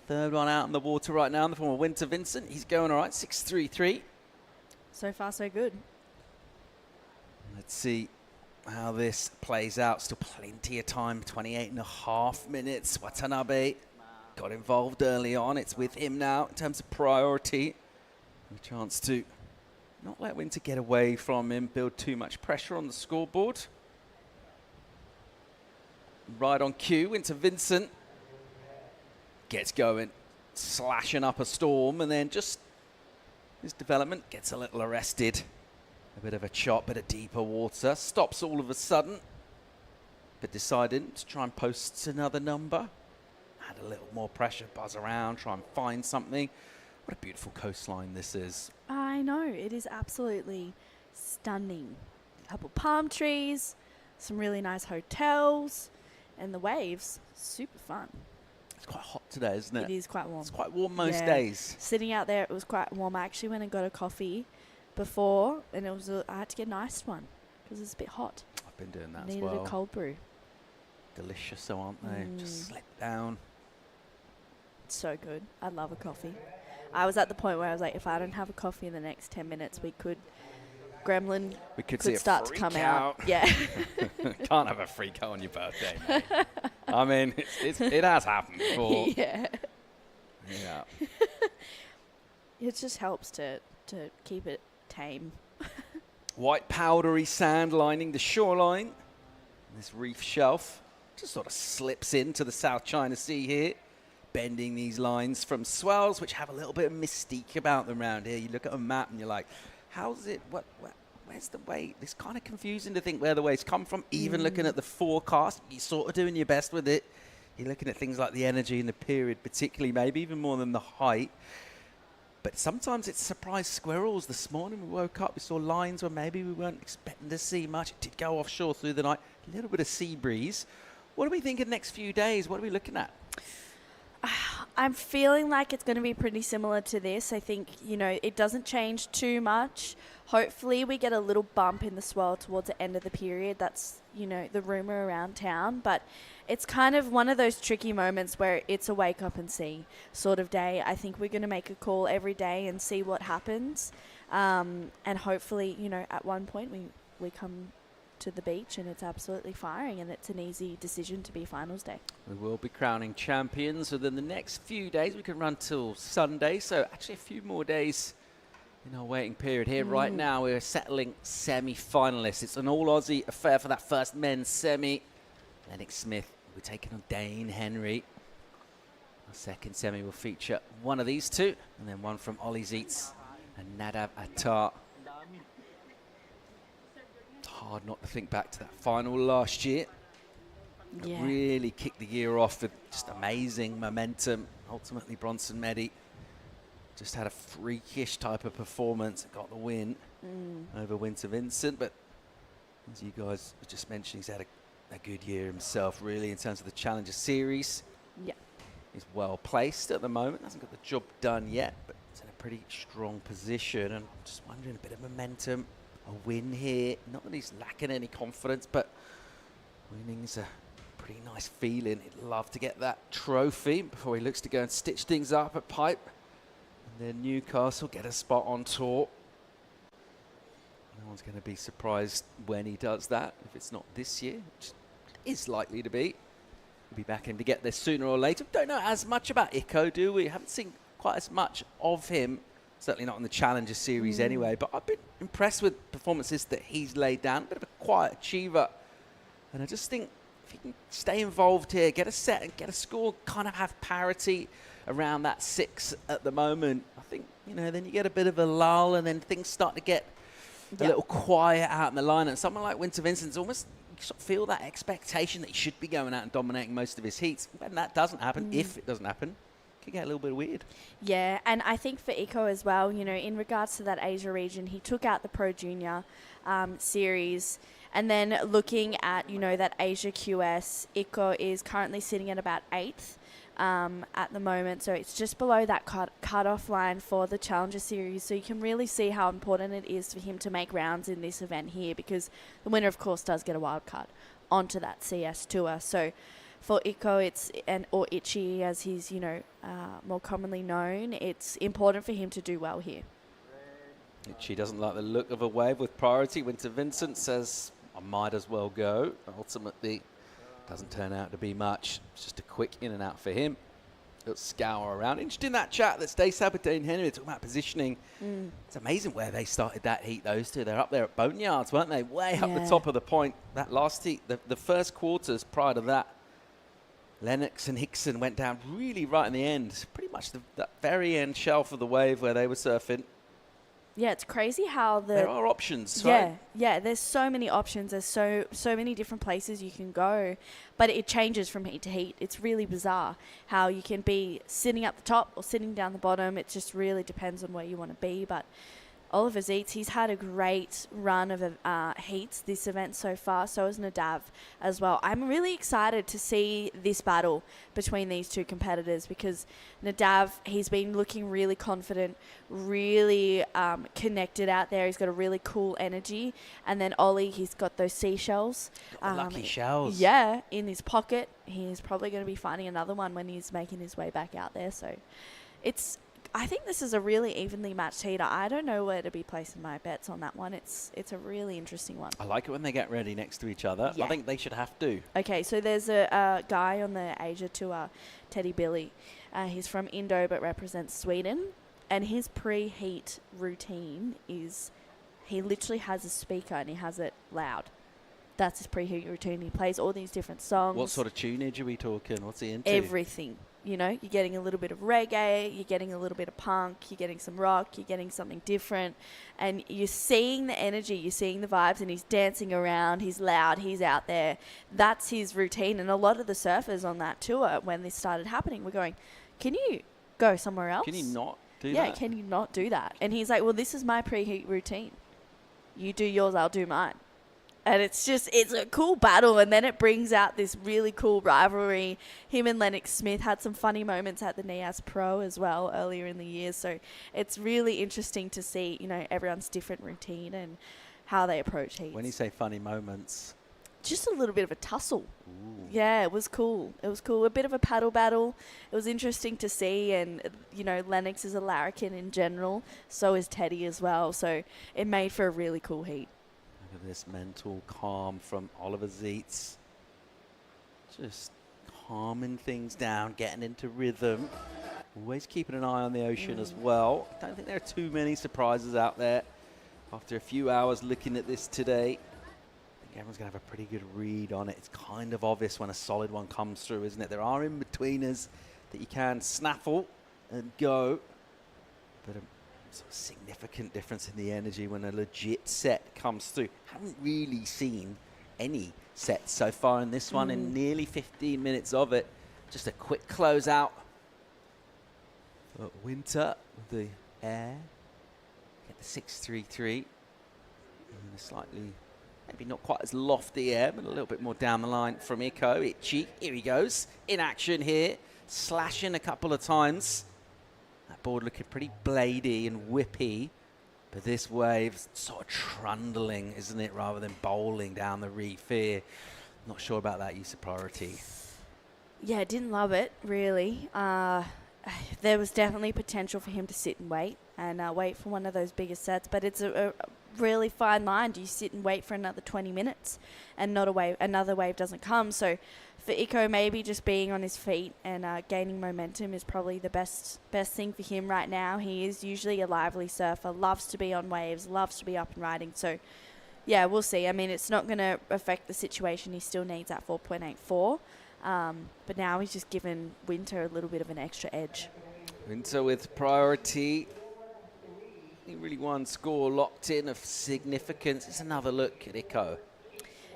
Third one out in the water right now in the form of Winter Vincent. He's going all right, 6.33. So far, so good. Let's see how this plays out. Still plenty of time, 28.5 minutes. Watanabe got involved early on. It's with him now in terms of priority. A chance to not let Winter get away from him, build too much pressure on the scoreboard. Right on cue, Winter Vincent gets going, slashing up a storm, and then just his development gets a little arrested. A bit of a chop, bit of deeper water. Stops all of a sudden, but decided to try and post another number. Had a little more pressure, buzz around, try and find something. What a beautiful coastline this is. I know, it is absolutely stunning. A couple palm trees, some really nice hotels, and the waves, super fun. It's quite hot today, isn't it? It is quite warm. It's quite warm most days. Sitting out there, it was quite warm. I actually went and got a coffee before, and I had to get an iced one because it's a bit hot. I've been doing that Needed as well. a cold brew. Delicious, so aren't they? Just slip down. It's so good. I love a coffee. I was at the point where I was like, if I don't have a coffee in the next 10 minutes, Gremlin could see start to come out. Yeah. Can't have a freak out on your birthday, mate. I mean, it has happened before. Yeah. Yeah. It just helps to keep it tame. White powdery sand lining the shoreline. This reef shelf just sort of slips into the South China Sea here, bending these lines from swells, which have a little bit of mystique about them around here. You look at a map and you're like, how's it, where's the wave? It's kind of confusing to think where the waves come from. Even looking at the forecast, you're sort of doing your best with it. You're looking at things like the energy in the period, particularly, maybe even more than the height. But sometimes it's surprise squirrels. This morning we woke up, we saw lines where maybe we weren't expecting to see much. It did go offshore through the night. A little bit of sea breeze. What do we think of the next few days? What are we looking at? I'm feeling like it's going to be pretty similar to this. I think, it doesn't change too much. Hopefully we get a little bump in the swell towards the end of the period. That's, the rumor around town. But it's kind of one of those tricky moments where it's a wake up and see sort of day. I think we're going to make a call every day and see what happens. And hopefully, at one point we come to the beach and it's absolutely firing and it's an easy decision to be finals day. We will be crowning champions within the next few days. We can run till Sunday, so actually a few more days in our waiting period here. Right now we're settling semi-finalists. It's an all-Aussie affair for that first men's semi. Lennox Smith will be taking on Dane Henry. Our second semi will feature one of these two and then one from Ollie Zeitz and Nadav Attar. Hard not to think back to that final last year. Yeah. Really kicked the year off with just amazing momentum. Ultimately, Bronson Meddy just had a freakish type of performance and got the win over Winter Vincent. But as you guys were just mentioning, he's had a good year himself, really, in terms of the Challenger Series. Yeah. He's well placed at the moment. Hasn't got the job done yet, but he's in a pretty strong position. And just wondering, a bit of momentum. A win here, not that he's lacking any confidence, but winning is a pretty nice feeling. He'd love to get that trophy before he looks to go and stitch things up at Pipe. And then Newcastle get a spot on tour. No one's going to be surprised when he does that, if it's not this year, which is likely to be. We'll be back in to get there sooner or later. Don't know as much about Iko, do we? Haven't seen quite as much of him. Certainly not in the Challenger Series anyway, but I've been impressed with performances that he's laid down. A bit of a quiet achiever. And I just think if he can stay involved here, get a set and get a score, kind of have parity around that 6 at the moment, I think, then you get a bit of a lull and then things start to get a little quiet out in the line. And someone like Winter Vincent's almost, you sort of feel that expectation that he should be going out and dominating most of his heats. When that doesn't happen, if it doesn't happen, could get a little bit weird. Yeah, and I think for Iko as well, in regards to that Asia region, he took out the Pro Junior series. And then looking at, that Asia QS, Iko is currently sitting at about 8th at the moment. So it's just below that cut-off line for the Challenger Series. So you can really see how important it is for him to make rounds in this event here, because the winner, of course, does get a wild card onto that CS tour. So for Iko, or Itchy, as he's, more commonly known, it's important for him to do well here. Itchy doesn't like the look of a wave with priority. Winter Vincent says, I might as well go. Ultimately, doesn't turn out to be much. It's just a quick in and out for him. He'll scour around. Interesting in that chat that Stay Sab with Dane Henry talking about positioning. It's amazing where they started that heat, those two. They're up there at Boneyards, weren't they? Way up the top of the point. That last heat, the first quarters prior to that, Lennox and Hickson went down really right in the end. Pretty much that very end shelf of the wave where they were surfing. Yeah, it's crazy how there are options, right? Yeah, there's so many options. There's so many different places you can go, but it changes from heat to heat. It's really bizarre how you can be sitting at the top or sitting down the bottom. It just really depends on where you want to be, but Oliver Zeitz, he's had a great run of heats this event so far. So has Nadav as well. I'm really excited to see this battle between these two competitors, because Nadav, he's been looking really confident, really connected out there. He's got a really cool energy. And then Ollie, he's got those seashells. Lucky shells. Yeah, in his pocket. He's probably going to be finding another one when he's making his way back out there. So I think this is a really evenly matched heater. I don't know where to be placing my bets on that one. It's a really interesting one. I like it when they get ready next to each other. Yeah. I think they should have to. Okay, so there's a guy on the Asia tour, Teddy Billy. He's from Indo but represents Sweden. And his pre-heat routine is he literally has a speaker and he has it loud. That's his preheat routine. He plays all these different songs. What sort of tunage are we talking? What's he into? Everything. You know, you're getting a little bit of reggae, you're getting a little bit of punk, you're getting some rock, you're getting something different. And you're seeing the energy, you're seeing the vibes, and he's dancing around, he's loud, he's out there. That's his routine. And a lot of the surfers on that tour, when this started happening, were going, can you go somewhere else? Can you not do that? Yeah, can you not do that? And he's like, well, this is my preheat routine. You do yours, I'll do mine. And it's a cool battle. And then it brings out this really cool rivalry. Him and Lennox Smith had some funny moments at the NIAS Pro as well earlier in the year. So it's really interesting to see, you know, everyone's different routine and how they approach heats. When you say funny moments? Just a little bit of a tussle. Ooh. Yeah, it was cool. It was cool. A bit of a paddle battle. It was interesting to see. And, you know, Lennox is a larrikin in general. So is Teddy as well. So it made for a really cool heat. Look at this mental calm from Oliver Zeitz. Just calming things down, getting into rhythm. Always keeping an eye on the ocean as well. I don't think there are too many surprises out there. After a few hours looking at this today, I think everyone's going to have a pretty good read on it. It's kind of obvious when a solid one comes through, isn't it? There are in-betweeners that you can snaffle and go. But sort of significant difference in the energy when a legit set comes through. Haven't really seen any sets so far in this one in nearly 15 minutes of it. Just a quick closeout. Winter with the air. Get the 633. And a slightly, maybe not quite as lofty air, but a little bit more down the line from Iko. Itchy, here he goes. In action here. Slashing a couple of times. That board looking pretty bladey and whippy, but this wave's sort of trundling, isn't it, rather than bowling down the reef here. Not sure about that use of priority. Yeah, didn't love it, really. There was definitely potential for him to sit and wait for one of those bigger sets, but it's a really fine line. Do you sit and wait for another 20 minutes and another wave doesn't come? So for Iko, maybe just being on his feet and gaining momentum is probably the best thing for him right now. He is usually a lively surfer, loves to be on waves, loves to be up and riding. So, yeah, we'll see. I mean, it's not going to affect the situation. He still needs that 4.84. But now he's just given Winter a little bit of an extra edge. Winter with priority. Really one score locked in of significance. It's another look at Iko.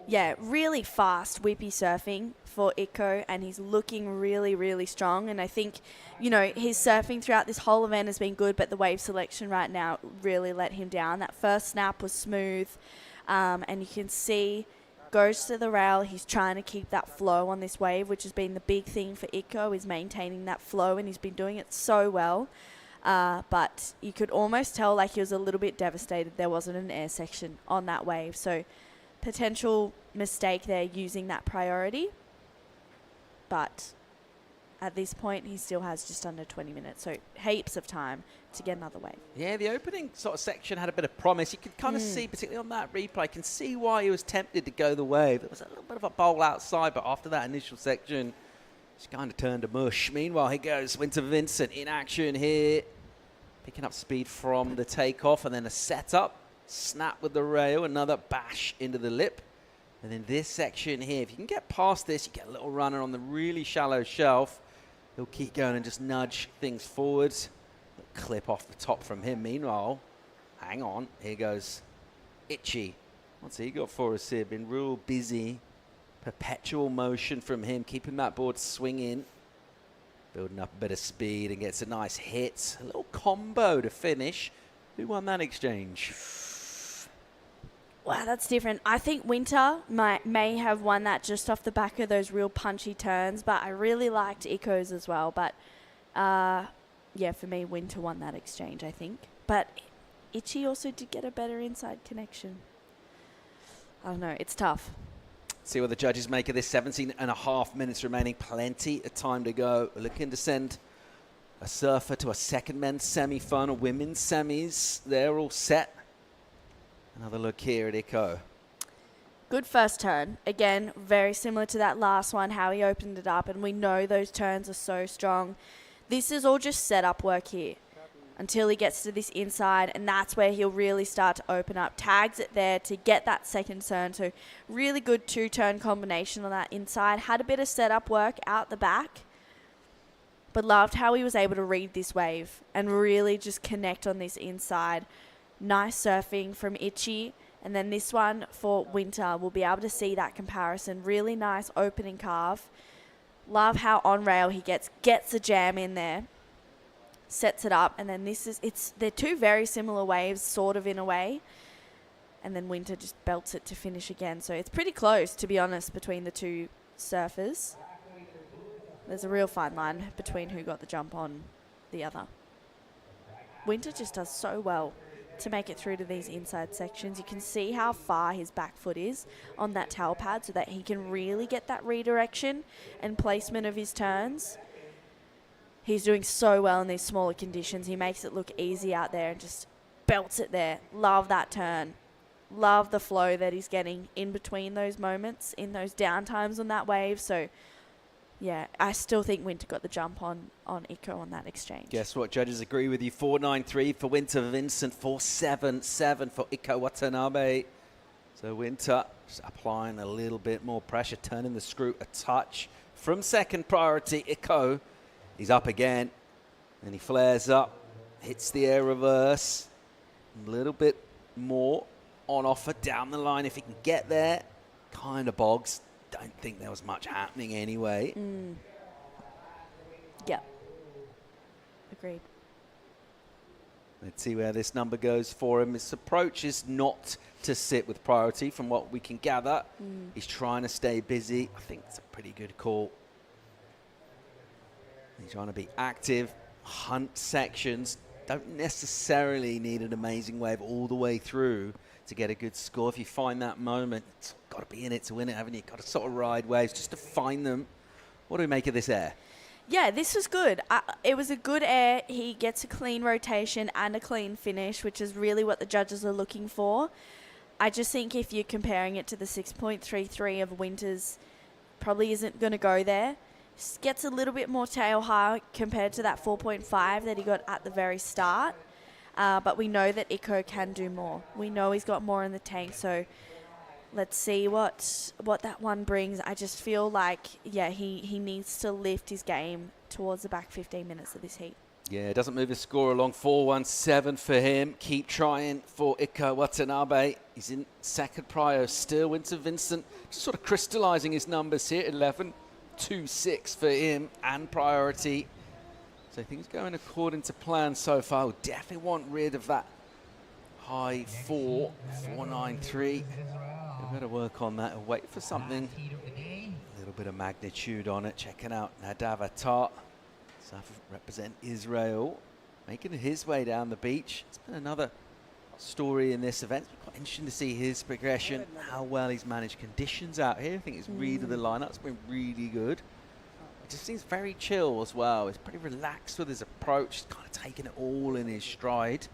Yeah, really fast whippy surfing for Iko, and he's looking really, really strong. And I think, you know, his surfing throughout this whole event has been good, but the wave selection right now really let him down. That first snap was smooth, and you can see goes to the rail. He's trying to keep that flow on this wave, which has been the big thing for Iko, is maintaining that flow, and he's been doing it so well. But you could almost tell like he was a little bit devastated there wasn't an air section on that wave. So potential mistake there using that priority. But at this point, he still has just under 20 minutes. So heaps of time to get another wave. Yeah, the opening sort of section had a bit of promise. You could kind of see, particularly on that replay, I can see why he was tempted to go the wave. There was a little bit of a bowl outside, but after that initial section, it's kind of turned to mush. Meanwhile, here goes Winter Vincent in action here. Picking up speed from the takeoff and then a setup. Snap with the rail, another bash into the lip. And then this section here, if you can get past this, you get a little runner on the really shallow shelf. He'll keep going and just nudge things forward. Clip off the top from him. Meanwhile, hang on, here goes Itchy. What's he got for us here? Been real busy. Perpetual motion from him, keeping that board swinging. Building up a bit of speed and gets a nice hit. A little combo to finish. Who won that exchange? Wow, that's different. I think Winter may have won that just off the back of those real punchy turns, but I really liked Iko's as well. But, yeah, for me, Winter won that exchange, I think. But Itchy also did get a better inside connection. I don't know. It's tough. See what the judges make of this. 17.5 minutes remaining. Plenty of time to go. We're looking to send a surfer to a second men's semi-final. Women's semis, they're all set. Another look here at Iko. Good first turn. Again, very similar to that last one, how he opened it up. And we know those turns are so strong. This is all just setup work here. until he gets to this inside, and that's where he'll really start to open up. Tags it there to get that second turn. So really good 2-turn combination on that inside. Had a bit of setup work out the back, but loved how he was able to read this wave and really just connect on this inside. Nice surfing from Itchy. And then this one for Winter, we'll be able to see that comparison. Really nice opening carve. Love how on rail he gets a jam in there. Sets it up, and then they're two very similar waves, sort of in a way. And then Winter just belts it to finish again. So it's pretty close, to be honest, between the two surfers. There's a real fine line between who got the jump on the other. Winter just does so well to make it through to these inside sections. You can see how far his back foot is on that towel pad so that he can really get that redirection and placement of his turns. He's doing so well in these smaller conditions. He makes it look easy out there and just belts it there. Love that turn. Love the flow that he's getting in between those moments, in those downtimes on that wave. So, yeah, I still think Winter got the jump on Iko on that exchange. Guess what? Judges agree with you. 4.93 for Winter Vincent. 4.77 for Iko Watanabe. So Winter just applying a little bit more pressure, turning the screw a touch. From second priority, Iko. He's up again, and he flares up, hits the air reverse. A little bit more on offer down the line if he can get there. Kind of bogs. Don't think there was much happening anyway. Yeah. Agreed. Let's see where this number goes for him. His approach is not to sit with priority from what we can gather. He's trying to stay busy. I think it's a pretty good call. He's trying to be active, hunt sections. Don't necessarily need an amazing wave all the way through to get a good score. If you find that moment, it's got to be in it to win it, haven't you? Got to sort of ride waves just to find them. What do we make of this air? Yeah, this was good. It was a good air. He gets a clean rotation and a clean finish, which is really what the judges are looking for. I just think if you're comparing it to the 6.33 of Winters, probably isn't going to go there. Gets a little bit more tail high compared to that 4.5 that he got at the very start. But we know that Iko can do more. We know he's got more in the tank, so let's see what that one brings. I just feel like, yeah, he needs to lift his game towards the back 15 minutes of this heat. Yeah, doesn't move his score along. 4.17 for him. Keep trying for Iko Watanabe. He's in second prio still. Winter Vincent just sort of crystallizing his numbers here. 11.26 for him and priority. So things going according to plan so far. We'll definitely want rid of that high 4.93. We better work on that and wait for something. A little bit of magnitude on it. Checking out Nadav Atar. South represent Israel. Making his way down the beach. It's been another story in this event. It's been quite interesting to see his progression, how well he's managed conditions out here. I think his read of the lineup's been really good. It just seems very chill as well. He's pretty relaxed with his approach. He's kind of taking it all in his stride.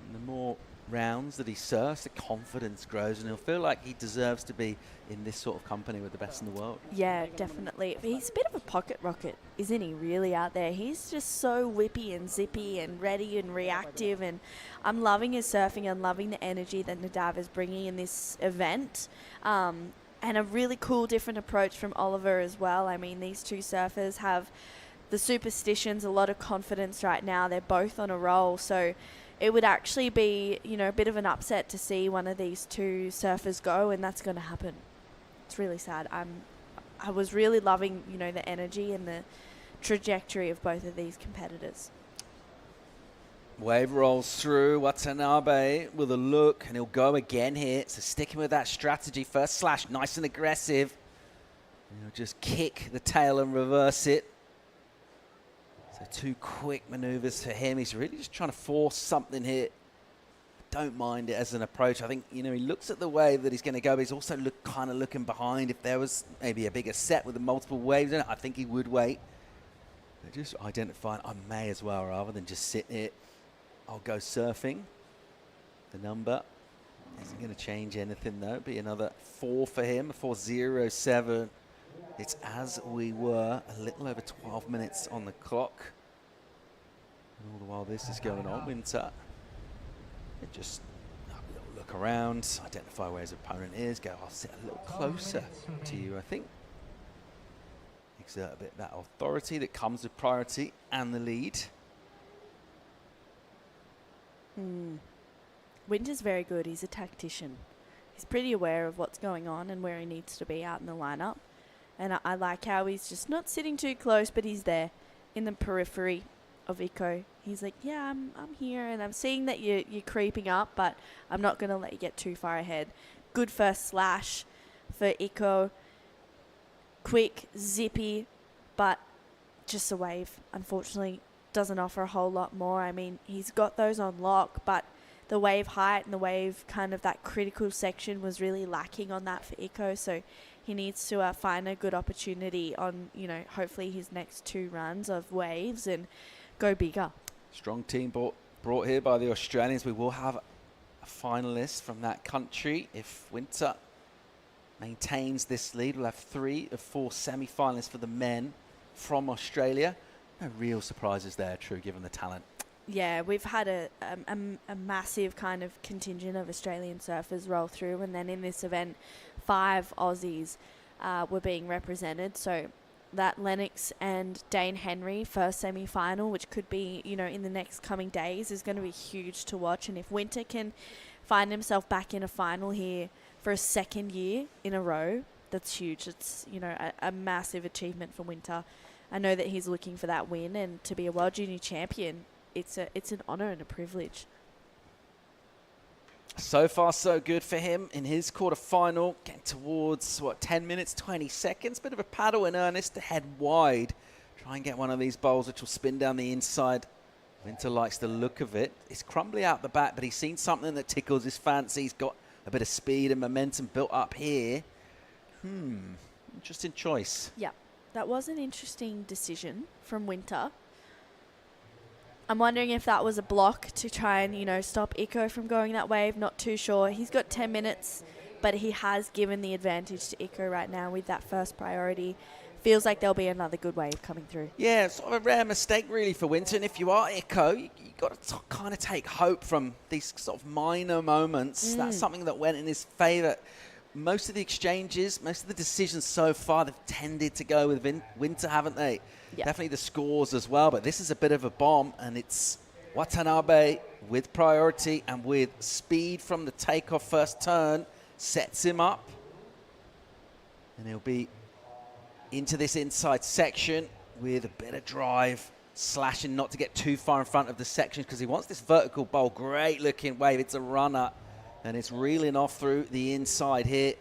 And the more rounds that he surfs, the confidence grows, and he'll feel like he deserves to be in this sort of company with the best in the world. Yeah, definitely. He's a bit of a pocket rocket, isn't he, really, out there? He's just so whippy and zippy and ready and reactive, and I'm loving his surfing and loving the energy that Nadav is bringing in this event. And a really cool different approach from Oliver as well. I mean, these two surfers have the superstitions, a lot of confidence right now. They're both on a roll, so it would actually be, you know, a bit of an upset to see one of these two surfers go, and that's going to happen. It's really sad. I was really loving, you know, the energy and the trajectory of both of these competitors. Wave rolls through. Watanabe with a look, and he'll go again here. So sticking with that strategy. First slash, nice and aggressive. And he'll just kick the tail and reverse it. So two quick maneuvers for him. He's really just trying to force something here. Don't mind it as an approach. I think, you know, he looks at the wave that he's going to go, but he's also kind of looking behind. If there was maybe a bigger set with the multiple waves in it, I think he would wait. But just identifying, I may as well, rather than just sit here. I'll go surfing. The number isn't going to change anything, though. Be another 4 for him, 4.07. It's as we were, a little over 12 minutes on the clock. all the while this is going on, Winter, just have a little look around, identify where his opponent is, go, I'll sit a little closer to you, I think. Exert a bit of that authority that comes with priority and the lead. Winter's very good. He's a tactician. He's pretty aware of what's going on and where he needs to be out in the lineup. And I like how he's just not sitting too close, but he's there in the periphery of Iko. He's like, yeah, I'm here, and I'm seeing that you're creeping up, but I'm not going to let you get too far ahead. Good first slash for Iko. Quick, zippy, but just a wave, unfortunately, doesn't offer a whole lot more. I mean, he's got those on lock, but the wave height and the wave kind of that critical section was really lacking on that for Iko, so he needs to find a good opportunity on, hopefully his next 2 runs of waves and go bigger. Strong team brought here by the Australians. We will have a finalist from that country. If Winter maintains this lead, we'll have 3 of 4 semi-finalists for the men from Australia. No real surprises there, True, given the talent. Yeah, we've had a massive kind of contingent of Australian surfers roll through, and then in this event, 5 Aussies were being represented. So that Lennox and Dane Henry first semi-final, which could be, in the next coming days, is going to be huge to watch. And if Winter can find himself back in a final here for a 2nd year in a row, that's huge. It's, a massive achievement for Winter. I know that he's looking for that win, and to be a World Junior Champion, it's an honour and a privilege. So far, so good for him in his quarterfinal. Getting towards, 10 minutes, 20 seconds. Bit of a paddle in earnest to head wide. Try and get one of these bowls which will spin down the inside. Winter likes the look of it. It's crumbly out the back, but he's seen something that tickles his fancy. He's got a bit of speed and momentum built up here. Interesting choice. Yeah, that was an interesting decision from Winter. I'm wondering if that was a block to try and, stop Iko from going that wave. Not too sure. He's got 10 minutes, but he has given the advantage to Iko right now with that first priority. Feels like there'll be another good wave coming through. Yeah, sort of a rare mistake really for Winter. And if you are Iko, you got to kind of take hope from these sort of minor moments. That's something that went in his favour. Most of the exchanges, most of the decisions so far, they've tended to go with Winter, haven't they? Yeah. Definitely the scores as well, but this is a bit of a bomb, and it's Watanabe with priority and with speed from the takeoff first turn, sets him up. And he'll be into this inside section with a bit of drive, slashing not to get too far in front of the sections because he wants this vertical bowl. Great looking wave, it's a runner, and it's reeling off through the inside here.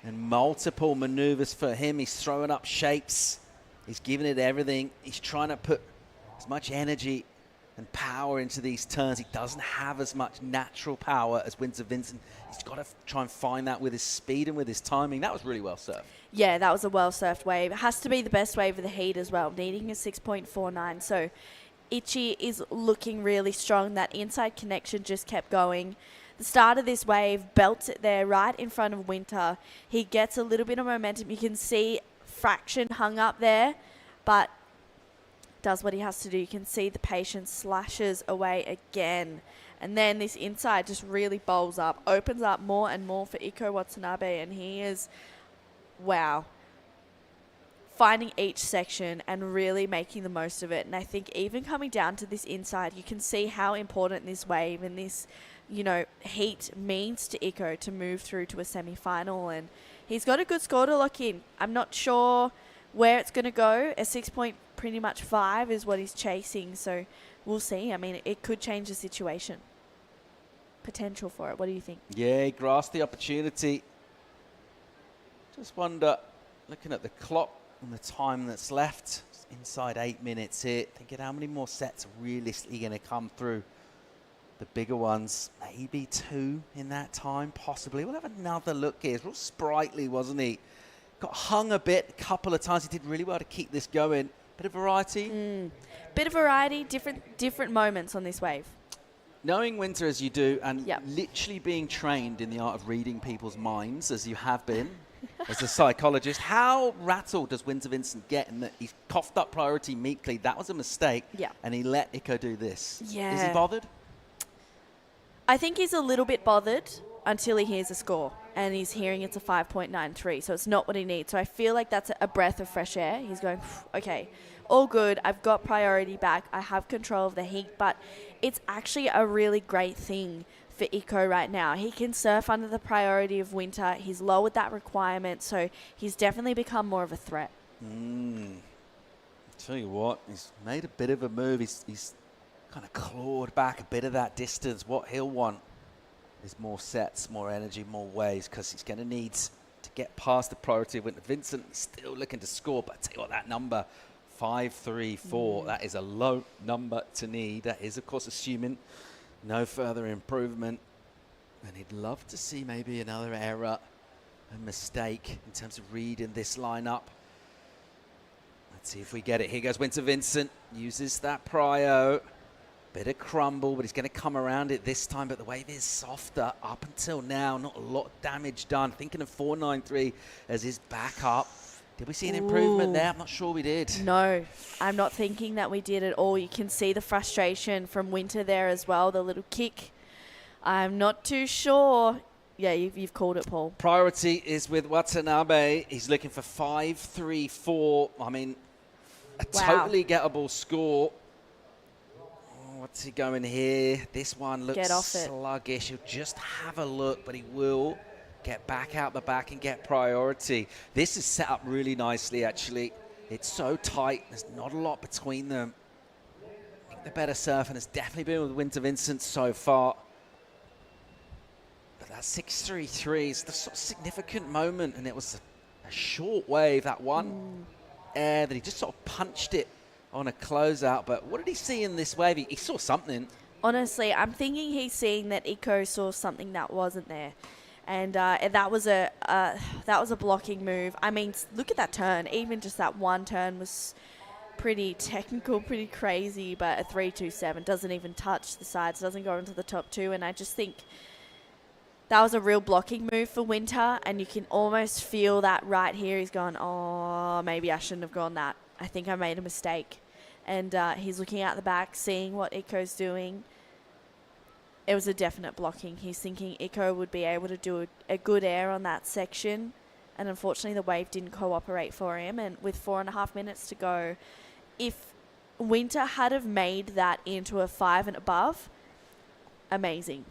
And multiple maneuvers for him. He's throwing up shapes. He's giving it everything. He's trying to put as much energy and power into these turns. He doesn't have as much natural power as Winter Vincent. He's got to try and find that with his speed and with his timing. That was really well surfed. Yeah, that was a well-surfed wave. It has to be the best wave of the heat as well, needing a 6.49. So Ichi is looking really strong. That inside connection just kept going. The start of this wave belts it there right in front of Winter. He gets a little bit of momentum. You can see fraction hung up there, but does what he has to do. You can see the patience slashes away again. And then this inside just really bowls up, opens up more and more for Iko Watanabe, and he is, wow, finding each section and really making the most of it. And I think even coming down to this inside, you can see how important this wave and this, heat means to Iko to move through to a semi-final. And he's got a good score to lock in. I'm not sure where it's going to go. A 6.5 is what he's chasing. So we'll see. I mean, it could change the situation. Potential for it. What do you think? Yeah, he grasped the opportunity. Just wonder, looking at the clock and the time that's left, inside 8 minutes here, thinking how many more sets are realistically going to come through. The bigger ones, maybe 2 in that time, possibly. We'll have another look here. He's real sprightly, wasn't he? Got hung a bit a couple of times. He did really well to keep this going. Bit of variety. Bit of variety, different moments on this wave. Knowing Winter as you do, and literally being trained in the art of reading people's minds as you have been, as a psychologist. How rattled does Winter Vincent get in that he's coughed up priority meekly? That was a mistake. Yeah. And he let Iko do this. Yeah. Is he bothered? I think he's a little bit bothered until he hears a score. And he's hearing it's a 5.93, so it's not what he needs. So I feel like that's a breath of fresh air. He's going, okay, all good. I've got priority back. I have control of the heat. But it's actually a really great thing for Iko right now. He can surf under the priority of Winter. He's lowered that requirement, so he's definitely become more of a threat. Tell you what, he's made a bit of a move. He's kind of clawed back a bit of that distance. What he'll want is more sets, more energy, more waves, because he's going to need to get past the priority of Winter Vincent. He's still looking to score, but I tell you what, that number, 5-3-4, that is a low number to need. That is, of course, assuming no further improvement. And he'd love to see maybe another error, a mistake in terms of reading this lineup. Let's see if we get it. Here goes Winter Vincent, uses that prio. Bit of crumble, but he's going to come around it this time. But the wave is softer up until now. Not a lot of damage done. Thinking of 4.93 as his backup. Did we see an improvement there? I'm not sure we did. No, I'm not thinking that we did at all. You can see the frustration from Winter there as well, the little kick. I'm not too sure. Yeah, you've called it, Paul. Priority is with Watanabe. He's looking for 5-3-4. I mean, a totally gettable score. What's he going here? This one looks sluggish. He'll just have a look, but he will get back out the back and get priority. This is set up really nicely, actually. It's so tight. There's not a lot between them. I think the better surfer has definitely been with Winter Vincent so far. But that 6-3-3 is the sort of significant moment, and it was a short wave, that one air that he just sort of punched it on a closeout. But what did he see in this wave? He saw something. Honestly, I'm thinking he's seeing that Iko saw something that wasn't there. And that was a blocking move. I mean, look at that turn. Even just that one turn was pretty technical, pretty crazy. But a 3-2-7 doesn't even touch the sides, doesn't go into the top two. And I just think that was a real blocking move for Winter. And you can almost feel that right here. He's gone, oh, maybe I shouldn't have gone that. I think I made a mistake. And he's looking out the back, seeing what Iko's doing. It was a definite blocking. He's thinking Iko would be able to do a good air on that section. And unfortunately, the wave didn't cooperate for him. And with 4.5 minutes to go, if Winter had have made that into a 5 and above, amazing.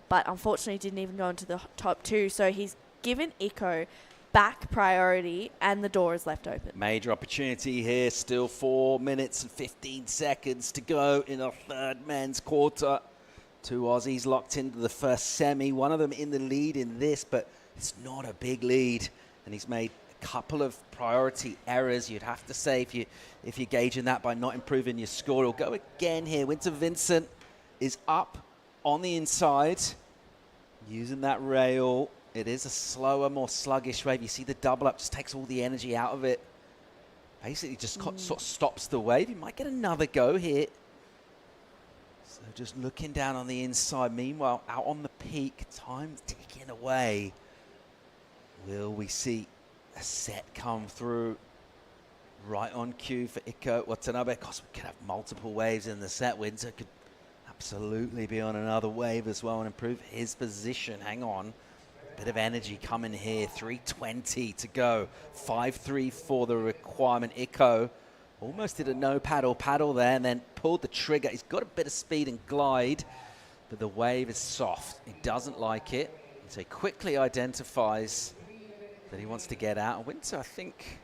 But unfortunately, didn't even go into the top two. So he's given Iko back priority, and the door is left open. Major opportunity here. Still 4 minutes and 15 seconds to go in a third men's quarter. Two Aussies locked into the first semi. One of them in the lead in this, but it's not a big lead. And he's made a couple of priority errors, you'd have to say, if you're gauging that by not improving your score. He'll go again here. Winter Vincent is up on the inside, using that rail. It is a slower, more sluggish wave. You see the double up just takes all the energy out of it. Basically just sort of stops the wave. You might get another go here. So just looking down on the inside. Meanwhile, out on the peak, time's ticking away. Will we see a set come through? Right on cue for Iko Watanabe. Of course, we could have multiple waves in the set. Winter could absolutely be on another wave as well and improve his position. Hang on. Bit of energy coming here. 3:20 to go. 5-3 for the requirement. Iko almost did a no paddle there and then pulled the trigger. He's got a bit of speed and glide, but the wave is soft. He doesn't like it. So he quickly identifies that he wants to get out. And Winter, I think,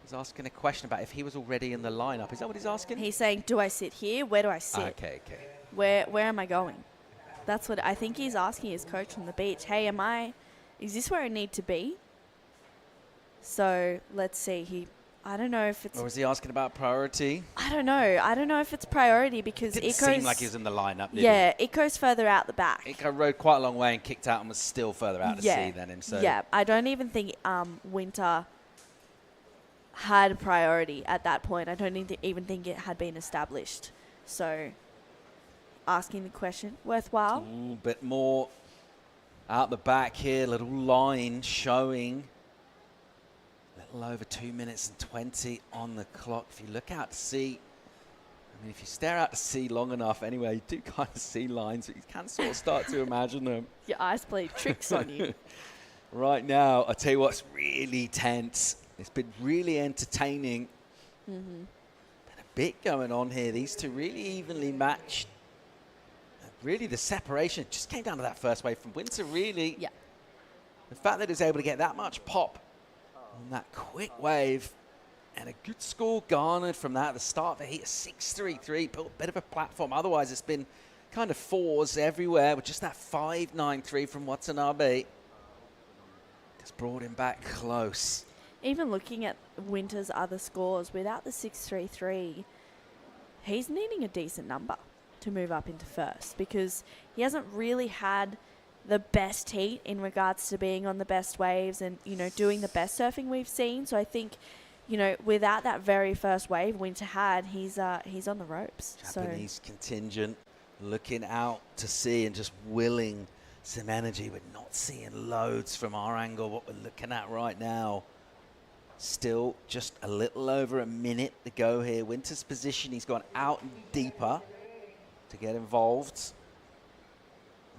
is asking a question about if he was already in the lineup. Is that what he's asking? He's saying, do I sit here? Where do I sit? Okay. Where am I going? That's what I think he's asking his coach on the beach. Hey, is this where I need to be? So let's see. I don't know if it's... Or was he asking about priority? I don't know. I don't know if it's priority because It seemed like he was in the lineup, didn't he? Iko's further out the back. Iko rode quite a long way and kicked out and was still further out to sea than him. So. Yeah, I don't even think Winter had priority at that point. I don't even think it had been established. So... asking the question, worthwhile? But more Out the back here, little line showing. A little over 2 minutes and 20 on the clock. If you look out to sea, I mean, if you stare out to sea long enough anyway, you do kind of see lines, but you can sort of start to imagine them. Your eyes play tricks on you. Right now, I'll tell you what's really tense. It's been really entertaining. Mm-hmm. Been a bit going on here. These two really evenly matched. Really, the separation just came down to that first wave from Winter, really. Yeah. The fact that it was able to get that much pop on that quick wave and a good score garnered from that at the start of the heat, a 6-3-3, built a bit of a platform. Otherwise, it's been kind of fours everywhere with just that 5-9-3 from Watanabe. Just brought him back close. Even looking at Winter's other scores, without the 6-3-3, he's needing a decent number to move up into first, because he hasn't really had the best heat in regards to being on the best waves and, you know, doing the best surfing we've seen. So I think, you know, without that very first wave Winter had, he's on the ropes. Japanese contingent looking out to sea and just willing some energy. We're not seeing loads from our angle, what we're looking at right now. Still just a little over a minute to go here. Winter's position, he's gone out and deeper to get involved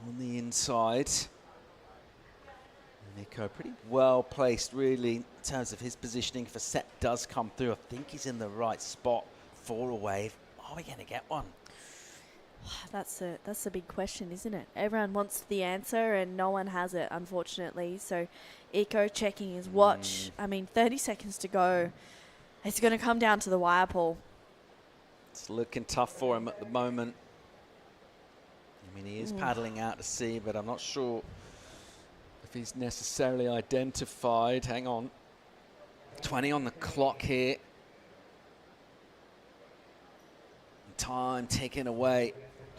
on the inside. Nico pretty well placed really in terms of his positioning. If a set does come through, I think he's in the right spot for a wave. Are we going to get one? That's a big question, isn't it? Everyone wants the answer and no one has it, unfortunately. So Iko checking his watch. I mean, 30 seconds to go. It's going to come down to the wire, Paul. It's looking tough for him at the moment. I mean, he is paddling out to sea, but I'm not sure if he's necessarily identified. Hang on. 20 on the clock here. Time ticking away.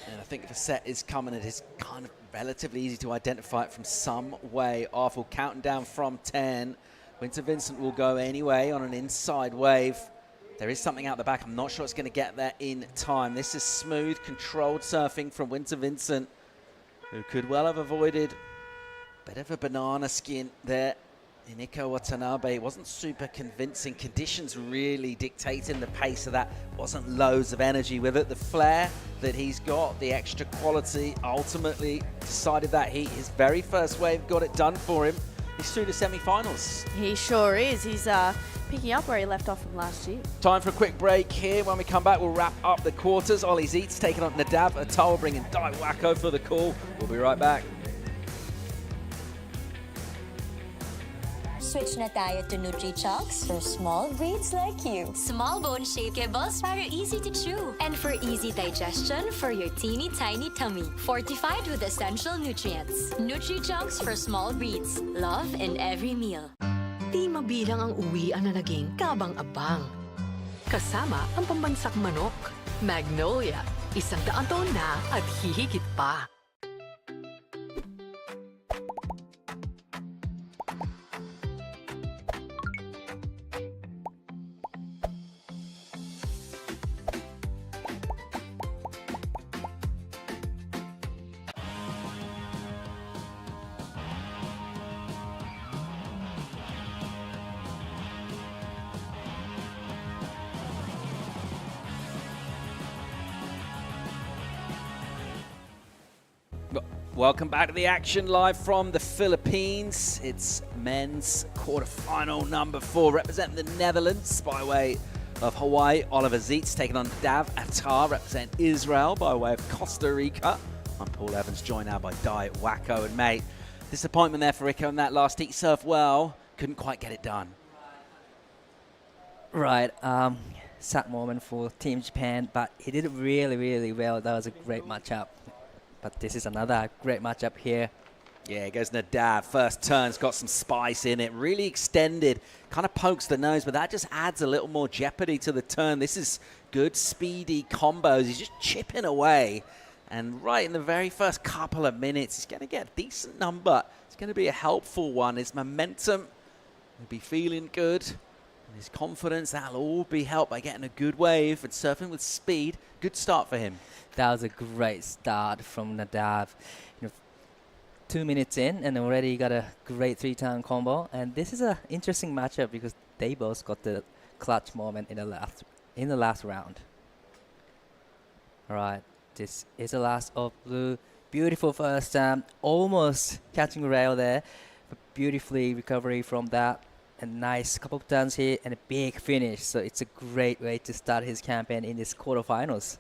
And I think if a set is coming, it is kind of relatively easy to identify it from some way off. We'll count down from 10. Winter Vincent will go anyway on an inside wave. There is something out the back. I'm not sure it's going to get there in time. This is smooth, controlled surfing from Winter Vincent, who could well have avoided a bit of a banana skin there. Iniko Watanabe wasn't super convincing. Conditions really dictating the pace of that. Wasn't loads of energy with it. The flair that he's got, the extra quality, ultimately decided that heat. His very first wave got it done for him. He's through to semi-finals. He sure is. He's picking up where he left off from last year. Time for a quick break here. When we come back, we'll wrap up the quarters. Ollie Zeitz taking on Nadav Atal, bringing Dai Wacko for the call. We'll be right back. Switch na tayo to Nutri-Chunks for small breeds like you. Small bone shaped kibbles para easy to chew. And for easy digestion for your teeny tiny tummy. Fortified with essential nutrients. Nutri-Chunks for small breeds. Love in every meal. Di mabilang ang uwian na naging kabang-abang. Kasama ang pambansak manok. Magnolia, 100 taon na at hihigit pa. Welcome back to the action live from the Philippines. It's men's quarterfinal number 4, representing the Netherlands by way of Hawaii. Oliver Zeitz taking on Dav Attar, represent Israel by way of Costa Rica. I'm Paul Evans, joined now by Dai Wacko and mate. Disappointment there for Rico in that last heat. Surf well, couldn't quite get it done. Right, sad moment for Team Japan, but he did it really, really well. That was a great matchup. But this is another great matchup here. Yeah, it goes Nadav. First turn's got some spice in it. Really extended. Kind of pokes the nose, but that just adds a little more jeopardy to the turn. This is good, speedy combos. He's just chipping away. And right in the very first couple of minutes, he's going to get a decent number. It's going to be a helpful one. His momentum will be feeling good. And his confidence, that'll all be helped by getting a good wave and surfing with speed. Good start for him. That was a great start from Nadav. You know, 2 minutes in and already got a great 3-turn combo. And this is an interesting matchup because they both got the clutch moment in the last round. All right, this is the last of blue. Beautiful first time, almost catching rail there, but beautifully recovery from that. A nice couple of turns here and a big finish. So it's a great way to start his campaign in this quarterfinals.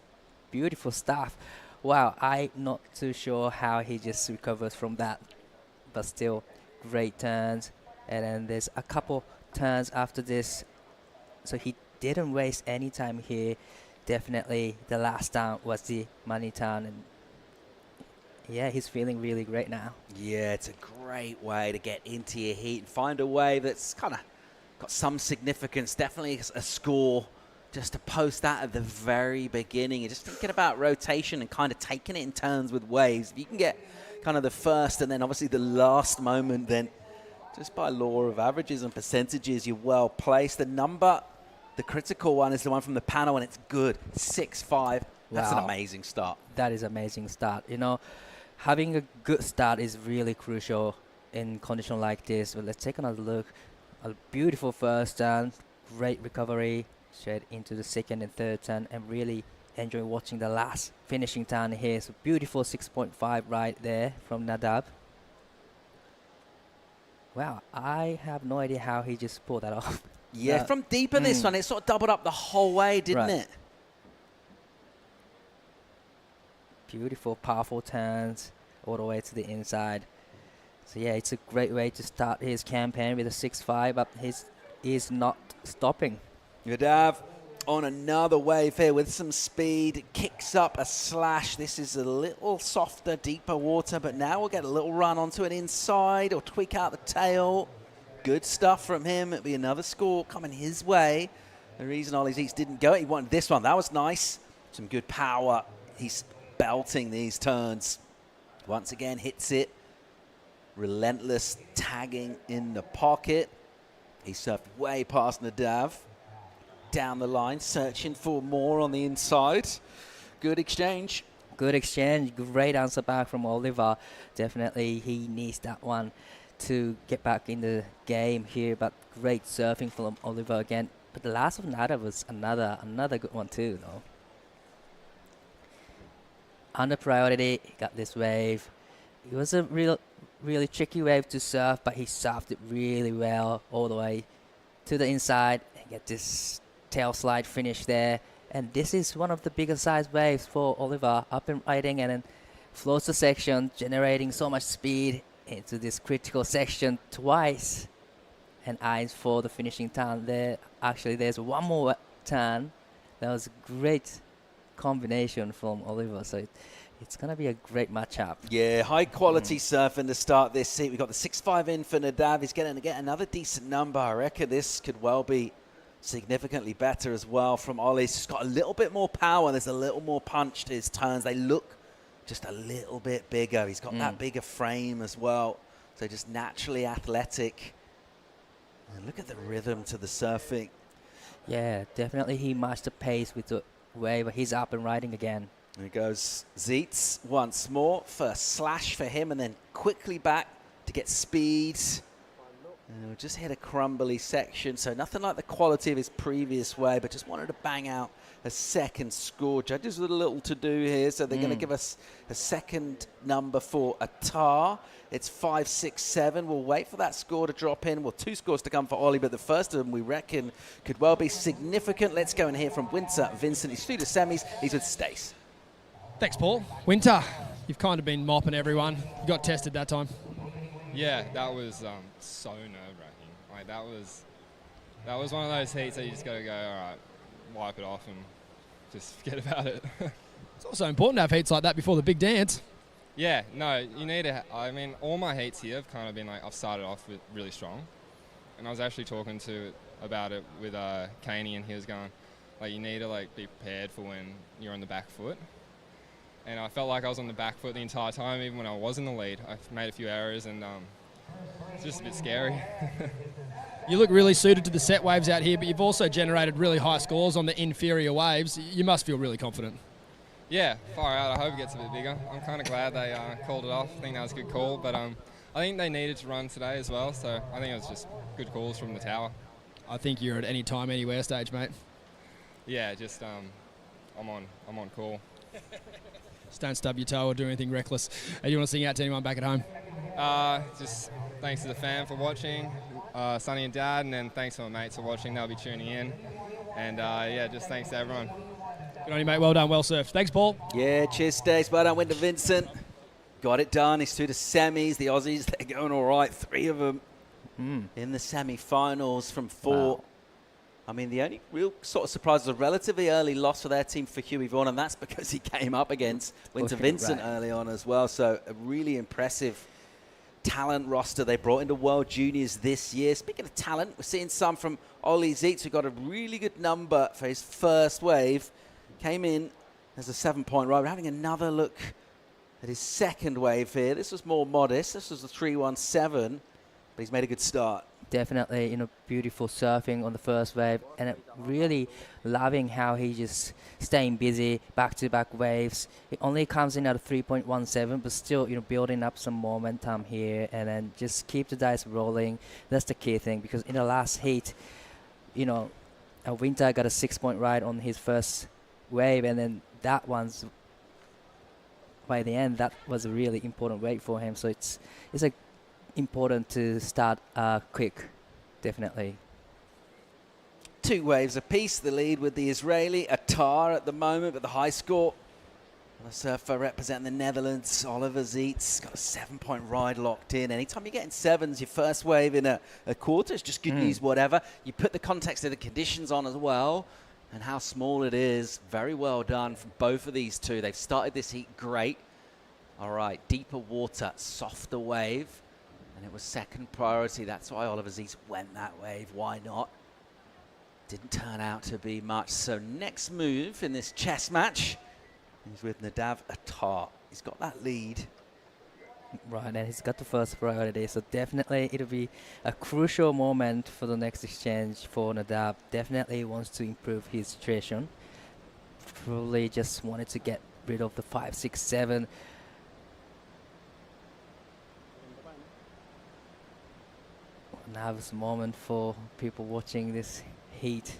Beautiful stuff. Wow, I'm not too sure how he just recovers from that, but still great turns. And then there's a couple turns after this, so he didn't waste any time here. Definitely the last down was the money turn, and yeah, he's feeling really great now. Yeah, it's a great way to get into your heat and find a wave that's kind of got some significance. Definitely a score just to post that at the very beginning. You're just thinking about rotation and kind of taking it in turns with waves. If you can get kind of the first and then obviously the last moment, then just by law of averages and percentages, you're well placed. The number, the critical one, is the one from the panel, and it's good. 6-5. That's an amazing start. That is amazing start. You know, having a good start is really crucial in condition like this. But let's take another look. A beautiful first turn, great recovery, straight into the second and third turn, and really enjoy watching the last finishing turn here. So beautiful 6.5 right there from Nadab. Wow, I have no idea how he just pulled that off. Yeah, from deeper this one, it sort of doubled up the whole way, didn't it? Beautiful, powerful turns all the way to the inside. So yeah, it's a great way to start his campaign with a 6-5, but he's not stopping. Nadav on another wave here with some speed, kicks up a slash. This is a little softer, deeper water, but now we'll get a little run onto an inside or tweak out the tail. Good stuff from him. It'll be another score coming his way. The reason Ollie's Eats didn't go, he wanted this one. That was nice. Some good power. He's belting these turns. Once again, hits it. Relentless tagging in the pocket. He surfed way past Nadav. Down the line, searching for more on the inside. Good exchange. Good exchange. Great answer back from Oliver. Definitely he needs that one to get back in the game here, but great surfing from Oliver again. But the last of Nada was another good one too, though. Under priority, he got this wave. It was a really tricky wave to surf, but he surfed it really well all the way to the inside and get this tail slide finish there. And this is one of the bigger size waves for Oliver, up and riding, and then floats the section, generating so much speed into this critical section twice. And eyes for the finishing turn there. Actually, there's one more turn. That was a great combination from Oliver. So it's going to be a great matchup. Yeah, high quality surfing to start this heat. We've got the 6-5 in for Nadav. He's going to get another decent number. I reckon this could well be significantly better as well from Ollie. He's just got a little bit more power. There's a little more punch to his turns. They look just a little bit bigger. He's got that bigger frame as well. So just naturally athletic. And look at the rhythm to the surfing. Yeah, definitely he matched the pace with the wave. He's up and riding again. There goes Zeitz once more. First slash for him and then quickly back to get speed. And we'll just hit a crumbly section, so nothing like the quality of his previous wave, but just wanted to bang out a second score. Judges with a little to do here, so they're going to give us a second number for a tar. It's 5, 6, 7. We'll wait for that score to drop in. Well, 2 scores to come for Ollie, but the first of them we reckon could well be significant. Let's go and hear from Winter Vincent. He's through the semis. He's with Stace. Thanks, Paul. Winter, you've kind of been mopping everyone. You got tested that time. Yeah, that was so nerve-wracking. Like that was one of those heats that you just got to go, all right, wipe it off and just forget about it. It's also important to have heats like that before the big dance. Yeah, no, you need to. I mean, all my heats here have kind of been like I've started off with really strong, and I was actually talking about it with Kaney, and he was going, like, you need to like be prepared for when you're on the back foot. And I felt like I was on the back foot the entire time, even when I was in the lead. I made a few errors, and it's just a bit scary. You look really suited to the set waves out here, but you've also generated really high scores on the inferior waves. You must feel really confident. Yeah, far out. I hope it gets a bit bigger. I'm kind of glad they called it off. I think that was a good call, but I think they needed to run today as well, so I think it was just good calls from the tower. I think you're at any time, anywhere stage, mate. Yeah, just I'm on call. Just don't stub your toe or do anything reckless. Do you want to sing out to anyone back at home? Just thanks to the fan for watching, Sonny and Dad, and then thanks to my mates for watching. They'll be tuning in. And yeah, just thanks to everyone. Good on you, mate. Well done. Well served. Thanks, Paul. Yeah, cheers, Stace. Well done. Went to Vincent. Got it done. He's through to semis. The Aussies, they're going all right. 3 of them in the semi-finals from 4. Wow. I mean, the only real sort of surprise was a relatively early loss for their team for Huey Vaughan, and that's because he came up against Winter Vincent early on as well. So a really impressive talent roster they brought into World Juniors this year. Speaking of talent, we're seeing some from Ollie Zeitz, who got a really good number for his first wave. Came in as a 7-point ride. We're having another look at his second wave here. This was more modest. This was the 3-1-7, but he's made a good start. Definitely, beautiful surfing on the first wave, and really loving how he just staying busy, back-to-back waves. It only comes in at a 3.17, but still, building up some momentum here, and then just keep the dice rolling. That's the key thing, because in the last heat, Winter got a 6-point ride on his first wave, and then that one's by the end, that was a really important wave for him. So it's like important to start quick, definitely. 2 waves apiece. The lead with the Israeli Attar at the moment, but the high score. The surfer representing the Netherlands, Oliver Zeitz, got a 7-point ride locked in. Anytime you're getting 7s, your first wave in a quarter, it's just good news, whatever. You put the context of the conditions on as well, and how small it is. Very well done from both of these two. They've started this heat great. All right, deeper water, softer wave. And it was second priority. That's why Oliver Zeitz went that wave. Why not? Didn't turn out to be much. So next move in this chess match is with Nadav Attar. He's got that lead. Right, and he's got the first priority, so definitely it'll be a crucial moment for the next exchange for Nadav. Definitely wants to improve his situation. Probably just wanted to get rid of the 5, 6, 7. Nervous moment for people watching this heat.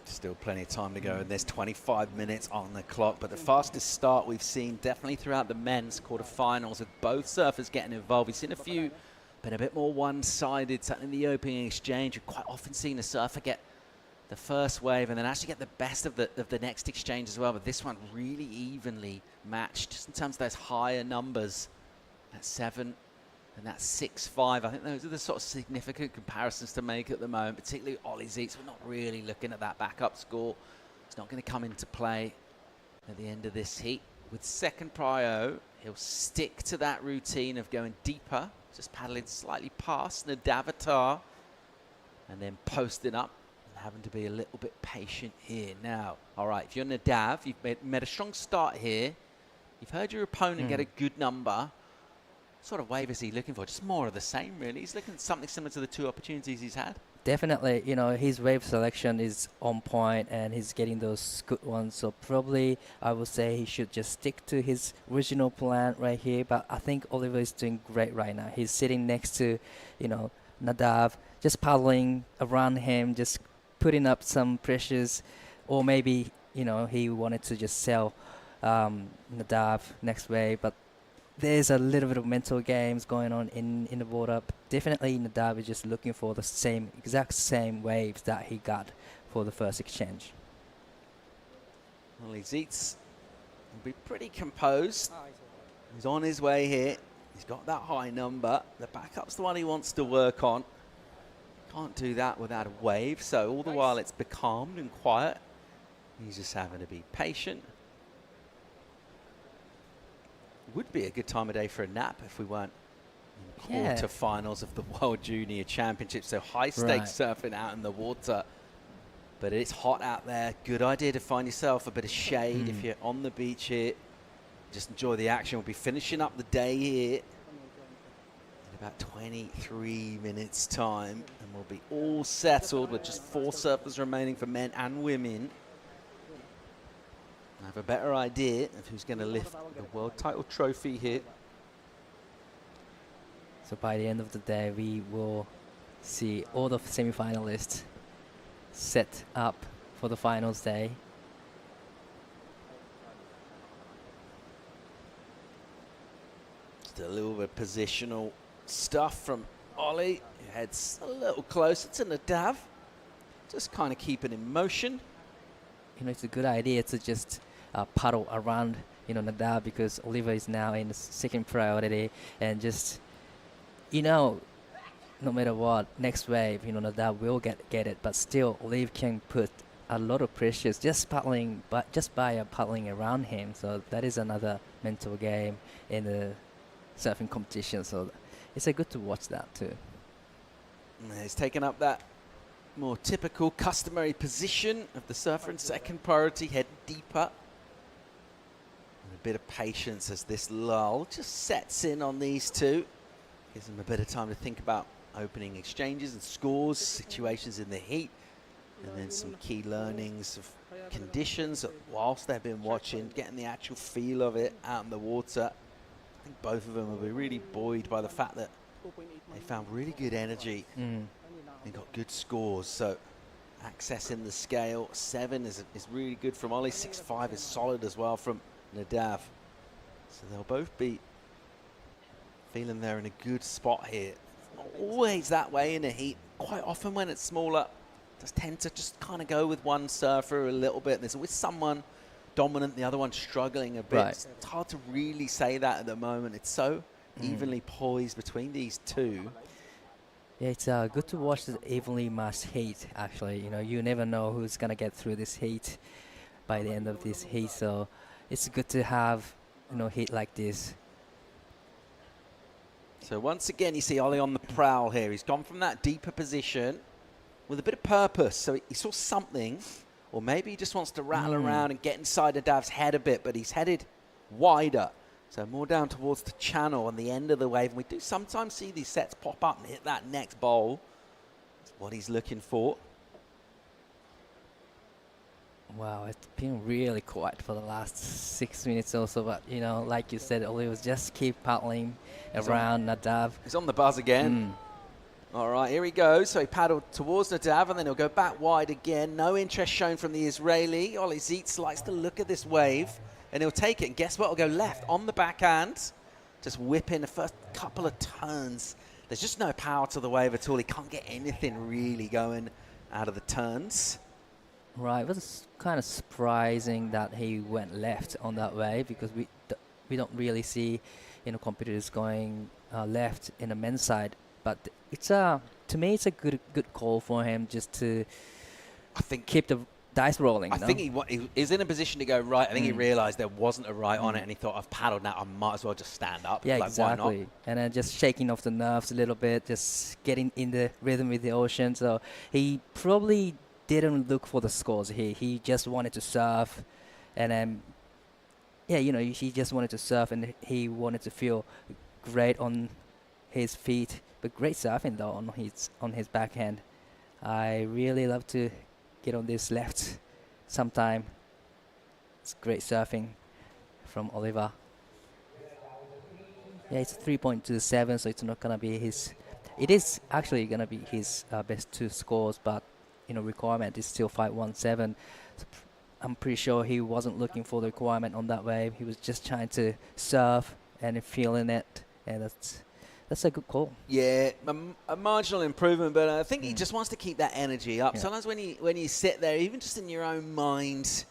Still plenty of time to go, and there's 25 minutes on the clock, but the fastest start we've seen definitely throughout the men's quarterfinals, with both surfers getting involved. We've seen a few been a bit more one-sided, certainly in the opening exchange. We've quite often seen a surfer get the first wave and then actually get the best of the next exchange as well, but this one really evenly matched, just in terms of those higher numbers. That 7 and that 6-5. I think those are the sort of significant comparisons to make at the moment, particularly Ollie Zeitz. We're not really looking at that backup score. It's not going to come into play at the end of this heat. With second prio, he'll stick to that routine of going deeper, just paddling slightly past Nadav Attar, and then posting up and having to be a little bit patient here. Now, all right, if you're Nadav, you've made a strong start here. You've heard your opponent get a good number. What sort of wave is he looking for? Just more of the same, really. He's looking at something similar to the 2 opportunities he's had. Definitely, his wave selection is on point and he's getting those good ones. So probably I would say he should just stick to his original plan right here. But I think Oliver is doing great right now. He's sitting next to, Nadav, just paddling around him, just putting up some pressures. Or maybe, he wanted to just sell Nadav next wave. But there's a little bit of mental games going on in the water. Definitely Nadav is just looking for the exact same waves that he got for the first exchange. Ollie Zeitz will be pretty composed. He's on his way here. He's got that high number. The backup's the one he wants to work on. Can't do that without a wave, so all the while it's becalmed and quiet. He's just having to be patient. Would be a good time of day for a nap if we weren't in quarterfinals of the World Junior Championships. So high stakes surfing out in the water, but it's hot out there. Good idea to find yourself a bit of shade if you're on the beach here. Just enjoy the action. We'll be finishing up the day here in about 23 minutes time, and we'll be all settled with just 4 surfers remaining for men and women. I have a better idea of who's going to lift the world title trophy here. So by the end of the day, we will see all the semi-finalists set up for the finals day. Just a little bit of positional stuff from Ollie, who heads a little closer to Nadav. Just kind of keep it in motion. You know, it's a good idea to just paddle around, you know, Nadav, because Oliver is now in the second priority, and just, you know, no matter what, next wave, you know, Nadav will get it, but still, Olive can put a lot of pressure just paddling, but just by paddling around him. So that is another mental game in the surfing competition. So it's a good to watch that too. He's taken up that more typical, customary position of the surfer in second priority, heading deeper. And a bit of patience as this lull just sets in on these two. Gives them a bit of time to think about opening exchanges and scores, situations in the heat, and then some key learnings of conditions whilst they've been watching, getting the actual feel of it out in the water. I think both of them will be really buoyed by the fact that they found really good energy and got good scores. So accessing the scale, 7 is really good from Ollie, 6.5 is solid as well from Nadav. So they'll both be feeling they're in a good spot here. It's not always that way in the heat. Quite often when it's smaller, just tend to just kind of go with one surfer a little bit. There's always someone dominant, the other one struggling a bit. Right. It's hard to really say that at the moment. It's so evenly poised between these two. Yeah, it's good to watch the evenly matched heat, actually. You know, you never know who's going to get through this heat by the end of this heat. So it's good to have, you know, heat like this. So once again, you see Ollie on the prowl here. He's gone from that deeper position with a bit of purpose. So he saw something, or maybe he just wants to rattle around and get inside Nadav's head a bit, but he's headed wider. So more down towards the channel and the end of the wave. And we do sometimes see these sets pop up and hit that next bowl. That's what he's looking for. Wow, it's been really quiet for the last 6 minutes or so. But, you know, like you said, Oli was just keep paddling around Nadav. He's on the buzz again. All right, here he goes. So he paddled towards Nadav, and then he'll go back wide again. No interest shown from the Israeli. Ollie Zietz likes to look at this wave, and he'll take it. And guess what? He'll go left on the backhand. Just whip in the first couple of turns. There's just no power to the wave at all. He can't get anything really going out of the turns. Right, it was kind of surprising that he went left on that wave, because we don't really see, you know, competitors going left in the men's side. But it's to me, it's a good call for him, just to, I think, keep the dice rolling. I think he is in a position to go right. I think he realised there wasn't a right on it, and he thought, I've paddled now, I might as well just stand up. Yeah, like, exactly. Why not? And then just shaking off the nerves a little bit, just getting in the rhythm with the ocean. So he probably didn't look for the scores here. He just wanted to surf, and then, yeah, you know, he just wanted to surf, and he wanted to feel great on his feet. But great surfing though on his backhand. I really love to get on this left sometime. It's great surfing from Oliver. Yeah, it's 3.27, so it's not gonna be his. It is actually gonna be his best 2 scores, but, you know, requirement is still 5.17. So I'm pretty sure he wasn't looking for the requirement on that wave. He was just trying to surf and feeling it, and that's a good call. Yeah, a marginal improvement, but I think he just wants to keep that energy up. Yeah. Sometimes when you sit there, even just in your own mind,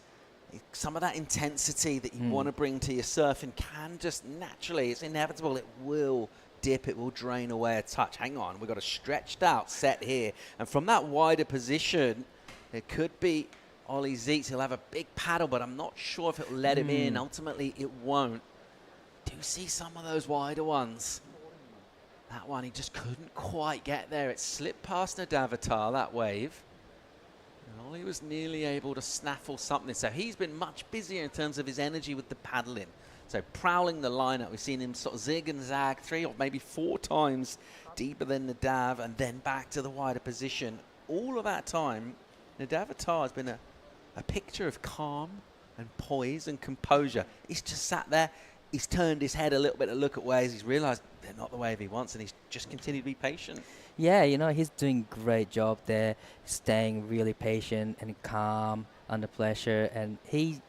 some of that intensity that you want to bring to your surfing can just naturally, it's inevitable, it will dip, it will drain away a touch. Hang on, we've got a stretched out set here. And from that wider position, it could be Ollie Zietz. He'll have a big paddle, but I'm not sure if it'll let him in. Ultimately, it won't. Do see some of those wider ones. That one, he just couldn't quite get there. It slipped past Nadavatar, that wave. And Ollie was nearly able to snaffle something. So he's been much busier in terms of his energy with the paddling. So prowling the lineup, we've seen him sort of zig and zag 3 or maybe 4 times deeper than Nadav, and then back to the wider position. All of that time, Nadavatar has been a picture of calm and poise and composure. He's just sat there. He's turned his head a little bit to look at waves. He's realised they're not the wave he wants, and he's just continued to be patient. Yeah, he's doing great job there, staying really patient and calm under pressure, and he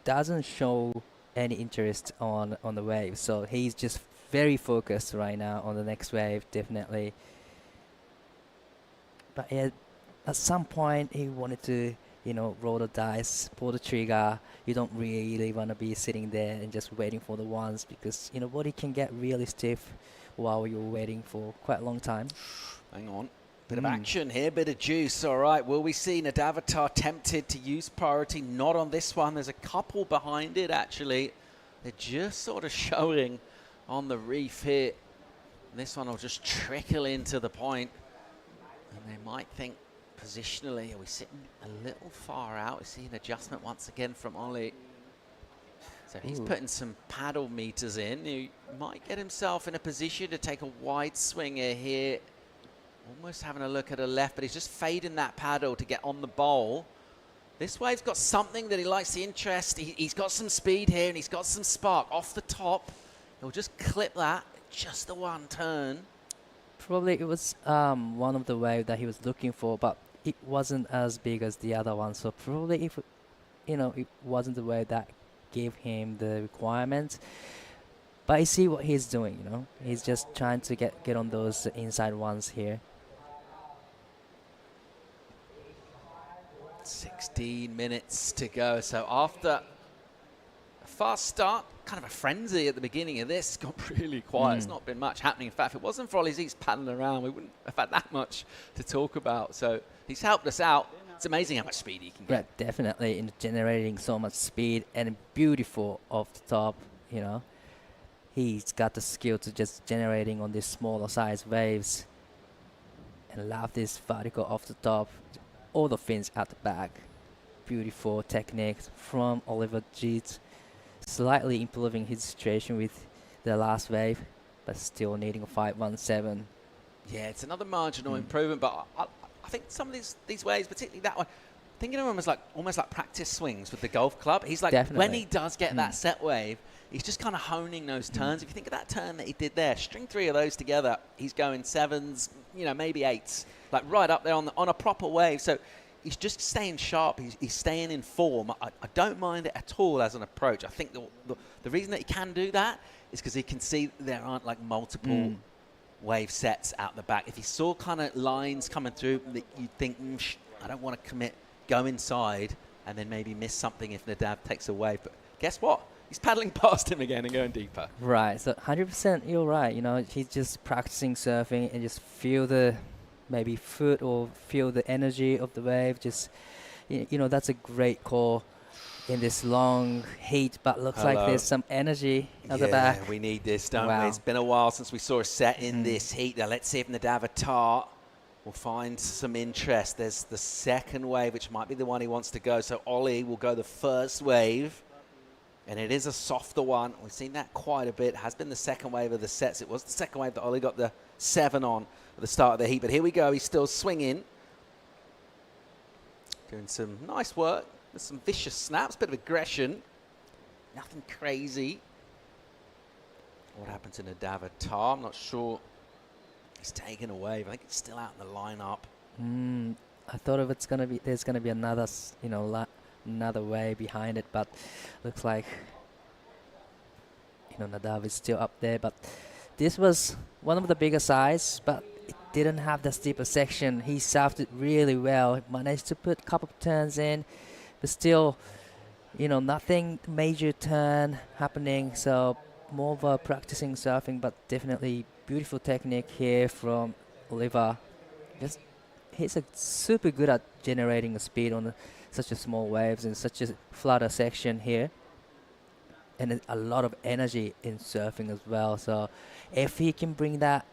doesn't show any interest on the wave. So he's just very focused right now on the next wave, definitely. But at some point, he wanted to, roll the dice, pull the trigger. You don't really want to be sitting there and just waiting for the ones, because, body can get really stiff while you're waiting for quite a long time. Hang on. Bit of action here, bit of juice. All right, will we see Nadavatar tempted to use priority? Not on this one. There's a couple behind it, actually. They're just sort of showing on the reef here. This one will just trickle into the point. And they might think positionally, are we sitting a little far out? We see an adjustment once again from Ollie. So he's putting some paddle meters in. He might get himself in a position to take a wide swinger here. Almost having a look at a left, but he's just fading that paddle to get on the bowl. This wave's got something that he likes the interest. He's got some speed here, and he's got some spark off the top. He'll just clip that, just the one turn. Probably it was one of the waves that he was looking for, but it wasn't as big as the other one. So probably if, it wasn't the wave that gave him the requirements. But I see what he's doing, He's just trying to get on those inside ones here. 16 minutes to go. So after a fast start, kind of a frenzy at the beginning of this, got really quiet. There's not been much happening. In fact, if it wasn't for Ollie's Eats paddling around, we wouldn't have had that much to talk about. So he's helped us out. It's amazing how much speed he can get. Yeah, definitely in generating so much speed and beautiful off the top, He's got the skill to just generating on these smaller size waves. And love this vertical off the top. All the fins at the back. Beautiful techniques from Oliver Jeets. Slightly improving his situation with the last wave, but still needing a 517. Yeah, it's another marginal improvement, but I think some of these waves, particularly that one, thinking of him as almost like practice swings with the golf club. He's like, when he does get that set wave, he's just kind of honing those turns. If you think of that turn that he did there, string 3 of those together, he's going 7s, maybe 8s, like right up there on a proper wave. So he's just staying sharp. He's staying in form. I don't mind it at all as an approach. I think the reason that he can do that is because he can see there aren't like multiple wave sets out the back. If he saw kind of lines coming through that you'd think, I don't want to commit, go inside and then maybe miss something if Nadav takes a wave. But guess what? He's paddling past him again and going deeper. Right, so 100% you're right. He's just practicing surfing and just feel the maybe foot or feel the energy of the wave. Just, that's a great call in this long heat, but looks like there's some energy at the back. Yeah, we need this, don't we? It's been a while since we saw a set in this heat. Now let's see if Nadavatar will find some interest. There's the second wave, which might be the one he wants to go. So Ollie will go the first wave. And it is a softer one. We've seen that quite a bit. It has been the second wave of the sets. It was the second wave that Ollie got the 7 on at the start of the heat. But here we go. He's still swinging. Doing some nice work. There's some vicious snaps, bit of aggression. Nothing crazy. What happened to Nadavatar? I'm not sure. He's taken a wave. I think it's still out in the lineup. I thought there's gonna be another, another way behind it, but looks like Nadav is still up there. But this was one of the bigger size, but it didn't have the steeper section. He surfed it really well, managed to put a couple of turns in, but still nothing major turn happening. So more of a practicing surfing, but definitely beautiful technique here from Oliver. He's super good at generating the speed on such a small waves and such a flutter section here, and a lot of energy in surfing as well. So if he can bring that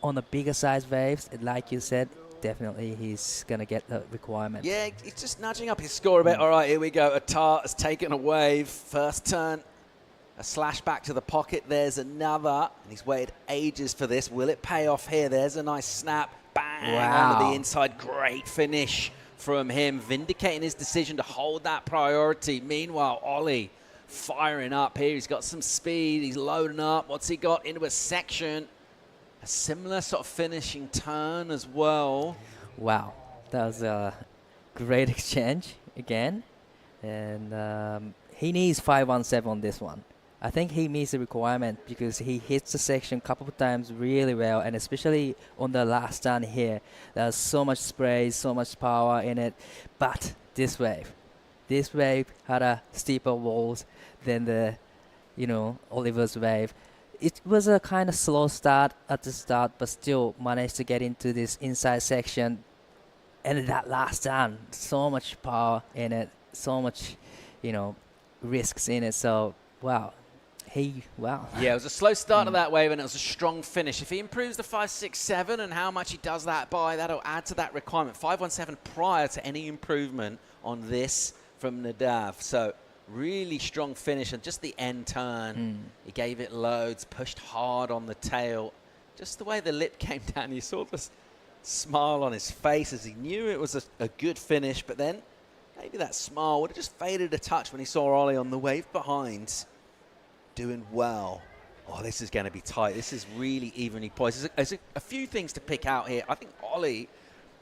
on the bigger size waves, like you said, definitely he's gonna get the requirement. Yeah, he's just nudging up his score a bit. All right, here we go. Atar has taken a wave. First turn, a slash back to the pocket. There's another, and he's waited ages for this. Will it pay off here? There's a nice snap. Bang! Wow. Onto the inside. Great finish from him, vindicating his decision to hold that priority. Meanwhile, Ollie firing up here. He's got some speed. He's loading up. What's he got? Into a section. A similar sort of finishing turn as well. Wow, that was a great exchange again. And he needs 517 on this one. I think he meets the requirement because he hits the section a couple of times really well, and especially on the last turn here, there's so much spray, so much power in it. But this wave had a steeper walls than the, Oliver's wave. It was a kind of slow start at the start, but still managed to get into this inside section. And that last turn, so much power in it, so much, risks in it. So, wow. Yeah, it was a slow start to that wave, and it was a strong finish. If he improves the 5.67 and how much he does that by, that'll add to that requirement. 5.17 prior to any improvement on this from Nadav. So really strong finish, and just the end turn, he gave it loads, pushed hard on the tail. Just the way the lip came down, you saw this smile on his face as he knew it was a good finish, but then maybe that smile would have just faded a touch when he saw Ollie on the wave behind doing well. Oh, this is going to be tight. This is really evenly poised. There's a few things to pick out here. I think Ollie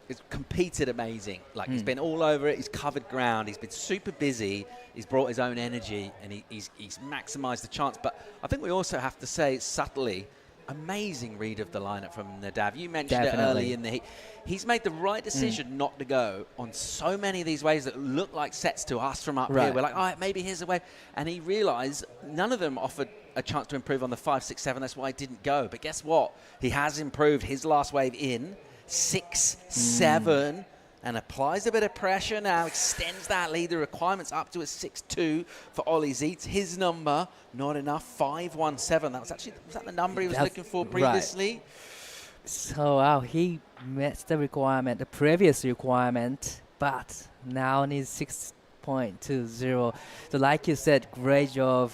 has competed amazing. Like, he's been all over it. He's covered ground. He's been super busy. He's brought his own energy, and he's maximised the chance. But I think we also have to say, subtly, amazing read of the lineup from Nadav. You mentioned it early in the heat. He's made the right decision not to go on so many of these waves that look like sets to us from up here. We're like, all right, maybe here's a wave. And he realised none of them offered a chance to improve on the 5.67. That's why he didn't go. But guess what? He has improved his last wave in 6.7 and applies a bit of pressure now, extends that lead. The requirements up to a 6.2 for Ollie Zeitz. His number, not enough, 5.17. That was that the number he was looking for previously? Right. So, wow, he met the requirement, the previous requirement, but now needs 6.20. So, like you said, great job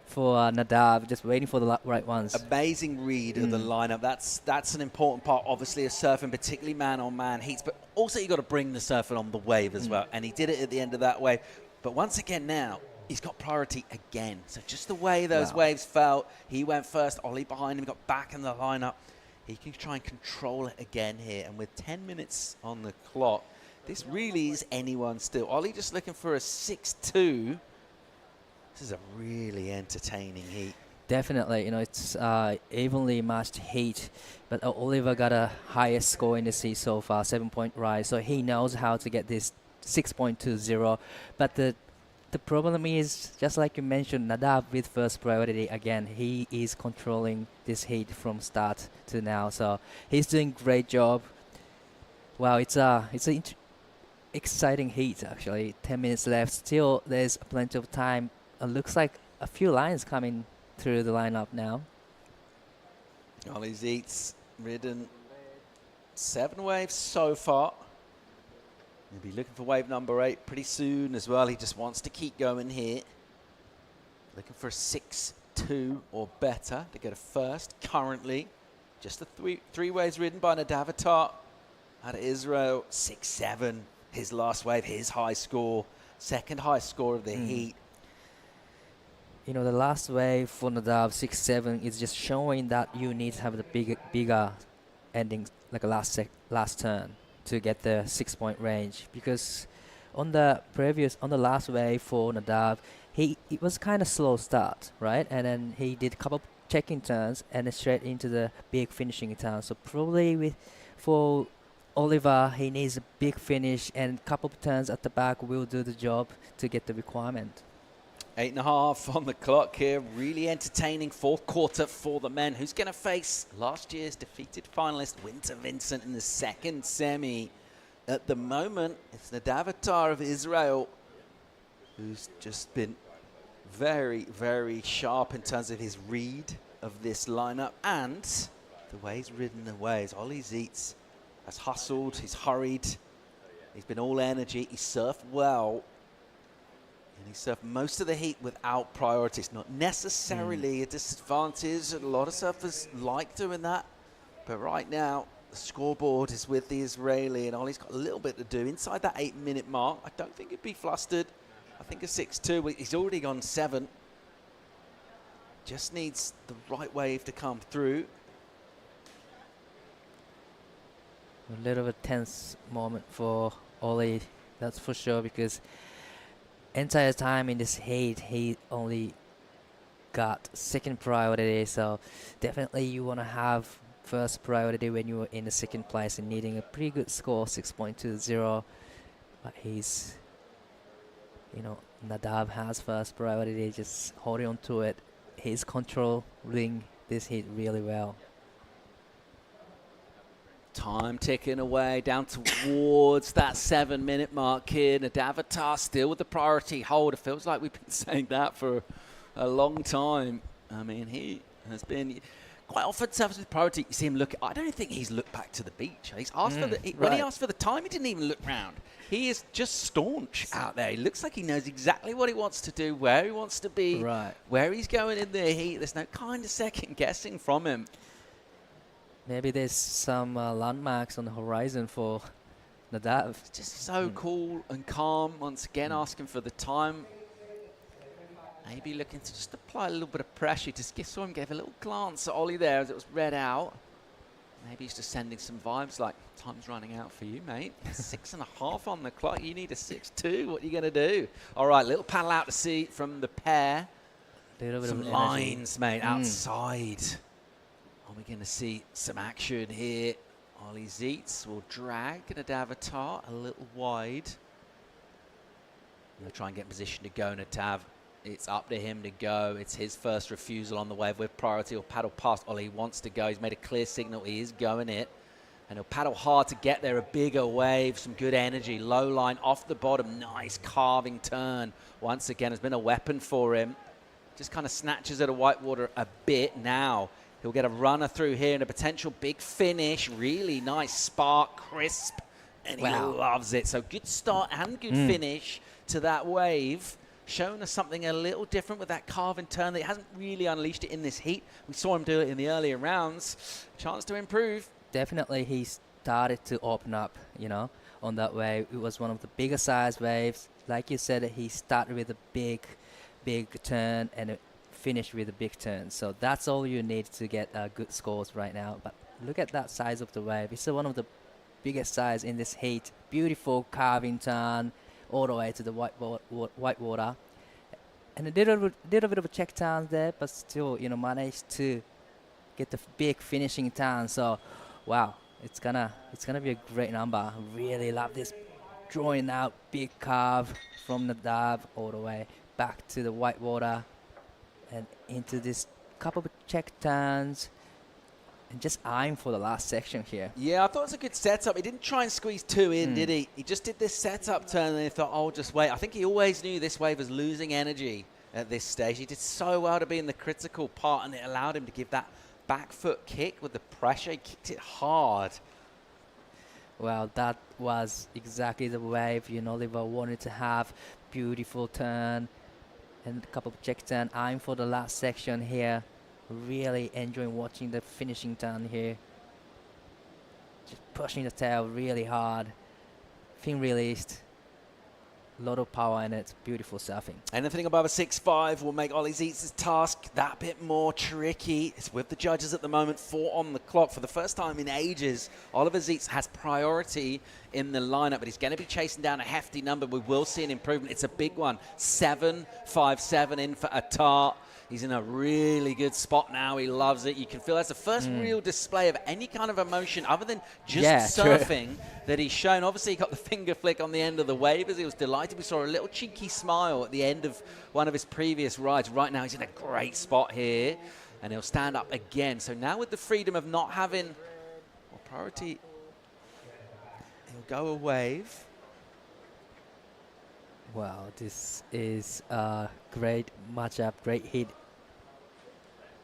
for Nadav, just waiting for the right ones. Amazing read of the lineup. That's an important part, obviously, of surfing, particularly man-on-man heats. But also, you got to bring the surfing on the wave as well. And he did it at the end of that wave. But once again now, he's got priority again. So just the way those waves felt, he went first, Ollie behind him, got back in the lineup. He can try and control it again here. And with 10 minutes on the clock, this really is anyone still. Ollie just looking for a 6.2. This is a really entertaining heat. Definitely, it's evenly matched heat, but Oliver got a highest score in the heat so far, 7-point rise, so he knows how to get this 6.20. But the problem is, just like you mentioned, Nadav with first priority again. He is controlling this heat from start to now, so he's doing great job. Wow, it's an exciting heat actually. 10 minutes left. Still, there's plenty of time. It looks like a few lines coming through the lineup now. Ollie Zeitz ridden 7 waves so far. He'll be looking for wave number 8 pretty soon as well. He just wants to keep going here. Looking for a 6.2 or better to get a first. Currently, just the 3 waves ridden by Nadavatar out of Israel. 6.7, his last wave, his high score. Second highest score of the heat. The last wave for Nadav 6.7 is just showing that you need to have the bigger ending, like a last turn, to get the 6-point range. Because on the last wave for Nadav, it was kind of slow start, right? And then he did a couple checking turns and then straight into the big finishing turn. So probably for Oliver, he needs a big finish, and a couple of turns at the back will do the job to get the requirement. 8.5 on the clock here. Really entertaining fourth quarter for the men. Who's going to face last year's defeated finalist Winter Vincent in the second semi? At the moment, it's Nadavatar of Israel, who's just been very, very sharp in terms of his read of this lineup and the way he's ridden the waves. Ollie Zeitz has hustled, he's hurried, he's been all energy, he surfed well. And he surfed most of the heat without priority. It's not necessarily a disadvantage. A lot of surfers like doing that. But right now, The scoreboard is with the Israeli, and Ollie's got a little bit to do inside that 8-minute mark. I don't think he'd be flustered. I think a 6-2. He's already gone 7. Just needs the right wave to come through. A little bit tense moment for Ollie, that's for sure, because entire time in this heat, he only got second priority. So definitely you want to have first priority when you're in the second place and needing a pretty good score, 6.20. But he's, Nadav has first priority, just holding on to it. He's controlling this heat really well. Time ticking away down towards that 7-minute mark here. Nadav still with the priority hold. It feels like we've been saying that for a long time. I mean, he has been quite often serves with priority. You see him look. I don't think he's looked back to the beach. He's asked for when he asked for the time, he didn't even look round. He is just staunch out there. He looks like he knows exactly what he wants to do, where he wants to be, where he's going in the heat. There's no kind of second guessing from him. Maybe there's some landmarks on the horizon for Nadav. It's just so cool and calm. Once again, asking for the time. Maybe looking to just apply a little bit of pressure. Just saw him give a little glance at Ollie there as it was read out. Maybe he's just sending some vibes like, time's running out for you, mate. 6.5 on the clock. You need a 6-2. What are you going to do? All right, little paddle out to sea from the pair. Little bit some of lines, mate, outside. Are we going to see some action here? Ollie Zeitz will drag Nadav a little wide. He'll try and get in position to go, Nadav. It's up to him to go. It's his first refusal on the wave with priority. He'll paddle past Ollie. He wants to go. He's made a clear signal. He is going it. And he'll paddle hard to get there. A bigger wave, some good energy. Low line off the bottom. Nice carving turn. Once again, has been a weapon for him. Just kind of snatches at a whitewater a bit now. He'll get a runner through here and a potential big finish. Really nice spark, crisp. And he loves it. So good start and good finish to that wave. Showing us something a little different with that carve and turn. That he hasn't really unleashed it in this heat. We saw him do it in the earlier rounds. Chance to improve. Definitely he started to open up, on that wave. It was one of the bigger size waves. Like you said, he started with a big turn and finished with a big turn. So that's all you need to get good scores right now. But look at that size of the wave. It's one of the biggest size in this heat. Beautiful carving turn all the way to the white water. And a little bit of a check turn there, but still, managed to get the big finishing turn. So, wow, it's gonna be a great number. Really love this drawing out big carve from the Nadav all the way back to the white water and into this couple of check turns. And just eyeing for the last section here. Yeah, I thought it was a good setup. He didn't try and squeeze 2 in, did he? He just did this setup turn and he thought, oh, just wait. I think he always knew this wave was losing energy at this stage. He did so well to be in the critical part and it allowed him to give that back foot kick with the pressure. He kicked it hard. Well, that was exactly the wave Oliver wanted to have. Beautiful turn and a couple of check turn. Eyeing for the last section here. Really enjoying watching the finishing turn here. Just pushing the tail really hard. Fin released. A lot of power in it. Beautiful surfing. Anything above a 6.5 will make Ollie Zeitz's task that bit more tricky. It's with the judges at the moment, 4 on the clock. For the first time in ages, Oliver Zeitz has priority in the lineup, but he's going to be chasing down a hefty number. We will see an improvement. It's a big one. 7.57 in for Attar. He's in a really good spot now. He loves it. You can feel that's the first real display of any kind of emotion other than just surfing that he's shown. Obviously, he got the finger flick on the end of the wave as he was delighted. We saw a little cheeky smile at the end of one of his previous rides. Right now, he's in a great spot here, and he'll stand up again. So now with the freedom of not having priority, he'll go a wave. Wow, this is a great matchup, great hit.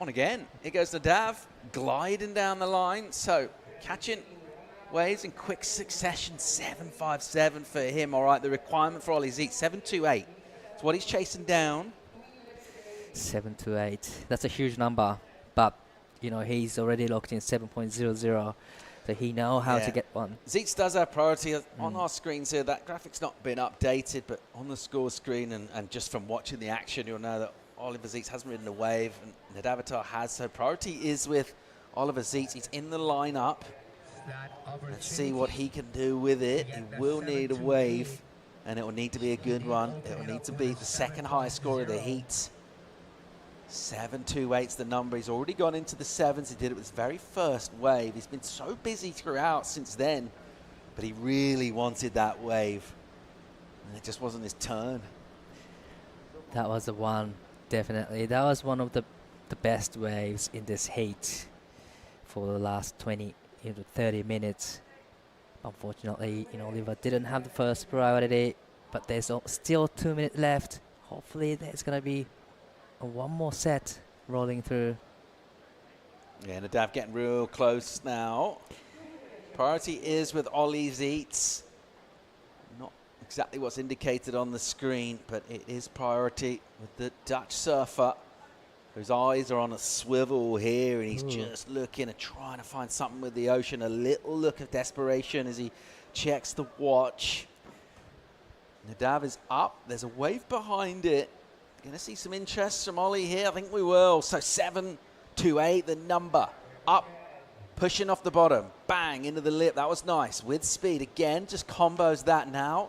On again, here goes Nadav, gliding down the line. So catching waves in quick succession, 7.57 for him. All right, the requirement for Ollie Zeitz, 7.28. It's what he's chasing down. 7.28, that's a huge number. But, he's already locked in 7.00. So he know how Yeah. to get one. Zeitz does have priority on our screens here. That graphic's not been updated, but on the score screen and just from watching the action, you'll know that Oliver Zeitz hasn't ridden a wave, and Nadavatar has. So priority is with Oliver Zeitz. He's in the lineup. Let's see what he can do with it. He will need a wave, and it will need to be a good one. It will need to be the second highest score of the heat. 7.28's the number. He's already gone into the sevens. He did it with his very first wave. He's been so busy throughout since then, but he really wanted that wave, and it just wasn't his turn. That was the one, definitely. That was one of the best waves in this heat for the last 20 to 30 minutes. Unfortunately, Oliver didn't have the first priority, but there's still 2 minutes left. Hopefully there's going to be one more set rolling through. Yeah, Nadav getting real close now. Priority is with Ollie Zeitz. Not exactly what's indicated on the screen, but it is priority with the Dutch surfer, whose eyes are on a swivel here, and he's just looking and trying to find something with the ocean. A little look of desperation as he checks the watch. Nadav is up. There's a wave behind it. Going to see some interest from Ollie here. I think we will. So 7.28, the number. Up, pushing off the bottom. Bang, into the lip. That was nice. With speed. Again, just combos that now.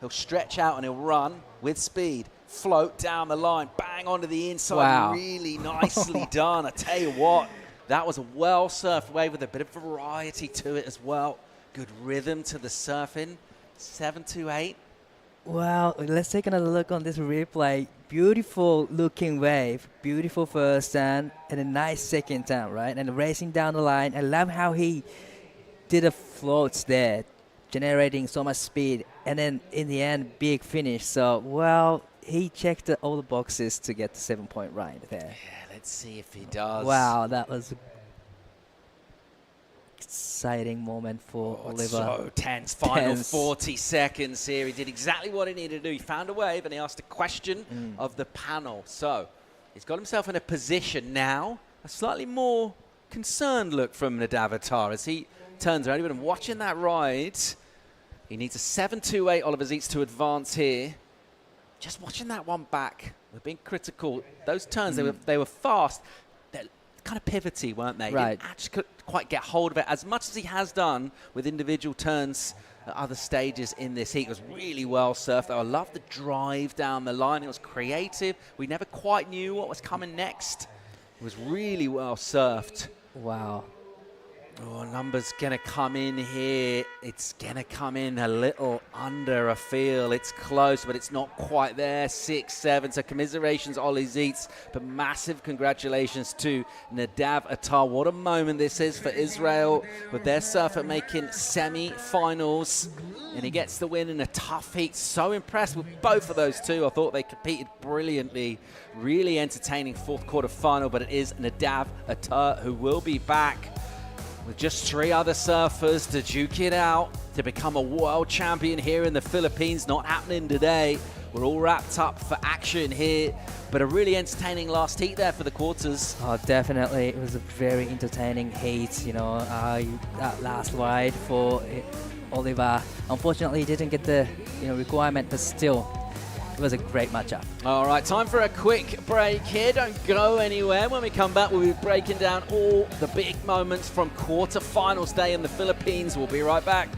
He'll stretch out and he'll run with speed. Float down the line. Bang onto the inside. Wow. Really nicely done. I tell you what, that was a well-surfed wave with a bit of variety to it as well. Good rhythm to the surfing. 7.28. Well, let's take another look on this replay. Beautiful looking wave, beautiful first turn, and a nice second turn, right? And racing down the line. I love how he did a floats there, generating so much speed, and then in the end, big finish. So, well, he checked all the boxes to get the 7-point right there. Yeah, let's see if he does. Wow, that was an exciting moment for Oliver. It's so tense. Final 40 seconds here. He did exactly what he needed to do. He found a wave and he asked a question of the panel. So he's got himself in a position now. A slightly more concerned look from Nadavatar as he turns around. He's been watching that ride. He needs a 7.28 Oliver Zeitz to advance here. Just watching that one back. We're being critical. Those turns, they were fast. They're kind of pivoty, weren't they? Right. He didn't actually quite get hold of it as much as he has done with individual turns at other stages in this heat. It was really well surfed. I love the drive down the line. It was creative. We never quite knew what was coming next. It was really well surfed. Wow. Oh, number's going to come in here. It's going to come in a little under a feel. It's close, but it's not quite there. 6-7. So commiserations, Ollie Zeitz. But massive congratulations to Nadav Attar. What a moment this is for Israel with their surfer making semi-finals. And he gets the win in a tough heat. So impressed with both of those two. I thought they competed brilliantly. Really entertaining fourth quarter final. But it is Nadav Attar who will be back with just 3 other surfers to duke it out to become a world champion here in the Philippines. Not happening today. We're all wrapped up for action here, but a really entertaining last heat there for the quarters. Oh, definitely. It was a very entertaining heat, that last ride for Oliver. Unfortunately, he didn't get the requirement, but still, it was a great matchup. All right, time for a quick break here. Don't go anywhere. When we come back, we'll be breaking down all the big moments from quarterfinals day in the Philippines. We'll be right back.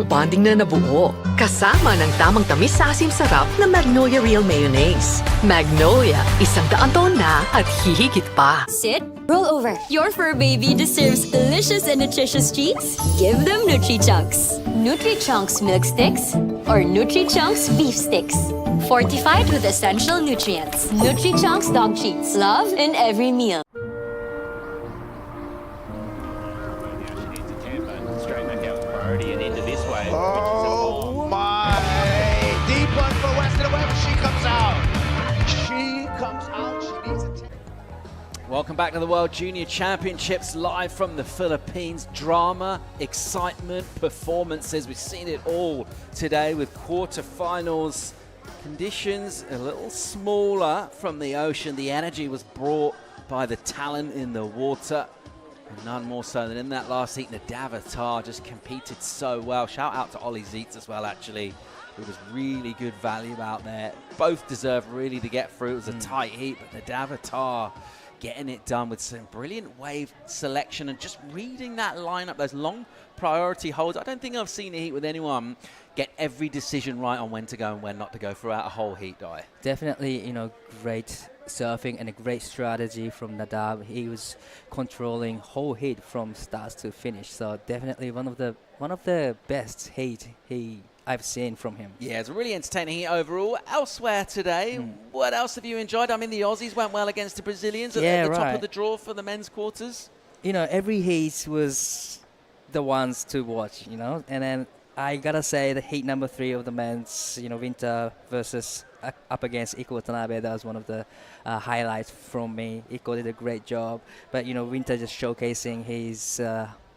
bonding na nabuo. Kasama ng tamang tamis sa asim sarap na Magnolia Real Mayonnaise. Magnolia, 100 taon na at hihigit pa. Sit, roll over. Your fur baby deserves delicious and nutritious treats. Give them Nutri-Chunks. Nutri-Chunks milk sticks or Nutri-Chunks beef sticks. Fortified with essential nutrients. Nutri-Chunks dog treats. Love in every meal. And into this way. Oh my! Deep one for Western Web. She comes out. She comes out. She needs a 10. Welcome back to the World Junior Championships, live from the Philippines. Drama, excitement, performances. We've seen it all today with quarterfinals. Conditions a little smaller from the ocean. The energy was brought by the talent in the water. And none more so than in that last heat. Nadav just competed so well. Shout out to Ollie Zietz as well, actually. It was really good value out there. Both deserve really to get through. It was a tight heat, but Nadav getting it done with some brilliant wave selection and just reading that lineup, those long priority holds. I don't think I've seen a heat with anyone get every decision right on when to go and when not to go throughout a whole heat, Dai. Definitely, great surfing and a great strategy from Nadav. He was controlling whole heat from start to finish. So definitely one of the best heat I've seen from him. Yeah, it's a really entertaining heat overall. Elsewhere today, what else have you enjoyed? I mean, the Aussies went well against the Brazilians at the top of the draw for the men's quarters. Every heat was the ones to watch, and then I gotta say the heat number 3 of the men's, Winter versus up against Iko Watanabe, that was one of the highlights from me. Iko did a great job, but Winter just showcasing his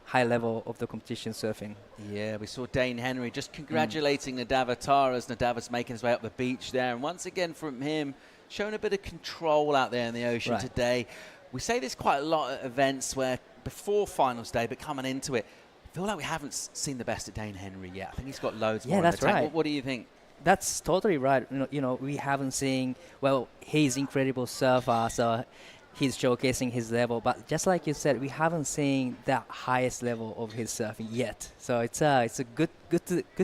high level of the competition surfing. Yeah, we saw Dane Henry just congratulating Nadav as Nadav was making his way up the beach there, and once again from him, showing a bit of control out there in the ocean today. We say this quite a lot at events where before finals day, but coming into it, I feel like we haven't seen the best of Dane Henry yet. I think he's got loads more. Yeah, that's right. What do you think? That's totally right. We haven't seen, he's incredible surfer, so he's showcasing his level. But just like you said, we haven't seen that highest level of his surfing yet. So it's a good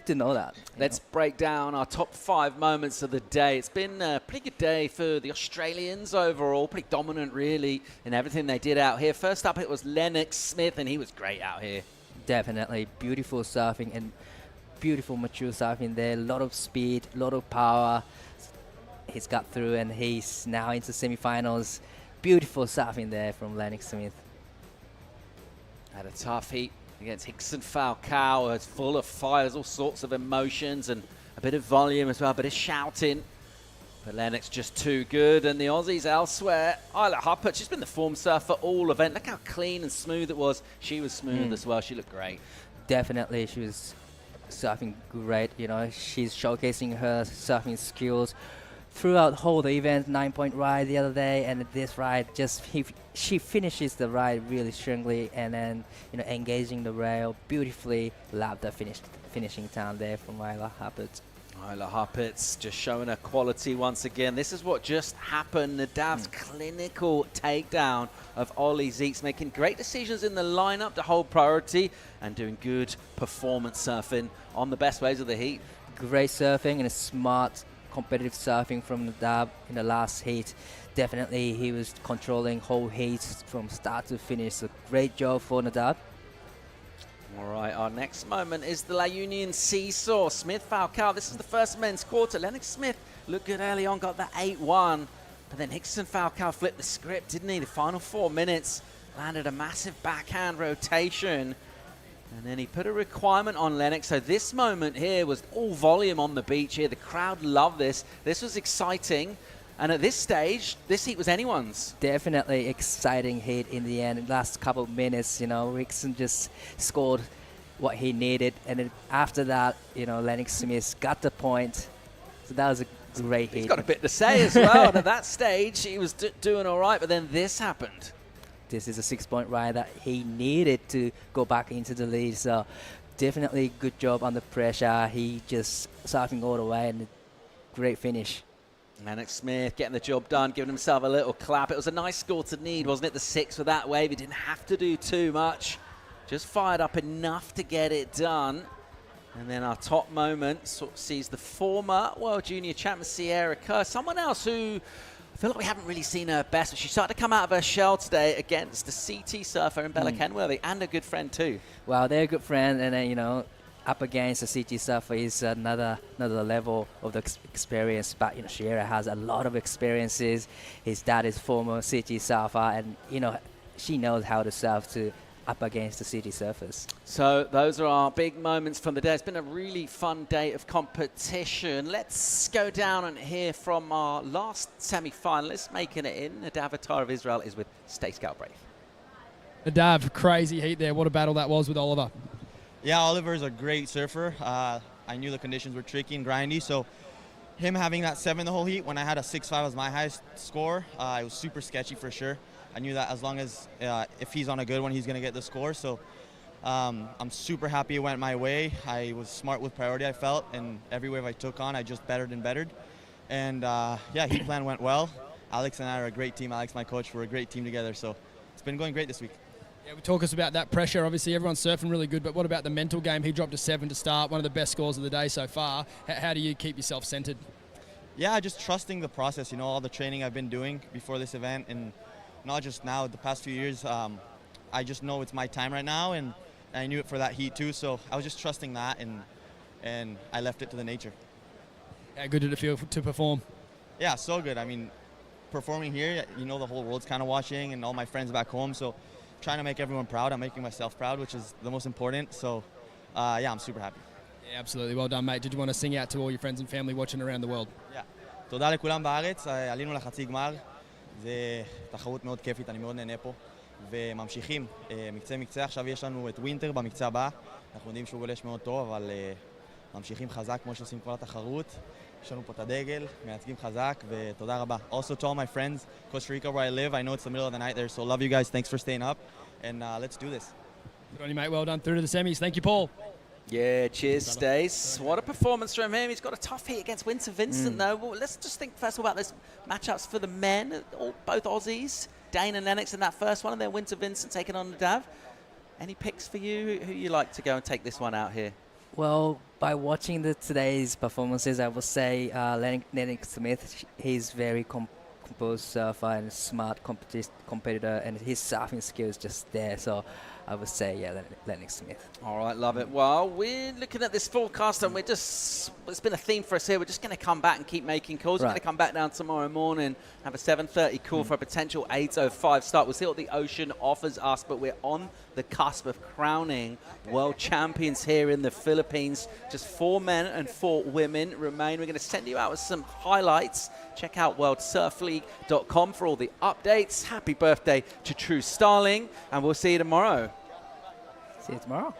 to know that. Let's break down our top 5 moments of the day. It's been a pretty good day for the Australians overall. Pretty dominant, really, in everything they did out here. First up, it was Lennox Smith, and he was great out here. Definitely beautiful surfing and beautiful mature surfing there. A lot of speed, a lot of power. He's got through and he's now into semifinals. Beautiful surfing there from Lennox Smith. Had a tough heat against Hickson Falcao. It's full of fires, all sorts of emotions and a bit of volume as well, a bit of shouting. But Lennox just too good, and the Aussies elsewhere. Isla Huppert, she's been the form surfer all event. Look how clean and smooth it was. She was smooth as well. She looked great. Definitely, she was surfing great. She's showcasing her surfing skills throughout the event. 9-point ride the other day, and this ride she finishes the ride really strongly, and then engaging the rail beautifully. Love the finishing time there from Isla Huppert. Isla Huppert's just showing her quality once again. This is what just happened. Nadav's clinical takedown of Ollie Zietz, making great decisions in the lineup to hold priority and doing good performance surfing on the best waves of the heat. Great surfing and a smart competitive surfing from Nadav in the last heat. Definitely he was controlling whole heat from start to finish. So great job for Nadav. All right, our next moment is the La Union seesaw. Smith Falcao, this is the first men's quarter. Lennox Smith looked good early on, got the 8-1. But then Hickson Falcao flipped the script, didn't he? The final 4 minutes, landed a massive backhand rotation. And then he put a requirement on Lennox. So this moment here was all volume on the beach here. The crowd loved this. This was exciting. And at this stage, this heat was anyone's. Definitely exciting heat in the end. Last couple of minutes, Hickson just scored what he needed. And then after that, Lennox Smith got the point. So that was a great heat. He's got a bit to say as well. And at that stage, he was doing all right. But then this happened. This is a 6-point ride that he needed to go back into the lead. So definitely good job under pressure. He just surfing all the way and great finish. Lennox Smith getting the job done, giving himself a little clap. It was a nice score to need, wasn't it? The 6 with that wave. He didn't have to do too much. Just fired up enough to get it done. And then our top moment sees the former World Junior Champion Sierra Kerr, someone else who I feel like we haven't really seen her best, but she started to come out of her shell today against the CT surfer in Bella Kenworthy, and a good friend too. Well, they're a good friend, and then, you know, up against the CT surfer is another level of the experience. But, you know, Sierra has a lot of experiences. His dad is former CT surfer, and, you know, she knows how to surf to up against the CT surfers. So those are our big moments from the day. It's been a really fun day of competition. Let's go down and hear from our last semi-finalist making it in. Nadav Attar of Israel is with Stace Galbraith. Nadav, crazy heat there. What a battle that was with Oliver. Yeah, Oliver's a great surfer. I knew the conditions were tricky and grindy, so him having that 7 the whole heat when I had a 6.5 as my highest score, it was super sketchy for sure. I knew that as long as if he's on a good one, he's going to get the score. So I'm super happy it went my way. I was smart with priority, I felt, and every wave I took on, I just bettered and bettered. And yeah, heat plan went well. Alex and I are a great team. Alex, my coach, we're a great team together. So it's been going great this week. Yeah, talk us about that pressure. Obviously, everyone's surfing really good, but what about the mental game? He dropped a 7 to start, one of the best scores of the day so far. How do you keep yourself centered? Yeah, just trusting the process, you know, all the training I've been doing before this event, and not just now, the past few years. I just know it's my time right now, and I knew it for that heat too, so I was just trusting that, and I left it to the nature. How good did it feel to perform? Yeah, so good. I mean, performing here, you know, the whole world's kind of watching, and all my friends back home, so trying to make everyone proud. I'm making myself proud, which is the most important, so yeah, I'm super happy. Yeah, absolutely. Well done, mate. Did you want to sing out to all your friends and family watching around the world? Yeah. תודה לכולם בארץ, עלינו לחצי גמר. זה תחרות מאוד כיפית, אני מאוד נהנה פה. וממשיכים, מקצה, עכשיו יש לנו את ווינטר במקצה הבא. אנחנו יודעים שהוא גולש מאוד טוב, אבל ממשיכים חזק כמו שעושים כל התחרות. יש לנו פה את הדגל, מייצגים חזק, ותודה רבה. Also to all my friends, Costa Rica where I live, I know it's the middle of the night there, so love you guys, thanks for staying up, and let's do this. Good on you, mate. Well done. Through to the semis. Thank you, Paul. Yeah, cheers, Stace. What a performance from him. He's got a tough heat against Winter Vincent, though. Well, let's just think first of all about those matchups for the men, both Aussies, Dane and Lennox in that first one, and then Winter Vincent taking on Nadav. Any picks for you? Who you like to go and take this one out here? Well, by watching today's performances, I would say Lennox Smith, he's very composed surfer and smart competitor, and his surfing skills just there. So I would say, yeah, Lennox Smith. All right, love it. Well, we're looking at this forecast, and it's been a theme for us here. We're just going to come back and keep making calls. We're going to come back down tomorrow morning, have a 7:30 call for a potential 8:05 start. We'll see what the ocean offers us, but we're on the cusp of crowning world champions here in the Philippines. Just 4 men and 4 women remain. We're going to send you out with some highlights. Check out worldsurfleague.com for all the updates. Happy birthday to True Starling, and we'll see you tomorrow. See you tomorrow.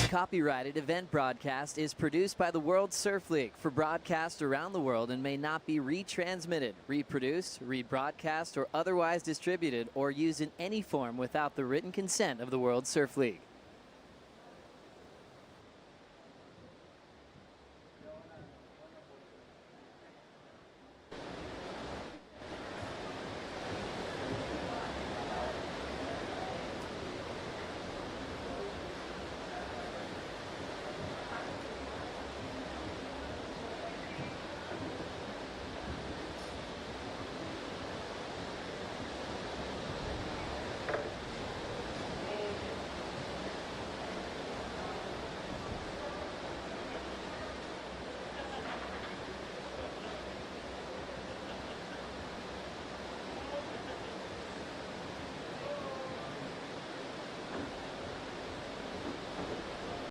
copyrighted event broadcast is produced by the World Surf League for broadcast around the world and may not be retransmitted, reproduced, rebroadcast, or otherwise distributed or used in any form without the written consent of the World Surf League.